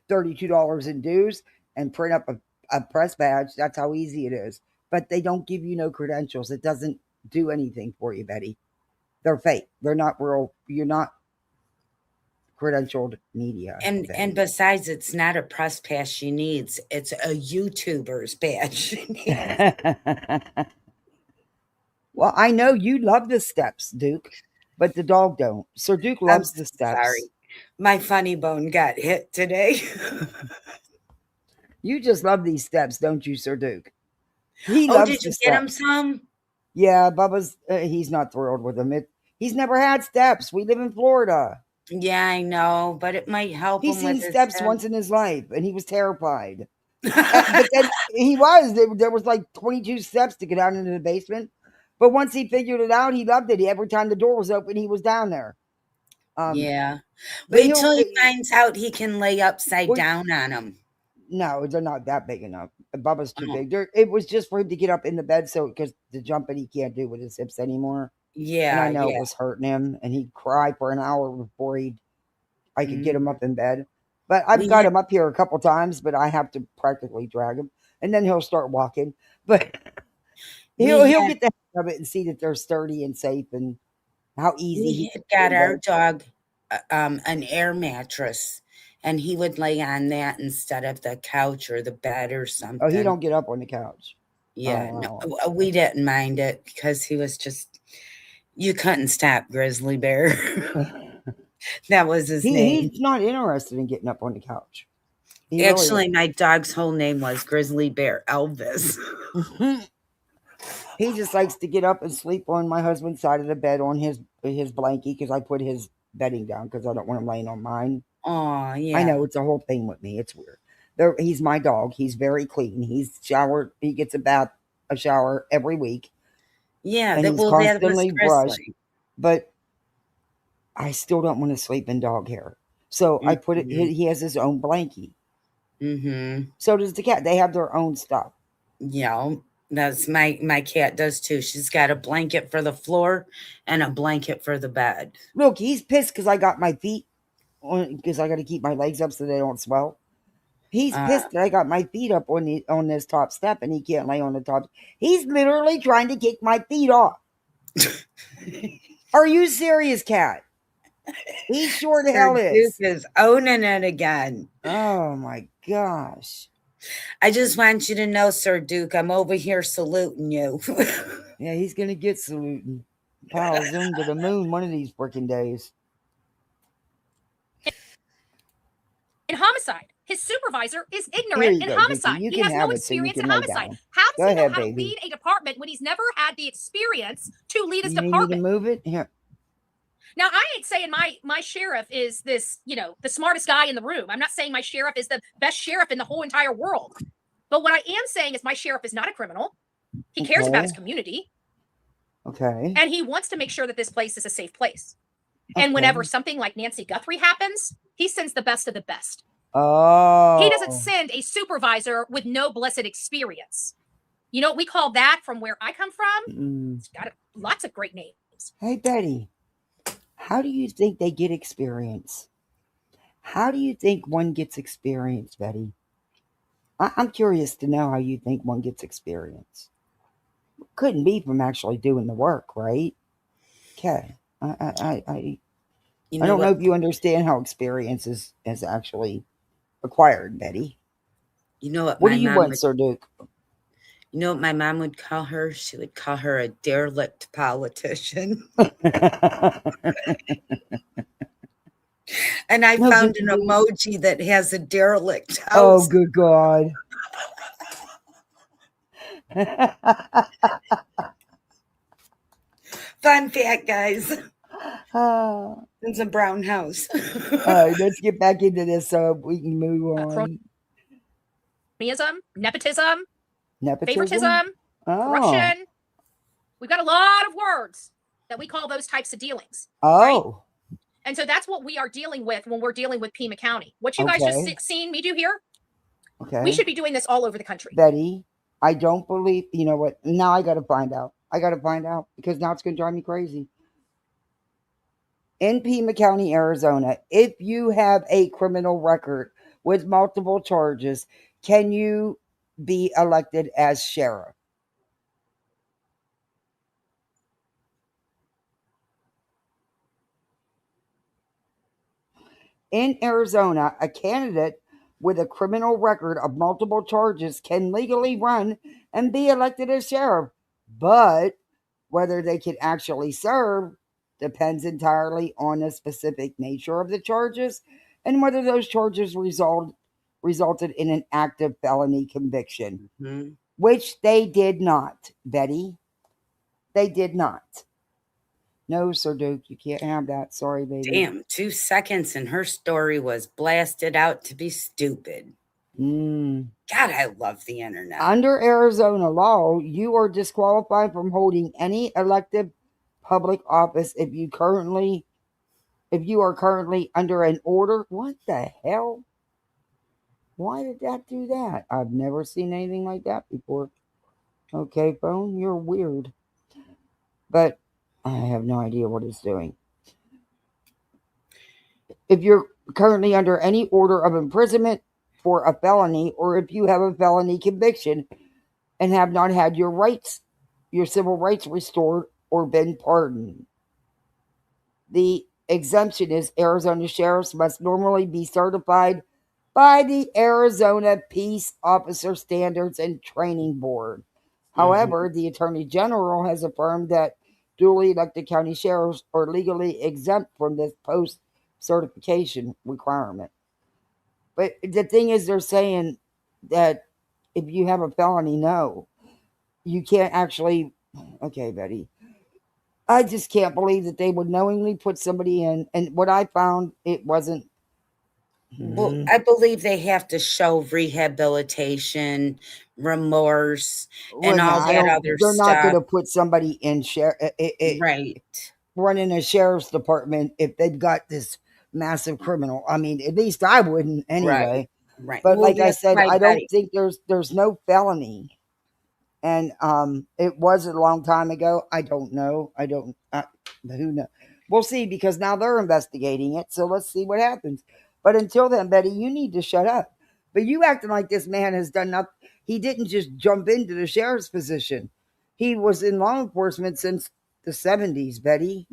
A: $32 in dues and print up a press badge. That's how easy it is. But they don't give you no credentials. It doesn't do anything for you, Betty. They're fake. They're not real. You're not credentialed media.
G: And besides, it's not a press pass she needs. It's a YouTuber's badge she needs.
A: Well, I know you love the steps, Duke, but the dog don't. Sir Duke loves the steps.
G: Sorry. My funny bone got hit today.
A: You just love these steps, don't you, Sir Duke? He loves
G: did you
A: the
G: get him
A: steps.
G: some?
A: Yeah, Bubba's, he's not thrilled with them. He's never had steps. We live in Florida.
G: Yeah, I know, but it might help him with
A: He's seen
G: his
A: steps
G: head.
A: once in his life, and he was terrified. But then he was. There was like 22 steps to get down into the basement. But once he figured it out, he loved it. Every time the door was open, he was down there.
G: Yeah. Wait till he finds out he can lay upside down on them.
A: No, they're not that big enough. Bubba's too big. It was just for him to get up in the bed, because the jumping he can't do with his hips anymore.
G: Yeah,
A: and I know it was hurting him, and he'd cry for an hour before I could get him up in bed. But I've got him up here a couple times, but I have to practically drag him, and then he'll start walking. But he'll get the hang of it and see that they're sturdy and safe and how easy
G: he got our dog an air mattress, and he would lay on that instead of the couch or the bed or something.
A: Oh, he don't get up on the couch.
G: Yeah, no, we didn't mind it because he was just, you couldn't stop Grizzly Bear. That was his name.
A: He's not interested in getting up on the couch.
G: Actually, my dog's whole name was Grizzly Bear Elvis.
A: He just likes to get up and sleep on my husband's side of the bed on his blankie, because I put his bedding down because I don't want him laying on mine.
G: Oh, yeah.
A: I know, it's a whole thing with me. It's weird. He's my dog. He's very clean. He gets a shower every week.
G: Yeah,
A: and he's constantly brushed. But I still don't want to sleep in dog hair. So I put it, he has his own blankie. So does the cat. They have their own stuff.
G: Yeah, that's my cat does too. She's got a blanket for the floor and a blanket for the bed.
A: Look, he's pissed because I got my feet on, because I got to keep my legs up so they don't swell. He's pissed that I got my feet up on this top step and he can't lay on the top. He's literally trying to kick my feet off. Are you serious, cat? He sure the
G: Sir
A: hell
G: Duke
A: is.
G: is owning it again.
A: Oh my gosh.
G: I just want you to know, Sir Duke, I'm over here saluting you.
A: Yeah, he's gonna get saluting. Pile zoom to the moon one of these freaking days.
C: In homicide, his supervisor is
A: Here
C: ignorant
A: you
C: in
A: go,
C: homicide.
A: Dookie. You
C: he
A: can
C: has no
A: have it so you
C: experience
A: can
C: in
A: lay
C: homicide.
A: down.
C: How does
A: Go
C: he know
A: ahead,
C: how to
A: baby.
C: lead a department when he's never had the experience to lead his
A: You need me to
C: department?
A: move it? Here.
C: Now, I ain't saying my sheriff is this, the smartest guy in the room. I'm not saying my sheriff is the best sheriff in the whole entire world. But what I am saying is my sheriff is not a criminal. He cares about his community.
A: Okay.
C: And he wants to make sure that this place is a safe place. And whenever something like Nancy Guthrie happens, he sends the best of the best.
A: Oh.
C: He doesn't send a supervisor with no blessed experience. You know what we call that from where I come from? It's got lots of great names.
A: Hey, Betty, how do you think they get experience? How do you think one gets experience, Betty? I'm curious to know how you think one gets experience. Couldn't be from actually doing the work, right? Okay. I don't know if you understand how experience is actually acquired, Betty.
G: You know what?
A: What do you want, Sir Duke?
G: You know what my mom would call her? She would call her a derelict politician. And I found an emoji that has a derelict house.
A: Oh, good God.
G: Fun fact, guys. It's a brown house.
A: All right, let's get back into this so we can move on.
C: Nepotism, favoritism, corruption. We've got a lot of words that we call those types of dealings. Right? And so that's what we are dealing with when we're dealing with Pima County. What you guys just seen me do here, we should be doing this all over the country.
A: Betty, I don't believe, you know what? Now I got to find out. Because now it's going to drive me crazy. In Pima County, Arizona, if you have a criminal record with multiple charges, can you be elected as sheriff? In Arizona, a candidate with a criminal record of multiple charges can legally run and be elected as sheriff, but whether they can actually serve depends entirely on the specific nature of the charges and whether those charges resulted in an active felony conviction, which they did not, Betty. They did not. No, Sir Duke, you can't have that. Sorry, baby.
G: Damn, 2 seconds and her story was blasted out to be stupid. God, I love the internet.
A: Under Arizona law, you are disqualified from holding any elective public office if you are currently under an order. What the hell? Why did that do that? I've never seen anything like that before. Okay, phone, you're weird. But I have no idea what it's doing. If you're currently under any order of imprisonment for a felony, or if you have a felony conviction and have not had your civil rights restored or been pardoned. The exemption is Arizona sheriffs must normally be certified by the Arizona Peace Officer Standards and Training Board. However, the Attorney General has affirmed that duly elected county sheriffs are legally exempt from this post-certification requirement. But the thing is, they're saying that if you have a felony, no, you can't actually. Okay, Betty. I just can't believe that they would knowingly put somebody in. And what I found, it wasn't.
G: Well, I believe they have to show rehabilitation, remorse, and all that other
A: stuff. They're not going to put somebody in running a sheriff's department if they've got this massive criminal. I mean, at least I wouldn't anyway.
G: Right.
A: But like I said, I don't think there's no felony. And it was a long time ago. I don't know. Who knows? We'll see, because now they're investigating it. So let's see what happens. But until then, Betty, you need to shut up. But you acting like this man has done nothing. He didn't just jump into the sheriff's position. He was in law enforcement since the 70s, Betty.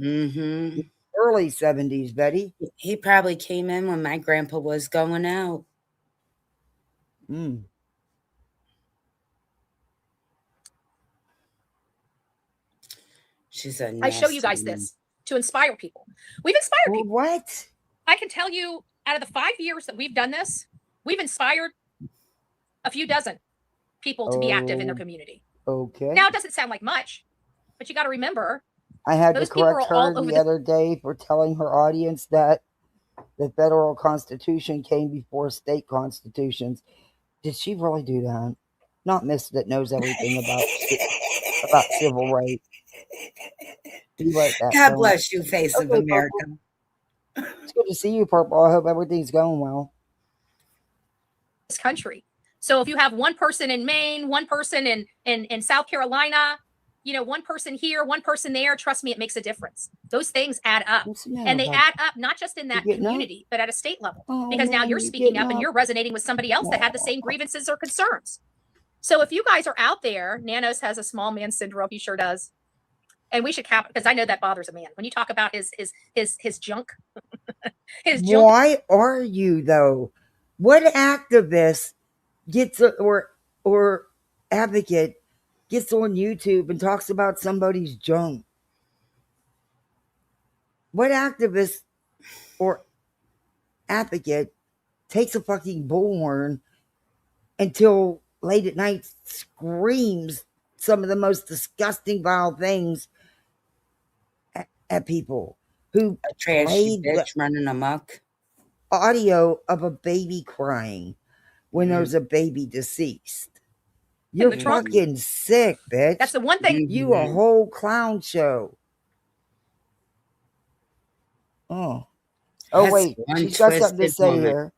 A: early 70s, Betty.
G: He probably came in when my grandpa was going out.
A: Mm.
G: She's a
C: I show you guys
G: nasty
C: this to inspire people. We've inspired
A: Well,
C: people.
A: what?
C: I can tell you, out of the 5 years that we've done this, we've inspired a few dozen people to be active in their community.
A: Okay.
C: Now, it doesn't sound like much, but you got to remember,
A: I had to
C: those people
A: correct
C: are all
A: her
C: over
A: the
C: the.
A: other day for telling her audience that the federal constitution came before state constitutions. Did she really do that? Not Miss that knows everything about civil rights. Be right back.
G: God
A: Dylan.
G: bless you, face of
A: Okay,
G: America.
A: Purple. It's good to see you, Purple. I hope everything's going well.
C: This country. So if you have one person in Maine, one person in South Carolina, you know, one person here, one person there, trust me, it makes a difference. Those things add up.
A: What's the matter,
C: And they
A: bud?
C: add up not just in that
A: getting up?
C: community, but at a state level.
A: Oh,
C: Because now
A: man,
C: you're
A: you
C: speaking
A: getting
C: up and
A: up?
C: you're resonating with somebody else that had the same grievances or concerns. So if you guys are out there, Nanos has a small man syndrome, he sure does. And we should cap, because I know that bothers a man. When you talk about his junk, his junk.
A: Why are you though? What activist gets or advocate gets on YouTube and talks about somebody's junk? What activist or advocate takes a fucking bullhorn until late at night screams some of the most disgusting, vile things at people who
G: A trashy bitch running amok.
A: audio of a baby crying when there's a baby deceased? You're fucking sick, bitch.
C: That's the one thing.
A: You a whole clown show. Oh. Oh,
G: That's
A: wait.
G: one
A: She's got something to
G: twisted
A: say
G: woman.
A: here.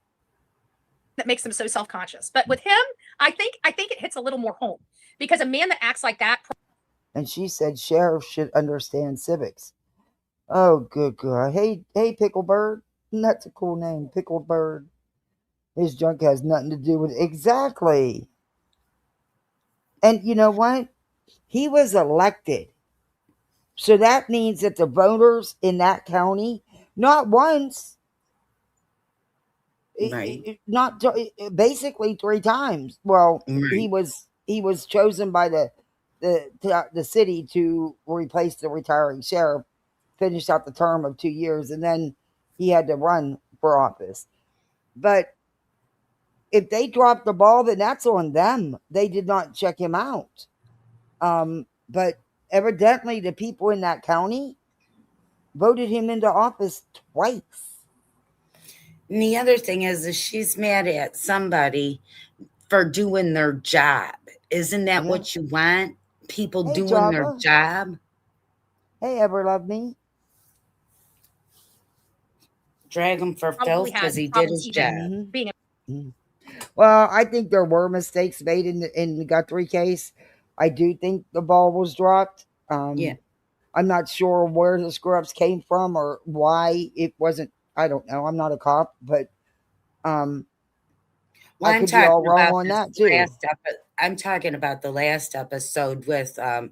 C: That makes them so self-conscious. But with him, I think it hits a little more home, because a man that acts like that.
A: And she said sheriffs should understand civics. Oh, good God. Hey, Picklebird. That's a cool name, Picklebird. His junk has nothing to do with it. Exactly. And you know what? He was elected. So that means that the voters in that county, not once,
G: Right.
A: not basically 3 times. Well,
G: Right.
A: he was chosen by the city to replace the retiring sheriff, finished out the term of 2 years, and then he had to run for office. But if they dropped the ball, then that's on them. They did not check him out. But evidently, the people in that county voted him into office twice.
G: And the other thing is she's mad at somebody for doing their job. Isn't that what you want? People
A: Hey,
G: doing
A: Java.
G: their job?
A: Hey, Ever Love Me.
G: Drag him for filth because he did his job.
C: Being
A: Well, I think there were mistakes made in the Guthrie case. I do think the ball was dropped.
G: Yeah.
A: I'm not sure where the screw-ups came from or why it wasn't. I don't know. I'm not a cop, but
G: Well,
A: I could be all wrong on that too.
G: I'm talking about the last episode with the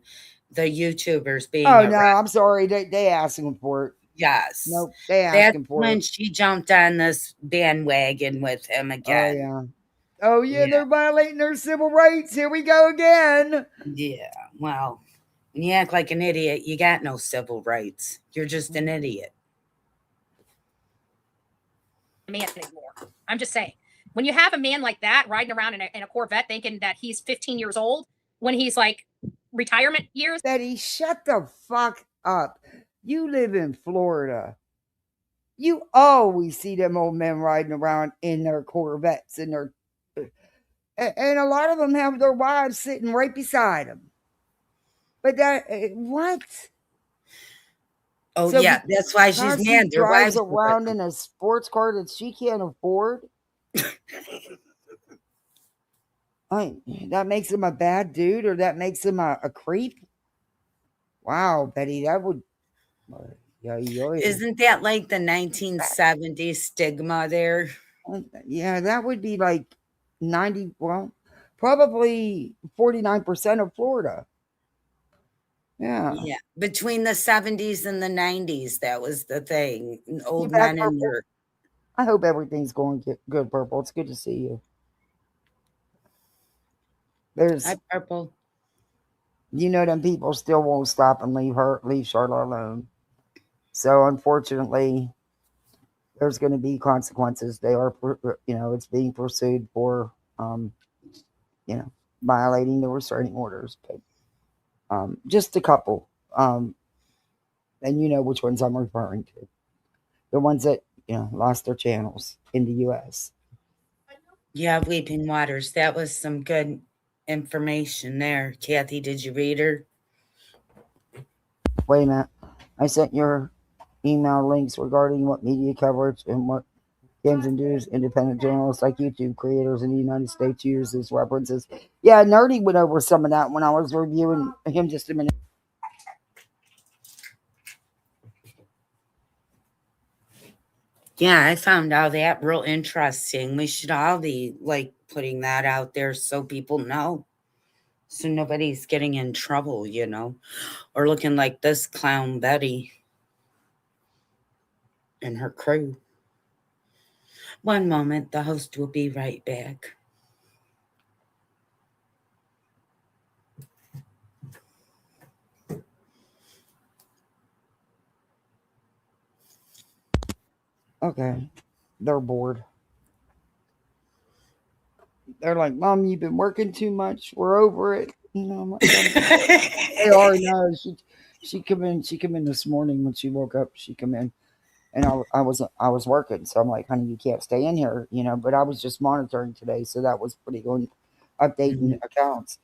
G: YouTubers being.
A: Oh no, I'm sorry. They asking for it.
G: Yes.
A: Nope, they asking for
G: when
A: it.
G: she jumped on this bandwagon with him again.
A: Oh yeah, they're violating their civil rights. Here we go again.
G: Yeah. Well, when you act like an idiot, you got no civil rights. You're just an idiot.
C: Man anymore. I'm just saying, when you have a man like that riding around in a Corvette thinking that he's 15 years old when he's like retirement years.
A: Betty, shut the fuck up. You live in Florida. You always see them old men riding around in their Corvettes and a lot of them have their wives sitting right beside them. But that what?
G: Oh, so yeah, that's why she's mad.
A: Their drives around in a sports car that she can't afford. That makes him a bad dude, or that makes him a creep. Wow, Betty, that would.
G: Isn't that like the 1970s stigma there?
A: Yeah, that would be like 90. Well, probably 49% of Florida. Yeah.
G: Yeah. Between the 70s and the 90s, that was the thing. Old
A: back,
G: men in
A: Purple?
G: your.
A: I hope everything's going good, Purple. It's good to see you. There's,
G: Hi, Purple.
A: them people still won't stop and leave Charlotte alone. So unfortunately, there's going to be consequences. They are, it's being pursued for, violating the restraining orders. But just a couple, and you know which ones I'm referring to. The ones that lost their channels in the U.S.
G: Yeah, Weeping Waters. That was some good information there. Kathy, did you read her?
A: Wait a minute. I sent your email links regarding what media coverage and what games and news independent journalists like YouTube creators in the United States use as references. Yeah, Nerdy went over some of that when I was reviewing him just a minute.
G: Yeah, I found all that real interesting. We should all be like putting that out there so people know. So nobody's getting in trouble, or looking like this clown Betty and her crew. One moment, the host will be right back.
A: Okay. They're bored. They're like, Mom, you've been working too much. We're over it. I'm like, they already know. She come in this morning when she woke up. She come in, and I was working, so I'm like, honey, you can't stay in here, But I was just monitoring today, so that was pretty good, updating accounts.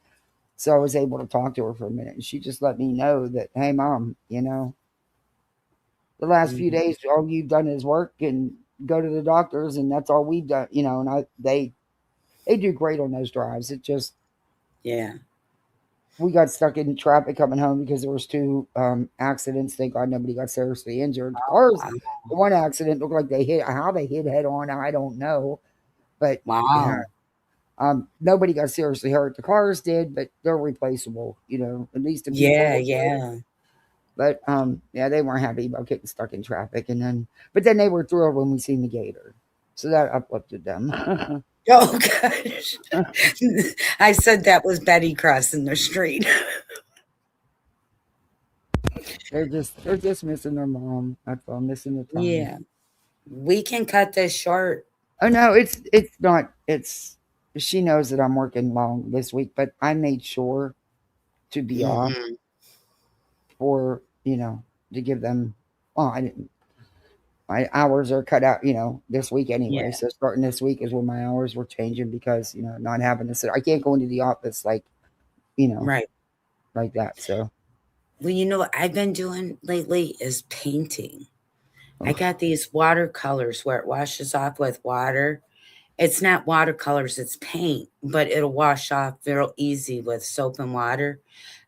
A: So I was able to talk to her for a minute, and she just let me know that, hey, Mom, the last few days, all you've done is work and go to the doctors, and that's all we've done, And they do great on those drives. It just,
G: yeah,
A: we got stuck in traffic coming home because there was two accidents. Thank God nobody got seriously injured. The cars, the one accident looked like how they hit head on. I don't know, but
G: wow,
A: nobody got seriously hurt. The cars did, but they're replaceable. At least the people.
G: yeah.
A: But yeah, they weren't happy about getting stuck in traffic, but then they were thrilled when we seen the gator, so that uplifted them.
G: Oh gosh, I said that was Betty crossing the street.
A: they're just missing their mom. That's all, missing the time.
G: Yeah, we can cut this short.
A: Oh no, it's not. She knows that I'm working long this week, but I made sure to be off for to give them. Well, I didn't. My hours are cut out, this week anyway.
G: Yeah.
A: So starting this week is when my hours were changing because not having to sit. I can't go into the office like
G: right
A: like that. So
G: well, what I've been doing lately is painting. I got these watercolors where it washes off with water. It's not watercolors, it's paint, but it'll wash off real easy with soap and water.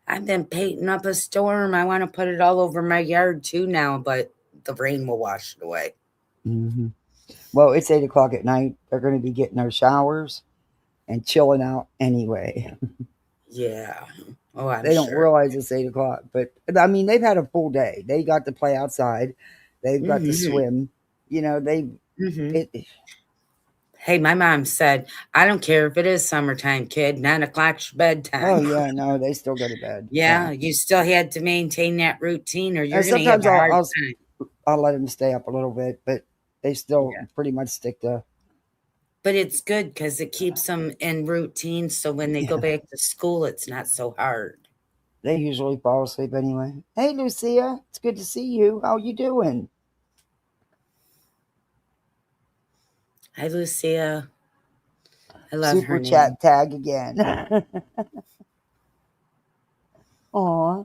G: I've been painting up a storm. I want to put it all over my yard too now, but the rain will wash it away.
A: Mm-hmm. Well, it's 8:00 at night. They're going to be getting their showers and chilling out anyway.
G: Yeah. Oh, I'm
A: They don't
G: sure.
A: realize it's 8:00, but I mean, they've had a full day. They got to play outside. They've got to swim.
G: Hey, my mom said, I don't care if it is summertime, kid. 9 o'clock's bedtime.
A: Oh yeah, no, they still go to bed.
G: Yeah, you still had to maintain that routine, or you're going to have
A: Sometimes
G: a hard time.
A: I'll let them stay up a little bit, but they still pretty much stick to.
G: But it's good because it keeps them in routine, so when they go back to school, it's not so hard.
A: They usually fall asleep anyway. Hey, Lucia, it's good to see you. How you doing?
G: Hi, Lucia. I love her
A: Super
G: name.
A: chat tag again. Aw.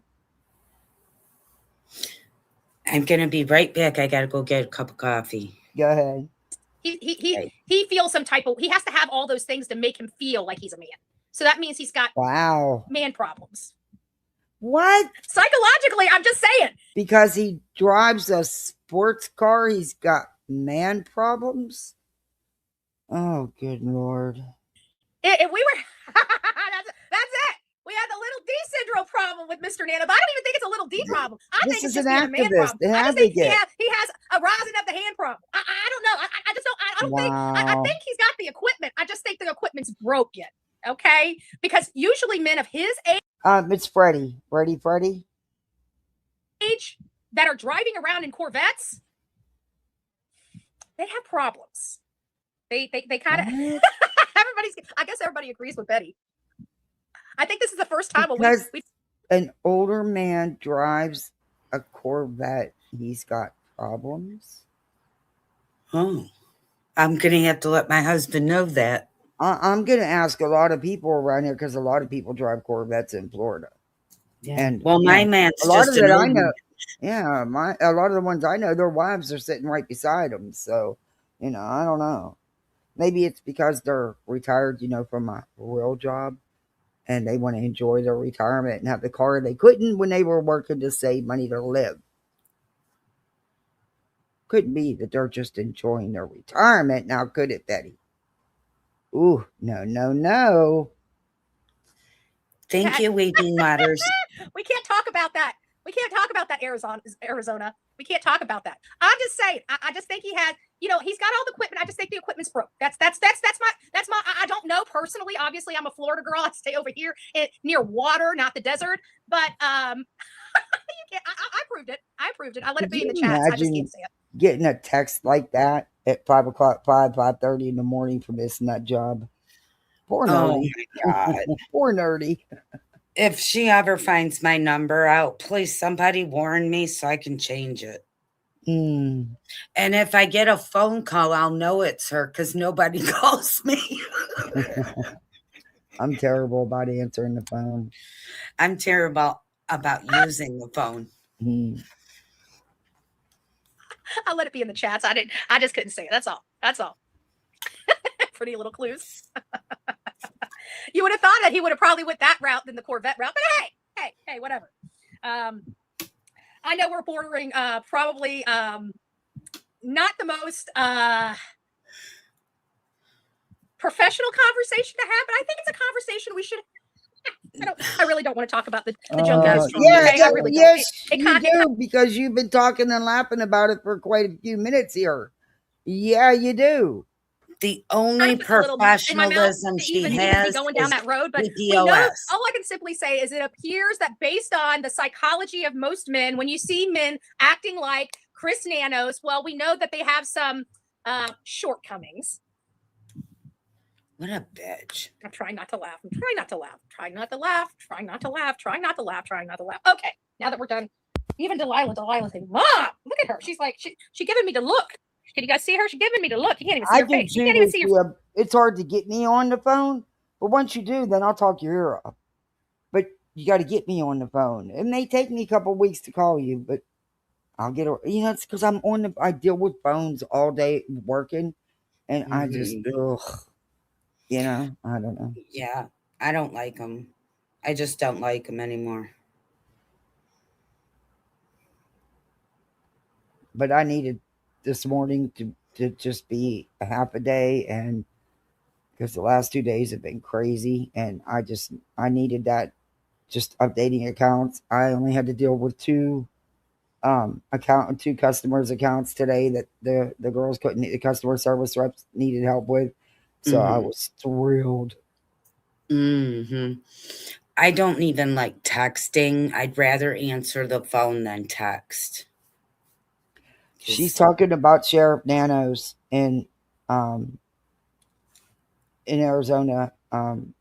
G: I'm gonna be right back. I gotta go get a cup of coffee.
A: Go ahead.
C: He feels some type of. He has to have all those things to make him feel like he's a man. So that means he's got man problems.
A: What?
C: Psychologically, I'm just saying. Because
A: he drives a sports car, he's got man problems? Oh, good Lord.
C: If we were, that's it. We We had the little D syndrome problem with Mr. Nano, but I don't even think it's a little D problem. I
A: This
C: think it's
A: is
C: just
A: an
C: being a man
A: activist.
C: problem.
A: It
C: I
A: has
C: just
A: to
C: think
A: get.
C: he has a rising up the hand problem. I don't know. I just don't. I don't think. I
A: Wow.
C: think he's got the equipment. I just think the equipment's broken. Okay, because usually men of his
A: It's Freddie. Freddie.
C: age that are driving around in Corvettes, they have problems. They kind of everybody's. I guess everybody agrees with Betty. I think this is the first time
A: Because
C: we
A: an older man drives a Corvette, he's got problems.
G: Oh, I'm going to have to let my husband know that.
A: I'm going to ask a lot of people around here because a lot of people drive Corvettes in Florida.
G: Yeah.
A: And
G: well, my man's
A: a lot
G: just
A: of
G: an
A: that
G: old
A: I know.
G: man.
A: Yeah, a lot of the ones I know, their wives are sitting right beside them. So, I don't know. Maybe it's because they're retired, from a real job, and they want to enjoy their retirement and have the car they couldn't when they were working to save money to live. Couldn't be that they're just enjoying their retirement now, could it, Betty? Ooh, no.
G: Thank you, Weeping Waters.
C: we can't talk about that. We can't talk about that, Arizona. We can't talk about that. I'm just saying. I just think he has. He's got all the equipment. I just think the equipment's broke. That's my. I don't know personally. Obviously, I'm a Florida girl. I stay over here near water, not the desert. But you can't. I proved it. I let it be in the chat. I just can't say it.
A: Getting a text like that at 5:30 in the morning from this nut job. Poor nerdy.
G: Oh my God.
A: Poor nerdy.
G: If she ever finds my number out, please somebody warn me so I can change it.
A: Mm.
G: And if I get a phone call, I'll know it's her because nobody calls me.
A: I'm terrible about answering the phone.
G: I'm terrible about using the phone.
A: Mm.
C: I'll let it be in the chats. I just couldn't say it. That's all. Pretty little clues. You would have thought that he would have probably went that route than the Corvette route, but hey, whatever. I know we're bordering probably not the most professional conversation to have, but I think it's a conversation we should. I really don't want to talk about the junk industry.
A: Yeah,
C: okay? I really don't.
A: Yes, you do, because you've been talking and laughing about it for quite a few minutes here. Yeah, you do.
G: The only professionalism she has
C: going down that road, but we know, all I can simply say is it appears that based on the psychology of most men, when you see men acting like Chris Nanos, well, we know that they have some shortcomings.
G: What a bitch.
C: I'm trying not to laugh. Okay, now that we're done, even Delilah said, Mom, look at her. She's like, she giving me the look. Can you guys see her? She's giving me the look. You can't even see her face. You can't even see her.
A: It's hard to get me on the phone, but once you do, then I'll talk your ear off. But you got to get me on the phone. It may take me a couple of weeks to call you, but I'll get her. It's because I deal with phones all day working, and I just, I don't know.
G: Yeah, I don't like them. I just don't like them anymore.
A: But I needed this morning to just be a half a day, and because the last 2 days have been crazy, and I needed that, just updating accounts. I only had to deal with two customers' accounts today that the girls couldn't, the customer service reps needed help with. So I was thrilled.
G: I don't even like texting. I'd rather answer the phone than text.
A: She's talking about Sheriff Nanos in Arizona.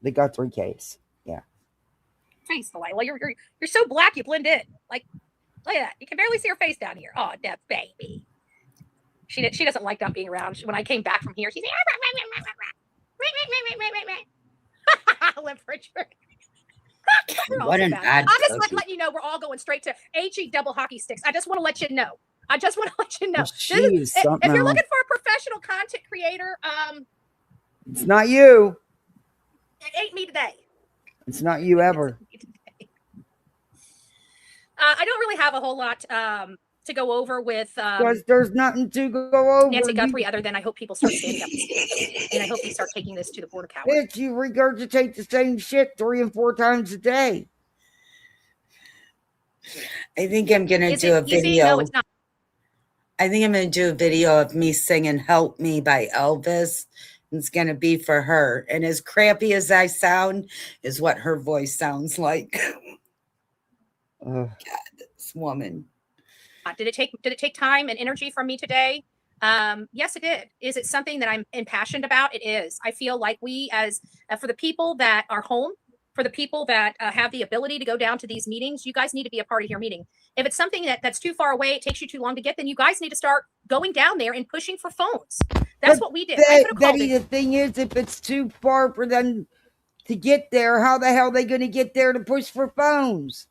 A: They got 3 cases. Yeah.
C: Face, Delilah. You're so black you blend in. Like, look at that. You can barely see her face down here. Oh, that baby. She doesn't like not being around. When I came back from here, she's like,
G: what an ad.
C: I'm just letting you know we're all going straight to HE double hockey sticks. I just want to let you know. If you're looking for a professional content creator,
A: it's not you.
C: It ain't me today.
A: It's not you ever.
C: I don't really have a whole lot to go over with
A: Because there's nothing to go over.
C: Nancy Guthrie other than I hope people start standing up and speaking. And I hope we start taking this to the Board of Cowards.
A: Bitch, you regurgitate the same shit 3 and 4 times a day.
G: I think I'm going to do a video.
C: No, it's not.
G: I think I'm going to do a video of me singing Help Me by Elvis. It's going to be for her. And as crappy as I sound is what her voice sounds like. God, this woman.
C: Did it take time and energy from me today? Yes, it did. Is it something that I'm impassioned about? It is. I feel like we as for the people that are home, for the people that have the ability to go down to these meetings, you guys need to be a part of your meeting. If it's something that's too far away, it takes you too long to get, then you guys need to start going down there and pushing for phones. That's what we did.
A: Betty, the thing is, if it's too far for them to get there, how the hell are they going to get there to push for phones?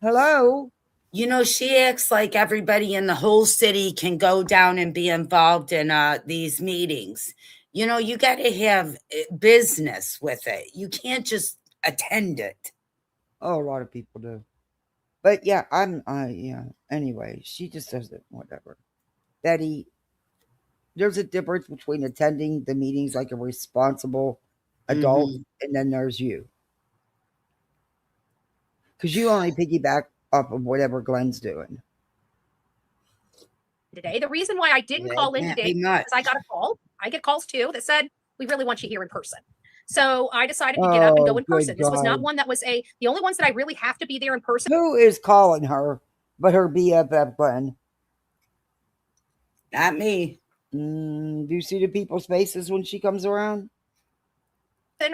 A: Hello?
G: You know, she acts like everybody in the whole city can go down and be involved in these meetings. You know, you got to have business with it. You can't just attend it.
A: Oh, a lot of people do. But yeah, yeah. Anyway, she just does it, whatever. Betty, there's a difference between attending the meetings like a responsible adult and then there's you. Because you only piggyback off of whatever Glenn's doing.
C: Today, the reason why I didn't call in today is because I got a call. I get calls too that said, we really want you here in person. So I decided to get up and go in person. This was not one that was the only ones that I really have to be there in person.
A: Who is calling her but her BFF Glenn?
G: Not me.
A: Do you see the people's faces when she comes around?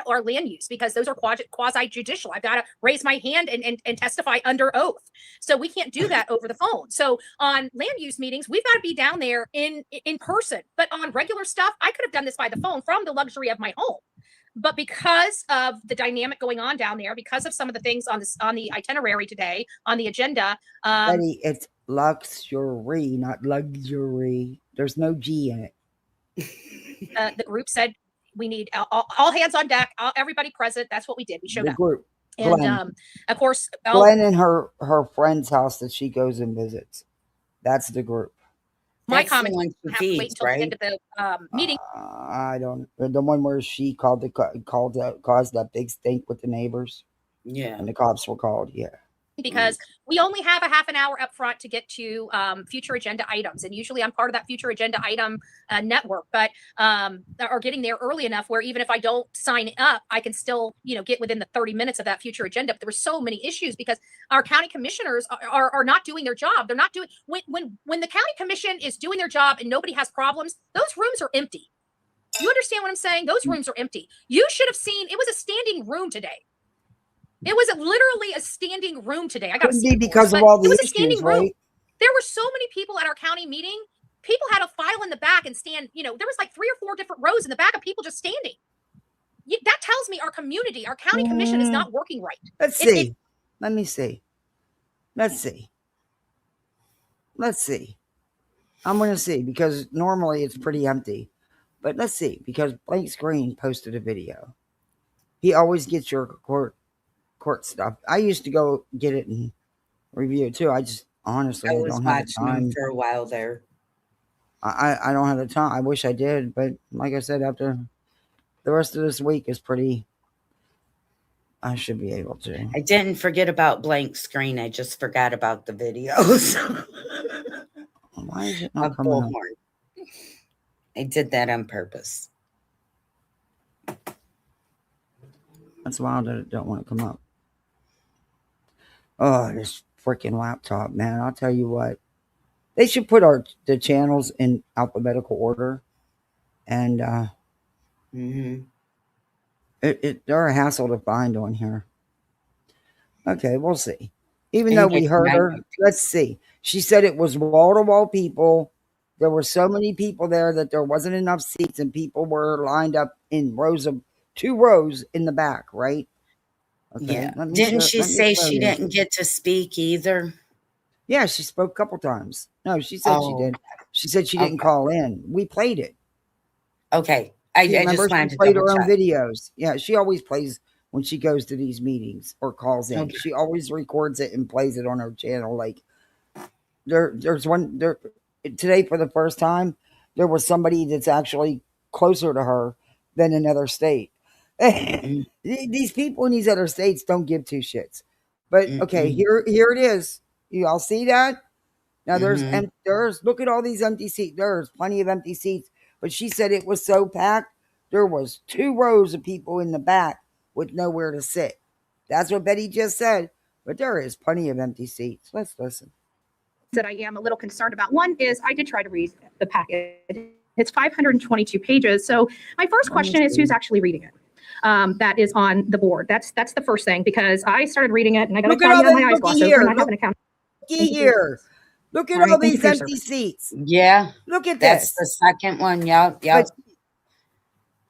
C: Or land use, because those are quasi-judicial. I've got to raise my hand and testify under oath. So we can't do that over the phone. So on land use meetings, we've got to be down there in person. But on regular stuff, I could have done this by the phone from the luxury of my home. But because of the dynamic going on down there, because of some of the things on the itinerary today, on the agenda.
A: Betty, it's luxury, not luxury. There's no G in it.
C: The group said, we need all hands on deck, everybody present. That's what we did. We showed up.
A: Group.
C: And
A: Glenn.
C: Of course,
A: Glenn and her friend's house that she goes and visits. That's the group.
C: My comment have to wait until the end of the meeting.
A: I don't. The one where she caused that big stink with the neighbors.
G: Yeah.
A: And the cops were called. Yeah.
C: Because we only have a half an hour up front to get to future agenda items. And usually I'm part of that future agenda item network, but are getting there early enough where even if I don't sign up, I can still, get within the 30 minutes of that future agenda. But there were so many issues because our county commissioners are not doing their job. They're not doing, when the county commission is doing their job and nobody has problems, those rooms are empty. You understand what I'm saying? Those rooms are empty. You should have seen, it was a standing room today. It was literally a standing room today. I got to see
A: because of all the issues,
C: a standing room.
A: Right?
C: There were so many people at our county meeting. People had a file in the back and stand. There was like 3 or 4 different rows in the back of people just standing. That tells me our community, our county commission is not working right.
A: Let's see. Let me see. Let's see. I'm going to see because normally it's pretty empty. But let's see because Blank Screen posted a video. He always gets your court stuff. I used to go get it and review it too. I just honestly don't have the time
G: for a while there.
A: I don't have the time. I wish I did, but like I said, after the rest of this week is pretty, I should be able to.
G: I didn't forget about Blank Screen. I just forgot about the videos.
A: Why is it not coming up?
G: I did that on purpose.
A: That's wild that it don't want to come up. Oh, this freaking laptop, man. I'll tell you what. They should put the channels in alphabetical order. And they're a hassle to find on here. Okay, we'll see. Even though we heard her, let's see. She said it was wall-to-wall people. There were so many people there that there wasn't enough seats and people were lined up in 2 rows in the back, right? Okay,
G: yeah. Didn't she say she didn't get to speak either?
A: Yeah, she spoke a couple times. No, she said she did. She said she didn't call in. We played it.
G: Okay. I just wanted to
A: play her own videos. Yeah, she always plays when she goes to these meetings or calls in. Okay. She always records it and plays it on her channel. Like There's one there today for the first time. There was somebody that's actually closer to her than another state. These people in these other states don't give two shits. But okay, here it is. You all see that? Now there's look at all these empty seats. There's plenty of empty seats. But she said it was so packed, there was 2 rows of people in the back with nowhere to sit. That's what Betty just said. But there is plenty of empty seats. Let's listen.
H: That I am a little concerned about. One is I did try to read the packet. It's 522 pages. So my first question is who's actually reading it? That is on the board. That's the first thing, because I started reading it and I got to tell you, my eyes glossed over and I have an account.
A: Here. Look at all these empty seats.
G: Yeah.
A: Look at
G: That's
A: this.
G: the second one. Yep.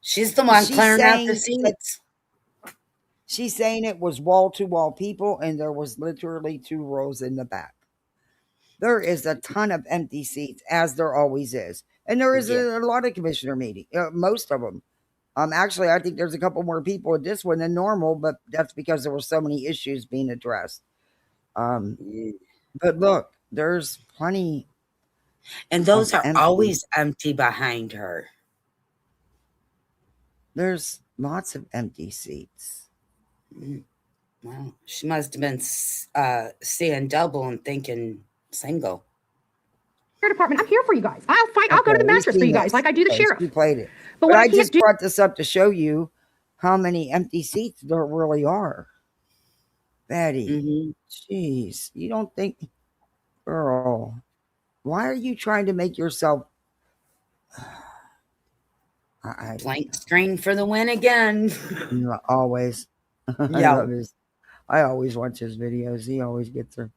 G: She's the one clearing out the seats.
A: She's saying it was wall-to-wall people, and there was literally 2 rows in the back. There is a ton of empty seats, as there always is. And there is a lot of commissioner meetings, most of them. Actually, I think there's a couple more people at this one than normal, but that's because there were so many issues being addressed. But look, there's plenty.
G: And those are always empty behind her.
A: There's lots of empty seats.
G: Well, she must have been seeing double and thinking single.
H: Department, I'm here for you guys. I'll fight. I'll go to the mattress for you guys, like I do the sheriff.
A: You played it. But I just brought this up to show you how many empty seats there really are. Betty, jeez, you don't think, girl, why are you trying to make yourself
G: blank screen for the win again?
A: Always. I always watch his videos. He always gets her.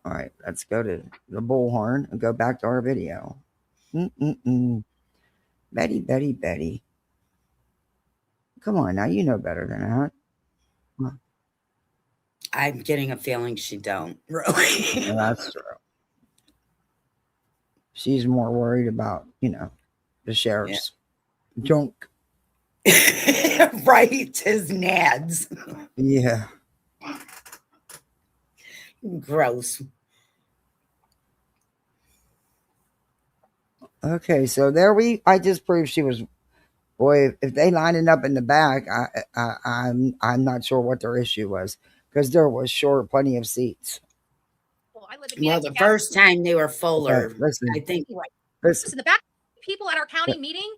A: All right, let's go to the Bullhorn and go back to our video. Betty. Come on now, you know better than that.
G: I'm getting a feeling she don't, really.
A: Well, that's true. She's more worried about, the sheriff's junk.
G: Right, his nads.
A: Yeah.
G: Gross.
A: Okay, so I just proved she was. Boy, if they lined it up in the back, I'm not sure what their issue was, because there was plenty of seats.
G: Well, the first time they were fuller.
A: Listen,
G: I think.
C: Listen, the back people at our county meeting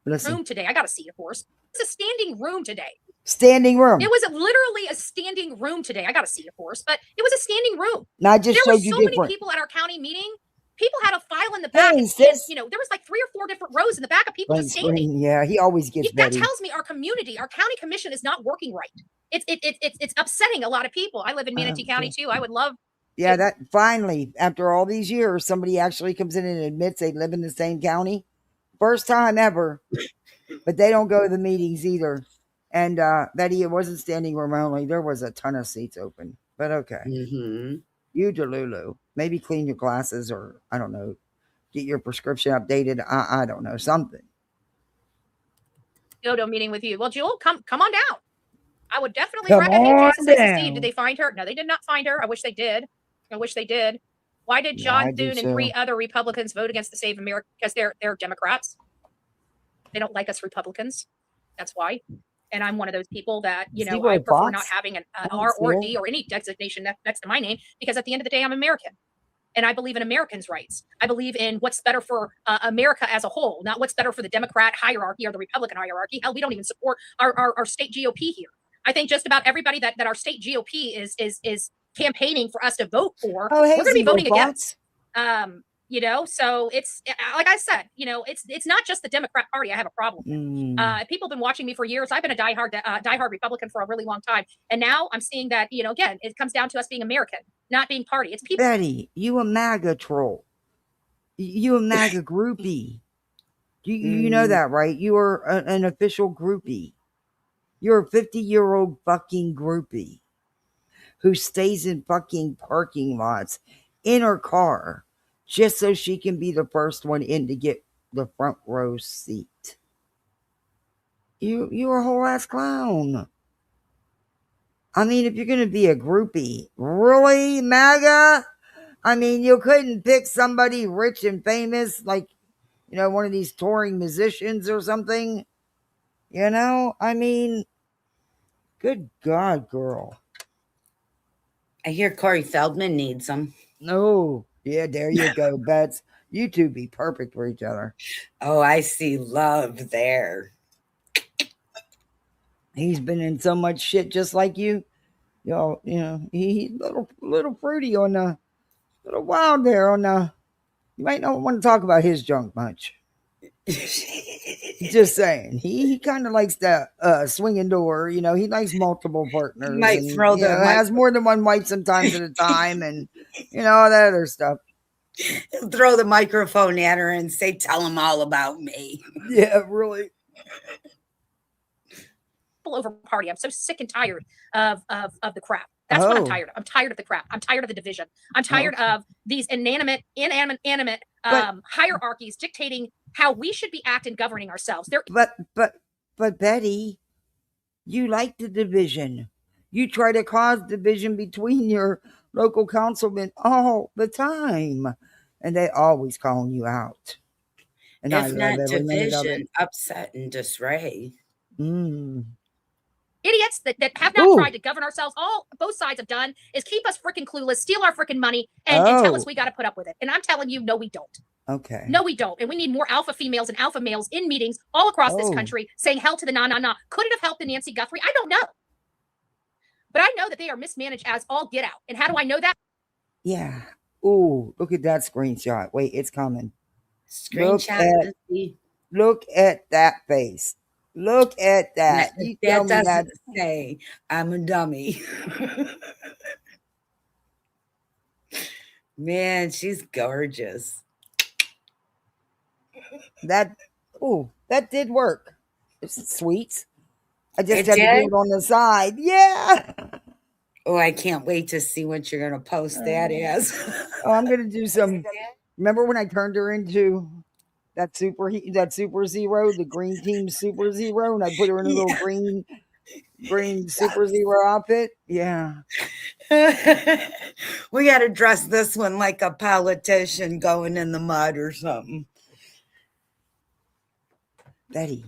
C: room today. I got to see it, of course. It's a standing room today.
A: Standing room.
C: It was literally a standing room today. I got to see it, of course, but it was a standing room.
A: Now, I just
C: there
A: showed
C: were
A: you
C: so
A: different.
C: many people at our county meeting. People had a file in the back.
A: Hey,
C: and,
A: there
C: was like 3 or 4 different rows in the back of people just standing.
A: Yeah, he always gets
C: that tells me our community, our county commission is not working right. It's upsetting a lot of people. I live in Manatee County too. I would love.
A: Yeah, that finally, after all these years, somebody actually comes in and admits they live in the same county. First time ever. But they don't go to the meetings either. And Betty, it wasn't standing room only. There was a ton of seats open. But okay. You Delulu. Maybe clean your glasses, or I don't know, get your prescription updated. I don't know, something.
C: Go to a meeting with you. Well, Jewel, come on down. I would definitely recommend Jason says to Steve. Did they find her? No, they did not find her. I wish they did. Why did John Thune and 3 other Republicans vote against the Save America? Because they're Democrats. They don't like us Republicans. That's why. And I'm one of those people that, I prefer not having an R or a D or any designation next to my name, because at the end of the day, I'm American. And I believe in Americans' rights. I believe in what's better for America as a whole, not what's better for the Democrat hierarchy or the Republican hierarchy. Hell, we don't even support our state GOP here. I think just about everybody that our state GOP is campaigning for us to vote for, we're going to be voting against. So it's like I said, it's not just the Democrat Party I have a problem with. People have been watching me for years. I've been a diehard Republican for a really long time. And now I'm seeing that, again, it comes down to us being American, not being party. It's people.
A: Betty, you a MAGA troll. You a MAGA groupie. You know that, right? You are an official groupie. You're a 50-year-old fucking groupie who stays in fucking parking lots in her car just so she can be the first one in to get the front row seat. You're a whole ass clown. I mean, if you're going to be a groupie, really, MAGA? I mean, you couldn't pick somebody rich and famous, like, one of these touring musicians or something. I mean, good God, girl.
G: I hear Corey Feldman needs them.
A: No. Yeah, there you go, Bets. You two be perfect for each other.
G: Oh, I see love there.
A: He's been in so much shit just like you. He's a little fruity on the, little wild there on the, you might not want to talk about his junk much. Just saying. He kind of likes that swinging door. He likes multiple partners.
G: He might
A: and,
G: throw the
A: has more than one wife sometimes at a time and, all that other stuff.
G: He'll throw the microphone at her and say, tell him all about me.
A: Yeah, really.
C: Over party. I'm so sick and tired of the crap. That's what I'm tired of. I'm tired of the crap. I'm tired of the division. I'm tired of these inanimate hierarchies dictating how we should be acting, governing ourselves.
A: But Betty, you like the division. You try to cause division between your local councilmen all the time, and they always calling you out. And
G: if not division, upset and disarray.
C: Idiots that have not tried to govern ourselves. All both sides have done is keep us freaking clueless, steal our freaking money, and tell us we got to put up with it. And I'm telling you, no, we don't.
A: Okay.
C: No, we don't. And we need more alpha females and alpha males in meetings all across this country saying hell to the nah. Could it have helped the Nancy Guthrie? I don't know. But I know that they are mismanaged as all get out. And how do I know that?
A: Yeah. Ooh, look at that screenshot. Wait, it's coming.
G: Screenshot.
A: Look at that face. Look at that.
G: That doesn't say I'm a dummy. Man, she's gorgeous.
A: That did work. It's sweet. I just had to do it on the side. Yeah.
G: Oh, I can't wait to see what you're going to post that as.
A: I'm going to do some. Remember when I turned her into that super zero, the green team super zero, and I put her in a little green super zero outfit? Yeah.
G: We got to dress this one like a politician going in the mud or something.
A: Betty,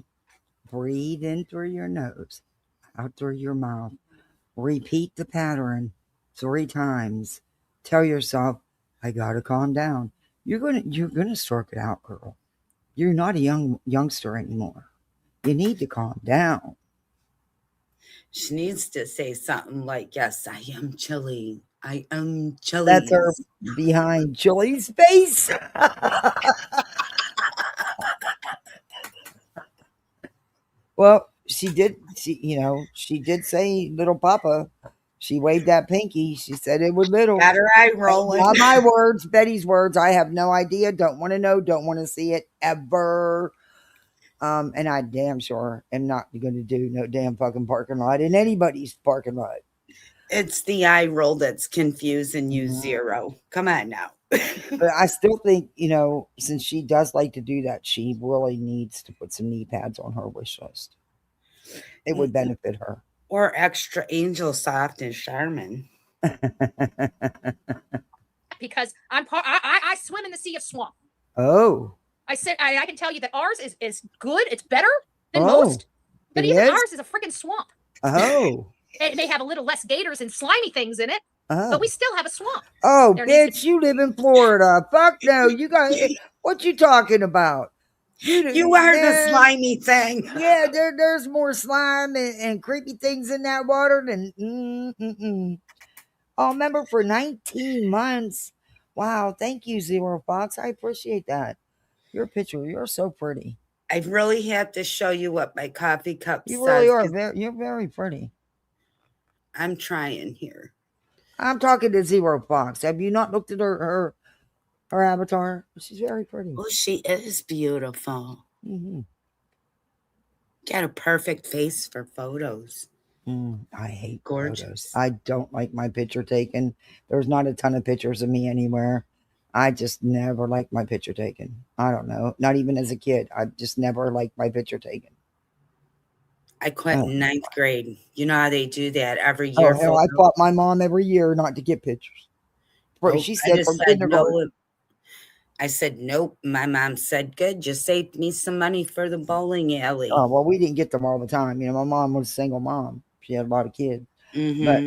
A: breathe in through your nose, out through your mouth. Repeat the pattern 3 times. Tell yourself, I gotta calm down. You're gonna sort it out, girl. You're not a youngster anymore. You need to calm down.
G: She needs to say something like, yes, I am chilly. I am chilly.
A: That's her behind Chili's face. Well, she did say little Papa. She waved that pinky. She said it was little.
G: Got her eye rolling.
A: Not my words, Betty's words. I have no idea. Don't want to know. Don't want to see it ever. And I damn sure am not going to do no damn fucking parking lot in anybody's parking lot.
G: It's the eye roll that's confusing you, Zero. Come on now.
A: But I still think, since she does like to do that, she really needs to put some knee pads on her wish list. It would benefit her.
G: Or extra Angel Soft and Charmin.
C: Because I swim in the sea of swamp.
A: Oh.
C: I said I can tell you that ours is good. It's better than most. But even ours is a freaking swamp.
A: Oh.
C: It may have a little less gators and slimy things in it, but we still have a swamp.
A: Oh, bitch, you live in Florida. Fuck no. You got what you talking about?
G: You are the slimy thing.
A: Yeah, there's more slime and creepy things in that water than Oh, remember for 19 months. Wow, thank you, Zero Fox. I appreciate that. Your picture, you're so pretty.
G: I really have to show you what my coffee cup says.
A: You really are. You're very pretty.
G: I'm trying here.
A: I'm talking to Zero Fox. Have you not looked at her avatar? She's very pretty.
G: Oh, she is beautiful.
A: Mm-hmm.
G: Got a perfect face for photos.
A: I hate
G: gorgeous
A: photos. I don't like my picture taken. There's not a ton of pictures of me anywhere. I just never liked my picture taken. I don't know. Not even as a kid. I just never liked my picture taken.
G: I quit in 9th grade. You know how they do that every year?
A: Oh, hell, I fought my mom every year not to get pictures.
G: Nope.
A: She
G: I
A: said
G: just
A: from
G: said
A: kindergarten.
G: no. I said nope. My mom said, "Good, just saved me some money for the bowling alley."
A: Oh, well, we didn't get them all the time. You know, my mom was a single mom. She had a lot of kids. But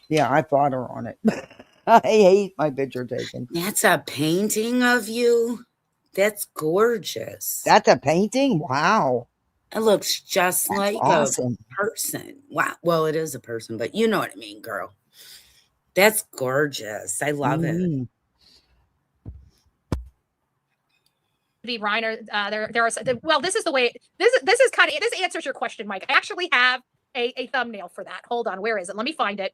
A: yeah, I fought her on it. I hate my picture taken.
G: That's a painting of you. That's gorgeous.
A: That's a painting? Wow.
G: It looks just
A: That's
G: like
A: awesome.
G: a person. Wow. Well, it is a person, but you know what I mean, girl. That's gorgeous. I love it.
C: Reiner, there are well, this is the way this is kind of this answers your question, Mike. I actually have a thumbnail for that. Hold on, where is it? Let me find it.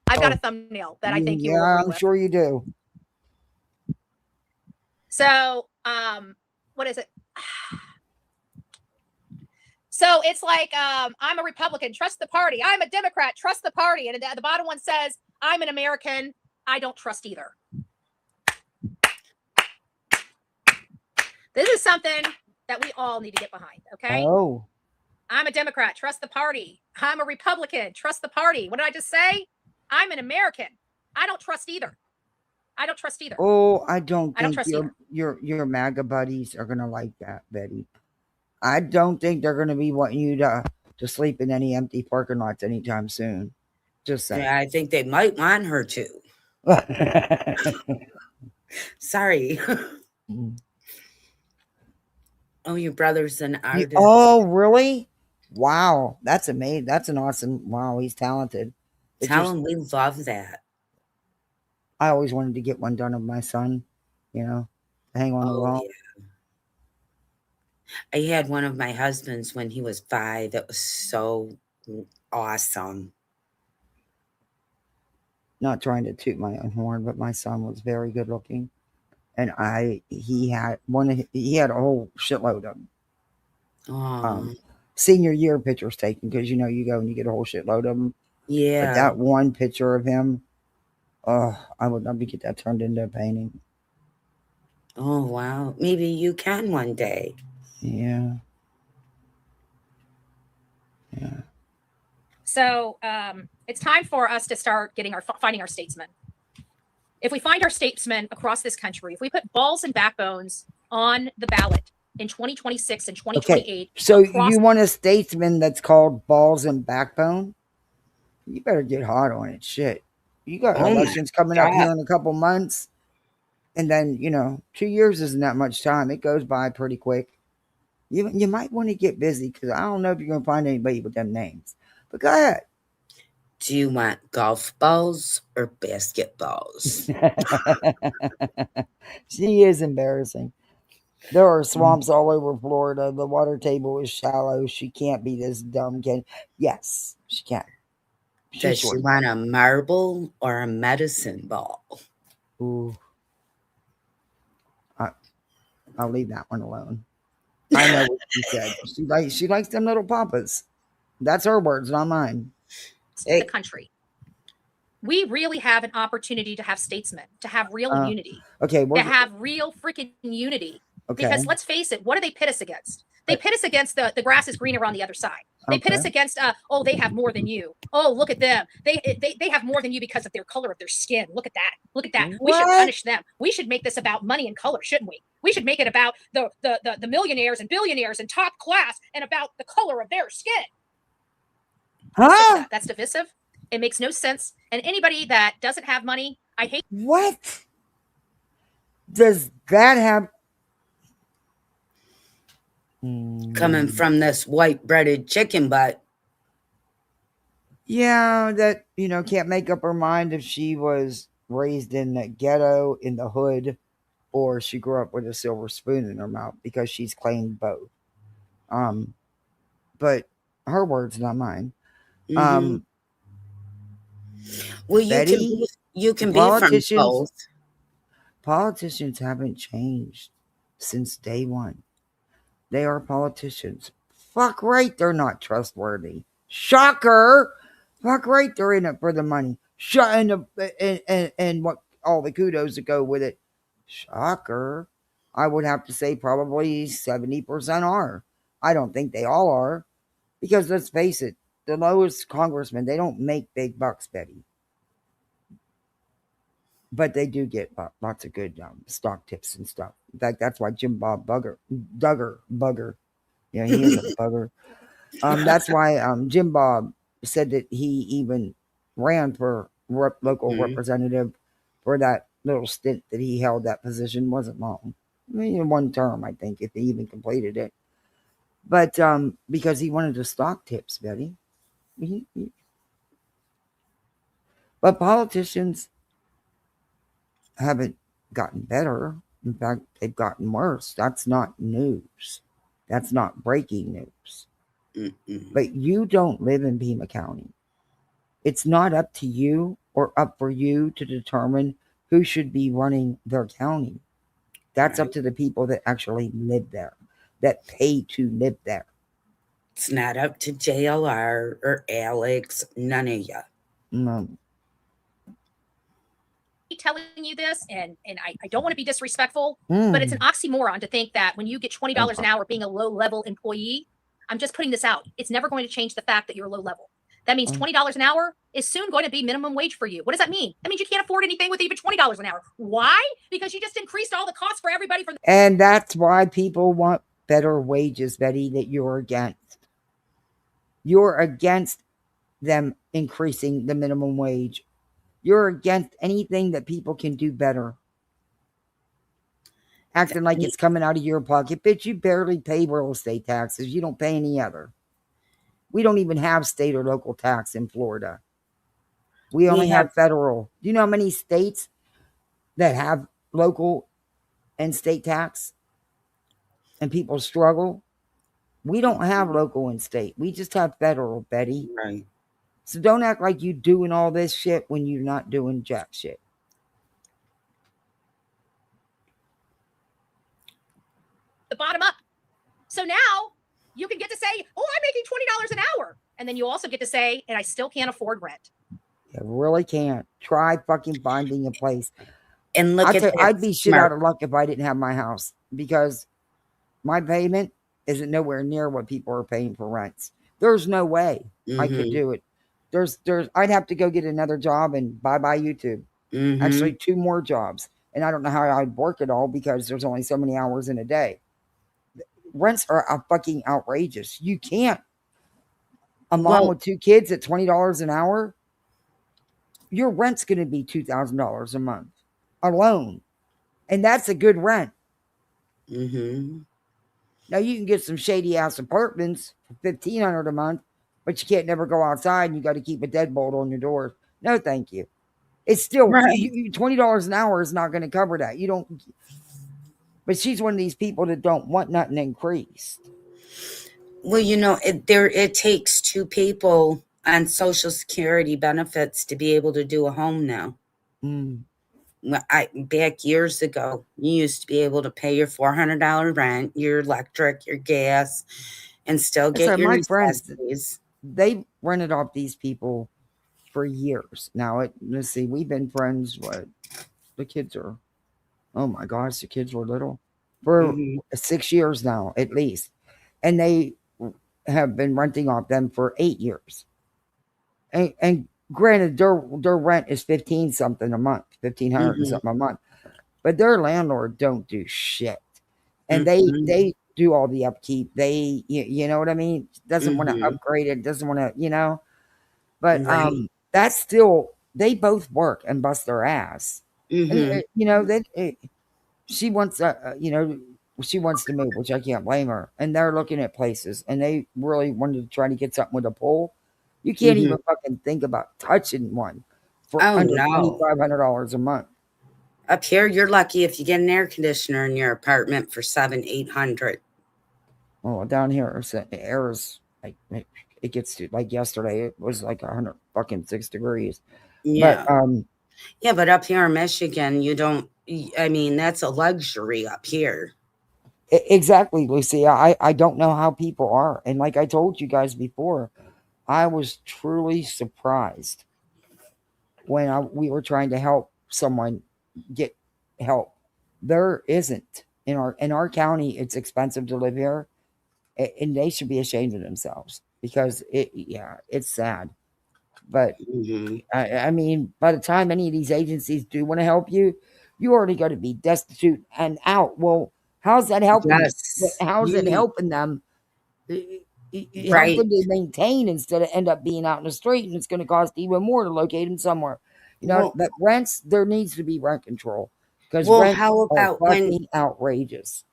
C: I've got a thumbnail that I think you will agree
A: I'm
C: with.
A: sure you do.
C: So, what is it? So it's like, I'm a Republican, trust the party. I'm a Democrat, trust the party. And the bottom one says, I'm an American, I don't trust either. This is something that we all need to get behind, okay?
A: Oh.
C: I'm a Democrat, trust the party. I'm a Republican, trust the party. What did I just say? I'm an American. I don't trust either. I don't trust either.
A: Oh, I don't think your MAGA buddies are gonna like that, Betty. I don't think they're gonna be wanting you to sleep in any empty parking lots anytime soon. Just saying.
G: Yeah, I think they might want her to. Sorry. Oh, your brother's an artist.
A: Oh, really? Wow. That's amazing. That's an awesome. Wow, he's talented.
G: Tell him we love that.
A: I always wanted to get one done of my son, you know, hang on the wall.
G: Yeah. I had one of my husband's when he was 5. It was so awesome.
A: Not trying to toot my own horn, but my son was very good looking. And he had a whole shitload of them. Senior year pictures taken, because you know you go and you get a whole shitload of them.
G: Yeah.
A: But that one picture of him, I would love to get that turned into a painting.
G: Oh wow, maybe you can one day.
A: Yeah.
C: So it's time for us to start finding our statesmen. If we find our statesmen across this country, if we put balls and backbones on the ballot in 2026 and 2028.
A: Okay. So you want a statesman that's called balls and backbone? You better get hot on it. Shit. You got elections coming up here in a couple months. And then, 2 years isn't that much time. It goes by pretty quick. You might want to get busy, because I don't know if you're going to find anybody with them names. But go ahead.
G: Do you want golf balls or basketballs?
A: She is embarrassing. There are swamps all over Florida. The water table is shallow. She can't be this dumb kid. Yes, she can.
G: Does she want a marble or a medicine ball?
A: Ooh. I'll leave that one alone. I know what she said. She likes them little papas. That's her words, not mine.
C: The country. We really have an opportunity to have statesmen, to have real unity.
A: Okay.
C: To have real freaking unity.
A: Okay.
C: Because let's face it, what do they pit us against? They pit us against the grass is greener on the other side. They pit us against, they have more than you. Oh, look at them. They have more than you because of their color of their skin. Look at that. Look at that. What? We should punish them. We should make this about money and color, shouldn't we? We should make it about the millionaires and billionaires and top class and about the color of their skin.
A: Huh?
C: That's divisive. It makes no sense. And anybody that doesn't have money, I hate.
A: What? Does that have?
G: Coming from this white breaded chicken butt.
A: Yeah, that, can't make up her mind if she was raised in the ghetto, in the hood, or she grew up with a silver spoon in her mouth, because she's claimed both. But her words, not mine.
G: Well,
A: Betty,
G: you can be from both.
A: Politicians haven't changed since day one. They are politicians. Fuck right, they're not trustworthy. Shocker! Fuck right, they're in it for the money. And what all the kudos that go with it. Shocker. I would have to say probably 70% are. I don't think they all are. Because let's face it, the lowest congressmen, they don't make big bucks, Betty. but they do get lots of good stock tips and stuff. In fact, that's why Jim Bob Bugger, yeah, he is a bugger. That's why Jim Bob said that he even ran for local representative for that little stint that he held that position. Wasn't long. I mean, one term, I think, if he even completed it. But because he wanted the stock tips, Betty. But politicians haven't gotten better. In fact, they've gotten worse. That's not news. That's not breaking news. But you don't live in Pima County. It's not up to you or up for you to determine who should be running their county. That's up to the people that actually live there, that pay to live there.
G: It's not up to JLR or Alex, none of you.
A: No.
C: Telling you this, and I don't want to be disrespectful, but it's an oxymoron to think that when you get $20 an hour being a low-level employee, I'm just putting this out, it's never going to change the fact that you're low level. That means $20 an hour is soon going to be minimum wage for you. What does that mean? That means you can't afford anything with even $20 an hour. Why? Because you just increased all the costs for everybody.
A: And that's why people want better wages, Betty, that you're against. You're against them increasing the minimum wage. You're against anything that people can do better. Acting like it's coming out of your pocket. Bitch, you barely pay real estate taxes. You don't pay any other. We don't even have state or local tax in Florida. We only have federal. Do you know how many states that have local and state tax? And people struggle? We don't have local and state. We just have federal, Betty.
G: Right.
A: So don't act like you're doing all this shit when you're not doing jack shit.
C: The bottom up. So now you can get to say, oh, I'm making $20 an hour. And then you also get to say, and I still can't afford rent.
A: You really can't. Try fucking finding a place.
G: And look at that.
A: I'd be shit out of luck if I didn't have my house, because my payment isn't nowhere near what people are paying for rents. There's no way I could do it. I'd have to go get another job and bye-bye YouTube. Actually, 2 more jobs. And I don't know how I'd work it all because there's only so many hours in a day. Rents are fucking outrageous. You can't. A mom with 2 kids at $20 an hour, your rent's going to be $2,000 a month alone. And that's a good rent. Now, you can get some shady-ass apartments for $1,500 a month, but you can't never go outside and you got to keep a deadbolt on your door. No, thank you. It's still, $20 an hour is not going to cover that. You don't. But she's one of these people that don't want nothing increased.
G: Well, you know, it takes 2 people on Social Security benefits to be able to do a home now. Back years ago, you used to be able to pay your $400 rent, your electric, your gas, and still get your necessities.
A: They rented off these people for years. Now, let's see, we've been friends, the kids are, oh my gosh, the kids were little, for 6 years now, at least. And they have been renting off them for 8 years. And granted, their rent is $15 something a month, $1,500 something a month. But their landlord don't do shit. And they do all the upkeep. They, you know what I mean? Doesn't want to upgrade it, doesn't want to, you know. But that's still, they both work and bust their ass. And, you know, she wants, you know, she wants to move, which I can't blame her. And they're looking at places, and they really wanted to try to get something with a pool. You can't even fucking think about touching one for under $2,500 a month.
G: Up here, you're lucky if you get an air conditioner in your apartment for $700-800.
A: Oh, down here, air is like, it gets to, like yesterday, it was like 106 degrees.
G: Yeah.
A: But,
G: but up here in Michigan, you don't, I mean, that's a luxury up here.
A: Exactly, Lucy. I don't know how people are. And like I told you guys before, I was truly surprised when we were trying to help someone get help. There isn't. In our county, it's expensive to live here. And they should be ashamed of themselves, because it's sad. But I mean, by the time any of these agencies do want to help you, you already got to be destitute and out. Well, how's that helping?
G: Yes.
A: How's it helping them? How
G: Right.
A: could they maintain instead of end up being out in the street, and it's going to cost even more to locate them somewhere? You know,
G: Well,
A: but rents, there needs to be rent control because
G: well,
A: rents
G: how
A: are
G: about when
A: fucking outrageous.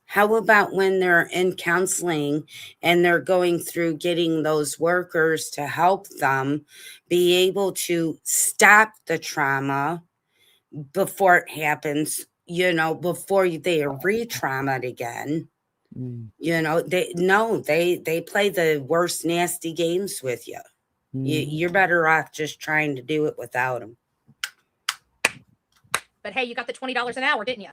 G: how about when they're in counseling and they're going through getting those workers to help them be able to stop the trauma before it happens, you know, before they are re-traumatized again. You know, they play the worst nasty games with you. You're better off just trying to do it without them.
C: But hey, you got the $20 an hour, didn't you?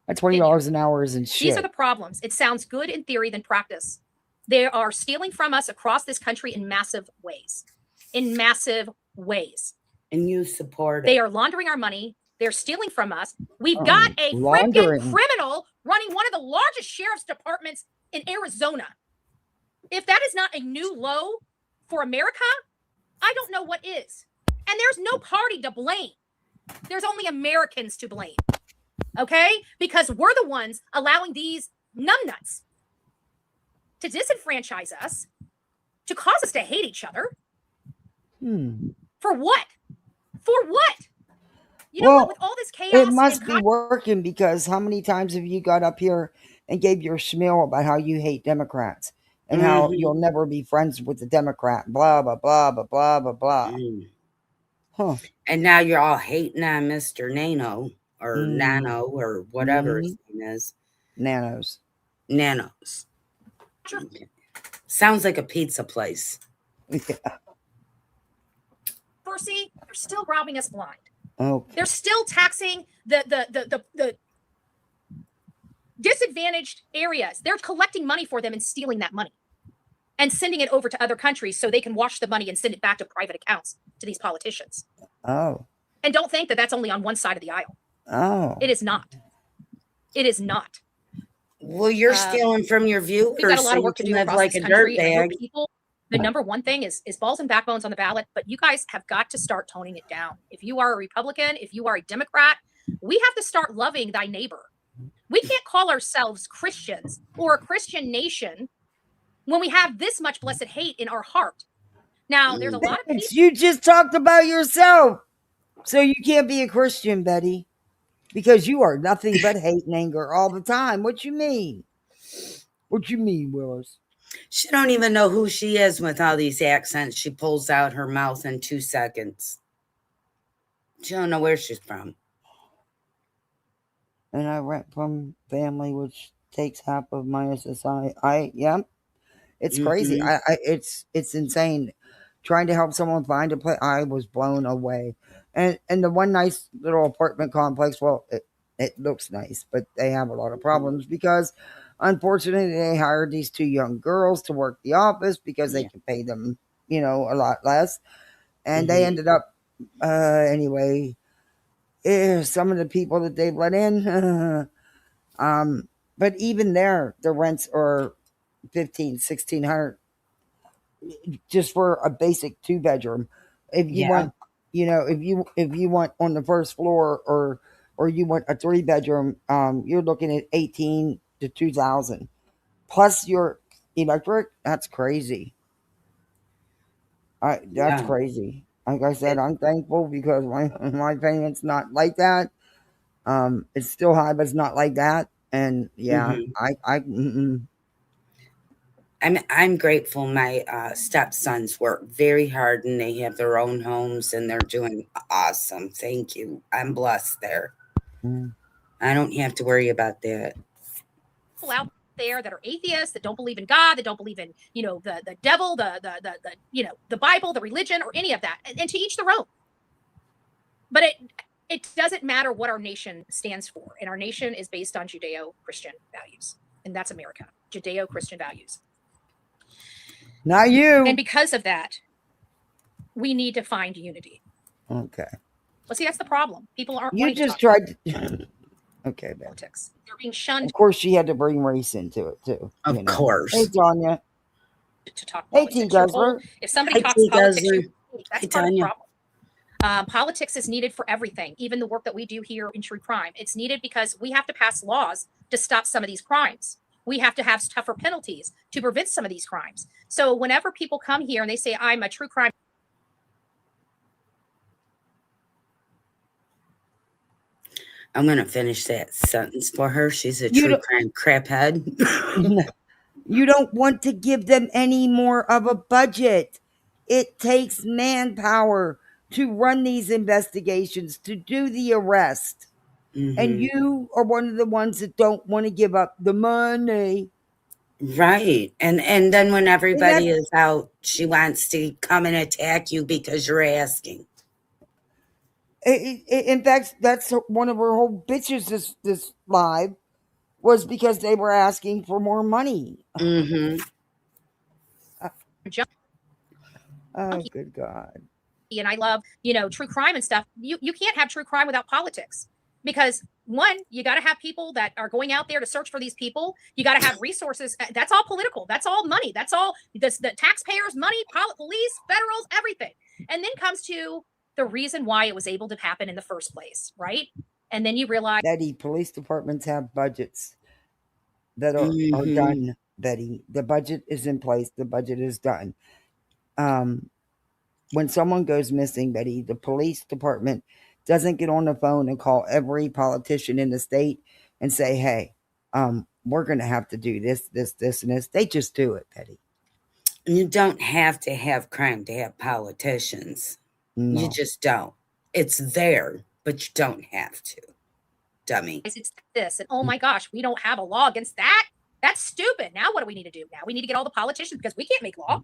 A: That $20 an hour isn't shit.
C: These are the problems. It sounds good in theory than practice. They are stealing from us across this country in massive ways. In massive ways.
G: And you support it.
C: They are laundering our money. They're stealing from us. We've got a freaking criminal running one of the largest sheriff's departments in Arizona. If that is not a new low for America, I don't know what is. And there's no party to blame. There's only Americans to blame. Okay? Because we're the ones allowing these numbnuts to disenfranchise us, to cause us to hate each other. For what? For what? You know what? With all this chaos,
A: it must be working, because how many times have you got up here and gave your schmeal about how you hate Democrats and how you'll never be friends with the Democrat, blah, blah, blah, blah, blah, blah, blah.
G: And now you're all hating on Mr. Nano or Nano or whatever his name is.
A: Nanos.
G: Sounds like a pizza place.
C: Percy, they're still robbing us blind.
A: Okay.
C: They're still taxing the disadvantaged areas. They're collecting money for them and stealing that money and sending it over to other countries so they can wash the money and send it back to private accounts to these politicians.
A: Oh.
C: And don't think that that's only on one side of the aisle.
A: Oh.
C: It is not. It is not.
G: Well, you're stealing from your viewers.
C: We've got a lot of work to do across
G: like
C: this
G: a
C: country.
G: dirt bag.
C: People, the number one thing is balls and backbones on the ballot, but you guys have got to start toning it down. If you are a Republican, if you are a Democrat, we have to start loving thy neighbor. We can't call ourselves Christians or a Christian nation when we have this much blessed hate in our heart. Now, there's a lot of people.
A: You just talked about yourself. So you can't be a Christian, Betty, because you are nothing but hate and anger all the time. What you mean? What you mean, Willis?
G: She don't even know who she is with all these accents she pulls out her mouth in 2 seconds. She don't know where she's from.
A: And I rent from family, which takes half of my SSI. It's crazy. It's insane. Trying to help someone find a place, I was blown away. And the one nice little apartment complex, well, it looks nice, but they have a lot of problems because, unfortunately, they hired these 2 young girls to work the office because they can pay them, a lot less. And they ended up, anyway, some of the people that they've let in, but even there, the rents are $1,500-$1,600 just for a basic 2-bedroom. If you want, if you want on the first floor or you want a 3-bedroom, you're looking at $18,000 to $2,000 plus your electric. That's crazy. That's crazy. Like I said, I'm thankful because my payment's not like that. It's still high, but it's not like that. And
G: I'm grateful. My stepsons work very hard and they have their own homes and they're doing awesome. Thank you. I'm blessed there. I don't have to worry about that.
C: People out there that are atheists, that don't believe in God, that don't believe in, the devil, the Bible, the religion, or any of that. And to each their own. But it doesn't matter what our nation stands for. And our nation is based on Judeo-Christian values. And that's America. Judeo-Christian values.
A: Not you.
C: And because of that, we need to find unity.
A: Okay.
C: Well, see, that's the problem. People aren't.
A: You just tried to. Okay,
C: politics. They're being shunned.
A: Of course, she had to bring race into it too.
G: Of course.
A: Hey, Tanya.
C: To talk
A: Hey,
C: politics.
A: T. Guzzler.
C: If somebody talks politics, That's
G: Hey,
C: part of the
G: Tanya.
C: problem. Politics is needed for everything, even the work that we do here in true crime. It's needed because we have to pass laws to stop some of these crimes. We have to have tougher penalties to prevent some of these crimes. So whenever people come here and they say, I'm a true crime,
G: I'm going to finish that sentence for her. She's a
A: You
G: true
A: don't-
G: crime craphead.
A: You don't want to give them any more of a budget. It takes manpower to run these investigations, to do the arrest. And you are one of the ones that don't want to give up the money.
G: Right. And then when everybody is out, she wants to come and attack you because you're asking.
A: In fact, that's one of her whole bitches this live was because they were asking for more money.
G: Mm-hmm.
A: Oh, good God.
C: and I love, true crime and stuff. You can't have true crime without politics. Because one, you got to have people that are going out there to search for these people. You got to have resources. That's all political. That's all money. That's all the taxpayers' money, police, federals, everything. And then comes to the reason why it was able to happen in the first place, right? And then you realize
A: Betty, police departments have budgets that are done, Betty. The budget is in place. The budget is done. When someone goes missing, Betty, the police department doesn't get on the phone and call every politician in the state and say, hey, we're going to have to do this, and this. They just do it, Betty.
G: You don't have to have crime to have politicians.
A: No.
G: You just don't. It's there, but you don't have to. Dummy.
C: It's this, and oh my gosh, we don't have a law against that. That's stupid. Now what do we need to do? Now we need to get all the politicians because we can't make law.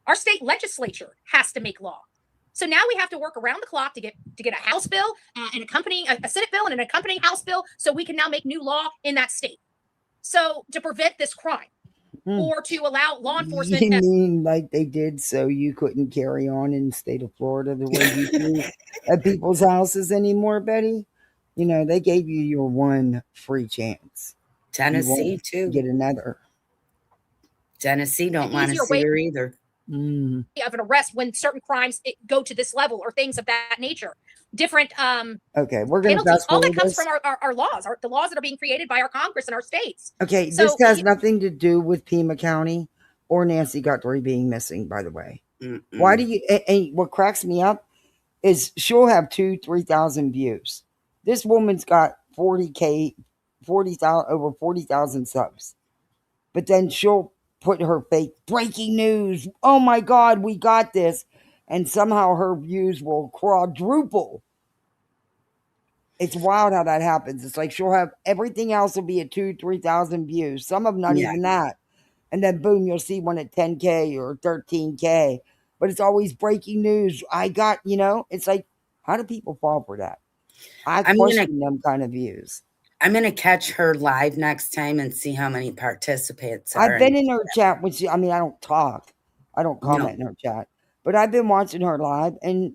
C: Our state legislature has to make law. So now we have to work around the clock to get a House bill and accompanying a Senate bill and an accompanying House bill, so we can now make new law in that state. So to prevent this crime or to allow law enforcement.
A: You mean like they did so you couldn't carry on in the state of Florida the way you do at people's houses anymore, Betty? They gave you your one free chance.
G: Tennessee too.
A: Get another.
G: Tennessee don't want to see her either.
C: Of an arrest when certain crimes go to this level or things of that nature. Different
A: okay, we're going to
C: all that comes from our laws, the laws that are being created by our Congress and our states.
A: Okay, so this has nothing to do with Pima County or Nancy Guthrie being missing, by the way. Why do you, and what cracks me up is she'll have 3,000 views. This woman's got 40,000, over 40,000 subs. But then she'll put her fake breaking news. Oh my God, we got this. And somehow her views will quadruple. It's wild how that happens. It's like she'll have everything else will be at 3,000 views. Some of them not even that. And then boom, you'll see one at 10K or 13K. But it's always breaking news. I got, it's like, how do people fall for that? I question them kind of views.
G: I'm going to catch her live next time and see how many participants are.
A: I've been in her chat, which, I don't talk. I don't comment in her chat. But I've been watching her live, and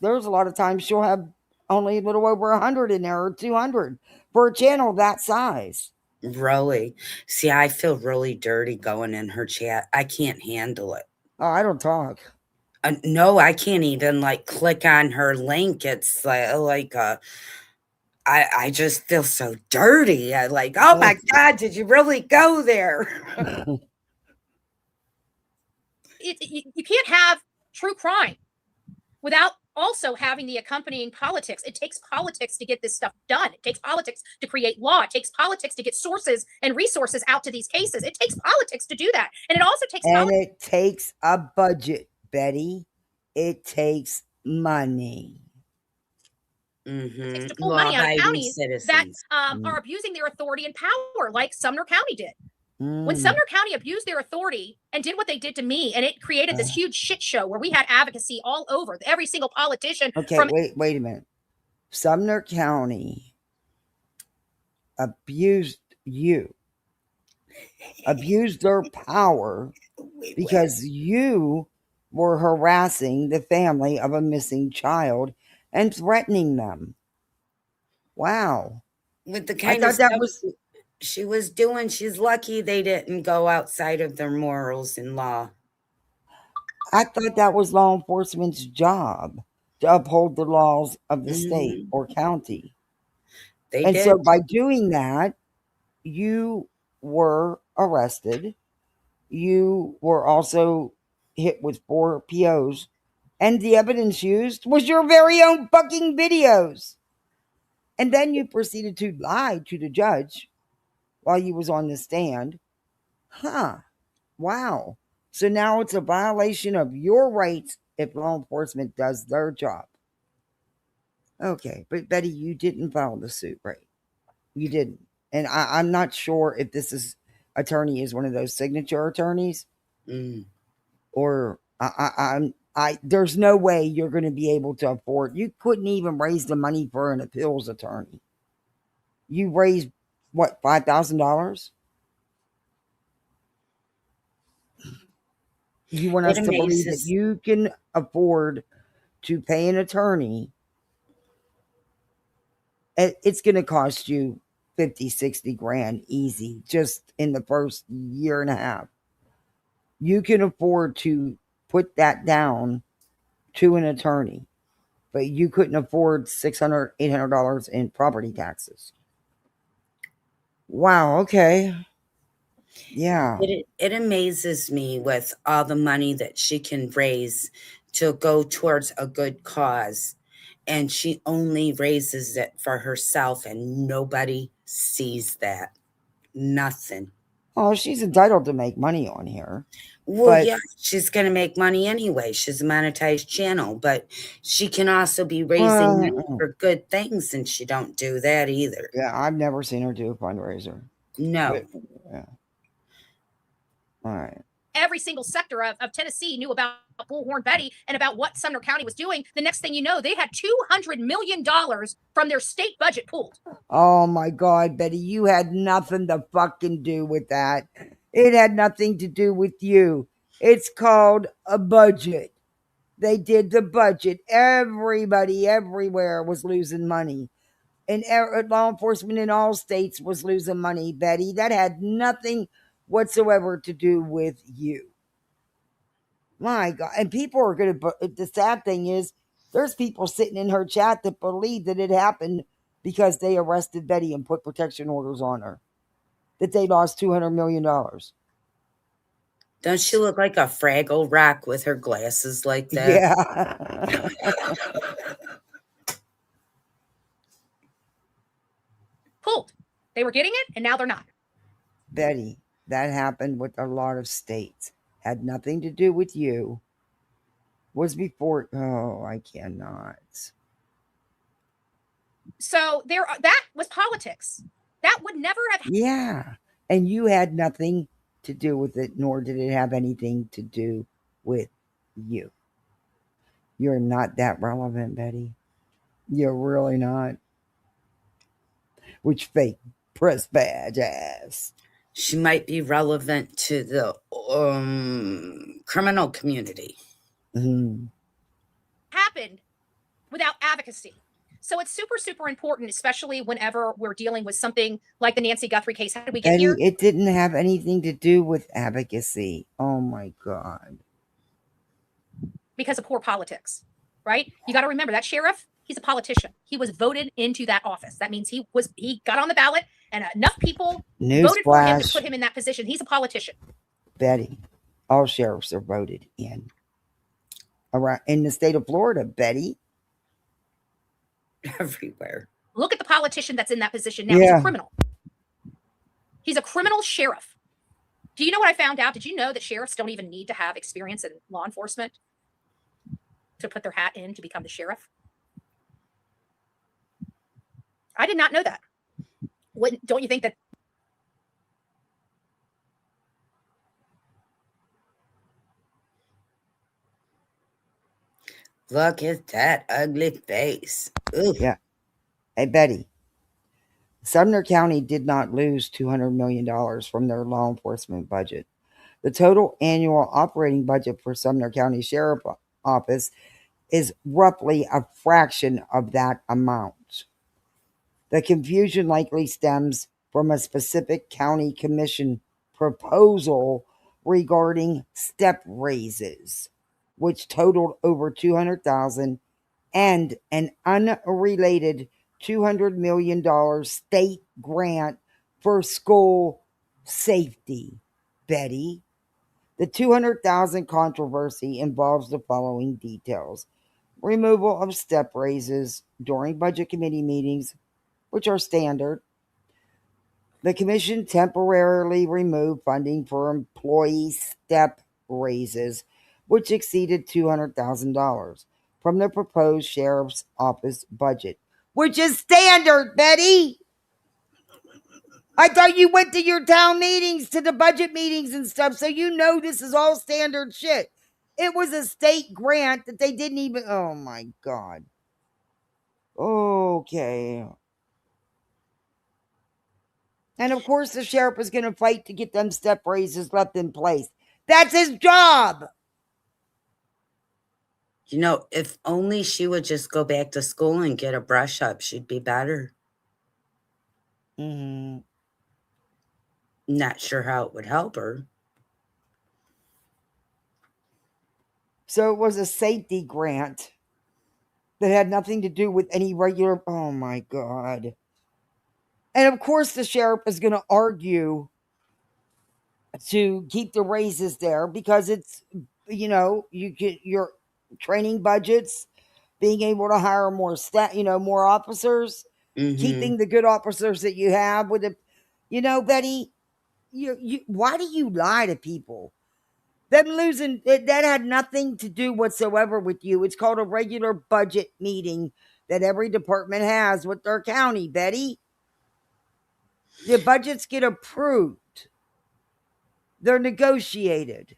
A: there's a lot of times she'll have only a little over 100 in there or 200 for a channel that size.
G: Really? See, I feel really dirty going in her chat. I can't handle it.
A: Oh, I don't talk.
G: No, I can't even click on her link. It's I just feel so dirty. I oh my God, did you really go there?
C: You can't have true crime without also having the accompanying politics. It takes politics to get this stuff done. It takes politics to create law. It takes politics to get sources and resources out to these cases. It takes politics to do that. And it also takes
A: it takes a budget, Betty. It takes money.
C: To pull money out of counties that are abusing their authority and power, like Sumner County did. When Sumner County abused their authority and did what they did to me, and it created this huge shit show where we had advocacy all over every single politician.
A: Okay, wait a minute. Sumner County abused you, abused their power because you were harassing the family of a missing child and threatening them. Wow.
G: With the kind of stuff she was doing, she's lucky they didn't go outside of their morals and law.
A: I thought that was law enforcement's job to uphold the laws of the state or county.
G: They
A: And
G: did.
A: so by doing that, you were arrested. You were also hit with 4 POs. And the evidence used was your very own fucking videos. And then you proceeded to lie to the judge while you was on the stand. Huh. Wow. So now it's a violation of your rights if law enforcement does their job. Okay, but Betty, you didn't file the suit, right? You didn't. And I'm not sure if this attorney is one of those signature attorneys, or there's no way you're going to be able to afford. You couldn't even raise the money for an appeals attorney. You raised what, $5,000? You want us to believe that you can afford to pay an attorney? It's going to cost you 50, 60 grand easy just in the first year and a half. You can afford to put that down to an attorney, but you couldn't afford $600, $800 in property taxes. Wow. Okay. Yeah.
G: It amazes me with all the money that she can raise to go towards a good cause. And she only raises it for herself, and nobody sees that. Nothing.
A: Oh, she's entitled to make money on here.
G: Well, yeah, she's going to make money anyway. She's a monetized channel, but she can also be raising money for good things, and she don't do that either.
A: Yeah, I've never seen her do a fundraiser.
G: No.
A: But, yeah. All right.
C: Every single sector of Tennessee knew about Bullhornbetty and about what Sumner County was doing. The next thing you know, they had $200 million from their state budget pulled.
A: Oh my God, Betty, you had nothing to fucking do with that. It had nothing to do with you. It's called a budget. They did the budget. Everybody everywhere was losing money. And law enforcement in all states was losing money, Betty. That had nothing whatsoever to do with you. My God. And people are going to, the sad thing is, there's people sitting in her chat that believe that it happened because they arrested Betty and put protection orders on her, that they lost $200 million.
G: Don't she look like a Fraggle Rock with her glasses like that?
A: Yeah.
C: Pulled. They were getting it, and now they're not.
A: Betty, that happened with a lot of states. Had nothing to do with you. Was before. Oh, I cannot.
C: So that was politics. That would never have happened.
A: Yeah. And you had nothing to do with it, nor did it have anything to do with you. You're not that relevant, Betty. You're really not. Which fake press badge ass.
G: She might be relevant to the criminal community.
C: Happened without advocacy. So it's super, super important, especially whenever we're dealing with something like the Nancy Guthrie case. How did we get
A: Betty,
C: here?
A: it didn't have anything to do with advocacy. Oh my God.
C: Because of poor politics, right? You got to remember that sheriff, he's a politician. He was voted into that office. That means he got on the ballot and enough people voted for him to put him in that position. He's a politician.
A: Betty, all sheriffs are voted in. Around in the state of Florida, Betty.
G: Everywhere.
C: Look at the politician that's in that position now. Yeah. He's a criminal. He's a criminal sheriff. Do you know what I found out? Did you know that sheriffs don't even need to have experience in law enforcement to put their hat in to become the sheriff? I did not know that. Don't you think that?
G: Look at that ugly face. Ooh.
A: Yeah. Hey, Betty. Sumner County did not lose $200 million from their law enforcement budget. The total annual operating budget for Sumner County Sheriff Office is roughly a fraction of that amount. The confusion likely stems from a specific county commission proposal regarding step raises. which totaled over $200,000, and an unrelated $200 million state grant for school safety. Betty, the $200,000 controversy involves the following details: removal of step raises during budget committee meetings, which are standard. The commission temporarily removed funding for employee step raises, which exceeded $200,000 from the proposed sheriff's office budget, which is standard, Betty. I thought you went to your town meetings, to the budget meetings and stuff, so you know this is all standard shit. It was a state grant that they didn't even, oh my God. Okay. And of course, the sheriff is going to fight to get them step raises left in place. That's his job.
G: You know, if only she would just go back to school and get a brush up, she'd be better.
A: Mm-hmm.
G: Not sure how it would help her.
A: So it was a safety grant that had nothing to do with any regular. Oh my God. And of course, the sheriff is going to argue to keep the raises there because it's, you get your training budgets, being able to hire more staff, more officers, keeping the good officers that you have with it. Betty, why do you lie to people? Them losing, that had nothing to do whatsoever with you. It's called a regular budget meeting that every department has with their county, Betty. The budgets get approved. They're negotiated.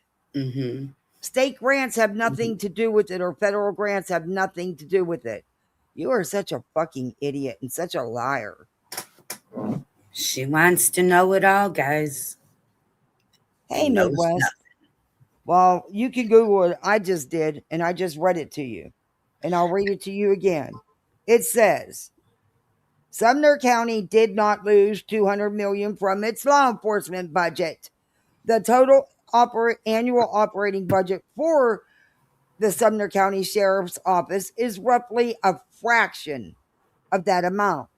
A: State grants have nothing to do with it, or federal grants have nothing to do with it. You are such a fucking idiot and such a liar.
G: She wants to know it all, guys.
A: Hey, Midwest. Well, you can Google what I just did, and I just read it to you. And I'll read it to you again. It says, Sumner County did not lose $200 million from its law enforcement budget. The total annual operating budget for the Sumner County Sheriff's Office is roughly a fraction of that amount.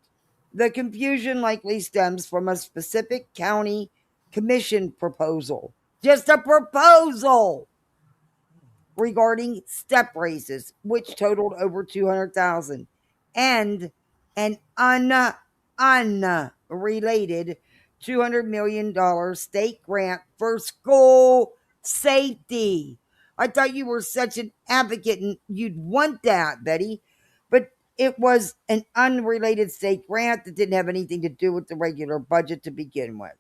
A: The confusion likely stems from a specific county commission proposal. Just a proposal regarding step raises, which totaled over $200,000, and an unrelated $200 million state grant for school safety. I thought you were such an advocate and you'd want that, Betty. But it was an unrelated state grant that didn't have anything to do with the regular budget to begin with.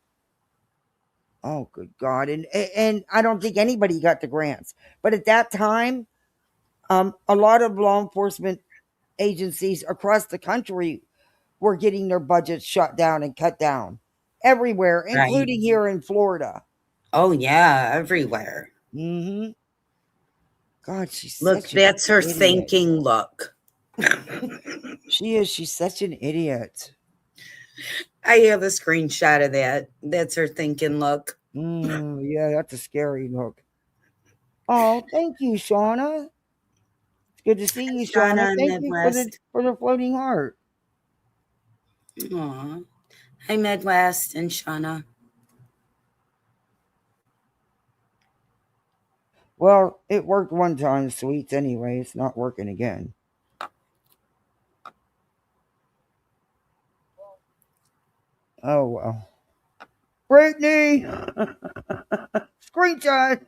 A: Oh, good God. And I don't think anybody got the grants. But at that time, a lot of law enforcement agencies across the country were getting their budgets shut down and cut down everywhere, including here in Florida.
G: Oh, yeah, everywhere.
A: Mm-hmm. God, she's
G: look,
A: such
G: that's her
A: idiot.
G: thinking look.
A: She is. She's such an idiot.
G: I have a screenshot of that. That's her thinking look.
A: Yeah, that's a scary look. Oh, thank you, Shauna. It's good to see you, Shauna. Thank you for the floating heart.
G: Aw. Hi, Midwest and Shauna.
A: Well, it worked one time, sweets. Anyway, it's not working again. Oh, well. Brittany! Screenshot!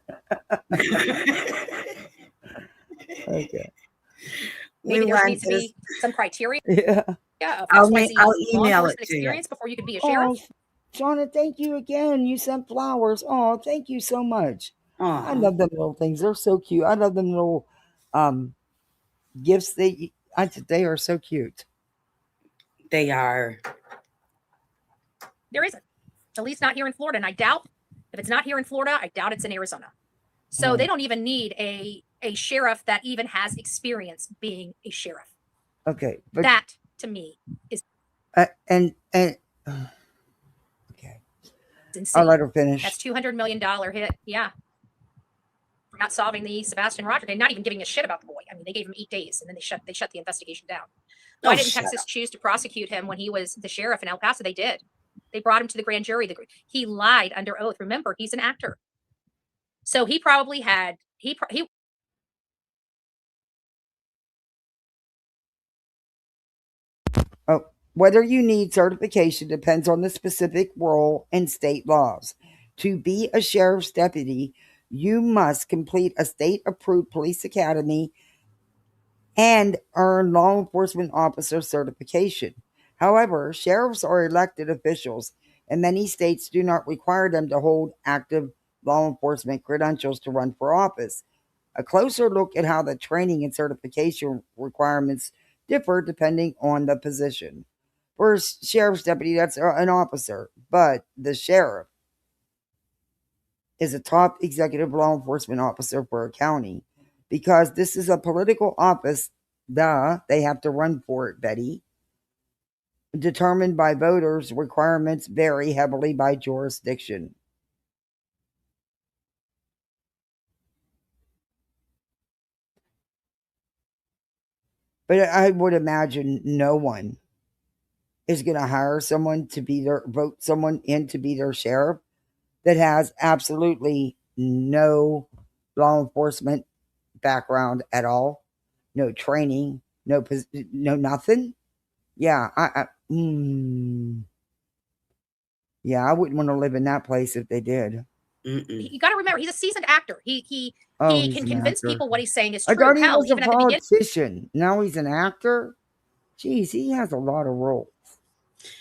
A: Okay.
C: Maybe there needs to be some criteria.
A: Yeah.
G: I'll email it to you.
C: Before you could be a sheriff.
A: Shauna, thank you again. You sent flowers. Oh, thank you so much. I love them little things. They're so cute. I love them little gifts. They are so cute.
G: They are.
C: There isn't. At least not here in Florida. And I doubt if it's not here in Florida, I doubt it's in Arizona. So they don't even need a sheriff that even has experience being a sheriff.
A: Okay. But
C: that to me is
A: okay. I'll let her finish.
C: That's $200 million hit. Yeah. for not solving the Sebastian Roger case, not even giving a shit about the boy. I mean, they gave him 8 days and then they shut the investigation down. Why didn't Texas choose to prosecute him when he was the sheriff in El Paso? They did. They brought him to the grand jury. He lied under oath. Remember, he's an actor. So he probably had,
A: Whether you need certification depends on the specific role and state laws. To be a sheriff's deputy, you must complete a state-approved police academy and earn law enforcement officer certification. However, sheriffs are elected officials, and many states do not require them to hold active law enforcement credentials to run for office. A closer look at how the training and certification requirements differ depending on the position. For a sheriff's deputy, that's an officer, but the sheriff is a top executive law enforcement officer for a county. Because this is a political office, they have to run for it, Betty. Determined by voters, requirements vary heavily by jurisdiction. But I would imagine no one is going to hire someone to be vote someone in to be their sheriff that has absolutely no law enforcement background at all, no training, no nothing. Yeah, yeah, I wouldn't want to live in that place if they did.
C: You got to remember, he's a seasoned actor. He can convince people what he's saying is true.
A: I thought he was a politician. Now he's an actor. Jeez, he has a lot of roles.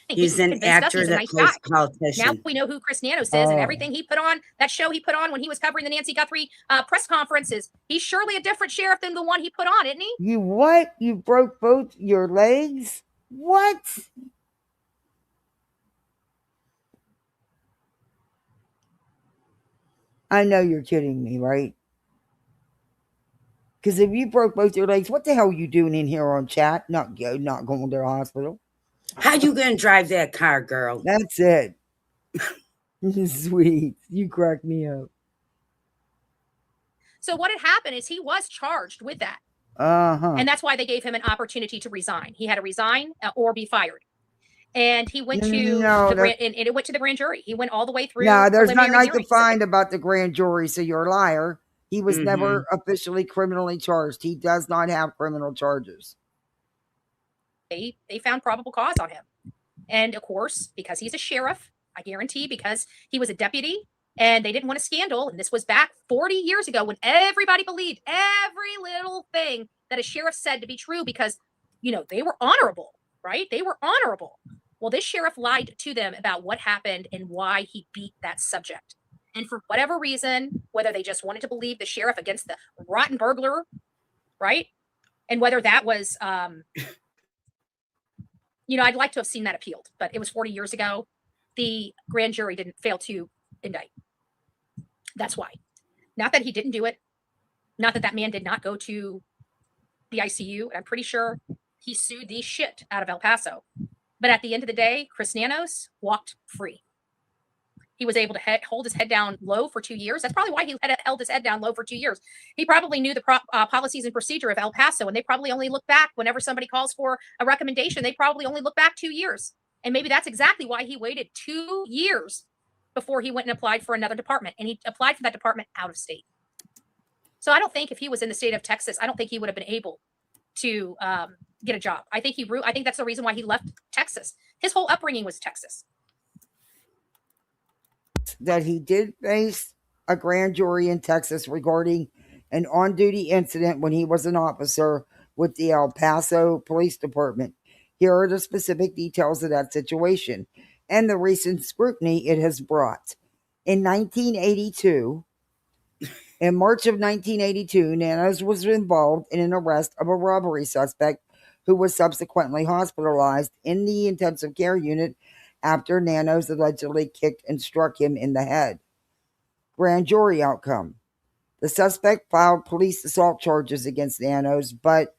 G: He's an actor that plays politician.
C: Now we know who Chris Nanos is and everything he put on, that show he put on when he was covering the Nancy Guthrie press conferences. He's surely a different sheriff than the one he put on, isn't he?
A: You what? You broke both your legs? What? I know you're kidding me, right? Because if you broke both your legs, what the hell are you doing in here on chat? Not going to the hospital.
G: How you gonna drive that car, girl?
A: That's it. Sweet. You cracked me up.
C: So what had happened is he was charged with that. And that's why they gave him an opportunity to resign. He had to resign or be fired. And he went it went to the grand jury. He went all the way through.
A: No, there's nothing I could find about the grand jury, so you're a liar. He was never officially criminally charged. He does not have criminal charges.
C: They found probable cause on him. And of course, because he's a sheriff, I guarantee, because he was a deputy and they didn't want a scandal. And this was back 40 years ago when everybody believed every little thing that a sheriff said to be true because, they were honorable, right? They were honorable. Well, this sheriff lied to them about what happened and why he beat that subject. And for whatever reason, whether they just wanted to believe the sheriff against the rotten burglar, right? And whether that was, I'd like to have seen that appealed, but it was 40 years ago. The grand jury didn't fail to indict. That's why. Not that he didn't do it. Not that man did not go to the ICU. And I'm pretty sure he sued the shit out of El Paso. But at the end of the day, Chris Nanos walked free. He was able to hold his head down low for 2 years. That's probably why he held his head down low for 2 years. He probably knew the policies and procedure of El Paso, and they probably only look back whenever somebody calls for a recommendation. They probably only look back 2 years. And maybe that's exactly why he waited 2 years before he went and applied for another department. And he applied for that department out of state. So I don't think if he was in the state of Texas, I don't think he would have been able to get a job. I think that's the reason why he left Texas. His whole upbringing was Texas.
A: That he did face a grand jury in Texas regarding an on-duty incident when he was an officer with the El Paso Police Department. Here are the specific details of that situation and the recent scrutiny it has brought. In March of 1982, Nanos was involved in an arrest of a robbery suspect who was subsequently hospitalized in the intensive care unit after Nanos allegedly kicked and struck him in the head. Grand jury outcome. The suspect filed police assault charges against Nanos, but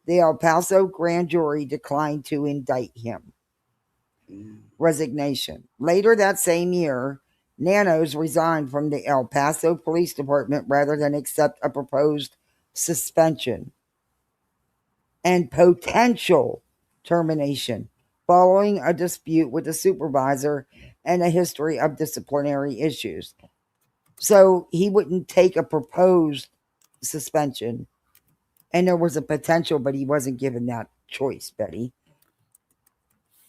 A: the El Paso grand jury declined to indict him. Resignation. Later that same year, Nanos resigned from the El Paso Police Department rather than accept a proposed suspension and potential termination following a dispute with a supervisor and a history of disciplinary issues. So he wouldn't take a proposed suspension, and there was a potential, but he wasn't given that choice, Betty.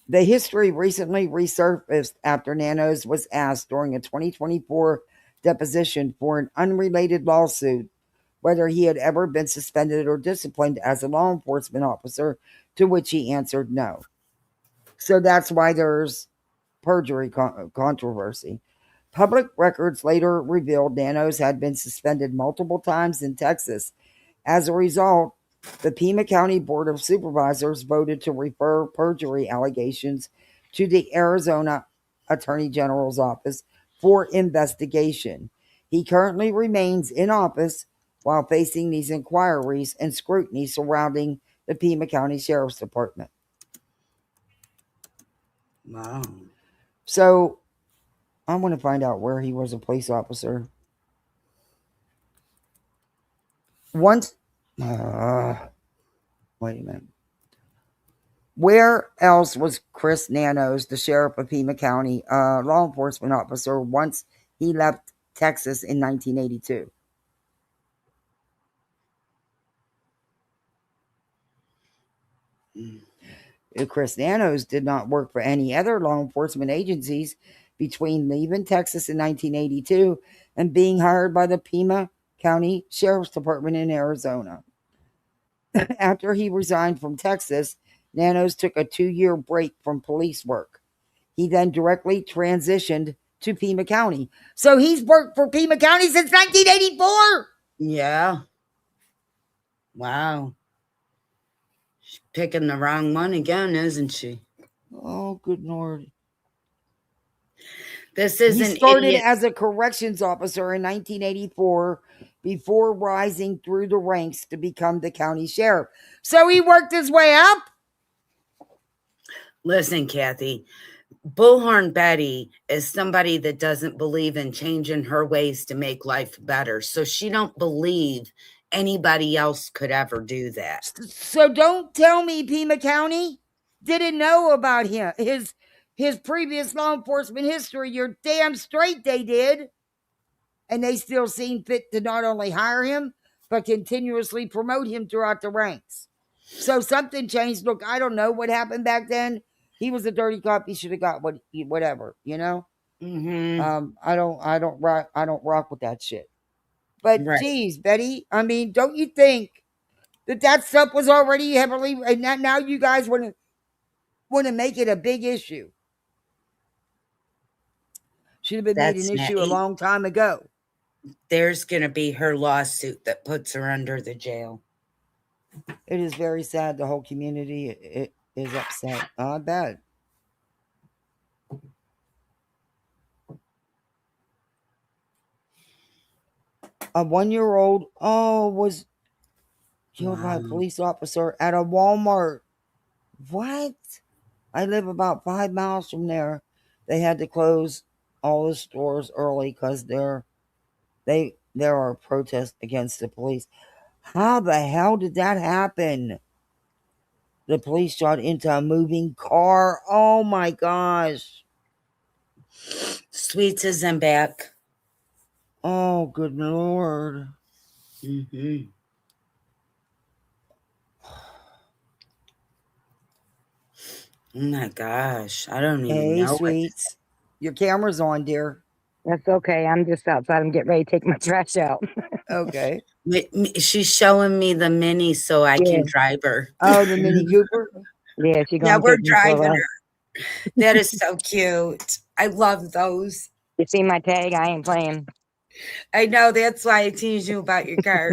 A: The history recently resurfaced after Nanos was asked during a 2024 deposition for an unrelated lawsuit whether he had ever been suspended or disciplined as a law enforcement officer, to which he answered no. So that's why there's perjury controversy. Public records later revealed Nanos had been suspended multiple times in Texas. As a result, the Pima County Board of Supervisors voted to refer perjury allegations to the Arizona Attorney General's office for investigation. He currently remains in office while facing these inquiries and scrutiny surrounding the Pima County Sheriff's Department.
G: Wow.
A: So I want to find out where he was a police officer. Once, wait a minute. Where else was Chris Nanos, the sheriff of Pima County, law enforcement officer, once he left Texas in 1982? Chris Nanos did not work for any other law enforcement agencies between leaving Texas in 1982 and being hired by the Pima County Sheriff's Department in Arizona. After he resigned from Texas, Nanos took a 2-year break from police work. He then directly transitioned to Pima County. So he's worked for Pima County since 1984?
G: Yeah. Wow. She's picking the wrong one again, isn't she?
A: Oh, good Lord.
G: This is
A: he
G: an
A: started
G: idiot.
A: as a corrections officer in 1984 before rising through the ranks to become the county sheriff. So he worked his way up?
G: Listen, Kathy, Bullhornbetty is somebody that doesn't believe in changing her ways to make life better. So she don't believe anybody else could ever do that.
A: So don't tell me Pima County didn't know about him, his previous law enforcement history. You're damn straight they did. And they still seen fit to not only hire him, but continuously promote him throughout the ranks. So something changed. Look, I don't know what happened back then. He was a dirty cop. He should have got whatever, you know.
G: Mm-hmm.
A: I don't rock with that shit. But
G: Right.
A: geez, Betty, I mean, don't you think that stuff was already heavily, and now you guys want to make it a big issue? Should have been made an issue a long time ago.
G: There's going to be her lawsuit that puts her under the jail.
A: It is very sad. The whole community is upset. I bet. A 1-year-old was killed by a police officer at a Walmart. What? I live about 5 miles from there. They had to close all the stores early because there are protests against the police. How the hell did that happen? The police shot into a moving car. Oh my gosh.
G: Sweets is in back.
A: Oh, good Lord.
G: Mm-hmm. Oh my gosh. I don't even know.
A: Hey, Sweets. Your camera's on, dear.
J: That's okay. I'm just outside. I'm getting ready to take my trash out.
A: Okay.
G: She's showing me the Mini so I can drive her.
A: Oh, the Mini Cooper?
J: Yeah, she's going
G: Yeah, we're driving her. That is so cute. I love those.
J: You see my tag? I ain't playing.
G: I know. That's why I tease you about your car.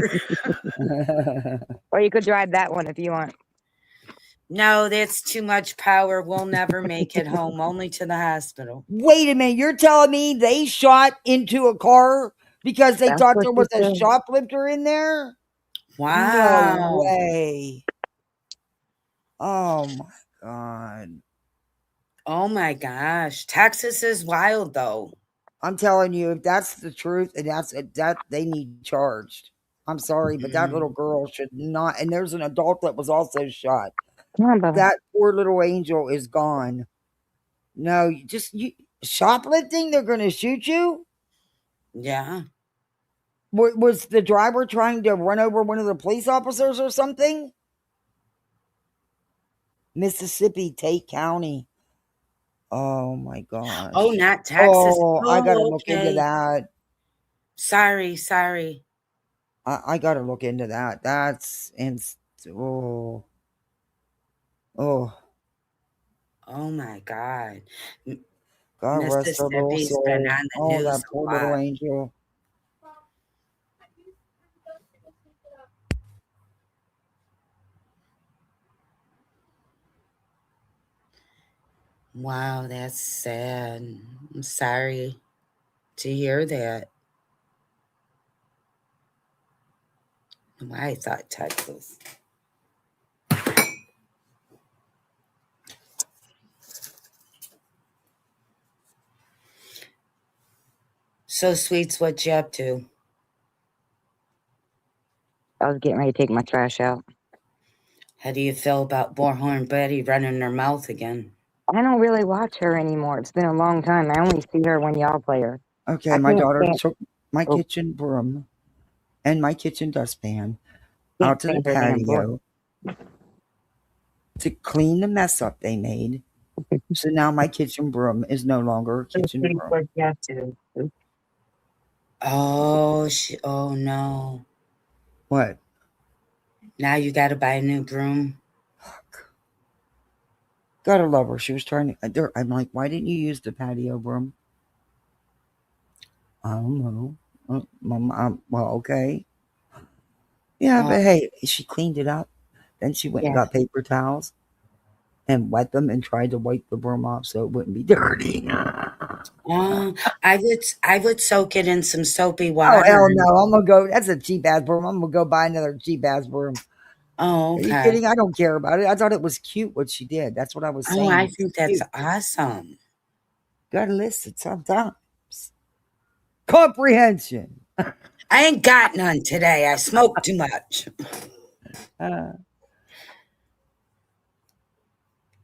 J: Or you could drive that one if you want.
G: No, that's too much power. We'll never make it home, only to the hospital.
A: Wait a minute. You're telling me they shot into a car because they thought there was a shoplifter in there?
G: Wow.
A: No way. Oh, my God.
G: Oh, my gosh. Texas is wild, though.
A: I'm telling you, if that's the truth, and that they need charged. I'm sorry, but that little girl should not. And there's an adult that was also shot.
J: Come on, Bubba.
A: That poor little angel is gone. No, you shoplifting. They're going to shoot you.
G: Yeah.
A: Was the driver trying to run over one of the police officers or something? Mississippi, Tate County. Oh my gosh.
G: Oh, not Texas.
A: Oh, I gotta
G: Oh,
A: look into
G: okay.
A: that.
G: Sorry.
A: I gotta look into that. That's oh.
G: Oh my God.
A: God rest her little
G: Mississippi's
A: soul.
G: been on the
A: Oh,
G: news
A: that
G: a
A: poor little
G: lot.
A: angel.
G: Wow, that's sad. I'm sorry to hear that. I thought Texas. So, Sweets, what you up to?
J: I was getting ready to take my trash out.
G: How do you feel about Bullhornbetty running her mouth again?
J: I don't really watch her anymore. It's been a long time. I only see her when y'all play her.
A: Okay,
J: I
A: my
J: can't
A: daughter
J: stand-
A: took my
J: Oh.
A: kitchen broom and my kitchen dustpan
J: Can't
A: out to the
J: stand her damn voice.
A: patio to clean the mess up they made. So now my kitchen broom is no longer a kitchen broom.
G: Oh no.
A: What?
G: Now you got to buy a new broom.
A: Gotta love her. She was trying to. I'm like, why didn't you use the patio broom? I don't know. Mom, well, okay. Yeah, but hey, she cleaned it up. Then she went and got paper towels and wet them and tried to wipe the broom off so it wouldn't be dirty.
G: I would soak it in some soapy
A: Oh,
G: water.
A: hell no. I'm going to go. That's a cheap ass broom. I'm going to go buy another cheap ass broom.
G: Oh, okay.
A: Are you kidding? I don't care about it. I thought it was cute what she did. That's what I was saying.
G: Oh, I think that's awesome.
A: Gotta listen sometimes. Comprehension.
G: I ain't got none today. I smoked too much.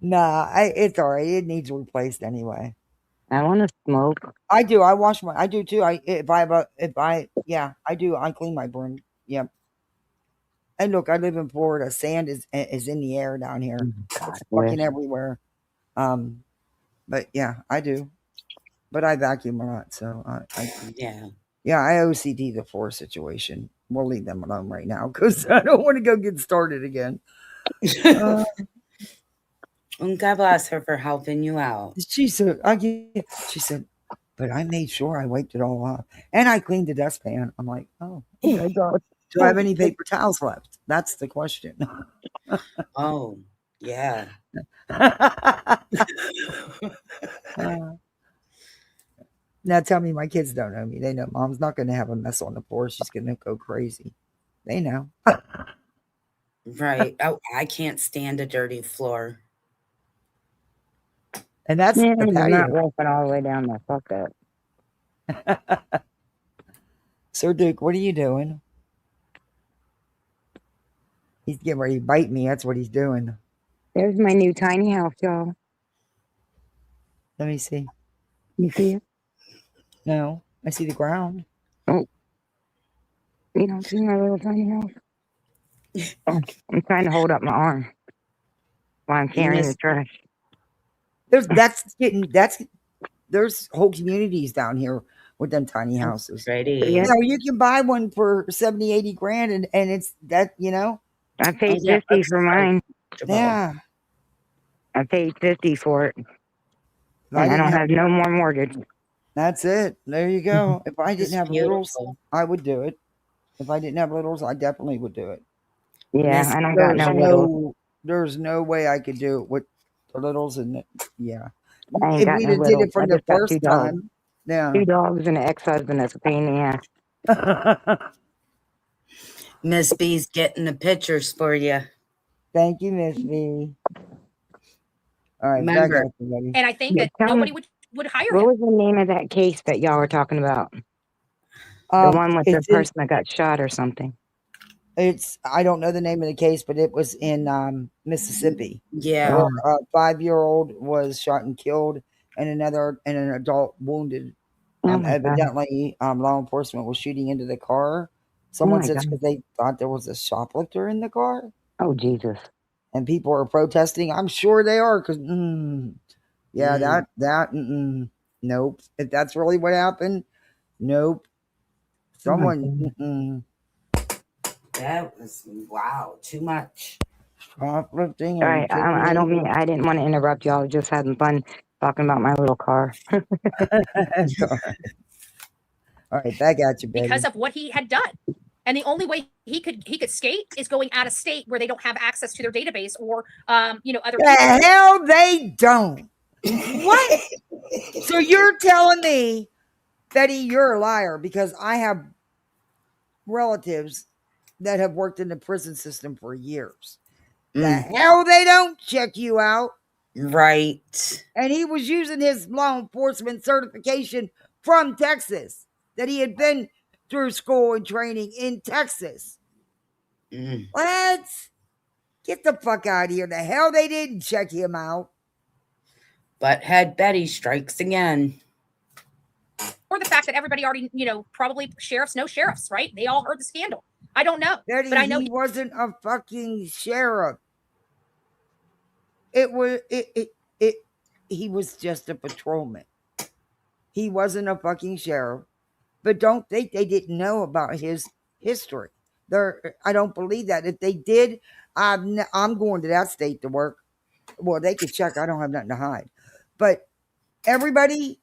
A: Nah, it's all right. It needs replaced anyway.
J: I want to smoke.
A: I do. I do too. I do. I clean my broom. Yep. And look, I live in Florida. Sand is in the air down here. It's fucking everywhere. But yeah, I do. But I vacuum a lot, so I OCD the floor situation. We'll leave them alone right now because I don't want to go get started again.
G: And God bless her for helping you out.
A: She said, but I made sure I wiped it all off. And I cleaned the dustpan. I'm like, oh my God. Do I have any paper towels left? That's the question.
G: Oh, yeah.
A: Now tell me my kids don't know me. They know Mom's not going to have a mess on the floor. She's going to go crazy. They know.
G: Right. Oh, I can't stand a dirty floor.
A: And that's
J: the
A: patio.
J: not walking all the way down there. Fuck that.
A: Sir Duke, what are you doing? He's getting ready to bite me. That's what he's doing.
J: There's my new tiny house, y'all.
A: Let me see.
J: You see it?
A: No, I see the ground.
J: Oh. You don't see my little tiny house? Oh, I'm trying to hold up my arm while I'm carrying the trash.
A: There's whole communities down here with them tiny houses.
G: You
A: know, you can buy one for 70, 80 grand and it's that, you know.
J: I paid 50 for mine.
A: Yeah.
J: I paid 50 for it. And I don't have no more mortgage.
A: That's it. There you go. If I didn't have littles, I would do it. If I didn't have littles, I definitely would do it.
J: Yeah, I don't got no littles.
A: There's no way I could do it with the littles and yeah.
J: I ain't
A: If
J: got
A: we
J: no
A: did
J: littles.
A: it from
J: I
A: the
J: just got
A: first
J: 2 dogs.
A: time. Yeah.
J: 2 dogs and an ex-husband that's a pain in the ass.
G: Miss B's getting the pictures for you.
A: Thank you, Miss B. All right,
C: Remember, and I think that nobody would would hire
J: What
C: him.
J: was the name of that case that y'all were talking about? The one with the person that got shot or something.
A: I don't know the name of the case, but it was in Mississippi.
G: Yeah.
A: Where a 5-year-old was shot and killed, and an adult wounded.
J: Oh my God.
A: Evidently, law enforcement was shooting into the car. Someone
J: my
A: said
J: God.
A: because they thought there was a shoplifter in the car,
J: Oh Jesus.
A: and people are protesting. I'm sure they are because, nope. If that's really what happened, nope. Someone,
G: That was, wow, too much.
A: shoplifting.
J: All
A: Are you
J: right,
A: kidding
J: I don't
A: me?
J: mean, I didn't want to interrupt y'all. Just having fun talking about my little car.
A: All right, back at you, Betty.
C: Because of what he had done. And the only way he could skate is going out of state where they don't have access to their database or other
A: The hell they don't. What? So you're telling me, Betty, you're a liar, because I have relatives that have worked in the prison system for years. The hell they don't check you out.
G: Right.
A: And he was using his law enforcement certification from Texas, that he had been through school and training in Texas. What? Get the fuck out of here. The hell they didn't check him out.
G: Butthead Betty strikes again.
C: Or the fact that everybody already, probably sheriffs know sheriffs, right? They all heard the scandal. I don't know.
A: Betty,
C: but I know
A: he wasn't a fucking sheriff. He was just a patrolman. He wasn't a fucking sheriff. But don't think they didn't know about his history. I don't believe that. If they did, I'm going to that state to work. Well, they could check. I don't have nothing to hide. But everybody,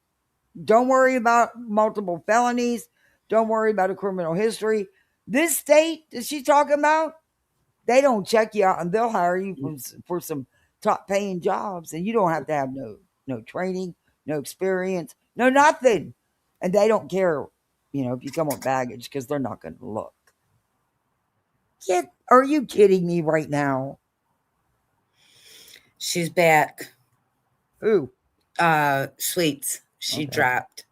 A: don't worry about multiple felonies. Don't worry about a criminal history. This state that she's talking about, they don't check you out, and they'll hire you for some top paying jobs, and you don't have to have no training, no experience, no nothing. And they don't care, if you come with baggage, because they're not going to look. Are you kidding me right now?
G: She's back.
A: Who?
G: Sweets. She dropped.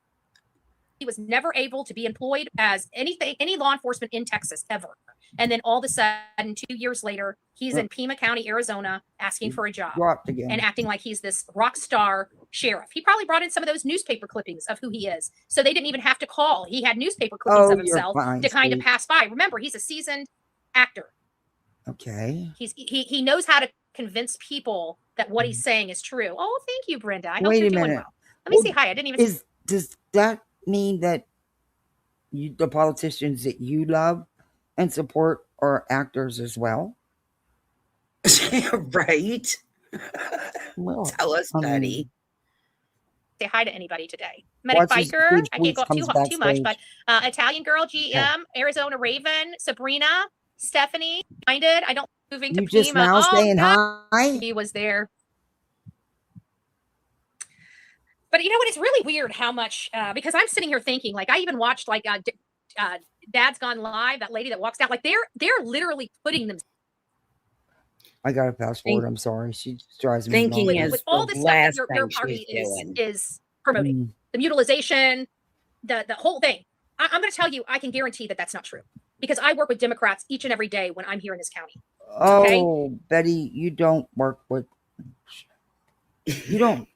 C: He was never able to be employed as any law enforcement in Texas ever. And then all of a sudden, 2 years later, he's in Pima County, Arizona, asking for a job and acting like he's this rock star sheriff. He probably brought in some of those newspaper clippings of who he is. So they didn't even have to call. He had newspaper clippings of himself to kind of pass by. Remember, he's a seasoned actor.
A: Okay.
C: He knows how to convince people that what he's saying is true. Oh, thank you, Brenda. I hope
A: Wait
C: you're
A: a
C: doing
A: minute.
C: well. Let me say hi. I didn't even.
A: Does that mean that the politicians that you love and support are actors as well?
G: Right.
A: Well,
G: tell us, Betty.
C: Say hi to anybody today. Medic Biker, I can't go up too much, but Italian Girl, GM, Arizona Raven, Sabrina, Stephanie, Minded. I don't moving to
A: you just
C: Pima.
A: now saying hi.
C: He was there. But you know what? It's really weird how much because I'm sitting here thinking, like, I even watched like Dad's Gone Live, that lady that walks out, like they're literally putting them.
A: I got to fast forward. I'm sorry. She just drives me nuts.
C: With all the stuff that your party is promoting, the mutilization, the whole thing. I'm going to tell you, I can guarantee that that's not true, because I work with Democrats each and every day when I'm here in this county. Okay?
A: Oh, Betty, you don't work with. You don't.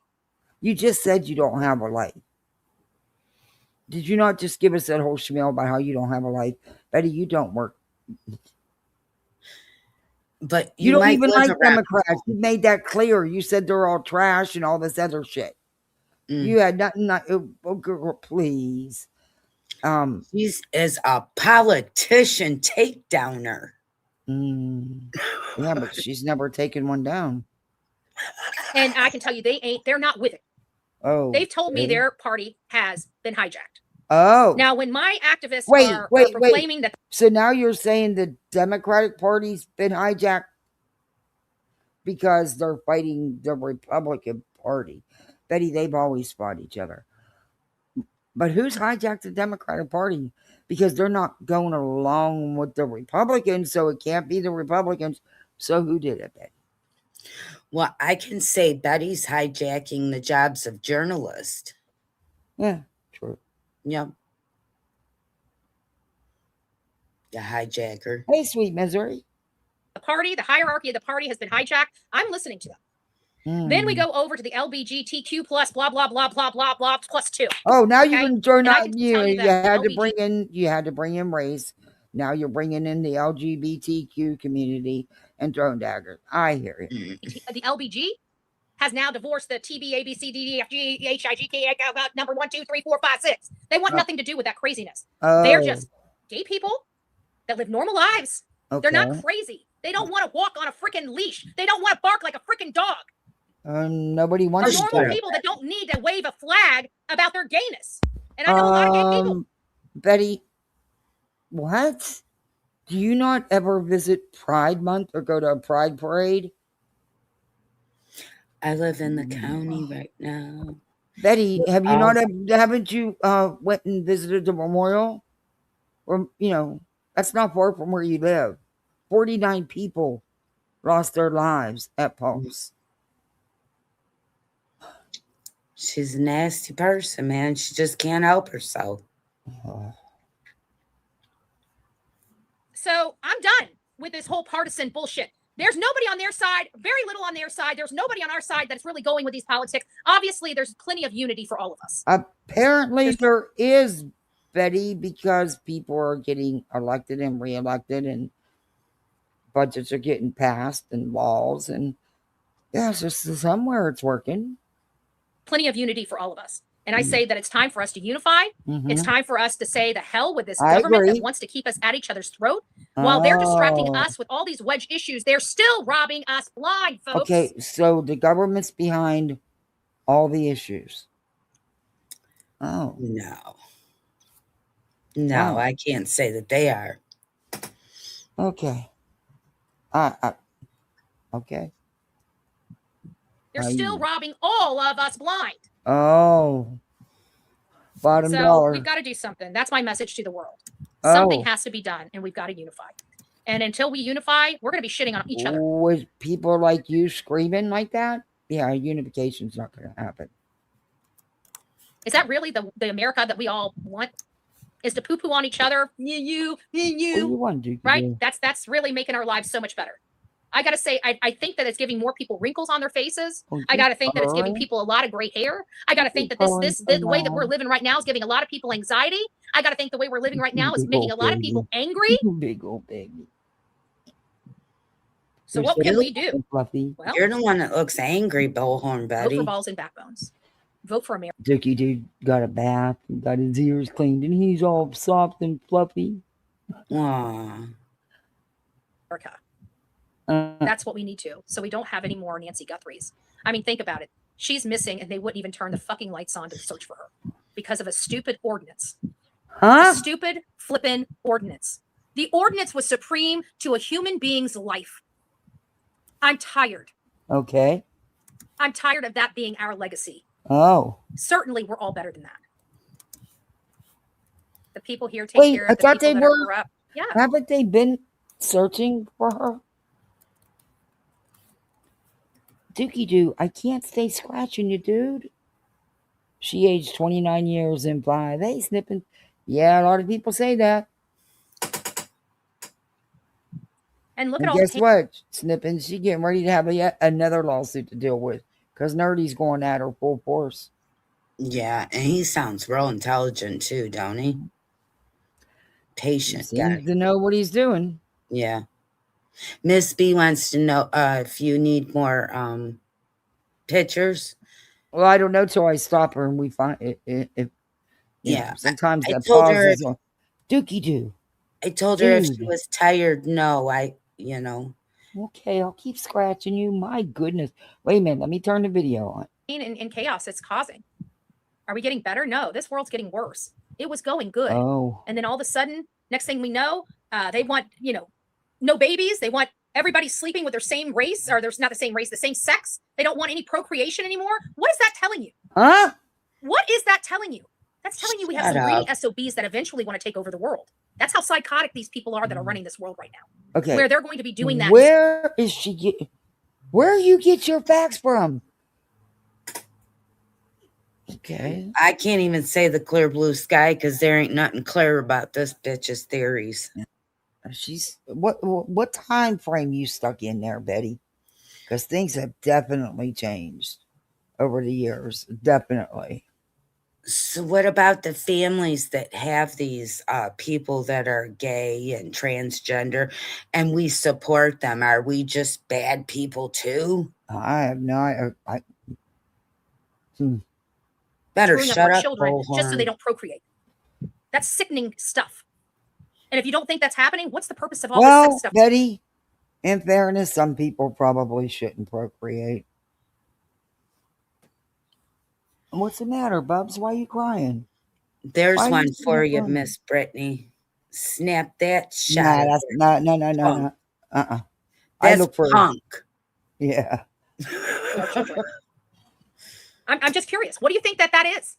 A: You just said you don't have a life. Did you not just give us that whole spiel about how you don't have a life? Betty, you don't work.
G: But
A: you don't even like Democrats. You made that clear. You said they're all trash and all this other shit. You had nothing. Oh, girl, please.
G: She is a politician takedowner.
A: Yeah, but she's never taken one down.
C: And I can tell you, they're not with it.
A: Oh,
C: they've told me their party has been hijacked.
A: Oh,
C: now when my activists are proclaiming that,
A: so now you're saying the Democratic Party's been hijacked because they're fighting the Republican Party. Betty, they've always fought each other. But who's hijacked the Democratic Party? Because they're not going along with the Republicans, so it can't be the Republicans. So who did it, Betty?
G: Well, I can say Betty's hijacking the jobs of journalists.
A: Yeah, true.
G: Yep. The hijacker.
A: Hey, sweet Missouri.
C: The party, the hierarchy of the party has been hijacked. I'm listening to them. Then we go over to the LBGTQ plus blah blah blah blah blah blah plus 2.
A: Oh, now
C: okay?
A: you can turn
C: And I
A: out.
C: can
A: You
C: tell you that
A: had to
C: LBG
A: bring in race. Now you're bringing in the LGBTQ community and throwing daggers. I hear you.
C: The LBG has now divorced the TB, ABC, DD, FG, HIG, K, number 1, 2, 3, 4, 5, 6. They want nothing to do with that craziness. They're just gay people that live normal lives.
A: Okay.
C: They're not crazy. They don't want to walk on a freaking leash. They don't want to bark like a freaking dog.
A: Nobody
C: They're
A: wants
C: normal
A: to.
C: people that don't need to wave a flag about their gayness. And I know a lot of gay people.
A: Betty, what? Do you not ever visit Pride Month or go to a Pride parade?
G: I live in the county right now.
A: Betty, haven't you went and visited the memorial? Or, that's not far from where you live. 49 people lost their lives at Pulse.
G: She's a nasty person, man. She just can't help herself.
C: So I'm done with this whole partisan bullshit. There's nobody on their side, very little on their side. There's nobody on our side that's really going with these politics. Obviously, there's plenty of unity for all of us.
A: Apparently, there is, Betty, because people are getting elected and reelected and budgets are getting passed and laws. And yeah, it's just somewhere it's working.
C: Plenty of unity for all of us. And I say that it's time for us to unify. It's time for us to say the hell with this government that wants to keep us at each other's throat. While they're distracting us with all these wedge issues, they're still robbing us blind, folks.
A: Okay, so the government's behind all the issues. Oh.
G: No, I can't say that they are.
A: Okay. Okay.
C: They're still robbing all of us blind.
A: Oh. Bottom dollar.
C: We've got to do something. That's my message to the world. Something has to be done, and we've got to unify. And until we unify, we're going to be shitting on each other.
A: With people like you screaming like that, yeah, unification's not going to happen.
C: Is that really the America that we all want? Is to poo-poo on each other? You. Right? That's really making our lives so much better. I got to say, I think that it's giving more people wrinkles on their faces. I got to think that it's giving people a lot of gray hair. I got to think that the way that we're living right now is giving a lot of people anxiety. I got to think the way we're living right now is making a lot of people angry.
A: Big old baby.
C: So what can we do?
A: Fluffy.
G: Well, you're the one that looks angry, Bullhornbetty.
C: Vote for balls and backbones. Vote for America.
A: Dookie dude got a bath, got his ears cleaned, and he's all soft and fluffy.
G: Aww.
C: America. That's what we need to. So we don't have any more Nancy Guthries. I mean, think about it. She's missing, and they wouldn't even turn the fucking lights on to search for her because of a stupid ordinance. A stupid flippin' ordinance. The ordinance was supreme to a human being's life. I'm tired.
A: Okay.
C: I'm tired of that being our legacy.
A: Oh.
C: Certainly, we're all better than that. The people here take care of the people that are corrupt. Yeah.
A: Haven't they been searching for her? Dookie Doo, I can't stay scratching you, dude. She aged 29 years in 5. Hey, snipping. Yeah, a lot of people say that.
C: And look at all
A: guess what, Snipping? She getting ready to have yet another lawsuit to deal with because Nerdy's going at her full force.
G: Yeah, and he sounds real intelligent too, don't he? Patient guy.
A: Seems to know what he's doing.
G: Yeah. Miss B wants to know if you need more pictures.
A: Well, I don't know till I stop her and we find it.
G: Yeah.
A: Sometimes that pauses on Dookie Doo.
G: I told her if she was tired, no,
A: Okay, I'll keep scratching you. My goodness. Wait a minute. Let me turn the video on.
C: In chaos it's causing. Are we getting better? No, this world's getting worse. It was going good.
A: Oh.
C: And then all of a sudden, next thing we know, they want, no babies. They want everybody sleeping with their same race, or there's not the same race, the same sex. They don't want any procreation anymore. What is that telling you?
A: Huh?
C: What is that telling you? That's telling you we have some greedy SOBs that eventually want to take over the world. That's how psychotic these people are that are running this world right now.
A: Okay.
C: Where they're going to be doing that.
A: Where is she getting? Where you get your facts from? Okay.
G: I can't even say the clear blue sky because there ain't nothing clear about this bitch's theories.
A: She's what time frame you stuck in there, Betty? Because things have definitely changed over the years. Definitely.
G: So what about the families that have these people that are gay and transgender and we support them? Are we just bad people too?
A: I have no
G: Better
C: Screwing up
G: shut
C: our
G: up,
C: children just so they
G: Bullhorn.
C: don't procreate. That's sickening stuff. And if you don't think that's happening, what's the purpose of all this sex
A: Well,
C: stuff?
A: Betty, in fairness, some people probably shouldn't procreate. What's the matter, Bubs? Why are you crying?
G: There's
A: Why are
G: one
A: you
G: for you,
A: crying?
G: Miss Brittany. Snap that shot.
A: Nah, that's no. I
G: That's
A: look for
G: punk.
A: Yeah.
C: Our children. I'm just curious. What do you think that is?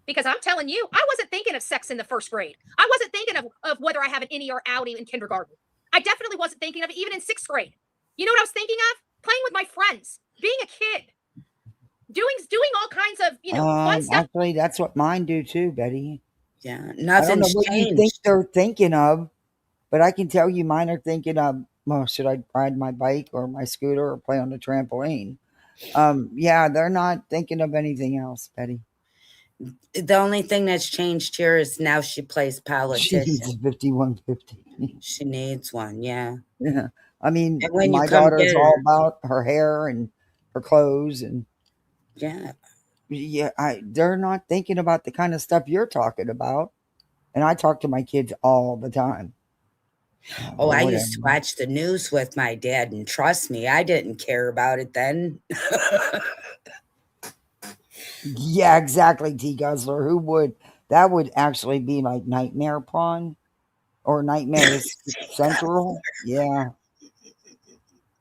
C: Because I'm telling you, I wasn't thinking of sex in the first grade. I wasn't thinking of whether I have an innie or outie in kindergarten. I definitely wasn't thinking of it even in sixth grade. You know what I was thinking of? Playing with my friends, being a kid, doing all kinds of fun stuff.
A: Actually, that's what mine do too, Betty.
G: Yeah,
A: I don't know
G: nothing's
A: what you think
G: changed.
A: they're thinking of, but I can tell you mine are thinking of, well, should I ride my bike or my scooter or play on the trampoline? Yeah, they're not thinking of anything else, Betty.
G: The only thing that's changed here is now she plays
A: She
G: politician.
A: needs a 5150.
G: She needs one, yeah.
A: Yeah. I mean,
G: And when you
A: my
G: come
A: daughter is
G: get
A: all
G: her,
A: about her hair and her clothes, and
G: yeah.
A: they're not thinking about the kind of stuff you're talking about. And I talk to my kids all the time.
G: Oh, I
A: Whatever.
G: used to watch the news with my dad, and trust me, I didn't care about it then.
A: Yeah, exactly, T Guzzler. Who would? That would actually be like Nightmare Pawn or Nightmare Central. Yeah.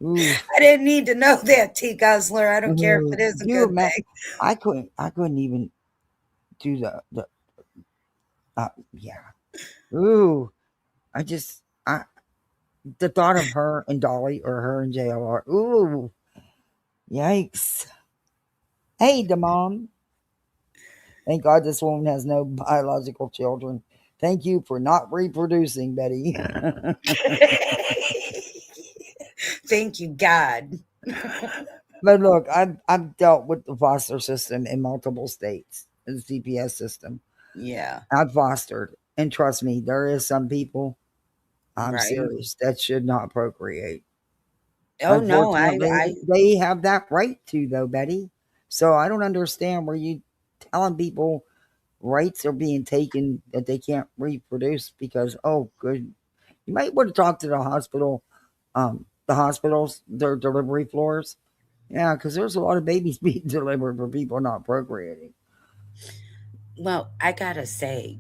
A: Ooh.
G: I didn't need to know that, T Guzzler. I don't care if it is a
A: You
G: good thing.
A: I couldn't even do the yeah. Ooh. The thought of her and Dolly or her and JLR. Ooh. Yikes. Hey, the mom. Thank God this woman has no biological children. Thank you for not reproducing, Betty.
G: Thank you, God.
A: But look, I've dealt with the foster system in multiple states, the CPS system.
G: Yeah.
A: I've fostered, and trust me, there is some people, I'm
G: Right.
A: serious, that should not procreate.
G: Oh no,
A: Unfortunately, they have that right to, though, Betty. So I don't understand where you telling people rights are being taken that they can't reproduce because, oh, good. You might want to talk to the hospitals, their delivery floors. Yeah, because there's a lot of babies being delivered for people not procreating.
G: Well, I gotta say,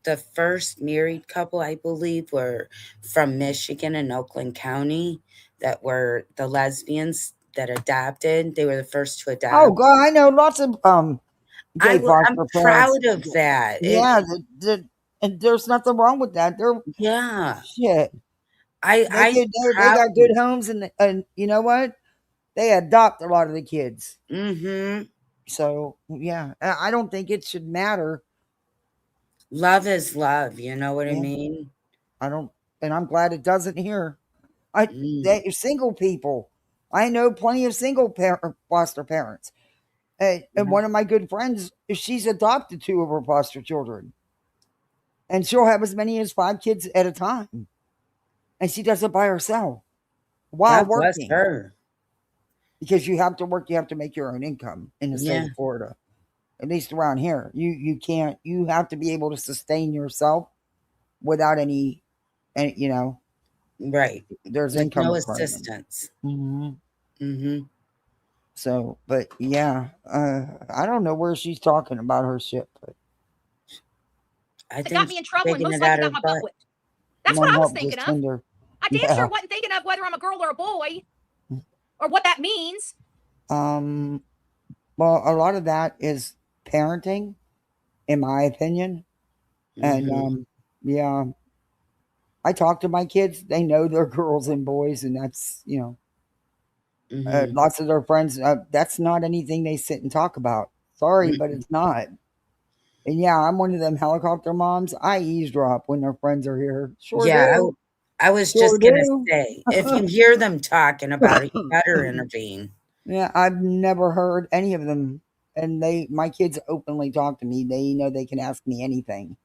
G: the first married couple, I believe, were from Michigan and Oakland County that were the lesbians that adopted. They were the first to adopt.
A: Oh, God, I know lots of gay
G: I'm
A: foster parents.
G: proud of that.
A: Yeah, and there's nothing wrong with that.
G: Yeah.
A: Shit. They
G: proud.
A: got good homes, and you know what? They adopt a lot of the kids.
G: Mm-hmm.
A: So, yeah, I don't think it should matter.
G: Love is love. You know what I mean?
A: I don't, and I'm glad it doesn't here. They single people. I know plenty of single foster parents. And one of my good friends, she's adopted 2 of her foster children. And she'll have as many as 5 kids at a time. And she does it by herself while
G: God bless
A: working.
G: her.
A: Because you have to work, you have to make your own income in the state of Florida. At least around here. You have to be able to sustain yourself without any
G: right.
A: There's
G: With
A: income
G: no
A: requirement.
G: assistance.
A: Mm-hmm.
G: Mm-hmm.
A: So, but yeah, I don't know where she's talking about her shit, but
C: it got me in trouble and most likely got my butt whipped. That's what I was thinking of. I damn sure wasn't thinking of whether I'm a girl or a boy or what that means.
A: Well, a lot of that is parenting, in my opinion. And yeah, I talk to my kids. They know they're girls and boys, and that's Lots of their friends, that's not anything they sit and talk about. Sorry, but it's not. And yeah, I'm one of them helicopter moms. I eavesdrop when their friends are here. Sure
G: Yeah,
A: do.
G: I was
A: Sure
G: just gonna
A: do.
G: say, if you hear them talking about it, you better intervene.
A: Yeah, I've never heard any of them. And my kids openly talk to me. They know they can ask me anything.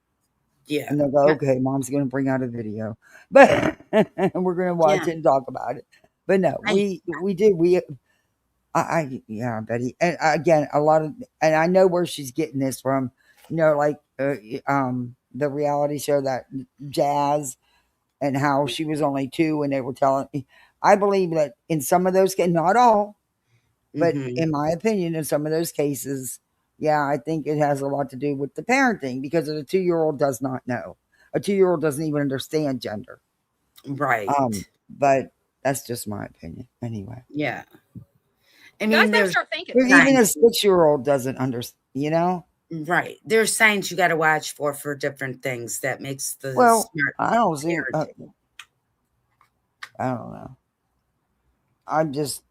G: Yeah.
A: And they'll go, okay, mom's going to bring out a video. But we're going to watch
G: Yeah.
A: it and talk about it. But no, we did. Yeah, Betty. And again, a lot of, and I know where she's getting this from, like the reality show that Jazz, and how she was only 2 and they were telling me. I believe that in some of those cases, not all, but in my opinion, in some of those cases, yeah, I think it has a lot to do with the parenting, because a 2-year-old does not know. A 2-year-old doesn't even understand gender.
G: Right.
A: But that's just my opinion. Anyway.
G: Yeah. I
C: Guys
G: mean,
C: better
G: there's
C: start thinking.
A: even a 6-year-old doesn't understand,
G: Right. There's signs you got to watch for different things that makes the
A: Well,
G: smart
A: I don't see.
G: parenting.
A: I don't know. I'm just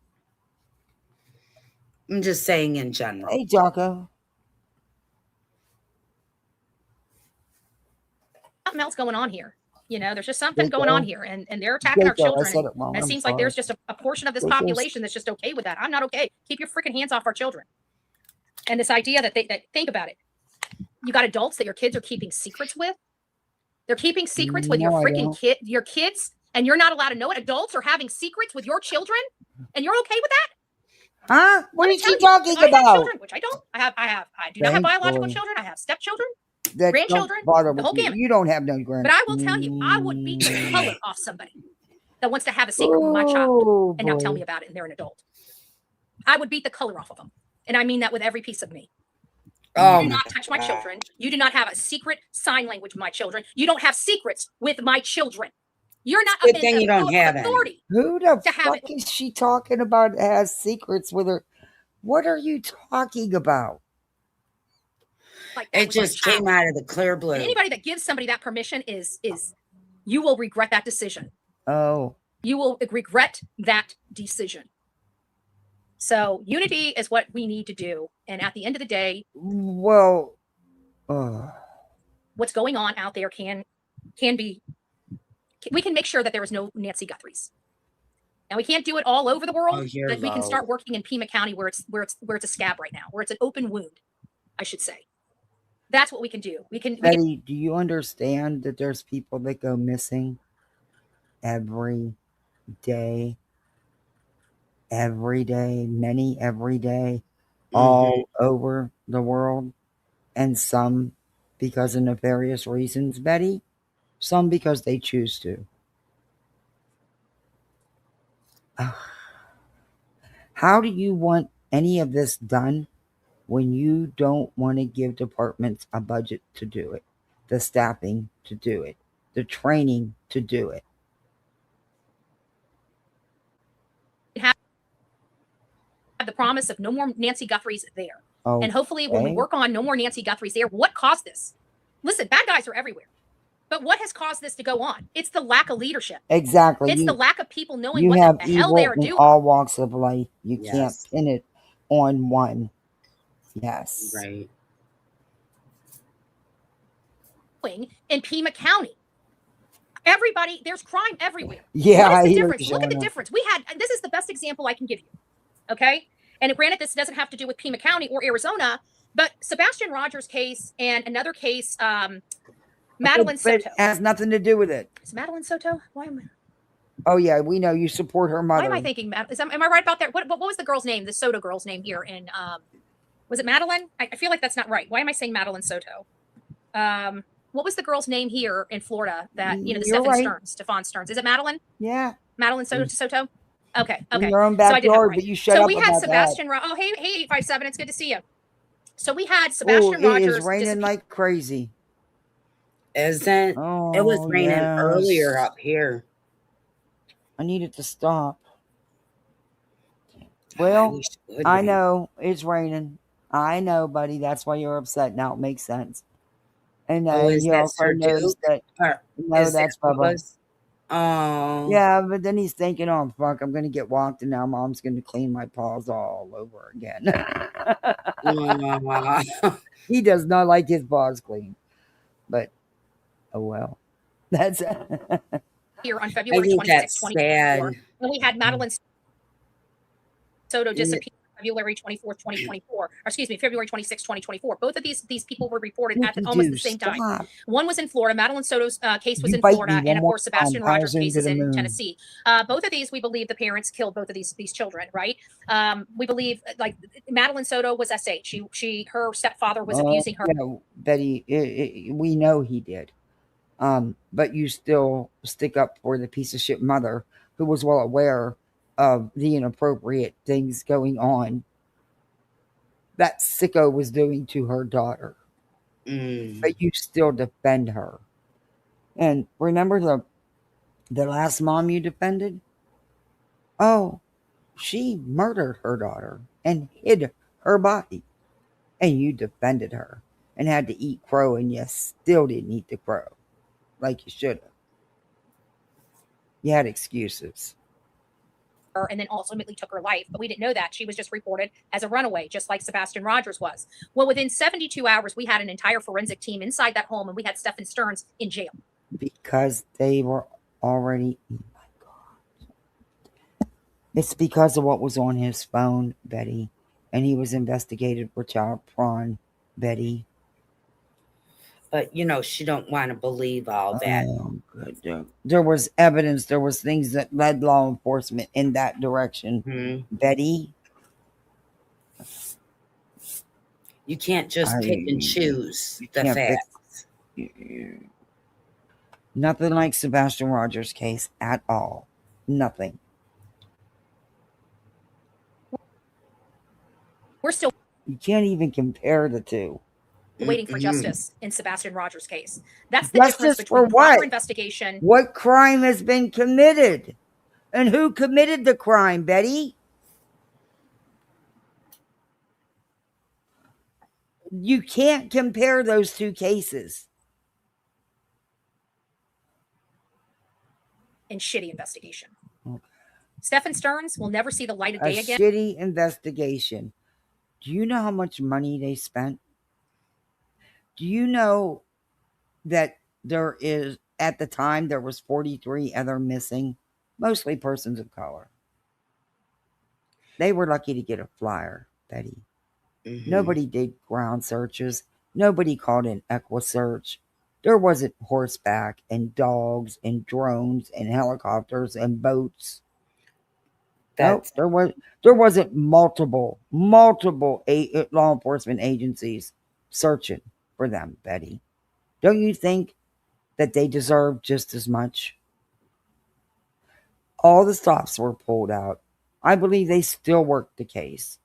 G: saying in general.
A: Hey, Jocko.
C: Something else going on here. There's just something going on here, and they're attacking our children.
A: I said it wrong.
C: And it seems like there's just a portion of this population that's just okay with that. I'm not okay. Keep your freaking hands off our children. And this idea that think about it. You got adults that your kids are keeping secrets with. They're keeping secrets with your freaking your kids, and you're not allowed to know it. Adults are having secrets with your children, and you're okay with that?
A: Huh? What are you talking
C: I have
A: about?
C: children, which I don't. I do not have biological children. I have stepchildren, grandchildren, the whole gamut.
A: You don't have no grandchildren.
C: But I will tell you, I would beat the color off somebody that wants to have a secret with my child and now tell me about it, and they're an adult. I would beat the color off of them. And I mean that with every piece of me. You do not touch my children. You do not have a secret sign language with my children. You don't have secrets with my children. You're not
G: Good thing you don't have
C: authority.
A: Who the fuck is she talking about has secrets with her? What are you talking about?
C: Like
G: it just came out of the clear blue.
C: And anybody that gives somebody that permission is you will regret that decision.
A: Oh.
C: You will regret that decision. So unity is what we need to do. And at the end of the day,
A: well,
C: what's going on out there can be, we can make sure that there is no Nancy Guthries. And we can't do it all over the world, but we can start working in Pima County where it's a scab right now, where it's an open wound, I should say. That's what we can do.
A: Betty, do you understand that there's people that go missing every day, many every day, all over the world, and some because of nefarious reasons, Betty, some because they choose to. How do you want any of this done when you don't want to give departments a budget to do it, the staffing to do it, the training to do it?
C: Have the promise of no more Nancy Guthries there.
A: Okay.
C: And hopefully when we work on no more Nancy Guthries there, what caused this? Listen, bad guys are everywhere. But what has caused this to go on? It's the lack of leadership.
A: Exactly.
C: It's the lack of people knowing what the hell they are doing.
A: All walks of life. You can't pin it on one. Yes.
G: Right.
C: In Pima County. Everybody, there's crime everywhere.
A: Yeah.
C: What is the difference? Look at the difference. This is the best example I can give you. Okay. And granted, this doesn't have to do with Pima County or Arizona, but Sebastian Rogers' case and another case, Madeline Soto.
A: It has nothing to do with it.
C: Is Madeline Soto? Why am I?
A: Oh yeah, we know you support her mother.
C: Why am I thinking? Am I right about that? What was the girl's name? The Soto girl's name here in was it Madeline? I feel like that's not right. Why am I saying Madeline Soto? What was the girl's name here in Florida that Stefan Stearns? Is it Madeline?
A: Yeah.
C: Madeline Soto? Okay.
A: In your own backyard, but you shut up
C: we had
A: about
C: Sebastian. Oh, hey, 857. It's good to see you. So we had Sebastian Rogers.
A: It is raining like crazy.
G: Isn't?
A: Oh,
G: it was raining earlier up here.
A: I need it to stop. Well, I know it's raining. I know, buddy. That's why you're upset. Now it makes sense. And
G: is
A: he
G: that
A: also
G: Sir
A: knows
G: Duke?
A: that. No, that's Bubba.
G: Oh.
A: Yeah, but then he's thinking, oh, fuck, I'm going to get walked and now mom's going to clean my paws all over again. He does not like his paws clean. But, oh well. That's
C: here on
G: I
C: February
G: think
C: 26,
G: that's
C: 2024,
G: sad.
C: when we had Madeline Soto
G: Yeah.
C: disappear February 24th, 2024, or excuse me, February 26, 2024. Both of these people were reported
A: what
C: at
A: you
C: almost
A: do?
C: the same time.
A: Stop.
C: One was in Florida. Madeline Soto's case was
A: You
C: in
A: bite
C: Florida,
A: me
C: and
A: one
C: of
A: more
C: course,
A: time,
C: Sebastian Rogers'
A: Bowser
C: case
A: to
C: is
A: the
C: in
A: moon.
C: Tennessee. Both of these, we believe the parents killed both of these children, right? We believe, like, Madeline Soto was SH. Her stepfather was abusing her.
A: Yeah, Betty, we know he did. But you still stick up for the piece of shit mother who was well aware of the inappropriate things going on that sicko was doing to her daughter. But you still defend her. And remember the last mom you defended? Oh, she murdered her daughter and hid her body. And you defended her and had to eat crow, and you still didn't eat the crow like you should have. You had excuses.
C: And then ultimately took her life. But we didn't know that. She was just reported as a runaway, just like Sebastian Rogers was. Well, within 72 hours, we had an entire forensic team inside that home, and we had Stephen Stearns in jail.
A: Because they were already, oh my God. It's because of what was on his phone, Betty. And he was investigated for child porn, Betty.
G: But, she don't want to believe all that.
A: Oh, good. There was evidence. There was things that led law enforcement in that direction, Betty.
G: You can't just pick and choose the facts.
A: Nothing like Sebastian Rogers' case at all. Nothing.
C: We're still.
A: You can't even compare the two.
C: Waiting for justice in Sebastian Rogers' case. That's the
A: Justice
C: difference between
A: for what?
C: proper investigation.
A: What crime has been committed? And who committed the crime, Betty? You can't compare those two cases.
C: And shitty investigation. Okay. Stephen Stearns will never see the light of day again.
A: Shitty investigation. Do you know how much money they spent? Do you know that there is, at the time, there was 43 other missing, mostly persons of color. They were lucky to get a flyer, Betty. Nobody did ground searches. Nobody called in EquiSearch. There wasn't horseback and dogs and drones and helicopters and boats. Nope, there wasn't multiple law enforcement agencies searching for them, Betty. Don't you think that they deserve just as much? All the stops were pulled out. I believe they still worked the case.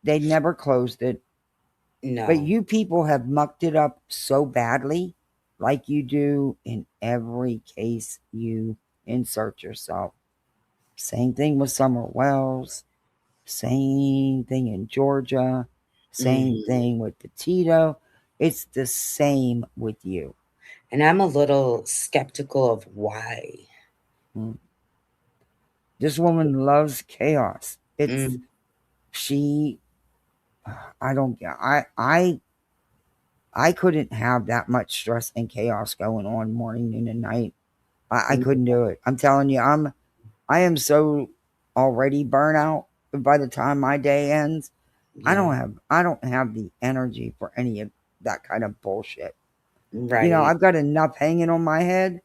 A: They never closed it.
G: No.
A: But you people have mucked it up so badly, like you do in every case you insert yourself. Same thing with Summer Wells. Same thing in Georgia. Same thing with Petito. It's the same with you.
G: And I'm a little skeptical of why.
A: This woman loves chaos. I couldn't have that much stress and chaos going on morning, noon, and night. I couldn't do it. I'm telling you, I am so already burnt out by the time my day ends. Yeah. I don't have the energy for any of that kind of bullshit.
G: Right.
A: I've got enough hanging on my head.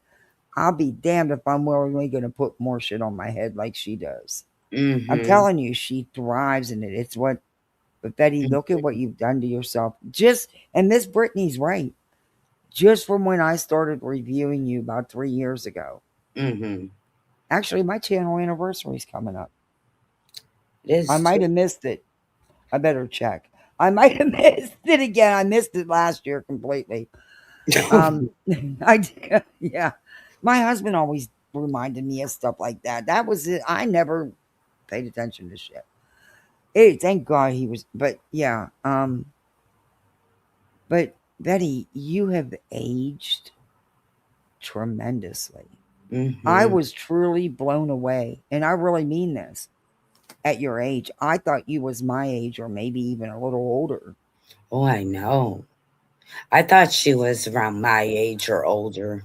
A: I'll be damned if I'm willingly going to put more shit on my head like she does. I'm telling you, she thrives in it. But Betty, look at what you've done to yourself. And Miss Brittany's right. Just from when I started reviewing you about 3 years ago. Actually, my channel anniversary is coming up. I might have missed it. I better check. I might have missed it again. I missed it last year completely. Yeah. My husband always reminded me of stuff like that. That was it. I never paid attention to shit. Thank God he was. But yeah. But Betty, you have aged tremendously. I was truly blown away. And I really mean this. At your age, I thought you was my age or maybe even a little older.
G: Oh, I know. I thought she was around my age or older.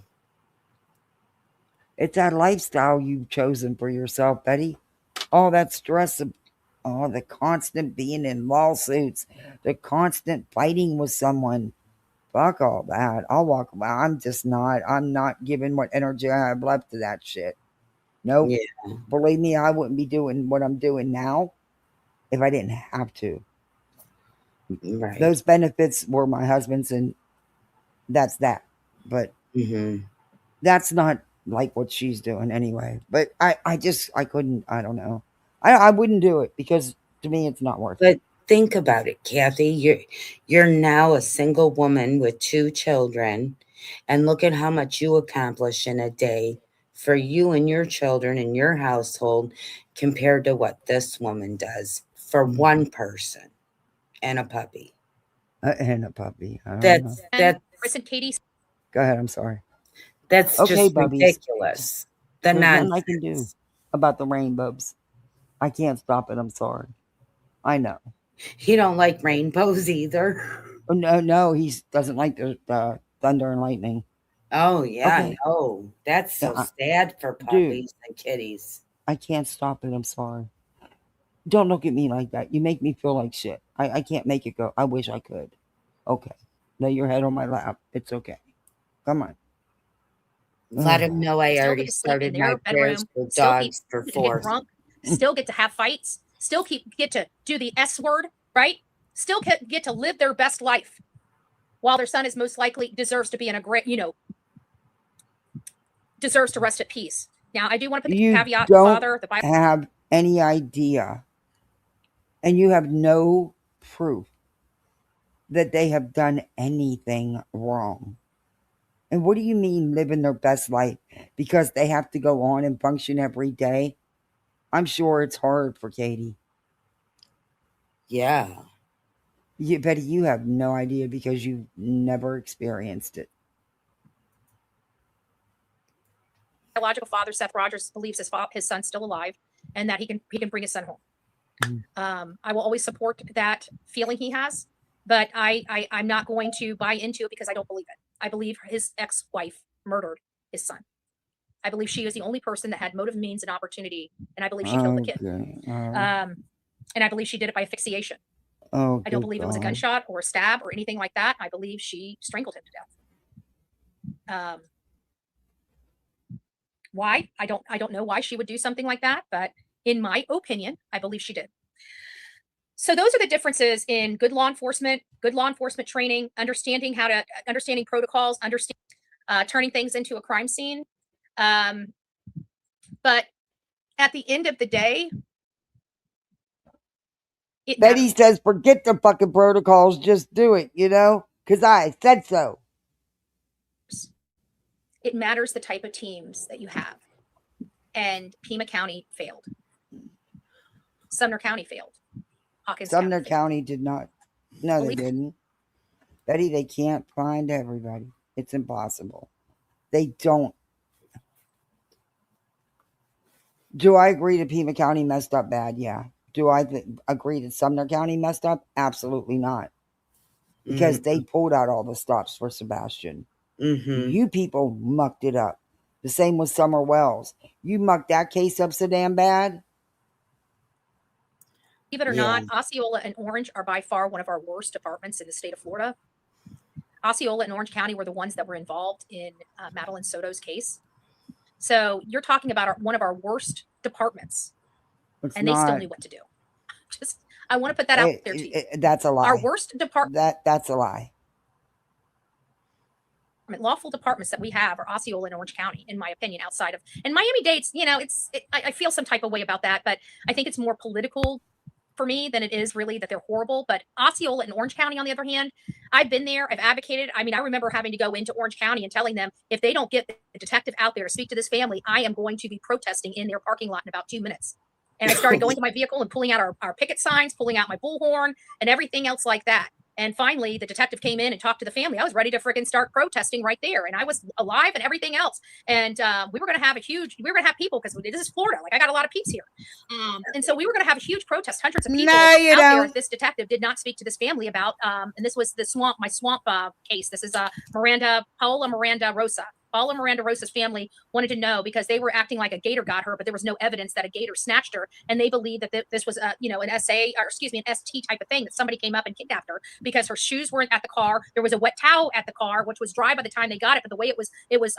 A: It's that lifestyle you've chosen for yourself, Betty. All that stress of the constant being in lawsuits, the constant fighting with someone. Fuck all that. I'll walk away. I'm not giving what energy I have left to that shit. Nope.
G: Yeah.
A: Believe me, I wouldn't be doing what I'm doing now if I didn't have to.
G: Right.
A: Those benefits were my husband's, and that's that. But that's not like what she's doing anyway. But I couldn't. I don't know. I wouldn't do it because to me it's not worth it.
G: But think about it, Kathy. You're now a single woman with 2 children, and look at how much you accomplish in a day for you and your children and your household compared to what this woman does for one person and a puppy.
A: And a puppy. I don't know.
G: That's
C: Chris and Katie.
A: Go ahead. I'm sorry.
G: That's
A: okay,
G: just
A: bubbies.
G: ridiculous. The
A: There's
G: nonsense.
A: nothing I can do about the rainbows. I can't stop it. I'm sorry. I know.
G: He don't like rainbows either.
A: Oh, no, he doesn't like the thunder and lightning.
G: Oh yeah,
A: Okay.
G: no, that's so sad for puppies and kitties.
A: I can't stop it. I'm sorry. Don't look at me like that. You make me feel like shit. I can't make it go. I wish I could. Okay. Lay your head on my lap. It's okay. Come on.
G: Let him know I
C: Still
G: already
C: get to sleep in
G: started
C: their
G: my prayers
C: bedroom,
G: for
C: still
G: dogs for
C: get
G: force.
C: drunk, still get to have fights, still get to do the S word, right? Still get to live their best life, while their son is most likely deserves to be in a great, deserves to rest at peace. Now, I do want to put the caveat: the father, the Bible
A: have any idea, and you have no proof that they have done anything wrong. And what do you mean living their best life? Because they have to go on and function every day? I'm sure it's hard for Katie.
G: Yeah.
A: Betty, you have no idea because you've never experienced it.
C: biological father, Seth Rogers, believes his son's still alive and that he can bring his son home. I will always support that feeling he has, but I'm not going to buy into it because I don't believe it. I believe his ex-wife murdered his son. I believe she is the only person that had motive, means, and opportunity, and I believe she killed the kid. And I believe she did it by asphyxiation. I don't believe it was a gunshot or a stab or anything like that. I believe she strangled him to death. Why? I don't know why she would do something like that, but in my opinion, I believe she did. So those are the differences in good law enforcement training, understanding protocols, turning things into a crime scene. But at the end of the day,
A: Betty says, forget the fucking protocols, just do it, because I said so.
C: It matters the type of teams that you have. And Pima County failed. Sumner County failed. Hawkins
A: Sumner County did not. No, they didn't. Betty, they can't find everybody. It's impossible. They don't. Do I agree that Pima County messed up bad? Yeah. Do I agree that Sumner County messed up? Absolutely not. Because they pulled out all the stops for Sebastian. You people mucked it up. The same with Summer Wells. You mucked that case up so damn bad.
C: Believe it or not, Osceola and Orange are by far one of our worst departments in the state of Florida. Osceola and Orange County were the ones that were involved in Madeline Soto's case. So you're talking about one of our worst departments. They still knew what to do. I want to put that out there to you.
A: That's a lie.
C: Our worst department.
A: That's a lie.
C: Lawful departments that we have are Osceola and Orange County, in my opinion, outside of, and Miami-Dade's, I feel some type of way about that, but I think it's more political for me than it is really that they're horrible. But Osceola and Orange County, on the other hand, I've been there, I've advocated. I remember having to go into Orange County and telling them, if they don't get the detective out there to speak to this family, I am going to be protesting in their parking lot in about 2 minutes. And I started going to my vehicle and pulling out our picket signs, pulling out my bullhorn and everything else like that. And finally, the detective came in and talked to the family. I was ready to freaking start protesting right there. And I was alive and everything else. And we were going to have people, because this is Florida. Like, I got a lot of peeps here. And so we were going to have a huge protest, hundreds of people out there. This detective did not speak to this family about, and this was my swamp case. This is Paola Miranda Rosa. Paola Miranda Rosa's family wanted to know, because they were acting like a gator got her, but there was no evidence that a gator snatched her. And they believed that this was an SA, or excuse me, an ST type of thing, that somebody came up and kidnapped her because her shoes weren't at the car. There was a wet towel at the car, which was dry by the time they got it. But the way it was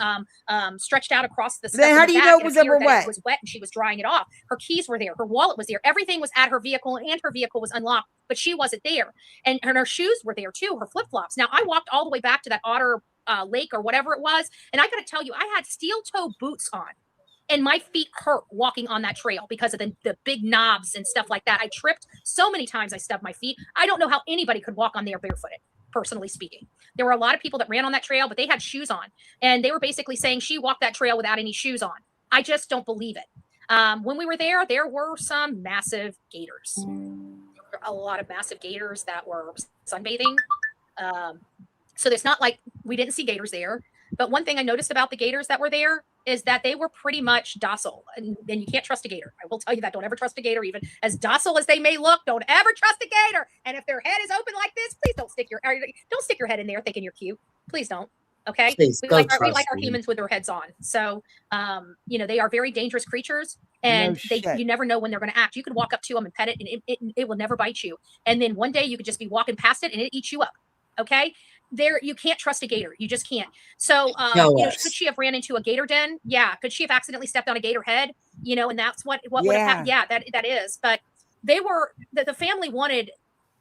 C: stretched out across the.
A: Then how do you know it was ever wet?
C: It was wet, and she was drying it off. Her keys were there. Her wallet was there. Everything was at her vehicle, and her vehicle was unlocked, but she wasn't there. And her shoes were there too. Her flip flops. Now, I walked all the way back to that Otter Lake or whatever it was, and I got to tell you, I had steel toe boots on, and my feet hurt walking on that trail because of the big knobs and stuff like that. I tripped so many times. I stubbed my feet. I don't know how anybody could walk on there barefooted, personally speaking. There were a lot of people that ran on that trail, but they had shoes on, and they were basically saying she walked that trail without any shoes on. I just don't believe it. When we were there were some massive gators. There were a lot of massive gators that were sunbathing. So it's not like we didn't see gators there. But one thing I noticed about the gators that were there is that they were pretty much docile. And you can't trust a gator. I will tell you that. Don't ever trust a gator, even as docile as they may look. Don't ever trust a gator. And if their head is open like this, please don't stick your head in there thinking you're cute. Please don't. Okay.
G: Please,
C: we like our humans with their heads on. So, they are very dangerous creatures, and you never know when they're going to act. You could walk up to them and pet it, and it will never bite you. And then one day you could just be walking past it and it eats you up. Okay. You can't trust a gator. You just can't. So, could she have ran into a gator den? Yeah. Could she have accidentally stepped on a gator head? And that's what would have happened. Yeah, that is. But the family wanted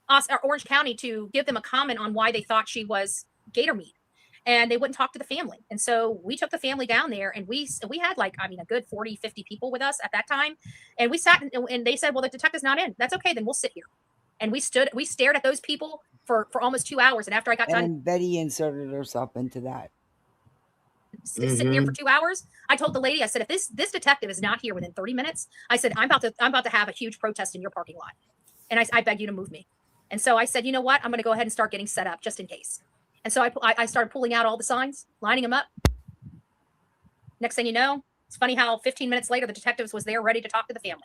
C: us, or Orange County, to give them a comment on why they thought she was gator meat. And they wouldn't talk to the family. And so we took the family down there, and we had a good 40, 50 people with us at that time. And we sat, and they said, well, the detective's not in. That's okay. Then we'll sit here. And we stared at those people for almost 2 hours. And after I got done,
A: and Betty inserted herself into that.
C: Sitting there for 2 hours, I told the lady, I said, if this detective is not here within 30 minutes, I said, I'm about to have a huge protest in your parking lot. And I beg you to move me. And so I said, you know what? I'm going to go ahead and start getting set up just in case. And so I started pulling out all the signs, lining them up. Next thing you know, it's funny how 15 minutes later, the detectives was there ready to talk to the family.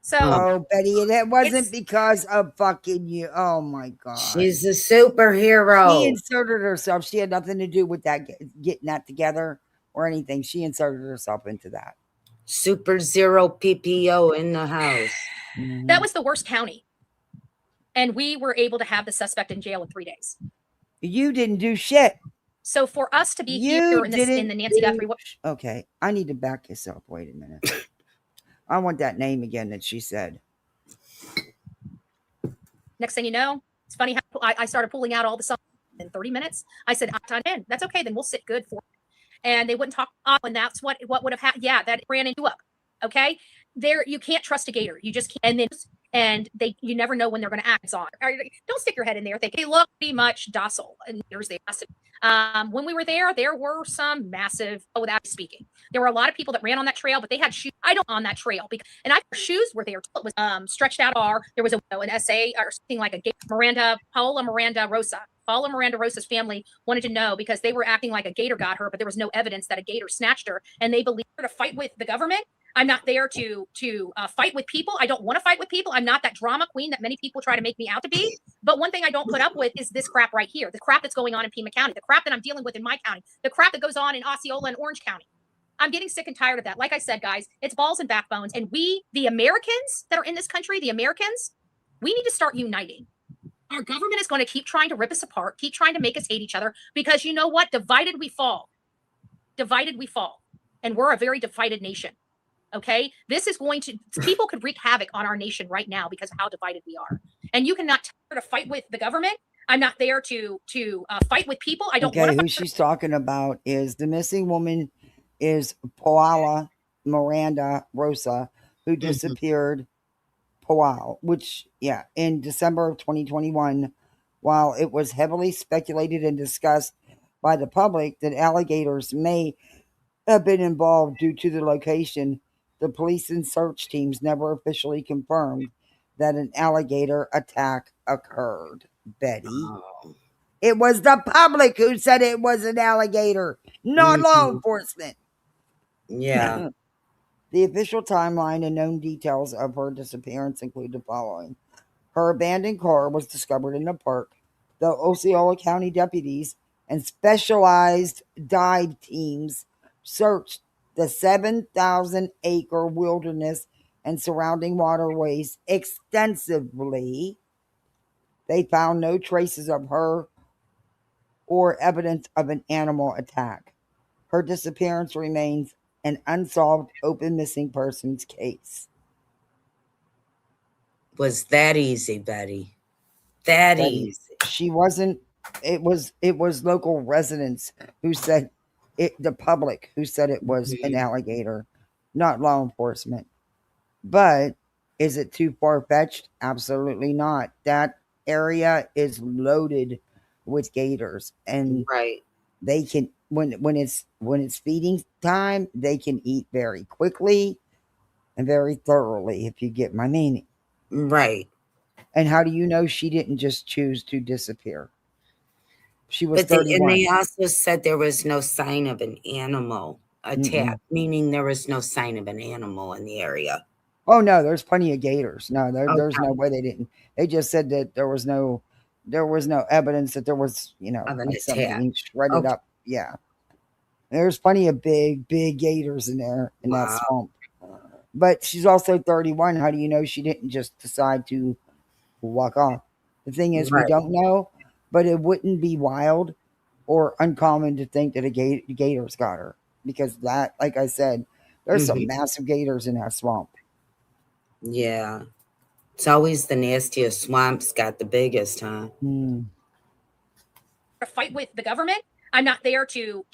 C: So,
A: Betty, that wasn't because of fucking you. Oh my God.
G: She's a superhero.
A: She inserted herself. She had nothing to do with that, getting that together or anything. She inserted herself into that.
G: Super Zero PPO in the house.
A: Mm-hmm.
C: That was the worst county. And we were able to have the suspect in jail in 3 days.
A: You didn't do shit.
C: So for us to be here in the Nancy Guthrie.
A: Okay. I need to back this up. Wait a minute. I want that name again that she said.
C: Next thing you know, it's funny how I started pulling out all the songs in 30 minutes. I said, I'm in. That's okay. Then we'll sit good for it. And they wouldn't talk. And that's what would have happened. Yeah, that ran into up. Okay. You can't trust a gator. You just can't. And you never know when they're going to act. It's on. Don't stick your head in there thinking they look pretty much docile. And here's the massive. When we were there were some massive, without speaking, there were a lot of people that ran on that trail, but they had shoes. I don't on that trail and shoes were there. It was stretched out. There was an SA or something like a Paola Miranda Rosa. Paola Miranda Rosa's family wanted to know because they were acting like a gator got her, but there was no evidence that a gator snatched her, and they believed her to fight with the government. I'm not there to fight with people. I don't want to fight with people. I'm not that drama queen that many people try to make me out to be. But one thing I don't put up with is this crap right here. The crap that's going on in Pima County, the crap that I'm dealing with in my county, the crap that goes on in Osceola and Orange County. I'm getting sick and tired of that. Like I said, guys, it's balls and backbones. And we, the Americans that are in this country, we need to start uniting. Our government is going to keep trying to rip us apart, keep trying to make us hate each other, because you know what? Divided we fall. Divided we fall. And we're a very divided nation. Okay, people could wreak havoc on our nation right now because of how divided we are. And you cannot tell her to fight with the government. I'm not there to fight with people. I don't want to.
A: Who she's talking about is the missing woman is Paola Miranda Rosa, who disappeared in December of 2021, while it was heavily speculated and discussed by the public that alligators may have been involved due to the location. The police and search teams never officially confirmed that an alligator attack occurred. Betty.
G: Oh.
A: It was the public who said it was an alligator, not law enforcement.
G: Yeah.
A: The official timeline and known details of her disappearance include the following. Her abandoned car was discovered in the park. The Osceola County deputies and specialized dive teams searched the 7,000-acre wilderness and surrounding waterways extensively. They found no traces of her or evidence of an animal attack. Her disappearance remains an unsolved open missing persons case.
G: Was that easy, Betty? That
A: Betty,
G: easy.
A: she wasn't. It was local residents who said it. The public who said it was an alligator, not law enforcement. But is it too far fetched? Absolutely not. That area is loaded with gators, and
G: Right.
A: they can when it's feeding time, they can eat very quickly and very thoroughly, if you get my meaning.
G: Right.
A: And how do you know she didn't just choose to disappear? She was
G: But they,
A: 31.
G: and they also said there was no sign of an animal attack, meaning there was no sign of an animal in the area.
A: Oh no, there's plenty of gators. No, there's
G: Okay.
A: no way they didn't. They just said that there was no evidence that there was,
G: Of an
A: like something
G: attack.
A: being shredded
G: Okay.
A: up. Yeah. There's plenty of big gators in there in that
G: Wow.
A: swamp. But she's also 31. How do you know she didn't just decide to walk off? The thing is, we
G: Right.
A: don't know, but it wouldn't be wild or uncommon to think that a gator's got her, because that, like I said, there's some massive gators in that swamp.
G: Yeah. It's always the nastiest swamps got the biggest, huh?
C: Fight with the government. I'm not there to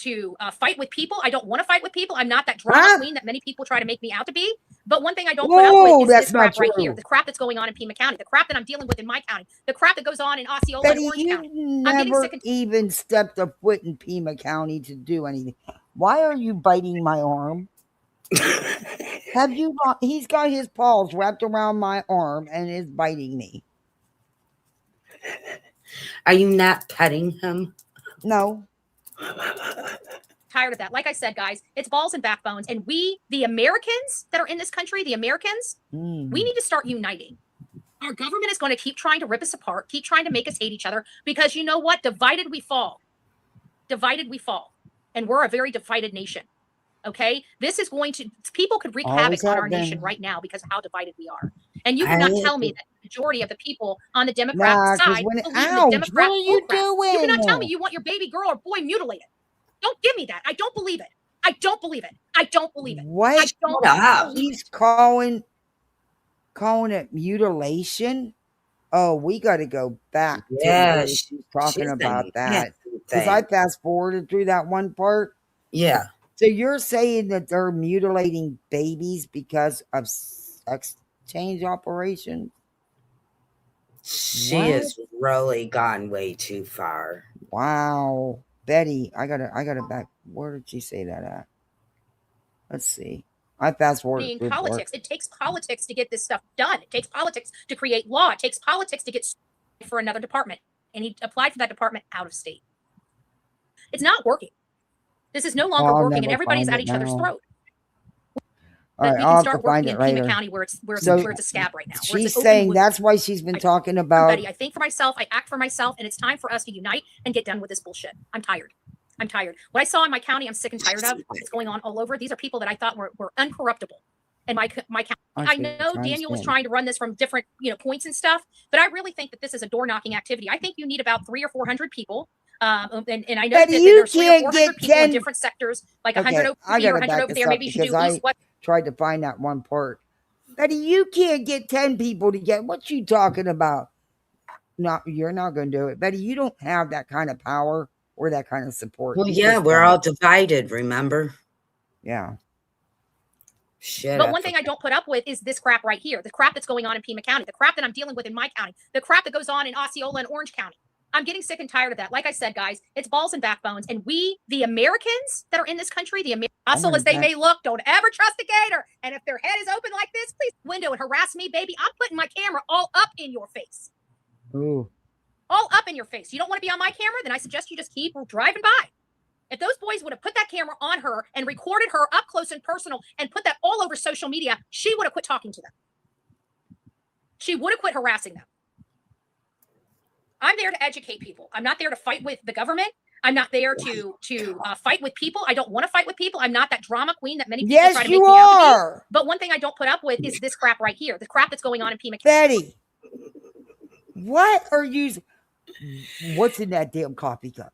C: fight with people. I don't want to fight with people. I'm not that drama queen that many people try to make me out to be. But one thing I don't put up with is this crap right here. The crap that's going on in Pima County. The crap that I'm dealing with in my county. The crap that goes on in Osceola and Orange County. I'm getting
A: Never
C: sick and
A: even stepped a foot in Pima County to do anything. Why are you biting my arm? Have you not? He's got his paws wrapped around my arm and is biting me.
G: Are you not petting him?
A: No.
C: tired of that. Like I said, guys, it's balls and backbones. And we, the Americans that are in this country, we need to start uniting. Our government is going to keep trying to rip us apart, keep trying to make us hate each other, because you know what? Divided we fall. Divided we fall. And we're a very divided nation. Okay? This is going to, people could wreak havoc on our nation right now because of how divided we are. And you cannot tell me that the majority of the people on the Democrat side believe in the Democrat bullcrap. You cannot tell me you want your baby girl or boy mutilated. Don't give me that. I don't believe it. I don't believe it. I don't believe it.
A: What?
C: I don't believe
A: He's calling it mutilation. Oh, we got to go back to where she's talking about that, because I fast forwarded through that one part.
G: Yeah.
A: So you're saying that they're mutilating babies because of sex change operations?
G: She has really gone way too far.
A: Wow. Betty, I gotta back. Where did she say that at? Let's see. I fast forwarded through
C: politics. It takes politics to get this stuff done. It takes politics to create law. It takes politics to get for another department. And he applied for that department out of state. It's not working. This is no longer working, and everybody's at each other's throat.
A: All right,
C: we
A: I'll
C: can start working in Pima County where it's a scab right now.
A: She's saying that's why she's been talking about.
C: I think for myself, I act for myself, and it's time for us to unite and get done with this bullshit. I'm tired. I'm tired. What I saw in my county, I'm sick and tired of. It's going on all over. These are people that I thought were uncorruptible. And my county. I know Daniel was trying to run this from different points and stuff, but I really think that this is a door knocking activity. I think you need about 300 or 400 people. And I know that there's 300 or 400 people in different sectors, like 100 over here, 100 over there. Maybe you should do East, West.
A: Tried to find that one part. Betty, you can't get 10 people together. What you talking about? No, you're not going to do it. Betty, you don't have that kind of power or that kind of support.
G: Well, yeah, we're all divided, remember?
A: Yeah.
G: Shit.
C: But one thing I don't put up with is this crap right here. The crap that's going on in Pima County. The crap that I'm dealing with in my county. The crap that goes on in Osceola and Orange County. I'm getting sick and tired of that. Like I said, guys, it's balls and backbones. And we, the Americans that are in this country, the hustle as they may look, don't ever trust a gator. And if their head is open like this, please window and harass me, baby. I'm putting my camera all up in your face.
A: Ooh.
C: all up in your face. You don't want to be on my camera? Then I suggest you just keep driving by. If those boys would have put that camera on her and recorded her up close and personal and put that all over social media, she would have quit talking to them. She would have quit harassing them. I'm there to educate people. I'm not there to fight with the government. I'm not there to fight with people. I don't want to fight with people. I'm not that drama queen that many people try to make me out to be. But one thing I don't put up with is this crap right here. The crap that's going on in Pima County.
A: Betty, what are you... What's in that damn coffee cup?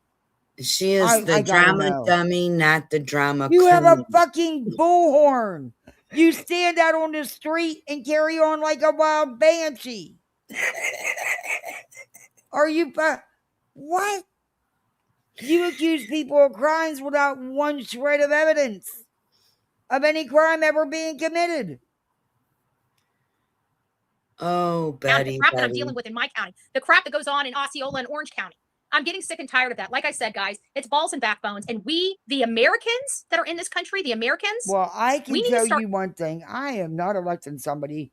G: She is the drama dummy, not the drama queen.
A: You have a fucking bullhorn. You stand out on the street and carry on like a wild banshee. Are you... What? You accuse people of crimes without one shred of evidence of any crime ever being committed.
G: Oh, Betty.
C: The crap that I'm dealing with in my county, the crap that goes on in Osceola and Orange County. I'm getting sick and tired of that. Like I said, guys, it's balls and backbones. And we, the Americans that are in this country, the Americans.
A: Well, I can tell you one thing. I am not electing somebody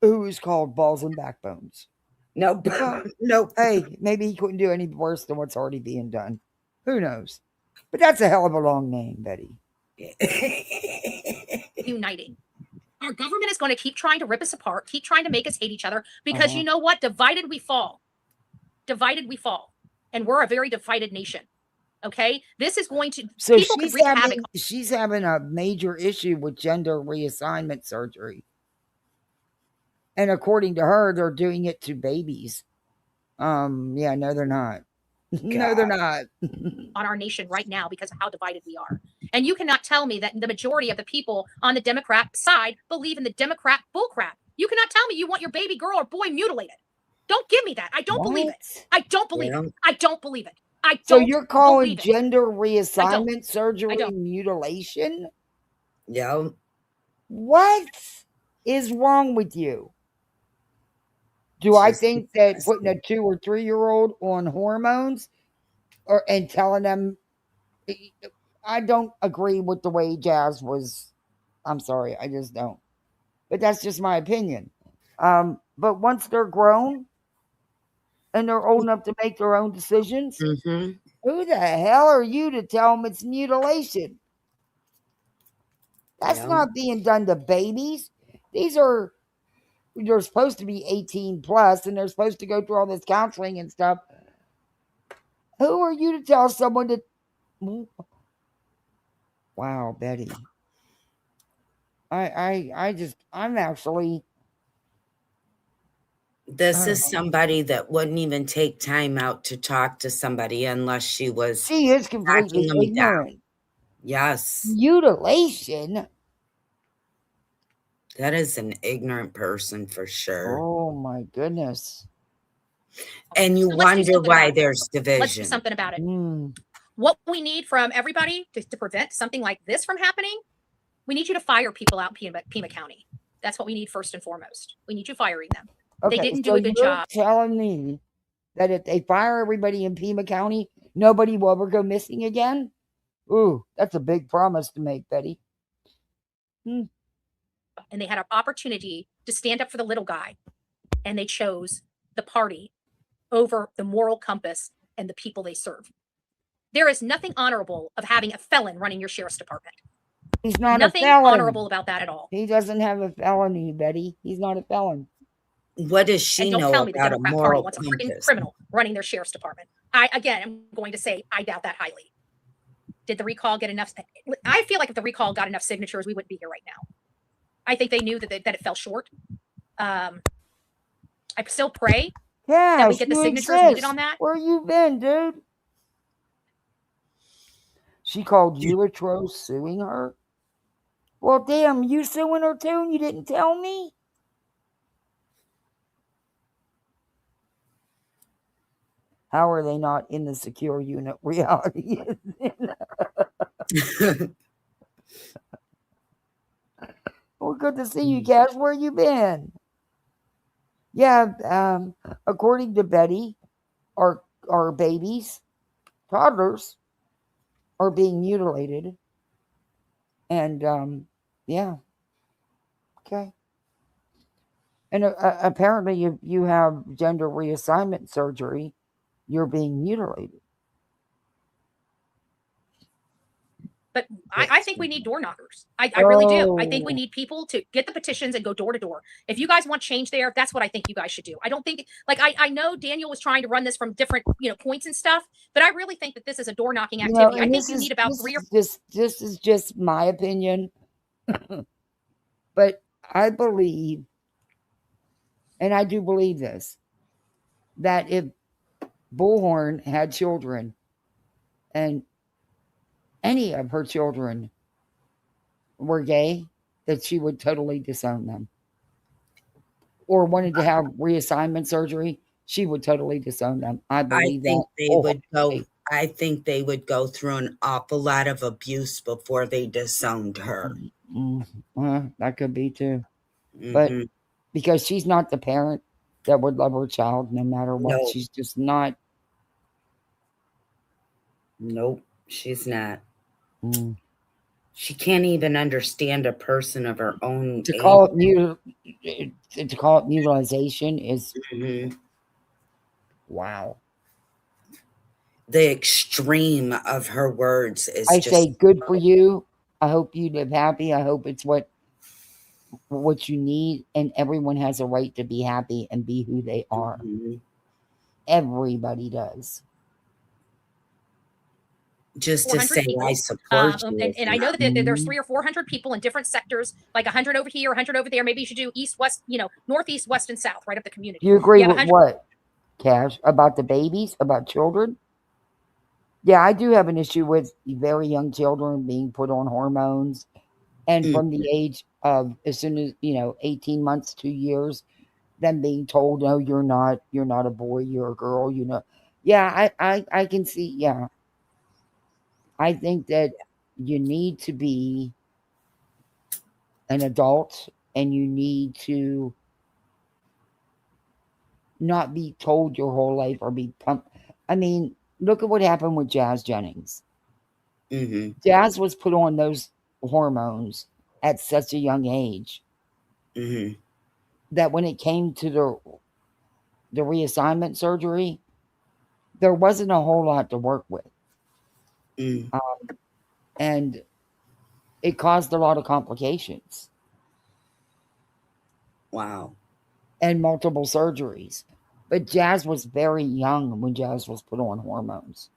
A: who is called balls and backbones.
G: Nope. Nope.
A: Hey, maybe he couldn't do any worse than what's already being done. Who knows? But that's a hell of a long name, Betty.
C: Uniting. Our government is going to keep trying to rip us apart, keep trying to make us hate each other, because you know what? Divided we fall. Divided we fall. And we're a very divided nation. Okay? This is going to...
A: So
C: she's
A: having a major issue with gender reassignment surgery. And according to her, they're doing it to babies. Yeah, no, they're not. No, they're not.
C: On our nation right now because of how divided we are. And you cannot tell me that the majority of the people on the Democrat side believe in the Democrat bullcrap. You cannot tell me you want your baby girl or boy mutilated. Don't give me that. I don't believe it. I don't believe it. I don't believe it. I don't.
A: So you're calling gender reassignment surgery mutilation?
G: Yeah.
A: What is wrong with you? Do I think that putting a 2 or 3 year old on hormones and telling them, I don't agree with the way Jazz was. I'm sorry, I just don't. But that's just my opinion. But once they're grown and they're old enough to make their own decisions, who the hell are you to tell them it's mutilation? That's not being done to babies. They're supposed to be 18 plus and they're supposed to go through all this counseling and stuff. Who are you to tell someone to... Wow, Betty. I'm actually...
G: This is somebody that wouldn't even take time out to talk to somebody unless she was...
A: She is completely ignorant.
G: Yes.
A: Mutilation?
G: That is an ignorant person for sure.
A: Oh my goodness.
G: And you wonder why there's division.
C: Let's do something about it. What we need from everybody to prevent something like this from happening, we need you to fire people out in Pima County. That's what we need first and foremost. We need you firing them.
A: Okay,
C: they didn't do a good job.
A: You're telling me that if they fire everybody in Pima County, nobody will ever go missing again? Ooh, that's a big promise to make, Betty.
C: And they had an opportunity to stand up for the little guy. And they chose the party over the moral compass and the people they serve. There is nothing honorable of having a felon running your sheriff's department.
A: He's not
C: nothing
A: a felon.
C: Nothing honorable about that at all.
A: He doesn't have a felony, Betty. He's not a felon.
G: What does she know about a moral compass?
C: Wants a freaking criminal running their sheriff's department. I'm going to say I doubt that highly. Did the recall get enough? I feel like if the recall got enough signatures, we wouldn't be here right now. I think they knew that it fell short. I still pray that we get the signatures needed on that.
A: Where you been, dude? She called you a troll suing her? Well, damn, you suing her too and you didn't tell me? How are they not in the secure unit reality? Well, good to see you, Cash. Where you been? Yeah, according to Betty, our babies, toddlers, are being mutilated. And, yeah. Okay. And apparently, if you have gender reassignment surgery, you're being mutilated.
C: But I think we need door knockers. I really do. I think we need people to get the petitions and go door to door. If you guys want change there, that's what I think you guys should do. I don't think like I know Daniel was trying to run this from different points and stuff, but I really think that this is a door knocking activity. I think you need about three or
A: this is just my opinion. But I believe, and I do believe this, that if Bullhorn had children and any of her children were gay, that she would totally disown them. Or wanted to have reassignment surgery, she would totally disown them. I believe
G: think
A: that.
G: they would go. I think they would go through an awful lot of abuse before they disowned her.
A: That could be too. But because she's not the parent that would love her child no matter what.
G: Nope.
A: She's just not.
G: Nope, she's not. She can't even understand a person of her own
A: To
G: age.
A: call it mutilization is wow.
G: The extreme of her words is
A: I
G: just
A: say good for you. I hope you live happy. I hope it's what you need, and everyone has a right to be happy and be who they are. Everybody does.
G: Just to say
C: people,
G: I support you.
C: And I know that there's 300 or 400 people in different sectors, like 100 over here, 100 over there. Maybe you should do east, west, northeast, west, and south, right up the community.
A: Do you agree with what, Cash, about the babies, about children? Yeah, I do have an issue with very young children being put on hormones, and from the age of as soon as 18 months, 2 years, them being told, no, you're not a boy, you're a girl. Yeah, I can see. Yeah, I think that you need to be an adult, and you need to not be told your whole life or be pumped. I mean, look at what happened with Jazz Jennings. Jazz was put on those hormones at such a young age that when it came to the reassignment surgery, there wasn't a whole lot to work with. And it caused a lot of complications.
G: Wow.
A: And multiple surgeries. But Jazz was very young when Jazz was put on hormones.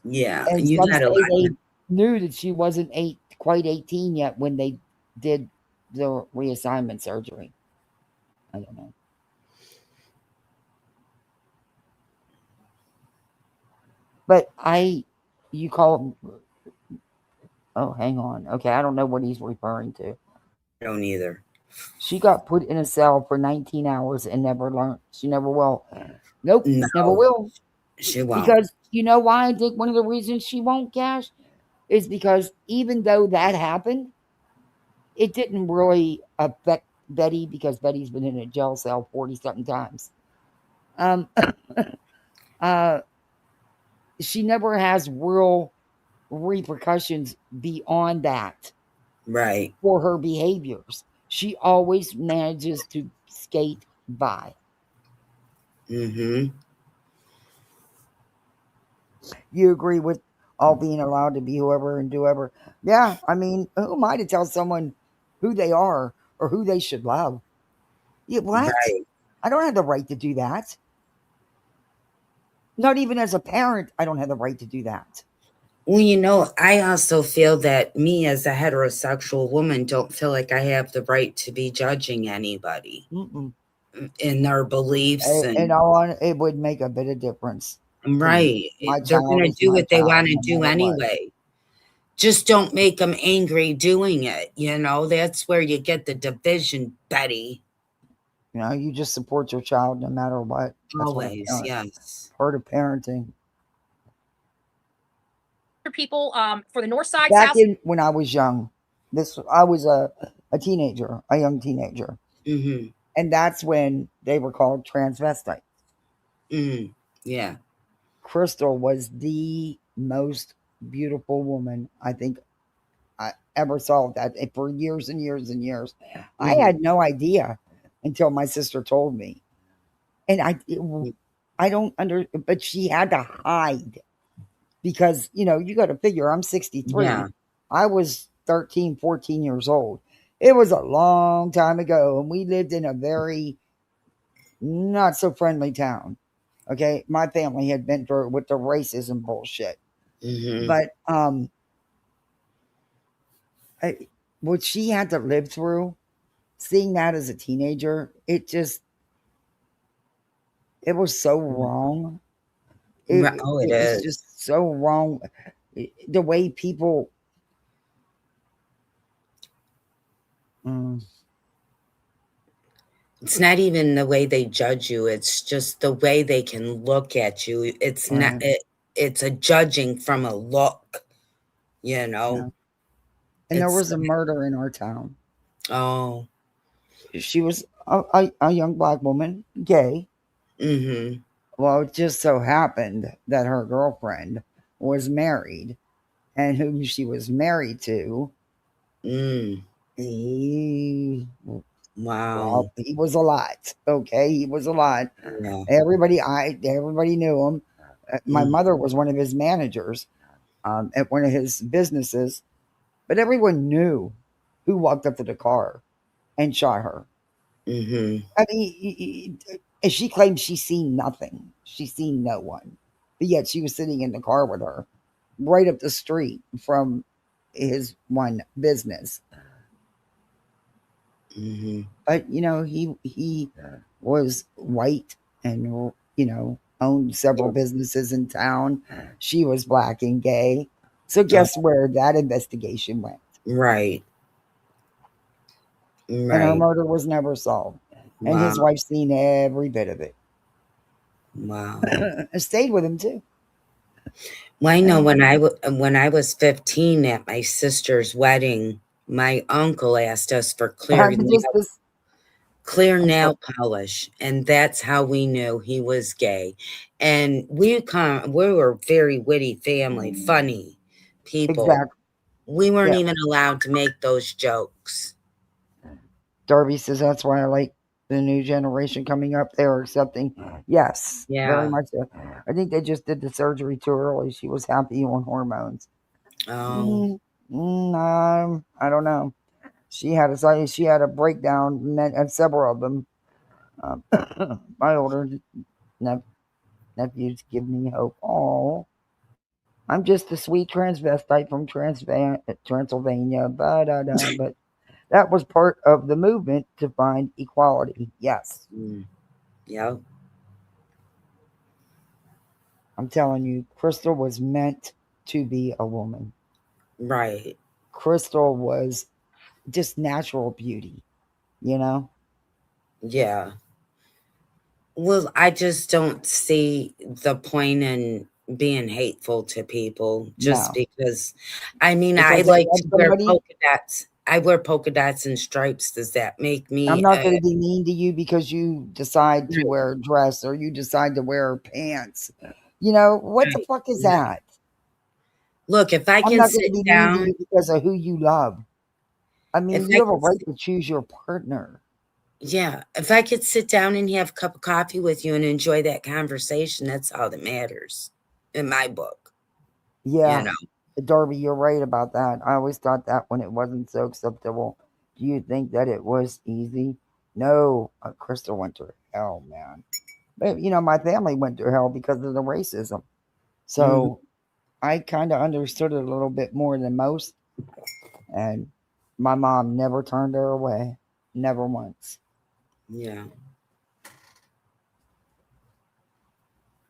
G: Yeah.
A: And
G: you
A: some
G: got
A: say they knew that she wasn't quite 18 yet when they did the reassignment surgery. I don't know. But you call oh, hang on. Okay, I don't know what he's referring to.
G: I don't either.
A: She got put in a cell for 19 hours and never learned. She never will. Nope,
G: No,
A: never will.
G: She won't.
A: Because you know why I think one of the reasons she won't, Cash, is because even though that happened, it didn't really affect Betty because Betty's been in a jail cell 40-something times. She never has real repercussions beyond that.
G: Right.
A: For her behaviors. She always manages to skate by. You agree with all being allowed to be whoever and do ever? Yeah, I mean, who am I to tell someone who they are or who they should love? Yeah, what? Right. I don't have the right to do that. Not even as a parent, I don't have the right to do that.
G: Well, I also feel that me as a heterosexual woman don't feel like I have the right to be judging anybody in their beliefs.
A: And it would make a bit of difference.
G: Right. They're going to do what they want to do anyway. Just don't make them angry doing it. That's where you get the division, Betty.
A: You just support your child no matter what.
G: Always, yes.
A: Part of parenting.
C: People for the north side,
A: back
C: south.
A: when I was young, I was a teenager, a young teenager, and that's when they were called transvestites.
G: Yeah,
A: Crystal was the most beautiful woman I think I ever solved that for years and years and years. I
G: Mhm.
A: had no idea until my sister told me. And I don't but she had to hide because, you got to figure I'm 63.
G: Yeah.
A: I was 13, 14 years old. It was a long time ago, and we lived in a very not so friendly town. Okay. My family had been through it with the racism bullshit.
G: Mhm.
A: But what she had to live through, seeing that as a teenager, it was so wrong.
G: Oh, it
A: It was
G: is.
A: just so wrong. The way people. Mm,
G: It's not even the way they judge you. It's just the way they can look at you. It's not.
A: right.
G: It's a judging from a look. You know.
A: Yeah. And there
G: It's
A: was a murder in our town.
G: oh.
A: She was a young black woman, gay.
G: Mhm.
A: Well, it just so happened that her girlfriend was married, and whom she was married to,
G: Mm.
A: he,
G: Wow.
A: he was a lot. Okay, he was a lot.
G: Yeah.
A: Everybody knew him. My
G: Mm.
A: mother was one of his managers at one of his businesses, but everyone knew who walked up to the car and shot her.
G: Mhm.
A: I mean, and she claimed she seen nothing. She seen no one. But yet she was sitting in the car with her right up the street from his one business.
G: Mhm.
A: But he was white and owned several businesses in town. She was black and gay. So guess where that investigation went?
G: Right.
A: And her
G: Right.
A: murder was never solved. And
G: Wow.
A: his wife seen every bit of it.
G: Wow.
A: And stayed with him too.
G: Well, I know when I was 15 at my sister's wedding, my uncle asked us for
A: I'm just this.
G: clear
A: I'm sorry.
G: nail polish, and that's how we knew he was gay. And we were a very witty family, funny people.
A: Exactly.
G: We weren't
A: Yeah.
G: even allowed to make those jokes.
A: Darby says that's why I like the new generation coming up. They are accepting. Yes, very
G: Yeah.
A: much so. I think they just did the surgery too early. She was happy on hormones.
G: Oh.
A: I don't know. She had a breakdown, and several of them. My older nephews give me hope. Oh, I'm just a sweet transvestite from Transylvania. But that was part of the movement to find equality. Yes.
G: Yeah.
A: I'm telling you, Crystal was meant to be a woman.
G: Right.
A: Crystal was just natural beauty, you know?
G: Yeah. Well, I just don't see the point in being hateful to people just
A: No.
G: because, I mean, I
A: Because they
G: like
A: love
G: to wear
A: somebody.
G: polka dots. I wear polka dots and stripes. Does that make
A: I'm
G: me
A: not going to be mean to you because you decide to
G: Right.
A: wear a dress or you decide to wear pants. What the
G: Right.
A: fuck is that?
G: Look, if I
A: I'm
G: can
A: not going to
G: sit
A: be mean to
G: down,
A: you because of who you love. I
G: if
A: mean, you
G: I
A: have a
G: can,
A: right to choose your partner.
G: yeah, if I could sit down and have a cup of coffee with you and enjoy that conversation, that's all that matters in my book.
A: Yeah.
G: You know.
A: Darby, you're right about that. I always thought that when it wasn't so acceptable. Do you think that it was easy? No. Crystal went through hell, man. But, my family went through hell because of the racism. So I kind of understood it a little bit more than most. And my mom never turned her away. Never once.
G: Yeah.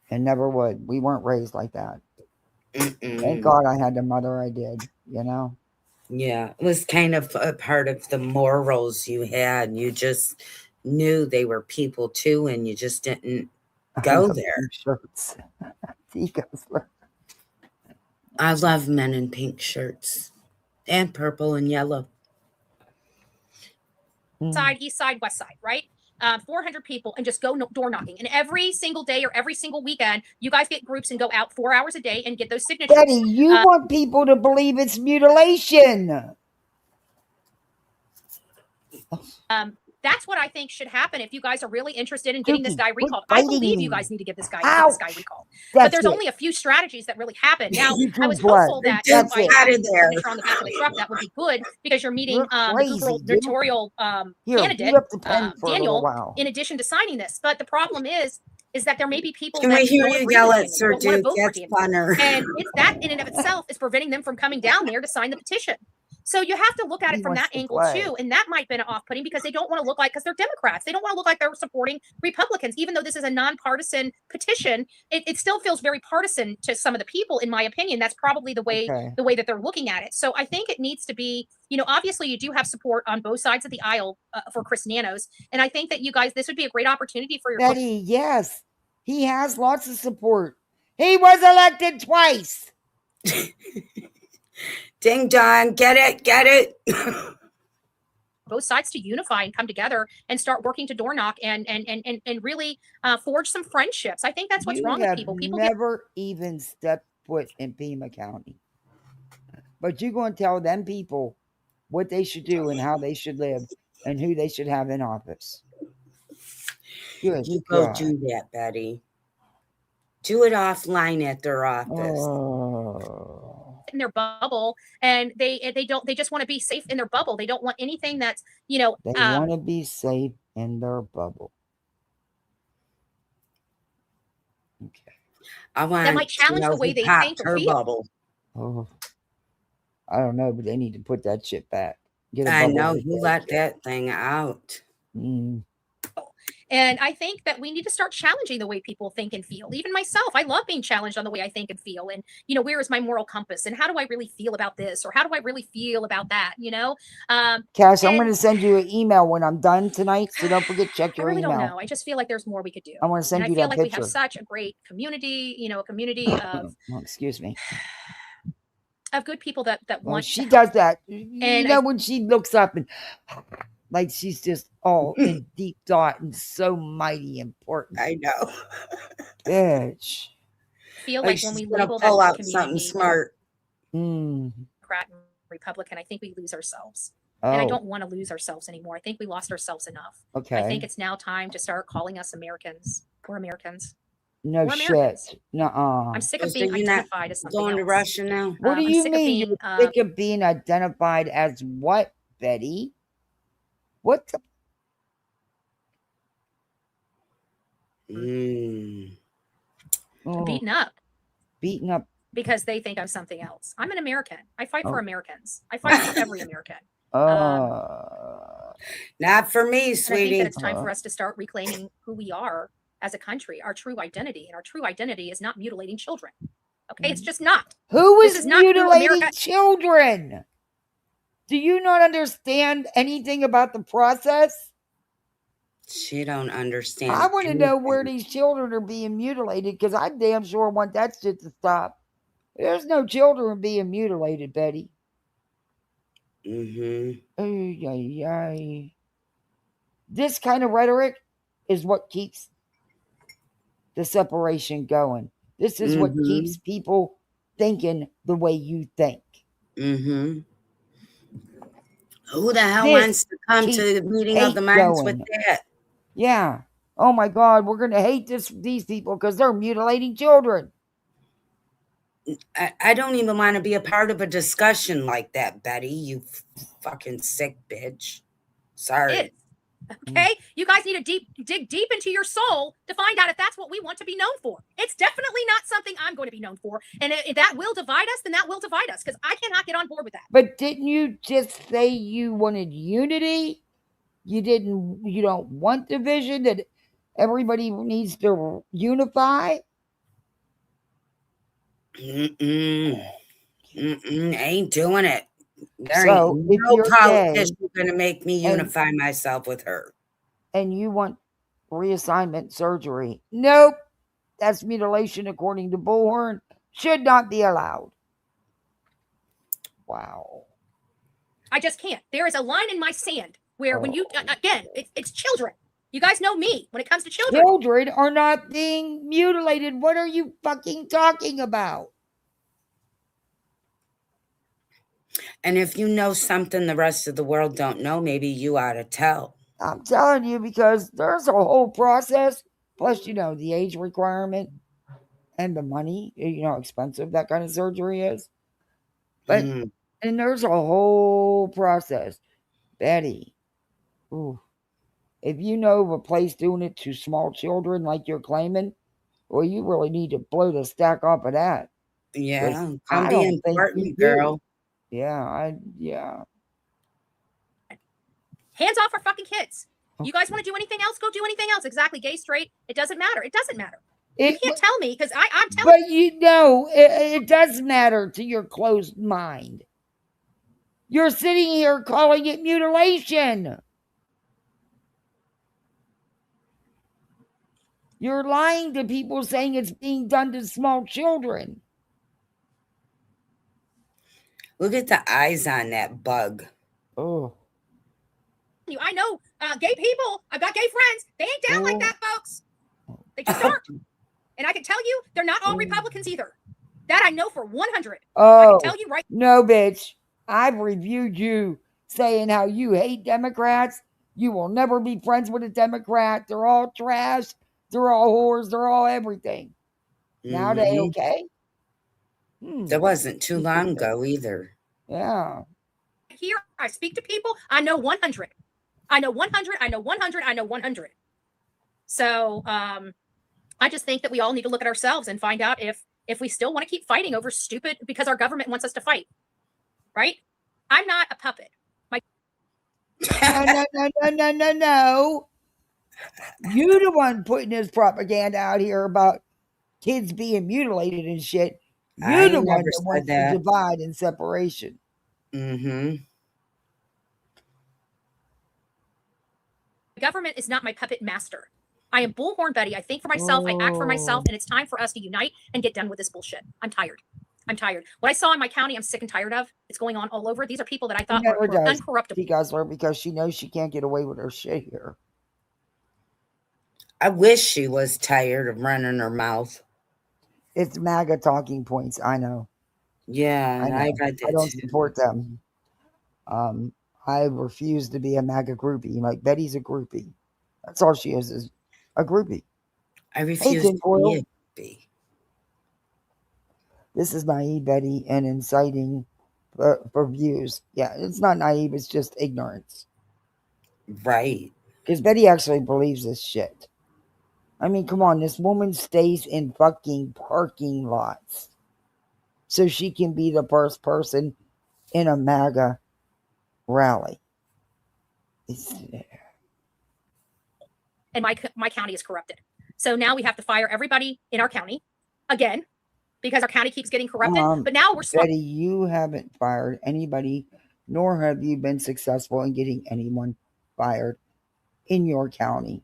A: And never would. We weren't raised like that. Thank
G: Mm-mm.
A: God I had the mother I did,
G: Yeah, it was kind of a part of the morals you had. You just knew they were people too, and you just didn't go
A: The
G: there.
A: pink shirts.
G: I love men in pink shirts and purple and yellow.
C: Side, east side, west side, right? 400 people and just go door knocking. And every single day or every single weekend, you guys get groups and go out 4 hours a day and get those signatures.
A: Betty, you want people to believe it's mutilation.
C: That's what I think should happen if you guys are really interested in getting this
A: Dookie,
C: guy
A: quit
C: recalled. I believe
A: biting
C: you
A: me.
C: guys need to get this guy
A: Ouch.
C: recalled.
A: That's
C: But there's
A: it.
C: only a few strategies that really happen. Now,
A: You
C: I was
A: drew blood.
C: hopeful that
G: Just
C: by
G: out of
C: having the
G: there.
C: signature on the back of the truck, that would be good because you're meeting
A: You're
C: the
A: crazy, dude.
C: gubernatorial
A: Here,
C: candidate,
A: beat up the pen for a little
C: Daniel,
A: while.
C: in addition to signing this. But the problem is that there may be people
G: Can
C: that
G: we hear
C: don't
G: you
C: agree
G: yell
C: with
G: at
C: Daniel,
G: Sir
C: don't want to
G: Duke?
C: vote for
G: That's
C: Daniel.
G: funner.
C: And it's that in and of itself is preventing them from coming down there to sign the petition. So you have to look at
A: He
C: it from
A: wants
C: that
A: to
C: angle
A: play.
C: too. And that might be off-putting because they don't want to look like, because they're Democrats. They don't want to look like they're supporting Republicans. Even though this is a nonpartisan petition, it still feels very partisan to some of the people, in my opinion. That's probably the way that they're looking at it. So I think it needs to be, obviously you do have support on both sides of the aisle for Chris Nanos. And I think that you guys, this would be a great opportunity for your
A: Betty, yes. He has lots of support. He was elected twice.
G: Ding dong, get it.
C: both sides to unify and come together and start working to door knock and really forge some friendships. I think that's what's wrong with people. People
A: never even stepped foot in Pima County. But you're going to tell them people what they should do and how they should live and who they should have in office. Good
G: You
A: God.
G: go do that, Betty. Do it offline at their office.
A: Oh.
C: in their bubble, and they just want to be safe in their bubble. They don't want anything that's
A: They want to be safe in their bubble. Okay.
G: I want
C: that might challenge the way they think or feel.
G: Bubble.
A: Oh, I don't know, but they need to put that shit back.
G: I know, you let that thing out.
C: And I think that we need to start challenging the way people think and feel. Even myself, I love being challenged on the way I think and feel. And, where is my moral compass? And how do I really feel about this? Or how do I really feel about that?
A: Cash, I'm going to send you an email when I'm done tonight. So don't forget to check your email.
C: I really don't know. I just feel like there's more we could do.
A: I want to send you
C: that picture.
A: I
C: feel like we have such a great community, a community of...
A: excuse me.
C: Of good people that want
A: she
C: to
A: does that.
C: And
A: when she looks up and... like she's just all in deep thought and so mighty important.
G: I know.
A: Bitch.
C: Feel like when we label
G: pull
C: that
G: out
C: community
G: something smart.
C: Democrat and Republican, I think we lose ourselves. And I don't want to lose ourselves anymore. I think we lost ourselves enough.
A: Okay.
C: I think it's now time to start calling us Americans. We're Americans.
A: No
C: We're
A: shit.
C: Americans.
A: Nuh-uh.
C: I'm sick of being identified as something
G: going to
C: else.
G: Russia now?
A: What do you
C: sick
A: mean?
C: Of being,
A: You're sick of being identified as what, Betty? What the?
C: Beaten up.
A: Beaten up.
C: Because they think I'm something else. I'm an American. I fight for Americans. I fight for every American.
G: Not for me, sweetie.
C: I think that it's time for us to start reclaiming who we are as a country, our true identity. And our true identity is not mutilating children. Okay? It's just not.
A: Who is mutilating children? Do you not understand anything about the process?
G: She don't understand.
A: I want to know where these children are being mutilated because I damn sure want that shit to stop. There's no children being mutilated, Betty. This kind of rhetoric is what keeps the separation going. This is what keeps people thinking the way you think.
G: Who the hell wants to come to the meeting of the minds with that?
A: Yeah. Oh my God, we're going to hate these people because they're mutilating children.
G: I don't even want to be a part of a discussion like that, Betty. You fucking sick bitch. Sorry.
C: Okay? You guys need to dig deep into your soul to find out if that's what we want to be known for. It's definitely not something I'm going to be known for. And if that will divide us, then that will divide us because I cannot get on board with that.
A: But didn't you just say you wanted unity? You don't want division, that everybody needs to unify?
G: Ain't doing it. There
A: So
G: ain't no politician gonna make me unify myself with her.
A: And you want reassignment surgery? Nope. That's mutilation according to Bullhorn. Should not be allowed. Wow.
C: I just can't. There is a line in my sand where when you, again, it's children. You guys know me when it comes to children.
A: Children are not being mutilated. What are you fucking talking about?
G: And if you know something the rest of the world don't know, maybe you ought to tell.
A: I'm telling you, because there's a whole process. Plus, the age requirement and the money, expensive that kind of surgery is. But, and there's a whole process. Betty, if you know of a place doing it to small children like you're claiming, well, you really need to blow the stack off of that.
G: Yeah, come be important, girl.
A: Yeah,
C: Hands off our fucking kids. You guys want to do anything else? Go do anything else. Exactly. Gay, straight. It doesn't matter. It doesn't matter. You can't tell me because I'm telling
A: you. But it does matter to your closed mind. You're sitting here calling it mutilation. You're lying to people saying it's being done to small children.
G: Look at the eyes on that bug.
A: Oh.
C: I know gay people. I've got gay friends. They ain't down like that, folks. They just aren't. And I can tell you, they're not all Republicans either. That I know for 100. I can tell you right.
A: No, bitch. I've reviewed you saying how you hate Democrats. You will never be friends with a Democrat. They're all trash. They're all whores. They're all everything. Now they okay?
G: That wasn't too long ago either.
A: Yeah.
C: Here, I speak to people. I know 100. I know 100. I know 100. I know 100. So I just think that we all need to look at ourselves and find out if we still want to keep fighting over stupid because our government wants us to fight. Right? I'm not a puppet.
A: No. You the one putting this propaganda out here about kids being mutilated and shit. You're the one that wants to divide and separation.
C: The government is not my puppet master. I am Bullhornbetty. I think for myself. I act for myself. And it's time for us to unite and get done with this bullshit. I'm tired. What I saw in my county, I'm sick and tired of. It's going on all over. These are people that I thought were uncorruptible.
A: Because she knows she can't get away with her shit here.
G: I wish she was tired of running her mouth.
A: It's MAGA talking points. I know.
G: Yeah, I
A: don't support them. I refuse to be a MAGA groupie. Like Betty's a groupie. That's all she is a groupie.
G: I refuse to be.
A: This is naive Betty and inciting for views. Yeah, it's not naive. It's just ignorance.
G: Right.
A: Because Betty actually believes this shit. I mean, come on. This woman stays in fucking parking lots so she can be the first person in a MAGA rally.
C: And my county is corrupted. So now we have to fire everybody in our county again because our county keeps getting corrupted. But now we're
A: Betty, you haven't fired anybody, nor have you been successful in getting anyone fired in your county.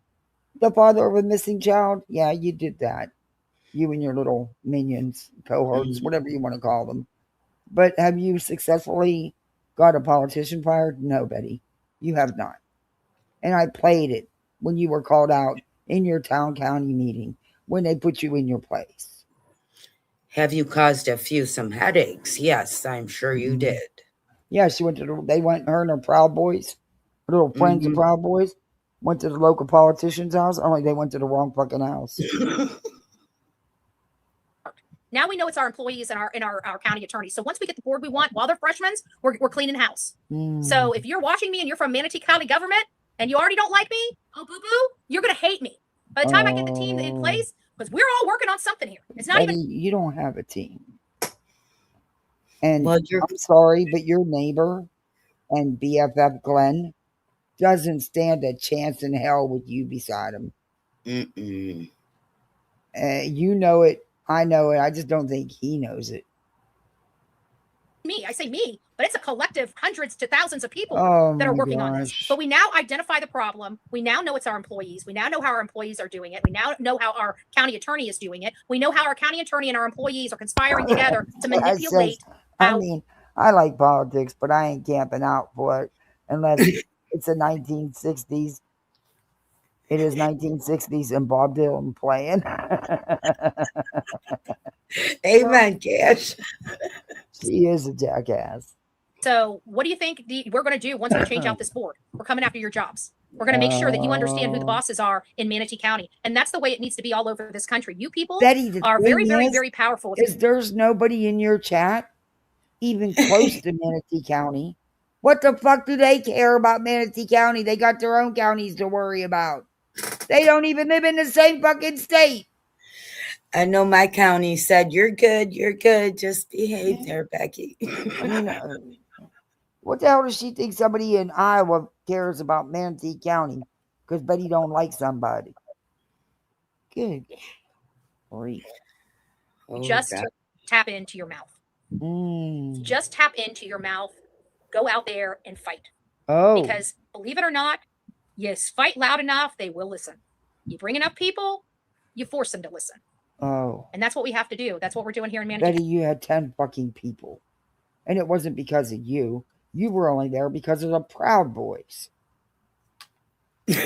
A: The father of a missing child, yeah, you did that. You and your little minions, cohorts, whatever you want to call them. But have you successfully got a politician fired? No, Betty, you have not. And I played it when you were called out in your town county meeting when they put you in your place.
G: Have you caused some headaches? Yes, I'm sure you did.
A: Yeah, her and her Proud Boys, her little friends of Proud Boys, went to the local politician's house. Only they went to the wrong fucking house.
C: Now we know it's our employees and our county attorney. So once we get the board we want, while they're freshmen, we're cleaning house. So if you're watching me and you're from Manatee County government and you already don't like me, you're going to hate me. By the time I get the team in place, because we're all working on something here. It's not
A: Betty, you don't have a team. And I'm sorry, but your neighbor and BFF Glenn doesn't stand a chance in hell with you beside him. You know it. I know it. I just don't think he knows it.
C: I say me, but it's a collective hundreds to thousands of people that are working on this. But we now identify the problem. We now know it's our employees. We now know how our employees are doing it. We now know how our county attorney is doing it. We know how our county attorney and our employees are conspiring together to manipulate.
A: I mean, I like politics, but I ain't camping out for it unless it's the 1960s It is 1960s and Bob Dylan playing.
G: Amen, Cash.
A: She is a jackass.
C: So, what do you think we're going to do once we change out this board? We're coming after your jobs. We're going to make sure that you understand who the bosses are in Manatee County. And that's the way it needs to be all over this country. You people
A: Betty,
C: are very, very, very powerful.
A: There's nobody in your chat even close to Manatee County. What the fuck do they care about Manatee County? They got their own counties to worry about. They don't even live in the same fucking state.
G: I know my county said, you're good, just behave there, Becky.
A: I mean, what the hell does she think somebody in Iowa cares about Manatee County? Because Betty don't like somebody. Good grief.
C: Just tap into your mouth. Just tap into your mouth. Go out there and fight. Because believe it or not, you fight loud enough, they will listen. You bring enough people, you force them to listen. And that's what we have to do. That's what we're doing here in Manatee.
A: Betty, you had 10 fucking people. And it wasn't because of you. You were only there because of the Proud Boys.
C: County,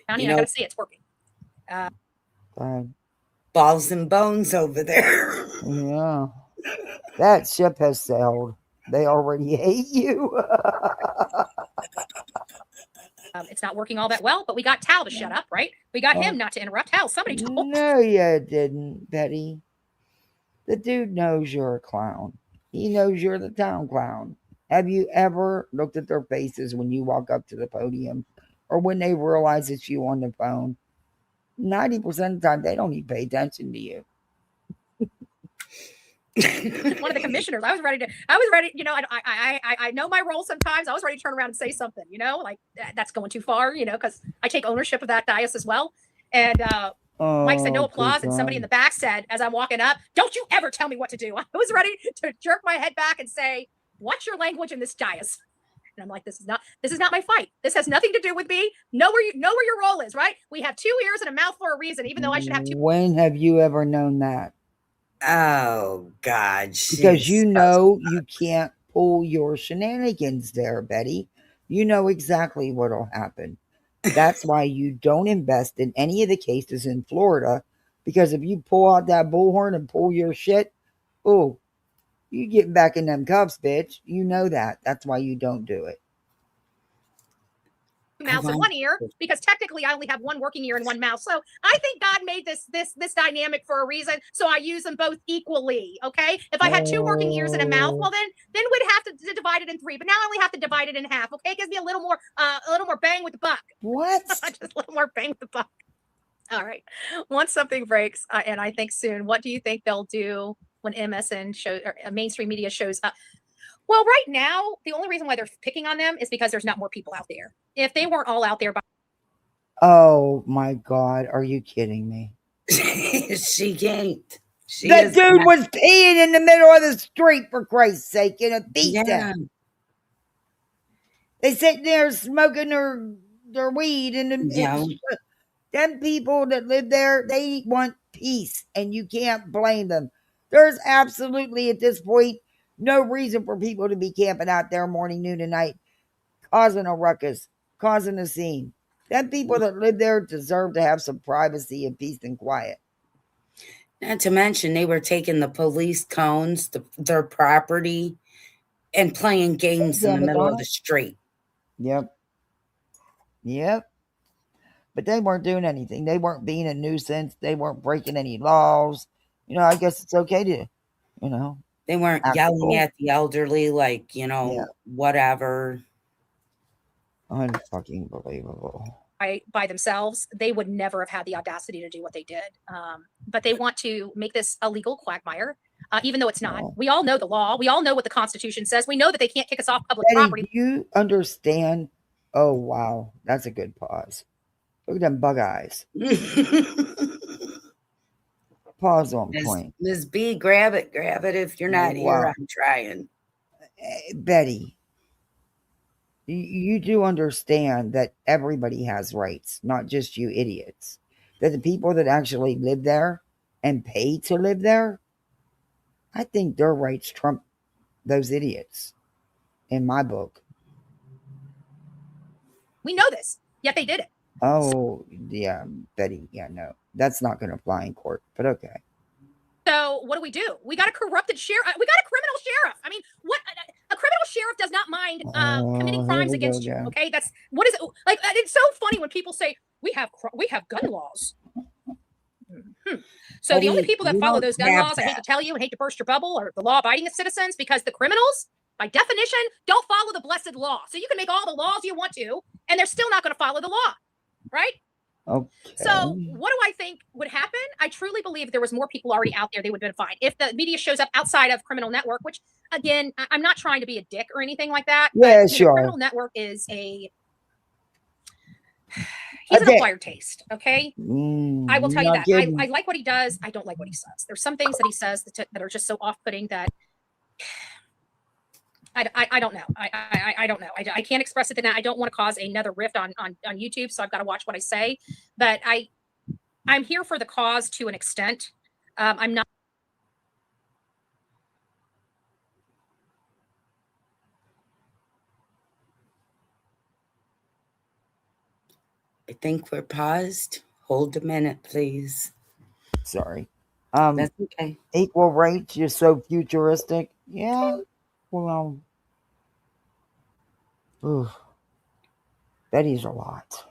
C: I gotta say it's working.
G: Balls and bones over there.
A: Yeah. That ship has sailed. They already hate you.
C: It's not working all that well, but we got Tal to shut up, right? We got him not to interrupt. Hell, somebody told.
A: No, you didn't, Betty. The dude knows you're a clown. He knows you're the town clown. Have you ever looked at their faces when you walk up to the podium or when they realize it's you on the phone? 90% of the time, they don't even pay attention to you.
C: One of the commissioners, I was ready, you know, I know my role sometimes. I was ready to turn around and say something, you know, like that's going too far, you know, because I take ownership of that dais as well. And Mike said no applause, and somebody in the back said, as I'm walking up, don't you ever tell me what to do. I was ready to jerk my head back and say, watch your language in this dais. And I'm like, this is not my fight. This has nothing to do with me. Know where your role is, right? We have 2 ears and a mouth for a reason, even though I should have 2.
A: When have you ever known that?
G: Oh, God.
A: Because you know you can't pull your shenanigans there, Betty. You know exactly what'll happen. That's why you don't invest in any of the cases in Florida. Because if you pull out that bullhorn and pull your shit, you getting back in them cuffs, bitch. You know that. That's why you don't do it.
C: Mouth in one ear, because technically I only have one working ear and one mouth. So I think God made this dynamic for a reason. So I use them both equally. Okay. If I had 2 working ears and a mouth, well then we'd have to divide it in 3. But now I only have to divide it in half. Okay. It gives me a little more bang with the buck.
A: What?
C: Just a little more bang with the buck. All right. Once something breaks, and I think soon, what do you think they'll do when MSN shows or mainstream media shows up? Well, right now, the only reason why they're picking on them is because there's not more people out there. If they weren't all out there
A: Oh my God, are you kidding me?
G: She can't.
A: That dude was peeing in the middle of the street, for Christ's sake, in a beatdown. They sitting there smoking their weed and them people that live there, they want peace, and you can't blame them. There's absolutely at this point no reason for people to be camping out there morning, noon, and night, causing a ruckus, causing a scene. Them people that live there deserve to have some privacy and peace and quiet.
G: Not to mention, they were taking the police cones, their property, and playing games in the middle of the street.
A: Yep. But they weren't doing anything. They weren't being a nuisance. They weren't breaking any laws. You know, I guess it's okay to, you know.
G: They weren't yelling at the elderly like, you know, whatever.
A: Unfucking believable.
C: By themselves, they would never have had the audacity to do what they did. But they want to make this a legal quagmire, even though it's not. We all know the law. We all know what the Constitution says. We know that they can't kick us off public property.
A: Do you understand? Oh, wow. That's a good pause. Look at them bug eyes. Pause on point.
G: Ms. B, grab it if you're not here. I'm trying.
A: Betty, you do understand that everybody has rights, not just you idiots. That the people that actually live there and pay to live there, I think their rights trump those idiots in my book.
C: We know this, yet they did it.
A: Oh, yeah, Betty. Yeah, no, that's not going to fly in court, but okay.
C: So what do? We got a corrupted sheriff. We got a criminal sheriff. I mean, what? A criminal sheriff does not mind committing crimes against you. Okay, that's what is it like? It's so funny when people say we have gun laws. So
G: Betty,
C: the only people that
G: you
C: follow
G: don't
C: those gun
G: have
C: laws, I hate to
G: that.
C: tell you, and hate to burst your bubble, are the law-abiding citizens, because the criminals, by definition, don't follow the blessed law. So you can make all the laws you want to, and they're still not going to follow the law, right?
A: Okay.
C: So what do I think would happen? I truly believe if there was more people already out there, they would have been fine. If the media shows up outside of Criminal Network, which again, I'm not trying to be a dick or anything like that.
A: Yeah,
C: but,
A: sure.
C: Criminal Network is he's an acquired taste. Okay. I will tell you that. I like what he does. I don't like what he says. There's some things that he says that are just so off-putting that I don't know. I don't know. I can't express it tonight. I don't want to cause another rift on YouTube, so I've got to watch what I say. But I'm here for the cause to an extent. I'm not.
G: I think we're paused. Hold a minute, please.
A: Sorry.
G: That's okay.
A: Equal rights, you're so futuristic. Yeah. Well, Betty's a lot.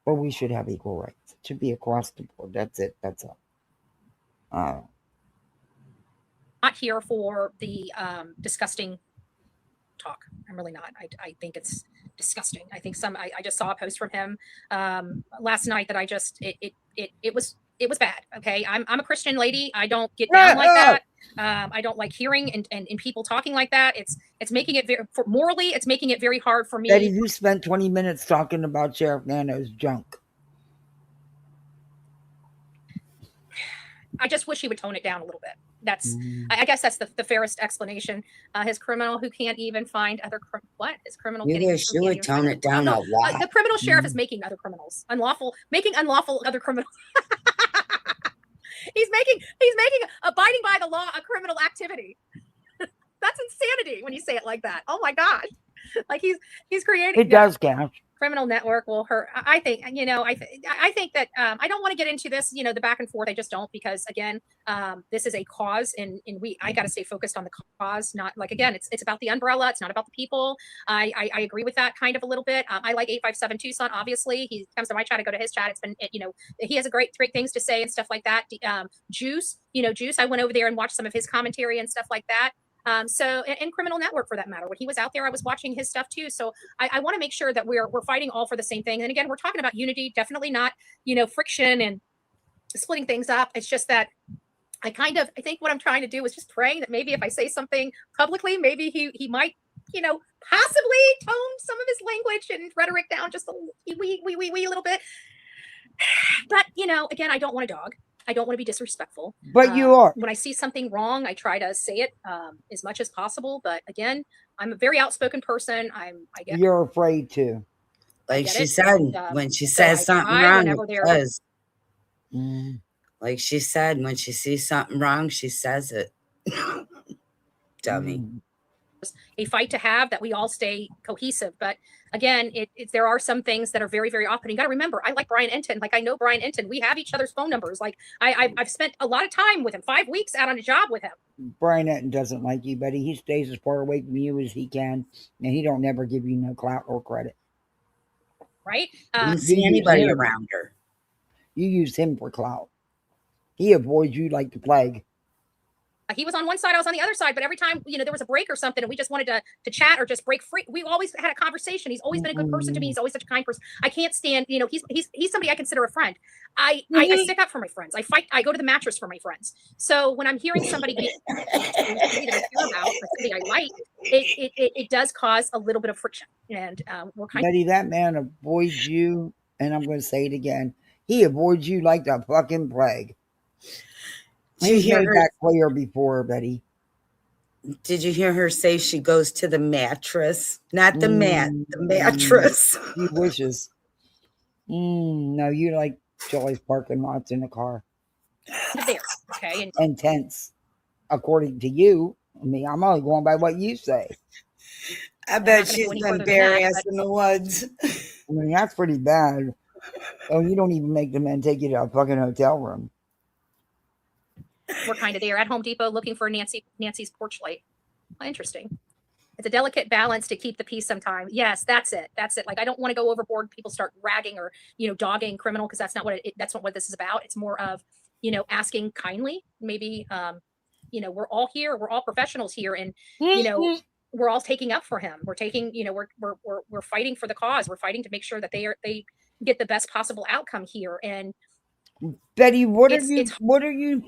A: Well, we should have equal rights. It should be across the board. That's it. That's all.
C: Not here for the disgusting talk. I'm really not. I think it's disgusting. I think I just saw a post from him last night that it was bad. Okay, I'm a Christian lady. I don't get down like that. I don't like hearing and people talking like that. It's making it morally. It's making it very hard for me.
A: Betty, you spent 20 minutes talking about Sheriff Nano's junk.
C: I just wish he would tone it down a little bit. That's I guess that's the fairest explanation. His criminal who can't even find other his criminal.
G: You wish you would tone it down a lot.
C: The criminal sheriff is making other criminals making unlawful other criminals. he's making abiding by the law a criminal activity. That's insanity when you say it like that. Oh my gosh, like he's creating.
A: It does count.
C: Criminal Network will hurt. I think, I think that I don't want to get into this, the back and forth. I just don't, because again, this is a cause and I got to stay focused on the cause, not like, again, it's about the umbrella. It's not about the people. I agree with that kind of a little bit. I like 857 Tucson. Obviously he comes to my chat. I go to his chat. It's been, he has great things to say and stuff like that. Juice, I went over there and watched some of his commentary and stuff like that. So in Criminal Network, for that matter, when he was out there, I was watching his stuff too. So I want to make sure that we're fighting all for the same thing. And again, we're talking about unity, definitely not, friction and splitting things up. It's just that I think what I'm trying to do is just praying that maybe if I say something publicly, maybe he might, possibly tone some of his language and rhetoric down just a wee little bit. But, again, I don't want a dog. I don't want to be disrespectful.
A: But you are.
C: When I see something wrong, I try to say it as much as possible. But again, I'm a very outspoken person.
A: You're afraid to.
G: Like she said, when she says something wrong, it says. Like she said, when she sees something wrong, she says it. Dummy.
C: A fight to have, that we all stay cohesive. But again, there are some things that are very, very often. You got to remember, I like Brian Enton. Like I know Brian Enton. We have each other's phone numbers. Like I've spent a lot of time with him, 5 weeks out on a job with him.
A: Brian Enton doesn't like you, buddy. He stays as far away from you as he can, and he don't never give you no clout or credit.
C: Right?
G: You don't see anybody around her.
A: You use him for clout. He avoids you like the plague.
C: He was on one side, I was on the other side, but every time, there was a break or something and we just wanted to chat or just break free, we always had a conversation. He's always been a good person to me. He's always such a kind person. I can't stand, he's somebody I consider a friend. I stick up for my friends. I fight. I go to the mattress for my friends. So when I'm hearing somebody that I care about, or somebody I like, it does cause a little bit of friction. And we're kind
A: Betty, that man avoids you, and I'm going to say it again. He avoids you like the fucking plague. He's made that clear before, Betty.
G: Did you hear her say she goes to the mattress? Not the mat, the mattress.
A: She wishes. No, you like Jolly's parking lots in the car.
C: there, okay?
A: And tents, according to you. I mean, I'm only going by what you say.
G: I
C: I'm
G: bet
C: not gonna
G: she's
C: go any
G: been
C: further than that,
G: burying us
C: but
G: in the woods.
A: I mean, that's pretty bad. Oh, you don't even make the men take you to a fucking hotel room.
C: we're kind of there at Home Depot looking for Nancy's porch light. Oh, interesting. It's a delicate balance to keep the peace sometimes. Yes, that's it. That's it. Like, I don't want to go overboard. People start ragging or, dogging criminal, because that's not that's not what this is about. It's more of, asking kindly, maybe, we're all here. We're all professionals here. And, we're all taking up for him. We're taking, we're fighting for the cause. We're fighting to make sure that they get the best possible outcome here. And
A: Betty, what are you?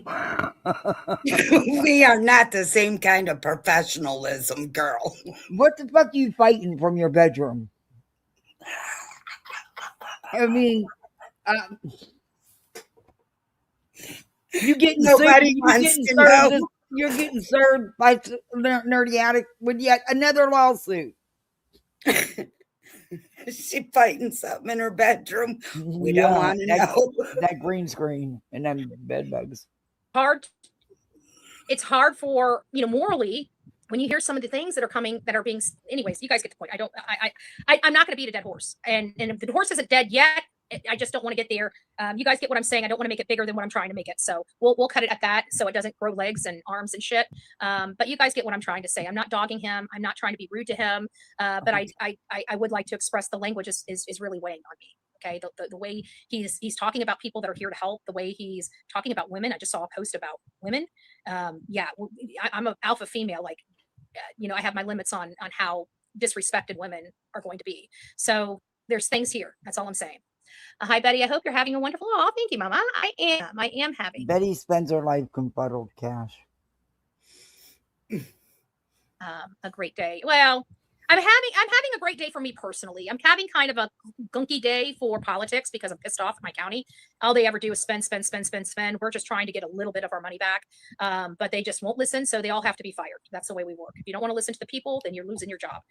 G: We are not the same kind of professionalism, girl.
A: What the fuck are you fighting from your bedroom? I mean, you getting
G: Nobody
A: sued,
G: wants to know.
A: You're getting served by Nerdy Addict with yet another lawsuit.
G: She fighting something in her bedroom. We don't want to know.
A: That green screen and them bed bugs.
C: It's hard for, morally, when you hear some of the things that are coming, that are being, anyways, you guys get the point. I'm not going to beat a dead horse. And if the horse isn't dead yet, I just don't want to get there. You guys get what I'm saying. I don't want to make it bigger than what I'm trying to make it. So we'll cut it at that, so it doesn't grow legs and arms and shit. But you guys get what I'm trying to say. I'm not dogging him. I'm not trying to be rude to him. But I would like to express the language is really weighing on me. Okay, the way he's talking about people that are here to help, the way he's talking about women. I just saw a post about women. Yeah, I'm an alpha female. Like, I have my limits on how disrespected women are going to be. So there's things here. That's all I'm saying. Hi, Betty. I hope you're having a wonderful. Oh, thank you, Mama. I am having.
A: Betty spends her life confuddled cash.
C: A great day. Well, I'm having a great day for me personally. I'm having kind of a gunky day for politics because I'm pissed off at my county. All they ever do is spend. We're just trying to get a little bit of our money back. But they just won't listen. So they all have to be fired. That's the way we work. If you don't want to listen to the people, then you're losing your job.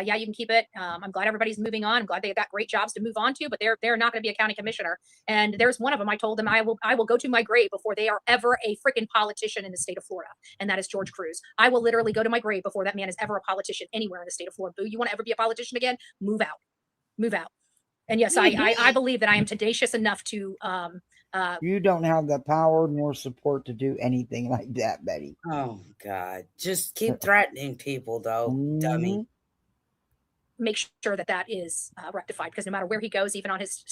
C: Yeah, you can keep it. I'm glad everybody's moving on. I'm glad they've got great jobs to move on to, but they're not going to be a county commissioner. And there's one of them. I told them I will go to my grave before they are ever a freaking politician in the state of Florida. And that is George Cruz. I will literally go to my grave before that man is ever a politician anywhere in the state of Florida. Boo, you want to ever be a politician again? Move out. And yes, I believe that I am tenacious enough to.
A: You don't have the power nor support to do anything like that, Betty.
G: Oh God! Just keep threatening people, though, dummy.
C: Make sure that is rectified, because no matter where he goes, even on his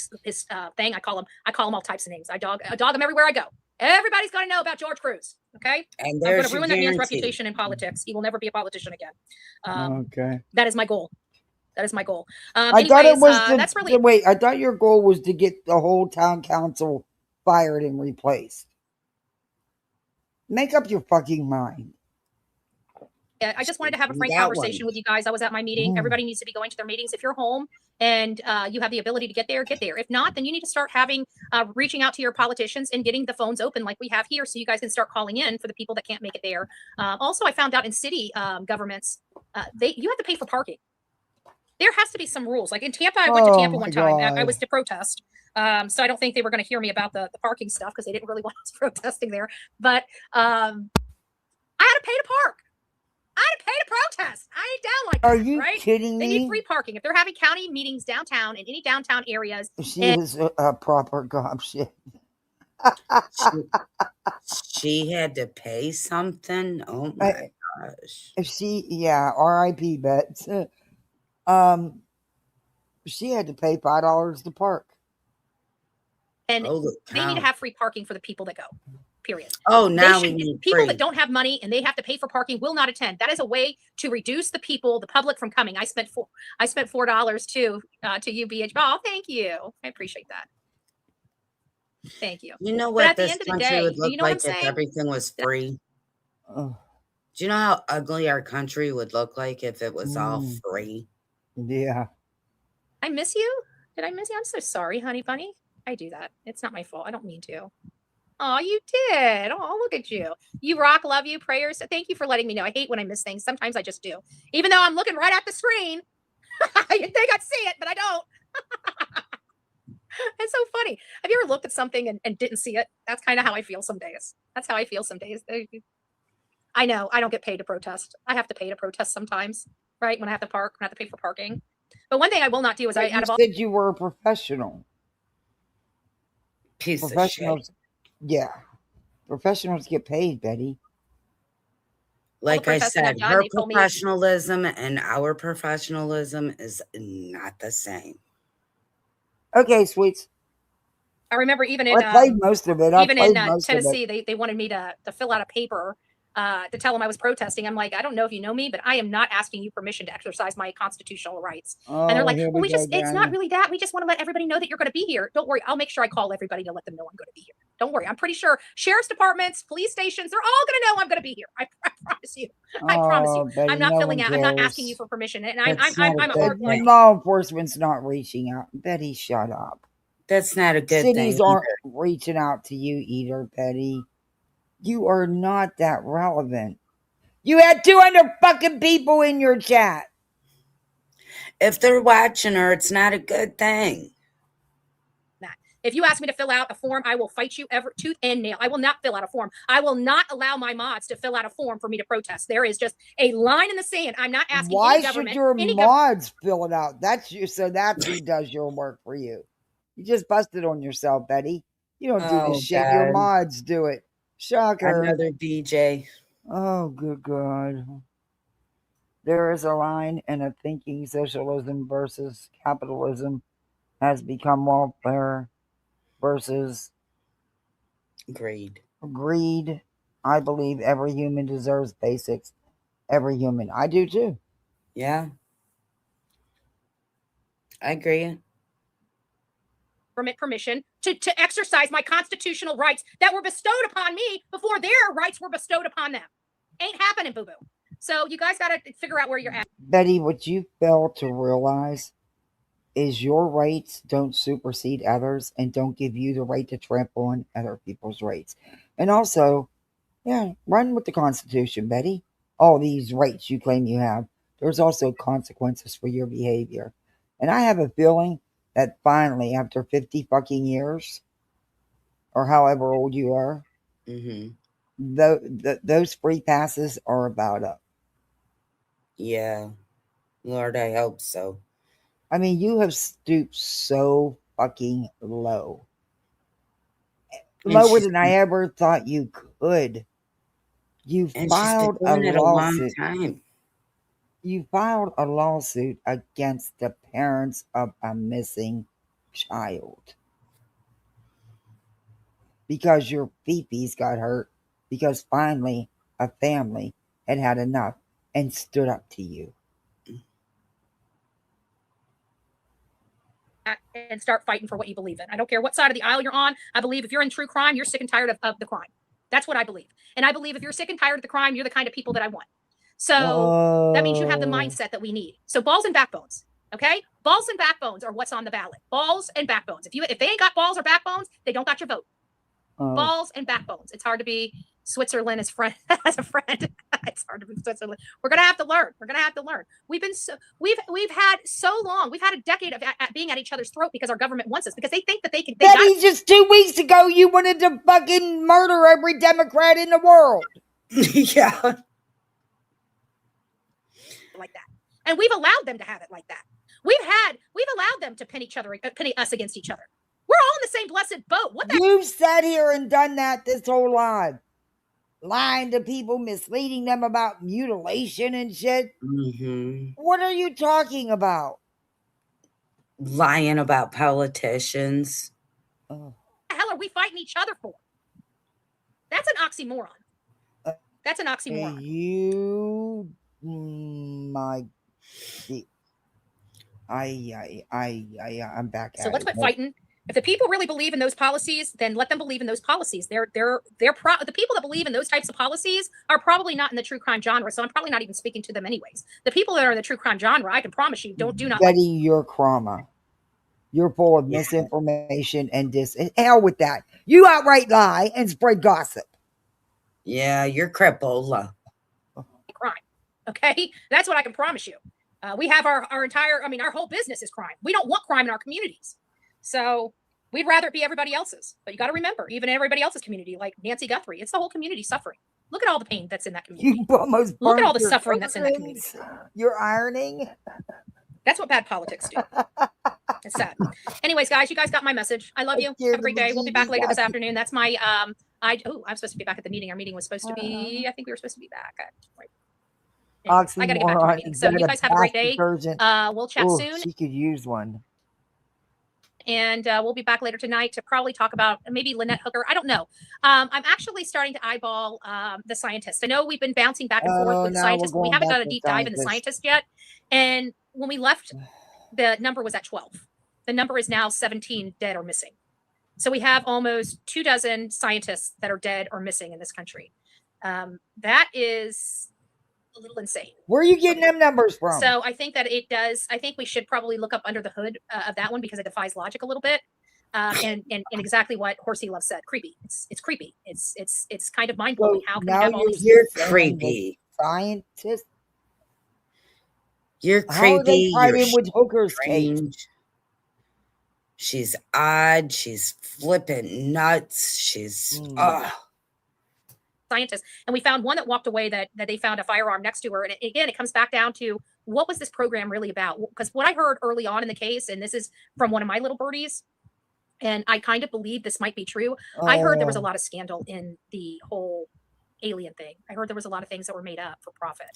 C: thing, I call him all types of names. I dog him everywhere I go. Everybody's got to know about George Cruz. Okay,
G: and
C: I'm going to ruin that man's reputation in politics. He will never be a politician again.
A: Okay,
C: that is my goal. That is my goal.
A: I thought it was wait. I thought your goal was to get the whole town council fired and replaced. Make up your fucking mind.
C: I just wanted to have a frank conversation with you guys. I was at my meeting. Everybody needs to be going to their meetings. If you're home and you have the ability to get there, get there. If not, then you need to start reaching out to your politicians and getting the phones open like we have here, so you guys can start calling in for the people that can't make it there. Also, I found out in city governments, you have to pay for parking. There has to be some rules. Like in Tampa, I went to Tampa one time. I was to protest. So I don't think they were going to hear me about the parking stuff, because they didn't really want us protesting there. But I had to pay to park. I had to pay to protest. I ain't down like that.
A: Are you
C: right?
A: kidding me?
C: They need free parking. If they're having county meetings downtown in any downtown areas.
A: She is a proper gobshit.
G: She had to pay something? Oh my gosh.
A: R.I.P. Bets. She had to pay $5 to park.
C: And they need to have free parking for the people that go. Period.
G: Oh, now we need
C: people
G: free.
C: that don't have money and they have to pay for parking will not attend. That is a way to reduce the public from coming. I spent $4 to UBH. Oh, thank you. I appreciate that. Thank you.
G: You know what this country would look like if everything was free? Do you know how ugly our country would look like if it was all free?
A: Yeah.
C: I miss you. Did I miss you? I'm so sorry, honey bunny. I do that. It's not my fault. I don't mean to. Oh, you did. Oh, look at you. You rock. Love you. Prayers. Thank you for letting me know. I hate when I miss things. Sometimes I just do. Even though I'm looking right at the screen. You'd think I'd see it, but I don't. It's so funny. Have you ever looked at something and didn't see it? That's kind of how I feel some days. That's how I feel some days. I know. I don't get paid to protest. I have to pay to protest sometimes. right? When I have to park, when I have to pay for parking. But one thing I will not do is
A: But you said you were a professional.
G: Piece of shit.
A: Professionals, yeah. Professionals get paid, Betty.
G: Like I
C: protests that I've
G: said,
C: done,
G: her
C: they've told me-
G: professionalism and our professionalism is not the same.
A: Okay, sweets.
C: I remember even in
A: I played most of it.
C: even in
A: most
C: Tennessee,
A: of it.
C: they wanted me to fill out a paper to tell them I was protesting. I'm like, I don't know if you know me, but I am not asking you permission to exercise my constitutional rights. And they're like, well, it's not really that. We just want to let everybody know that you're going to be here. Don't worry. I'll make sure I call everybody to let them know I'm going to be here. Don't worry. I'm pretty sure sheriff's departments, police stations, they're all going to know I'm going to be here. I promise you. I promise you.
A: Betty,
C: I'm not filling out. I'm not
A: cares.
C: asking you for permission. And I'm a
A: good
C: hard
A: thing. Law enforcement's not reaching out. Betty, shut up.
G: That's not a good
A: Cities
G: thing.
A: aren't reaching out to you either, Betty. You are not that relevant. You had 200 fucking people in your chat.
G: If they're watching her, it's not a good thing.
C: If you ask me to fill out a form, I will fight you tooth and nail. I will not fill out a form. I will not allow my mods to fill out a form for me to protest. There is just a line in the sand. I'm not asking
A: Why
C: any
A: should your mods fill it out? That's you. So that's who does your work for you. You just busted on yourself, Betty. You don't do this shit.
G: God.
A: Your mods do it. Shocker.
G: Another DJ.
A: Oh, good God. There is a line in a thinking socialism versus capitalism has become welfare versus
G: greed.
A: I believe every human deserves basics. Every human. I do too.
G: Yeah. I agree.
C: Permission to exercise my constitutional rights that were bestowed upon me before their rights were bestowed upon them. Ain't happening, boo-boo. So you guys got to figure out where you're at.
A: Betty, what you fail to realize is your rights don't supersede others and don't give you the right to trample on other people's rights. And also, yeah, run with the Constitution, Betty. All these rights you claim you have, there's also consequences for your behavior. And I have a feeling that finally, after 50 fucking years, or however old you are, those free passes are about up.
G: Yeah. Lord, I hope so.
A: I mean, you have stooped so fucking low. Lower than I ever thought you could. You filed a lawsuit. You filed a lawsuit against the parents of a missing child. Because your peepees got hurt. Because finally a family had had enough and stood up to you.
C: And start fighting for what you believe in. I don't care what side of the aisle you're on. I believe if you're in true crime, you're sick and tired of the crime. That's what I believe. And I believe if you're sick and tired of the crime, you're the kind of people that I want. So that means you have the mindset that we need. So balls and backbones. Okay? Balls and backbones are what's on the ballot. Balls and backbones. If they ain't got balls or backbones, they don't got your vote. Balls and backbones. It's hard to be Switzerland as a friend. It's hard to be Switzerland. We're gonna have to learn. We've had so long. We've had a decade of being at each other's throat because our government wants us because they think that they can.
A: Betty, just 2 weeks ago, you wanted to fucking murder every Democrat in the world.
G: Yeah.
C: Like that, and we've allowed them to have it like that. We've allowed them to pin us against each other. We're all in the same blessed boat. What the?
A: You've sat here and done that this whole life. Lying to people, misleading them about mutilation and shit. What are you talking about?
G: Lying about politicians.
C: What the hell are we fighting each other for? That's an oxymoron. That's an oxymoron.
A: I'm back at it.
C: So let's quit fighting. If the people really believe in those policies, then let them believe in those policies. The people that believe in those types of policies are probably not in the true crime genre. So I'm probably not even speaking to them anyways. The people that are in the true crime genre, I can promise you, do not.
A: Betty, you're crama. You're full of misinformation and hell with that. You outright lie and spread gossip.
G: Yeah, you're crapola.
C: Crime. Okay, that's what I can promise you. We have our whole business is crime. We don't want crime in our communities. So we'd rather it be everybody else's. But you got to remember, even everybody else's community, like Nancy Guthrie, it's the whole community suffering. Look at all the pain that's in that community.
A: You almost
C: Look at
A: burnt
C: all the
A: your
C: suffering that's in that community.
A: curtains, you're ironing.
C: That's what bad politics do. It's sad. Anyways, guys, you guys got my message. I love you.
A: Scared
C: Have a great
A: the
C: day. We'll be back
A: bejeebies
C: later this
A: out of
C: afternoon. That's my I'm supposed to be back at the meeting. Our meeting was supposed to be, I think we were supposed to be back at anyways, I gotta get back to my meeting. So you guys have a great day. We'll chat soon.
A: She could use one.
C: And we'll be back later tonight to probably talk about maybe Lynette Hooker. I don't know. I'm actually starting to eyeball the scientists. I know we've been bouncing back and forth with the scientists, but we haven't done a deep dive in the scientists yet. And when we left, the number was at 12. The number is now 17 dead or missing. So we have almost 24 scientists that are dead or missing in this country. That is a little insane.
A: Where are you getting them numbers from?
C: So I think that it does. I think we should probably look up under the hood of that one because it defies logic a little bit. And exactly what Horsey Love said, creepy. It's creepy. It's kind of mind blowing. How can we have all these?
G: You're creepy.
A: Scientist.
G: You're creepy.
A: How are they tied in with Hooker's case?
G: She's odd. She's flipping nuts. She's
C: scientists, and we found one that walked away that they found a firearm next to her. And again, it comes back down to what was this program really about? Because what I heard early on in the case, and this is from one of my little birdies, and I kind of believe this might be true. I heard there was a lot of scandal in the whole alien thing. I heard there was a lot of things that were made up for profit.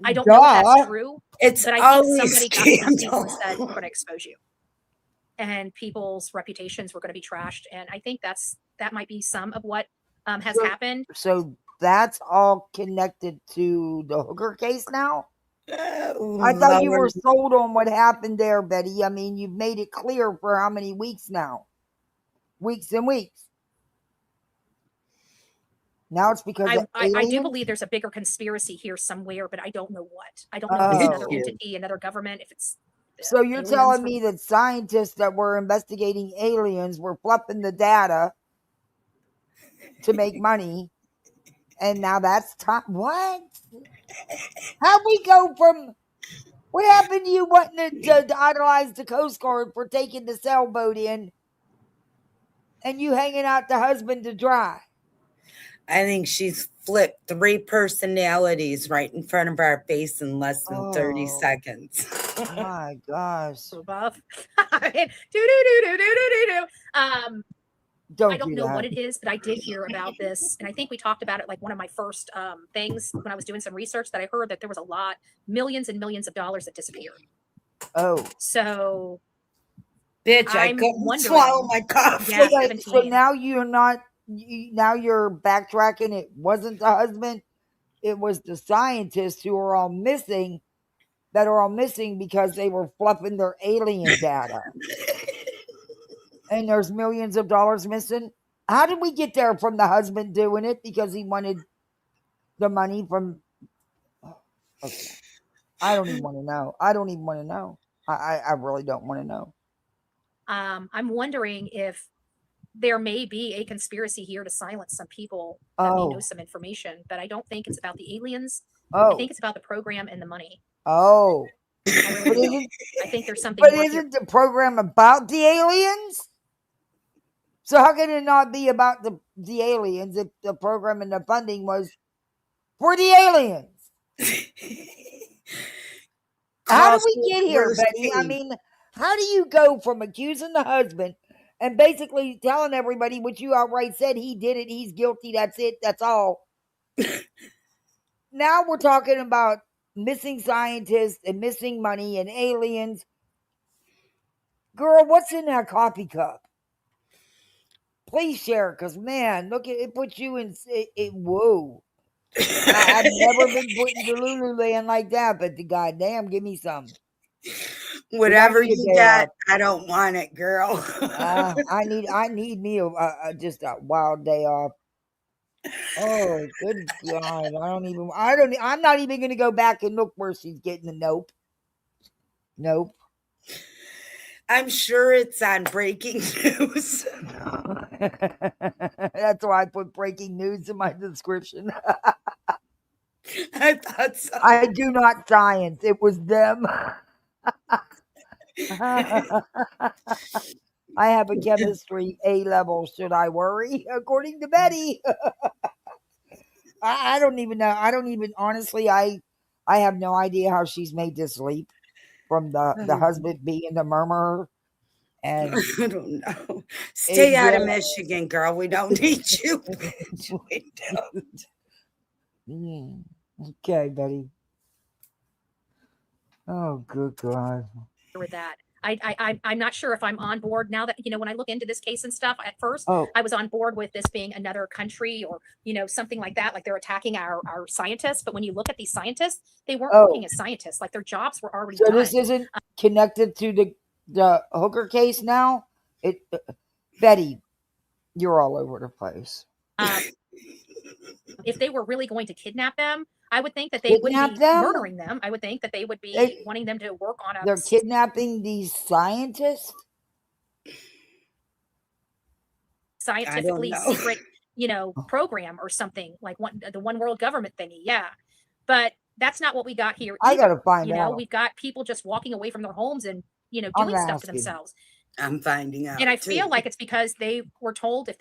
C: I don't know if that's true.
G: But
C: I think somebody got these people and said, we're going to expose you. And people's reputations were going to be trashed. And I think that might be some of what has happened.
A: So that's all connected to the Hooker case now? I thought you were sold on what happened there, Betty. I mean, you've made it clear for how many weeks now? Weeks and weeks. Now it's because
C: I do believe there's a bigger conspiracy here somewhere, but I don't know what. I don't know if it's another entity, another government, if it's...
A: So you're telling me that scientists that were investigating aliens were fluffing the data to make money, and now that's time? What? How'd we go from... What happened to you wanting to idolize the Coast Guard for taking the sailboat in and you hanging out the husband to dry?
G: I think she's flipped 3 personalities right in front of our face in less than 30 seconds.
A: Oh my gosh.
C: So buff. I don't know what it is, but I did hear about this. And I think we talked about it like one of my first things when I was doing some research, that I heard that there was millions and millions of dollars that disappeared.
A: Oh.
C: So
G: bitch, I couldn't swallow my coffee.
C: Yeah,
A: so now you're backtracking. It wasn't the husband. It was the scientists who are all missing, that are all missing because they were fluffing their alien data. And there's millions of dollars missing. How did we get there from the husband doing it because he wanted the money from... Okay. I don't even want to know. I don't even want to know. I really don't want to know.
C: I'm wondering if there may be a conspiracy here to silence some people that may know some information, but I don't think it's about the aliens. I think it's about the program and the money.
A: Oh.
C: I think there's something.
A: But isn't the program about the aliens? So how can it not be about the aliens if the program and the funding was for the aliens? How do we get here, Betty? I mean, how do you go from accusing the husband and basically telling everybody what you outright said, he did it, he's guilty, that's it, that's all. Now we're talking about missing scientists and missing money and aliens. Girl, what's in that coffee cup? Please share, because man, look, it puts you in, whoa. I've never been put into Lululand like that, but the goddamn, give me some.
G: Whatever you got, I don't want it, girl.
A: I need me just a wild day off. Oh, good God! I'm not even going to go back and look where she's getting the nope.
G: I'm sure it's on Breaking News.
A: That's why I put Breaking News in my description.
G: I thought so.
A: I do not science. It was them. I have a chemistry A level. Should I worry? According to Betty. I don't even know. I don't even honestly. I have no idea how she's made to sleep from the husband being the murmurer. And
G: I don't know. Stay out of Michigan, girl. We don't need you. We
A: don't. Okay, Betty. Oh, good God.
C: With that. I'm not sure if I'm on board now that, when I look into this case and stuff. At first, I was on board with this being another country or, something like that. Like they're attacking our scientists. But when you look at these scientists, they weren't working as scientists. Like their jobs were already done.
A: So this isn't connected to the Hooker case now? Betty, you're all over the place.
C: If they were really going to kidnap them, I would think that they wouldn't be murdering them. I would think that they would be wanting them to work on
A: They're kidnapping these scientists?
C: Scientifically secret, program or something like the one world government thingy. Yeah. But that's not what we got here.
A: I got to find out.
C: We've got people just walking away from their homes and, doing stuff to themselves.
G: I'm finding out.
C: And I feel like it's because they were told if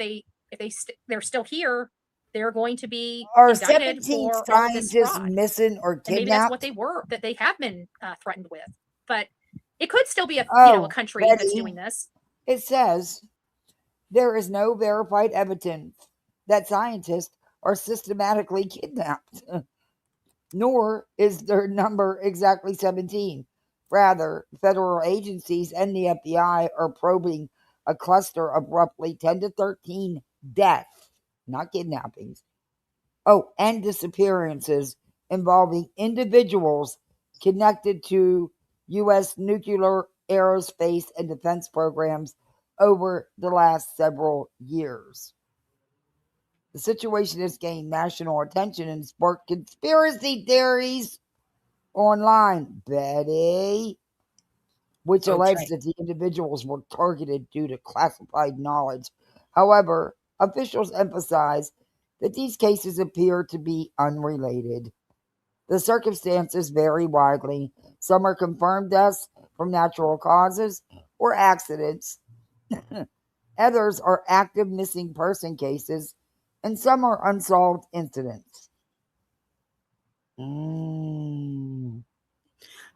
C: they're still here, they're going to be indicted for
A: scientists missing or kidnapped. And maybe that's
C: what they were, that they have been threatened with. But it could still be a country that's doing this.
A: It says there is no verified evidence that scientists are systematically kidnapped, nor is their number exactly 17. Rather, federal agencies and the FBI are probing a cluster of roughly 10 to 13 deaths, not kidnappings, and disappearances involving individuals connected to U.S. nuclear, aerospace, and defense programs over the last several years. The situation has gained national attention and sparked conspiracy theories online, Betty, which alleged that the individuals were targeted due to classified knowledge. However, officials emphasize that these cases appear to be unrelated. The circumstances vary widely. Some are confirmed deaths from natural causes or accidents. Others are active missing person cases, and some are unsolved incidents.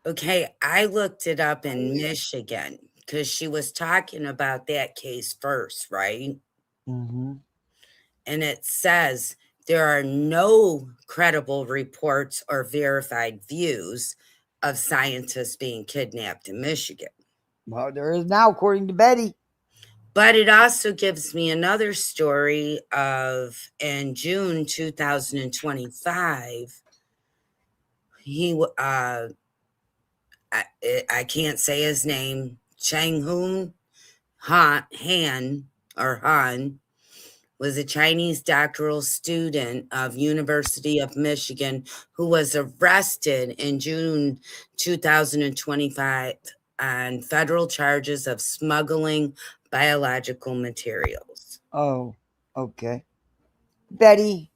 G: Okay, I looked it up in Michigan because she was talking about that case first, right?
A: Mm-hmm.
G: And it says there are no credible reports or verified views of scientists being kidnapped in Michigan.
A: Well, there is now, according to Betty.
G: But it also gives me another story of in June 2025, I can't say his name, Chang-Hoon Han was a Chinese doctoral student of University of Michigan who was arrested in June 2025 on federal charges of smuggling biological materials.
A: Oh, okay. Betty.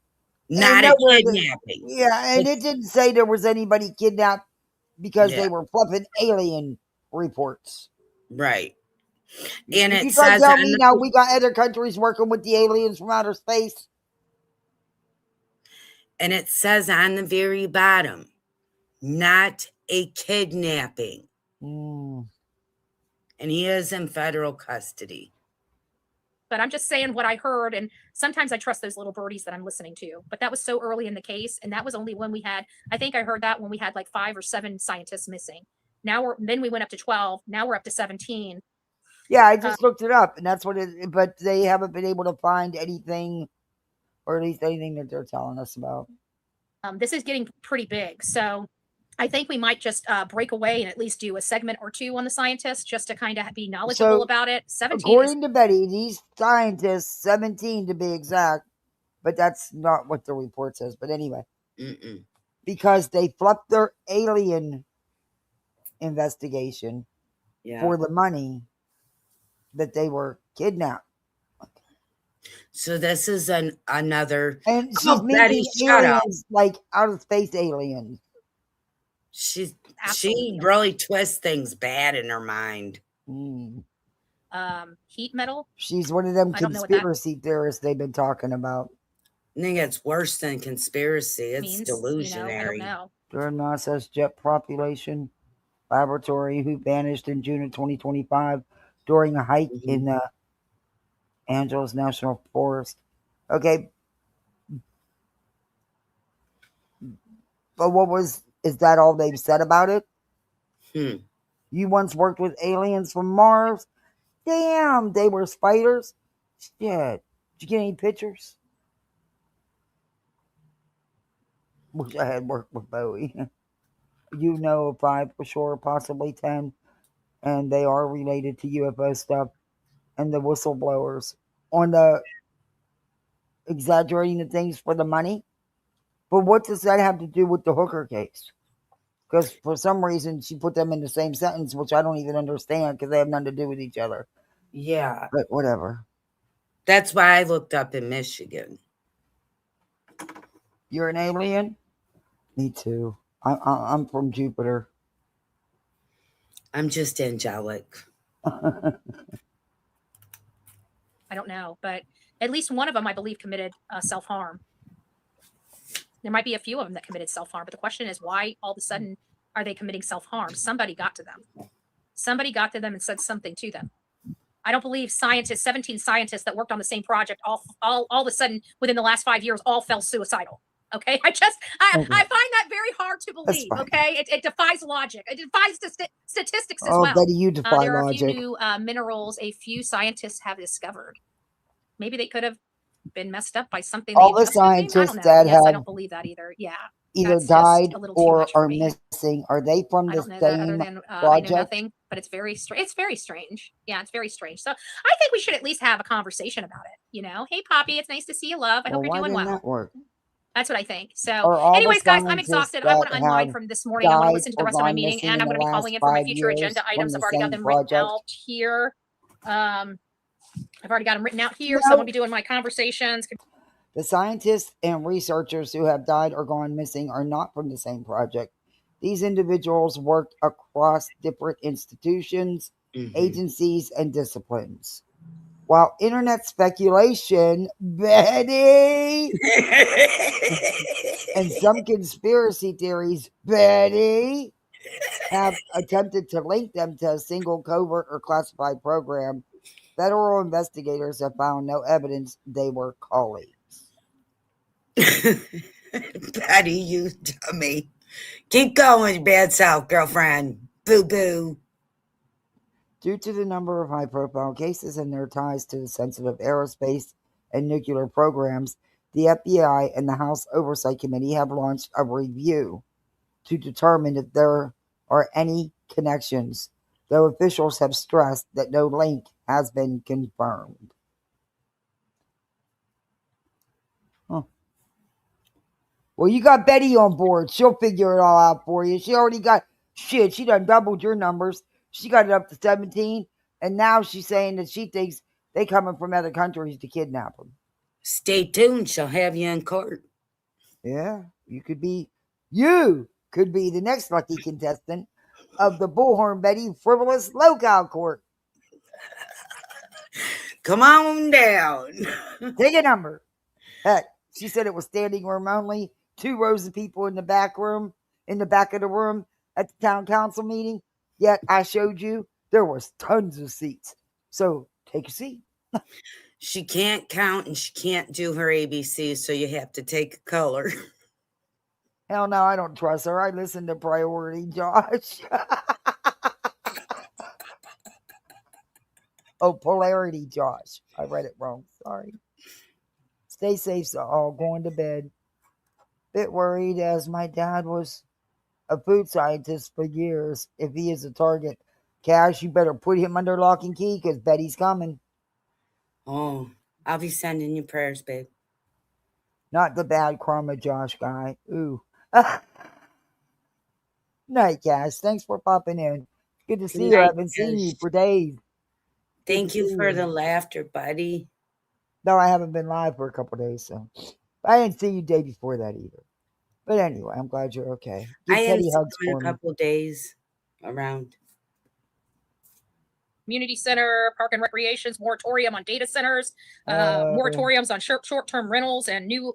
G: Not a kidnapping.
A: Yeah, and it didn't say there was anybody kidnapped because they were fluffing alien reports.
G: Right. And it
A: you
G: says
A: tell me now we got other countries working with the aliens from outer space.
G: And it says on the very bottom, not a kidnapping. And he is in federal custody.
C: But I'm just saying what I heard, and sometimes I trust those little birdies that I'm listening to. But that was so early in the case, and that was only when we had, I think I heard that when we had like 5 or 7 scientists missing. Then we went up to 12. Now we're up to 17.
A: Yeah, I just looked it up, and that's what but they haven't been able to find anything, or at least anything that they're telling us about.
C: This is getting pretty big, so I think we might just break away and at least do a segment or 2 on the scientists just to kind of be knowledgeable about it. 17
A: according to Betty, these scientists, 17 to be exact, but that's not what the report says. But anyway, because they fluffed their alien investigation for the money that they were kidnapped.
G: So this is another.
A: And she's Betty, shut up. Like out of space aliens.
G: She really twists things bad in her mind.
C: Heat metal.
A: She's one of them conspiracy theorists they've been talking about.
G: I think it's worse than conspiracy. It's
C: means,
G: delusionary.
C: I don't know.
A: During NASA's jet population laboratory, who vanished in June of 2025 during a hike in the Angeles National Forest. Okay. But is that all they've said about it? You once worked with aliens from Mars? Damn, they were spiders? Shit. Did you get any pictures? Wish I had worked with Bowie. You know of 5 for sure, possibly 10. And they are related to UFO stuff and the whistleblowers on the exaggerating the things for the money. But what does that have to do with the hooker case? Because for some reason she put them in the same sentence, which I don't even understand because they have nothing to do with each other.
G: Yeah.
A: But whatever.
G: That's why I looked up in Michigan.
A: You're an alien? Me too. I'm from Jupiter.
G: I'm just angelic.
C: I don't know, but at least one of them, I believe, committed self-harm. There might be a few of them that committed self-harm, but the question is, why all of a sudden are they committing self-harm? Somebody got to them. Somebody got to them and said something to them. I don't believe 17 scientists that worked on the same project all of a sudden within the last 5 years all fell suicidal. Okay, I find that very hard to believe. Okay, it defies logic. It defies statistics as well.
A: Betty, you defy
C: there are
A: logic.
C: a few new minerals a few scientists have discovered. Maybe they could have been messed up by something.
A: All the scientists that
C: yes,
A: have
C: I don't believe that either. Yeah,
A: either died or are missing. Are they from the
C: same project? I know nothing, but it's very strange. It's very strange. Yeah, it's very strange. So I think we should at least have a conversation about it. Hey, Poppy, it's nice to see you, love. I hope you're doing well.
A: That work?
C: That's what I think. So, anyways, guys, I'm exhausted. I want to unwind from this morning. I'm going to listen to the rest of my meeting, and I'm going to be calling in for my future agenda items. I've already got them written out here. I've already got them written out here, so I'm going to be doing my conversations.
A: The scientists and researchers who have died or gone missing are not from the same project. These individuals worked across different institutions, agencies, and disciplines. While internet speculation, Betty, and some conspiracy theories, Betty, have attempted to link them to a single covert or classified program, federal investigators have found no evidence they were colleagues.
G: Betty, you dummy. Keep going, bad south, girlfriend. Boo-boo.
A: Due to the number of high-profile cases and their ties to the sensitive aerospace and nuclear programs, the FBI and the House Oversight Committee have launched a review to determine if there are any connections, though officials have stressed that no link has been confirmed. Well, you got Betty on board. She'll figure it all out for you. She already got shit. She done doubled your numbers. She got it up to 17. And now she's saying that she thinks they coming from other countries to kidnap them.
G: Stay tuned. She'll have you in court.
A: Yeah, you could be the next lucky contestant of the Bullhornbetty Frivolous Locale Court.
G: Come on down.
A: Take a number. Heck, she said it was standing room only. 2 rows of people in the back of the room at the town council meeting. Yet I showed you there was tons of seats. So take a seat.
G: She can't count and she can't do her ABC, so you have to take a color.
A: Hell no, I don't trust her. I listen to Priority, Josh. Oh, Polarity, Josh. I read it wrong. Sorry. Stay safe, so all going to bed. Bit worried as my dad was a food scientist for years. If he is a target, Cash, you better put him under lock and key because Betty's coming.
G: Oh, I'll be sending you prayers, babe.
A: Not the bad karma Josh guy. Ooh. Night, Cash. Thanks for popping in. Good to see you. I haven't seen you for days.
G: Thank you for the laughter, buddy.
A: No, I haven't been live for a couple days, so I didn't see you day before that either. But anyway, I'm glad you're okay.
G: I haven't seen you in a couple days around.
C: community center, park and recreations, moratorium on data centers, moratoriums on short-term rentals, and new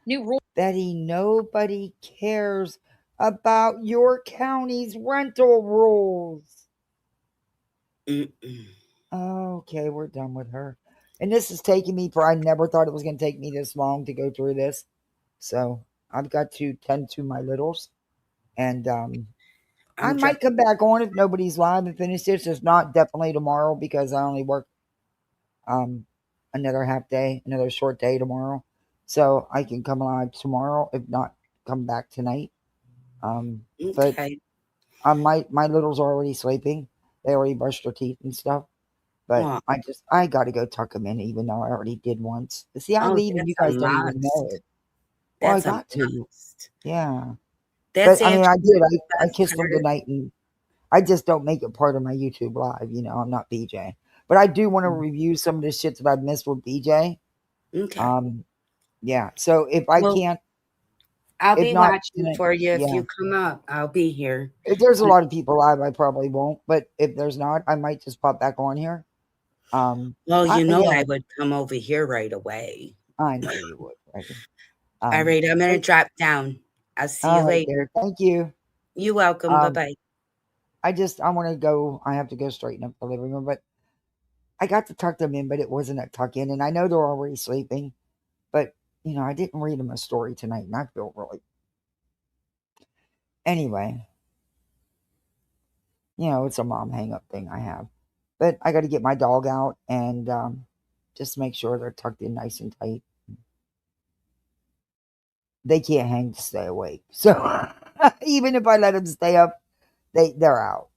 C: rules.
A: Betty, nobody cares about your county's rental rules. Okay, we're done with her. And this is taking me I never thought it was going to take me this long to go through this. So I've got to tend to my littles. And I might come back on if nobody's live and finish this. If not, definitely tomorrow because I only work another half day, another short day tomorrow. So I can come live tomorrow. If not, come back tonight. But my littles are already sleeping. They already brushed their teeth and stuff. But I got to go tuck them in, even though I already did once. See, I leave and you guys don't even know it. Well, I got to. Yeah. But I mean, I did. I kissed them goodnight, and I just don't make it part of my YouTube live. You know, I'm not BJ. But I do want to review some of the shit that I've missed with BJ.
G: Okay.
A: Yeah. So if I can't,
G: I'll be watching for you. If you come up, I'll be here.
A: If there's a lot of people live, I probably won't. But if there's not, I might just pop back on here.
G: Well, I would come over here right away.
A: I know you would. Right?
G: All right, I'm going to drop down. I'll see you later.
A: Thank you.
G: You're welcome. Bye-bye.
A: I want to go. I have to go straighten up the living room, but I got to tuck them in, but it wasn't a tuck in. And I know they're already sleeping, but, you know, I didn't read them a story tonight, and I feel really. Anyway, you know, it's a mom hang-up thing I have. But I got to get my dog out and just make sure they're tucked in nice and tight. They can't hang to stay awake. So even if I let them stay up, they're out.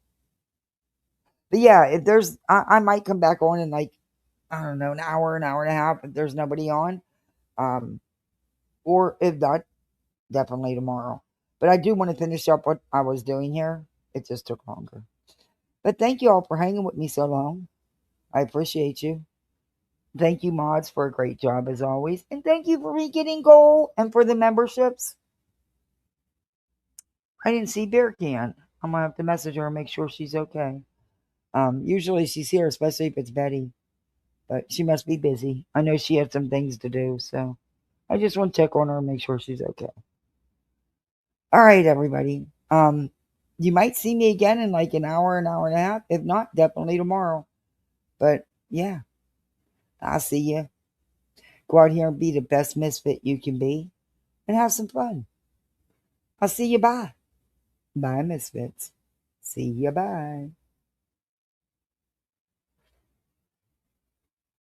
A: But yeah, if there's, I might come back on in like, I don't know, an hour and a half if there's nobody on. Or if not, definitely tomorrow. But I do want to finish up what I was doing here. It just took longer. But thank you all for hanging with me so long. I appreciate you. Thank you, mods, for a great job as always. And thank you for me getting gold and for the memberships. I didn't see Bear Can. I'm going to have to message her and make sure she's okay. Usually she's here, especially if it's Betty. But she must be busy. I know she had some things to do, so I just want to check on her and make sure she's okay. All right, everybody. You might see me again in like an hour and a half. If not, definitely tomorrow. But yeah, I'll see you. Go out here and be the best misfit you can be and have some fun. I'll see you. Bye. Bye, misfits. See you. Bye.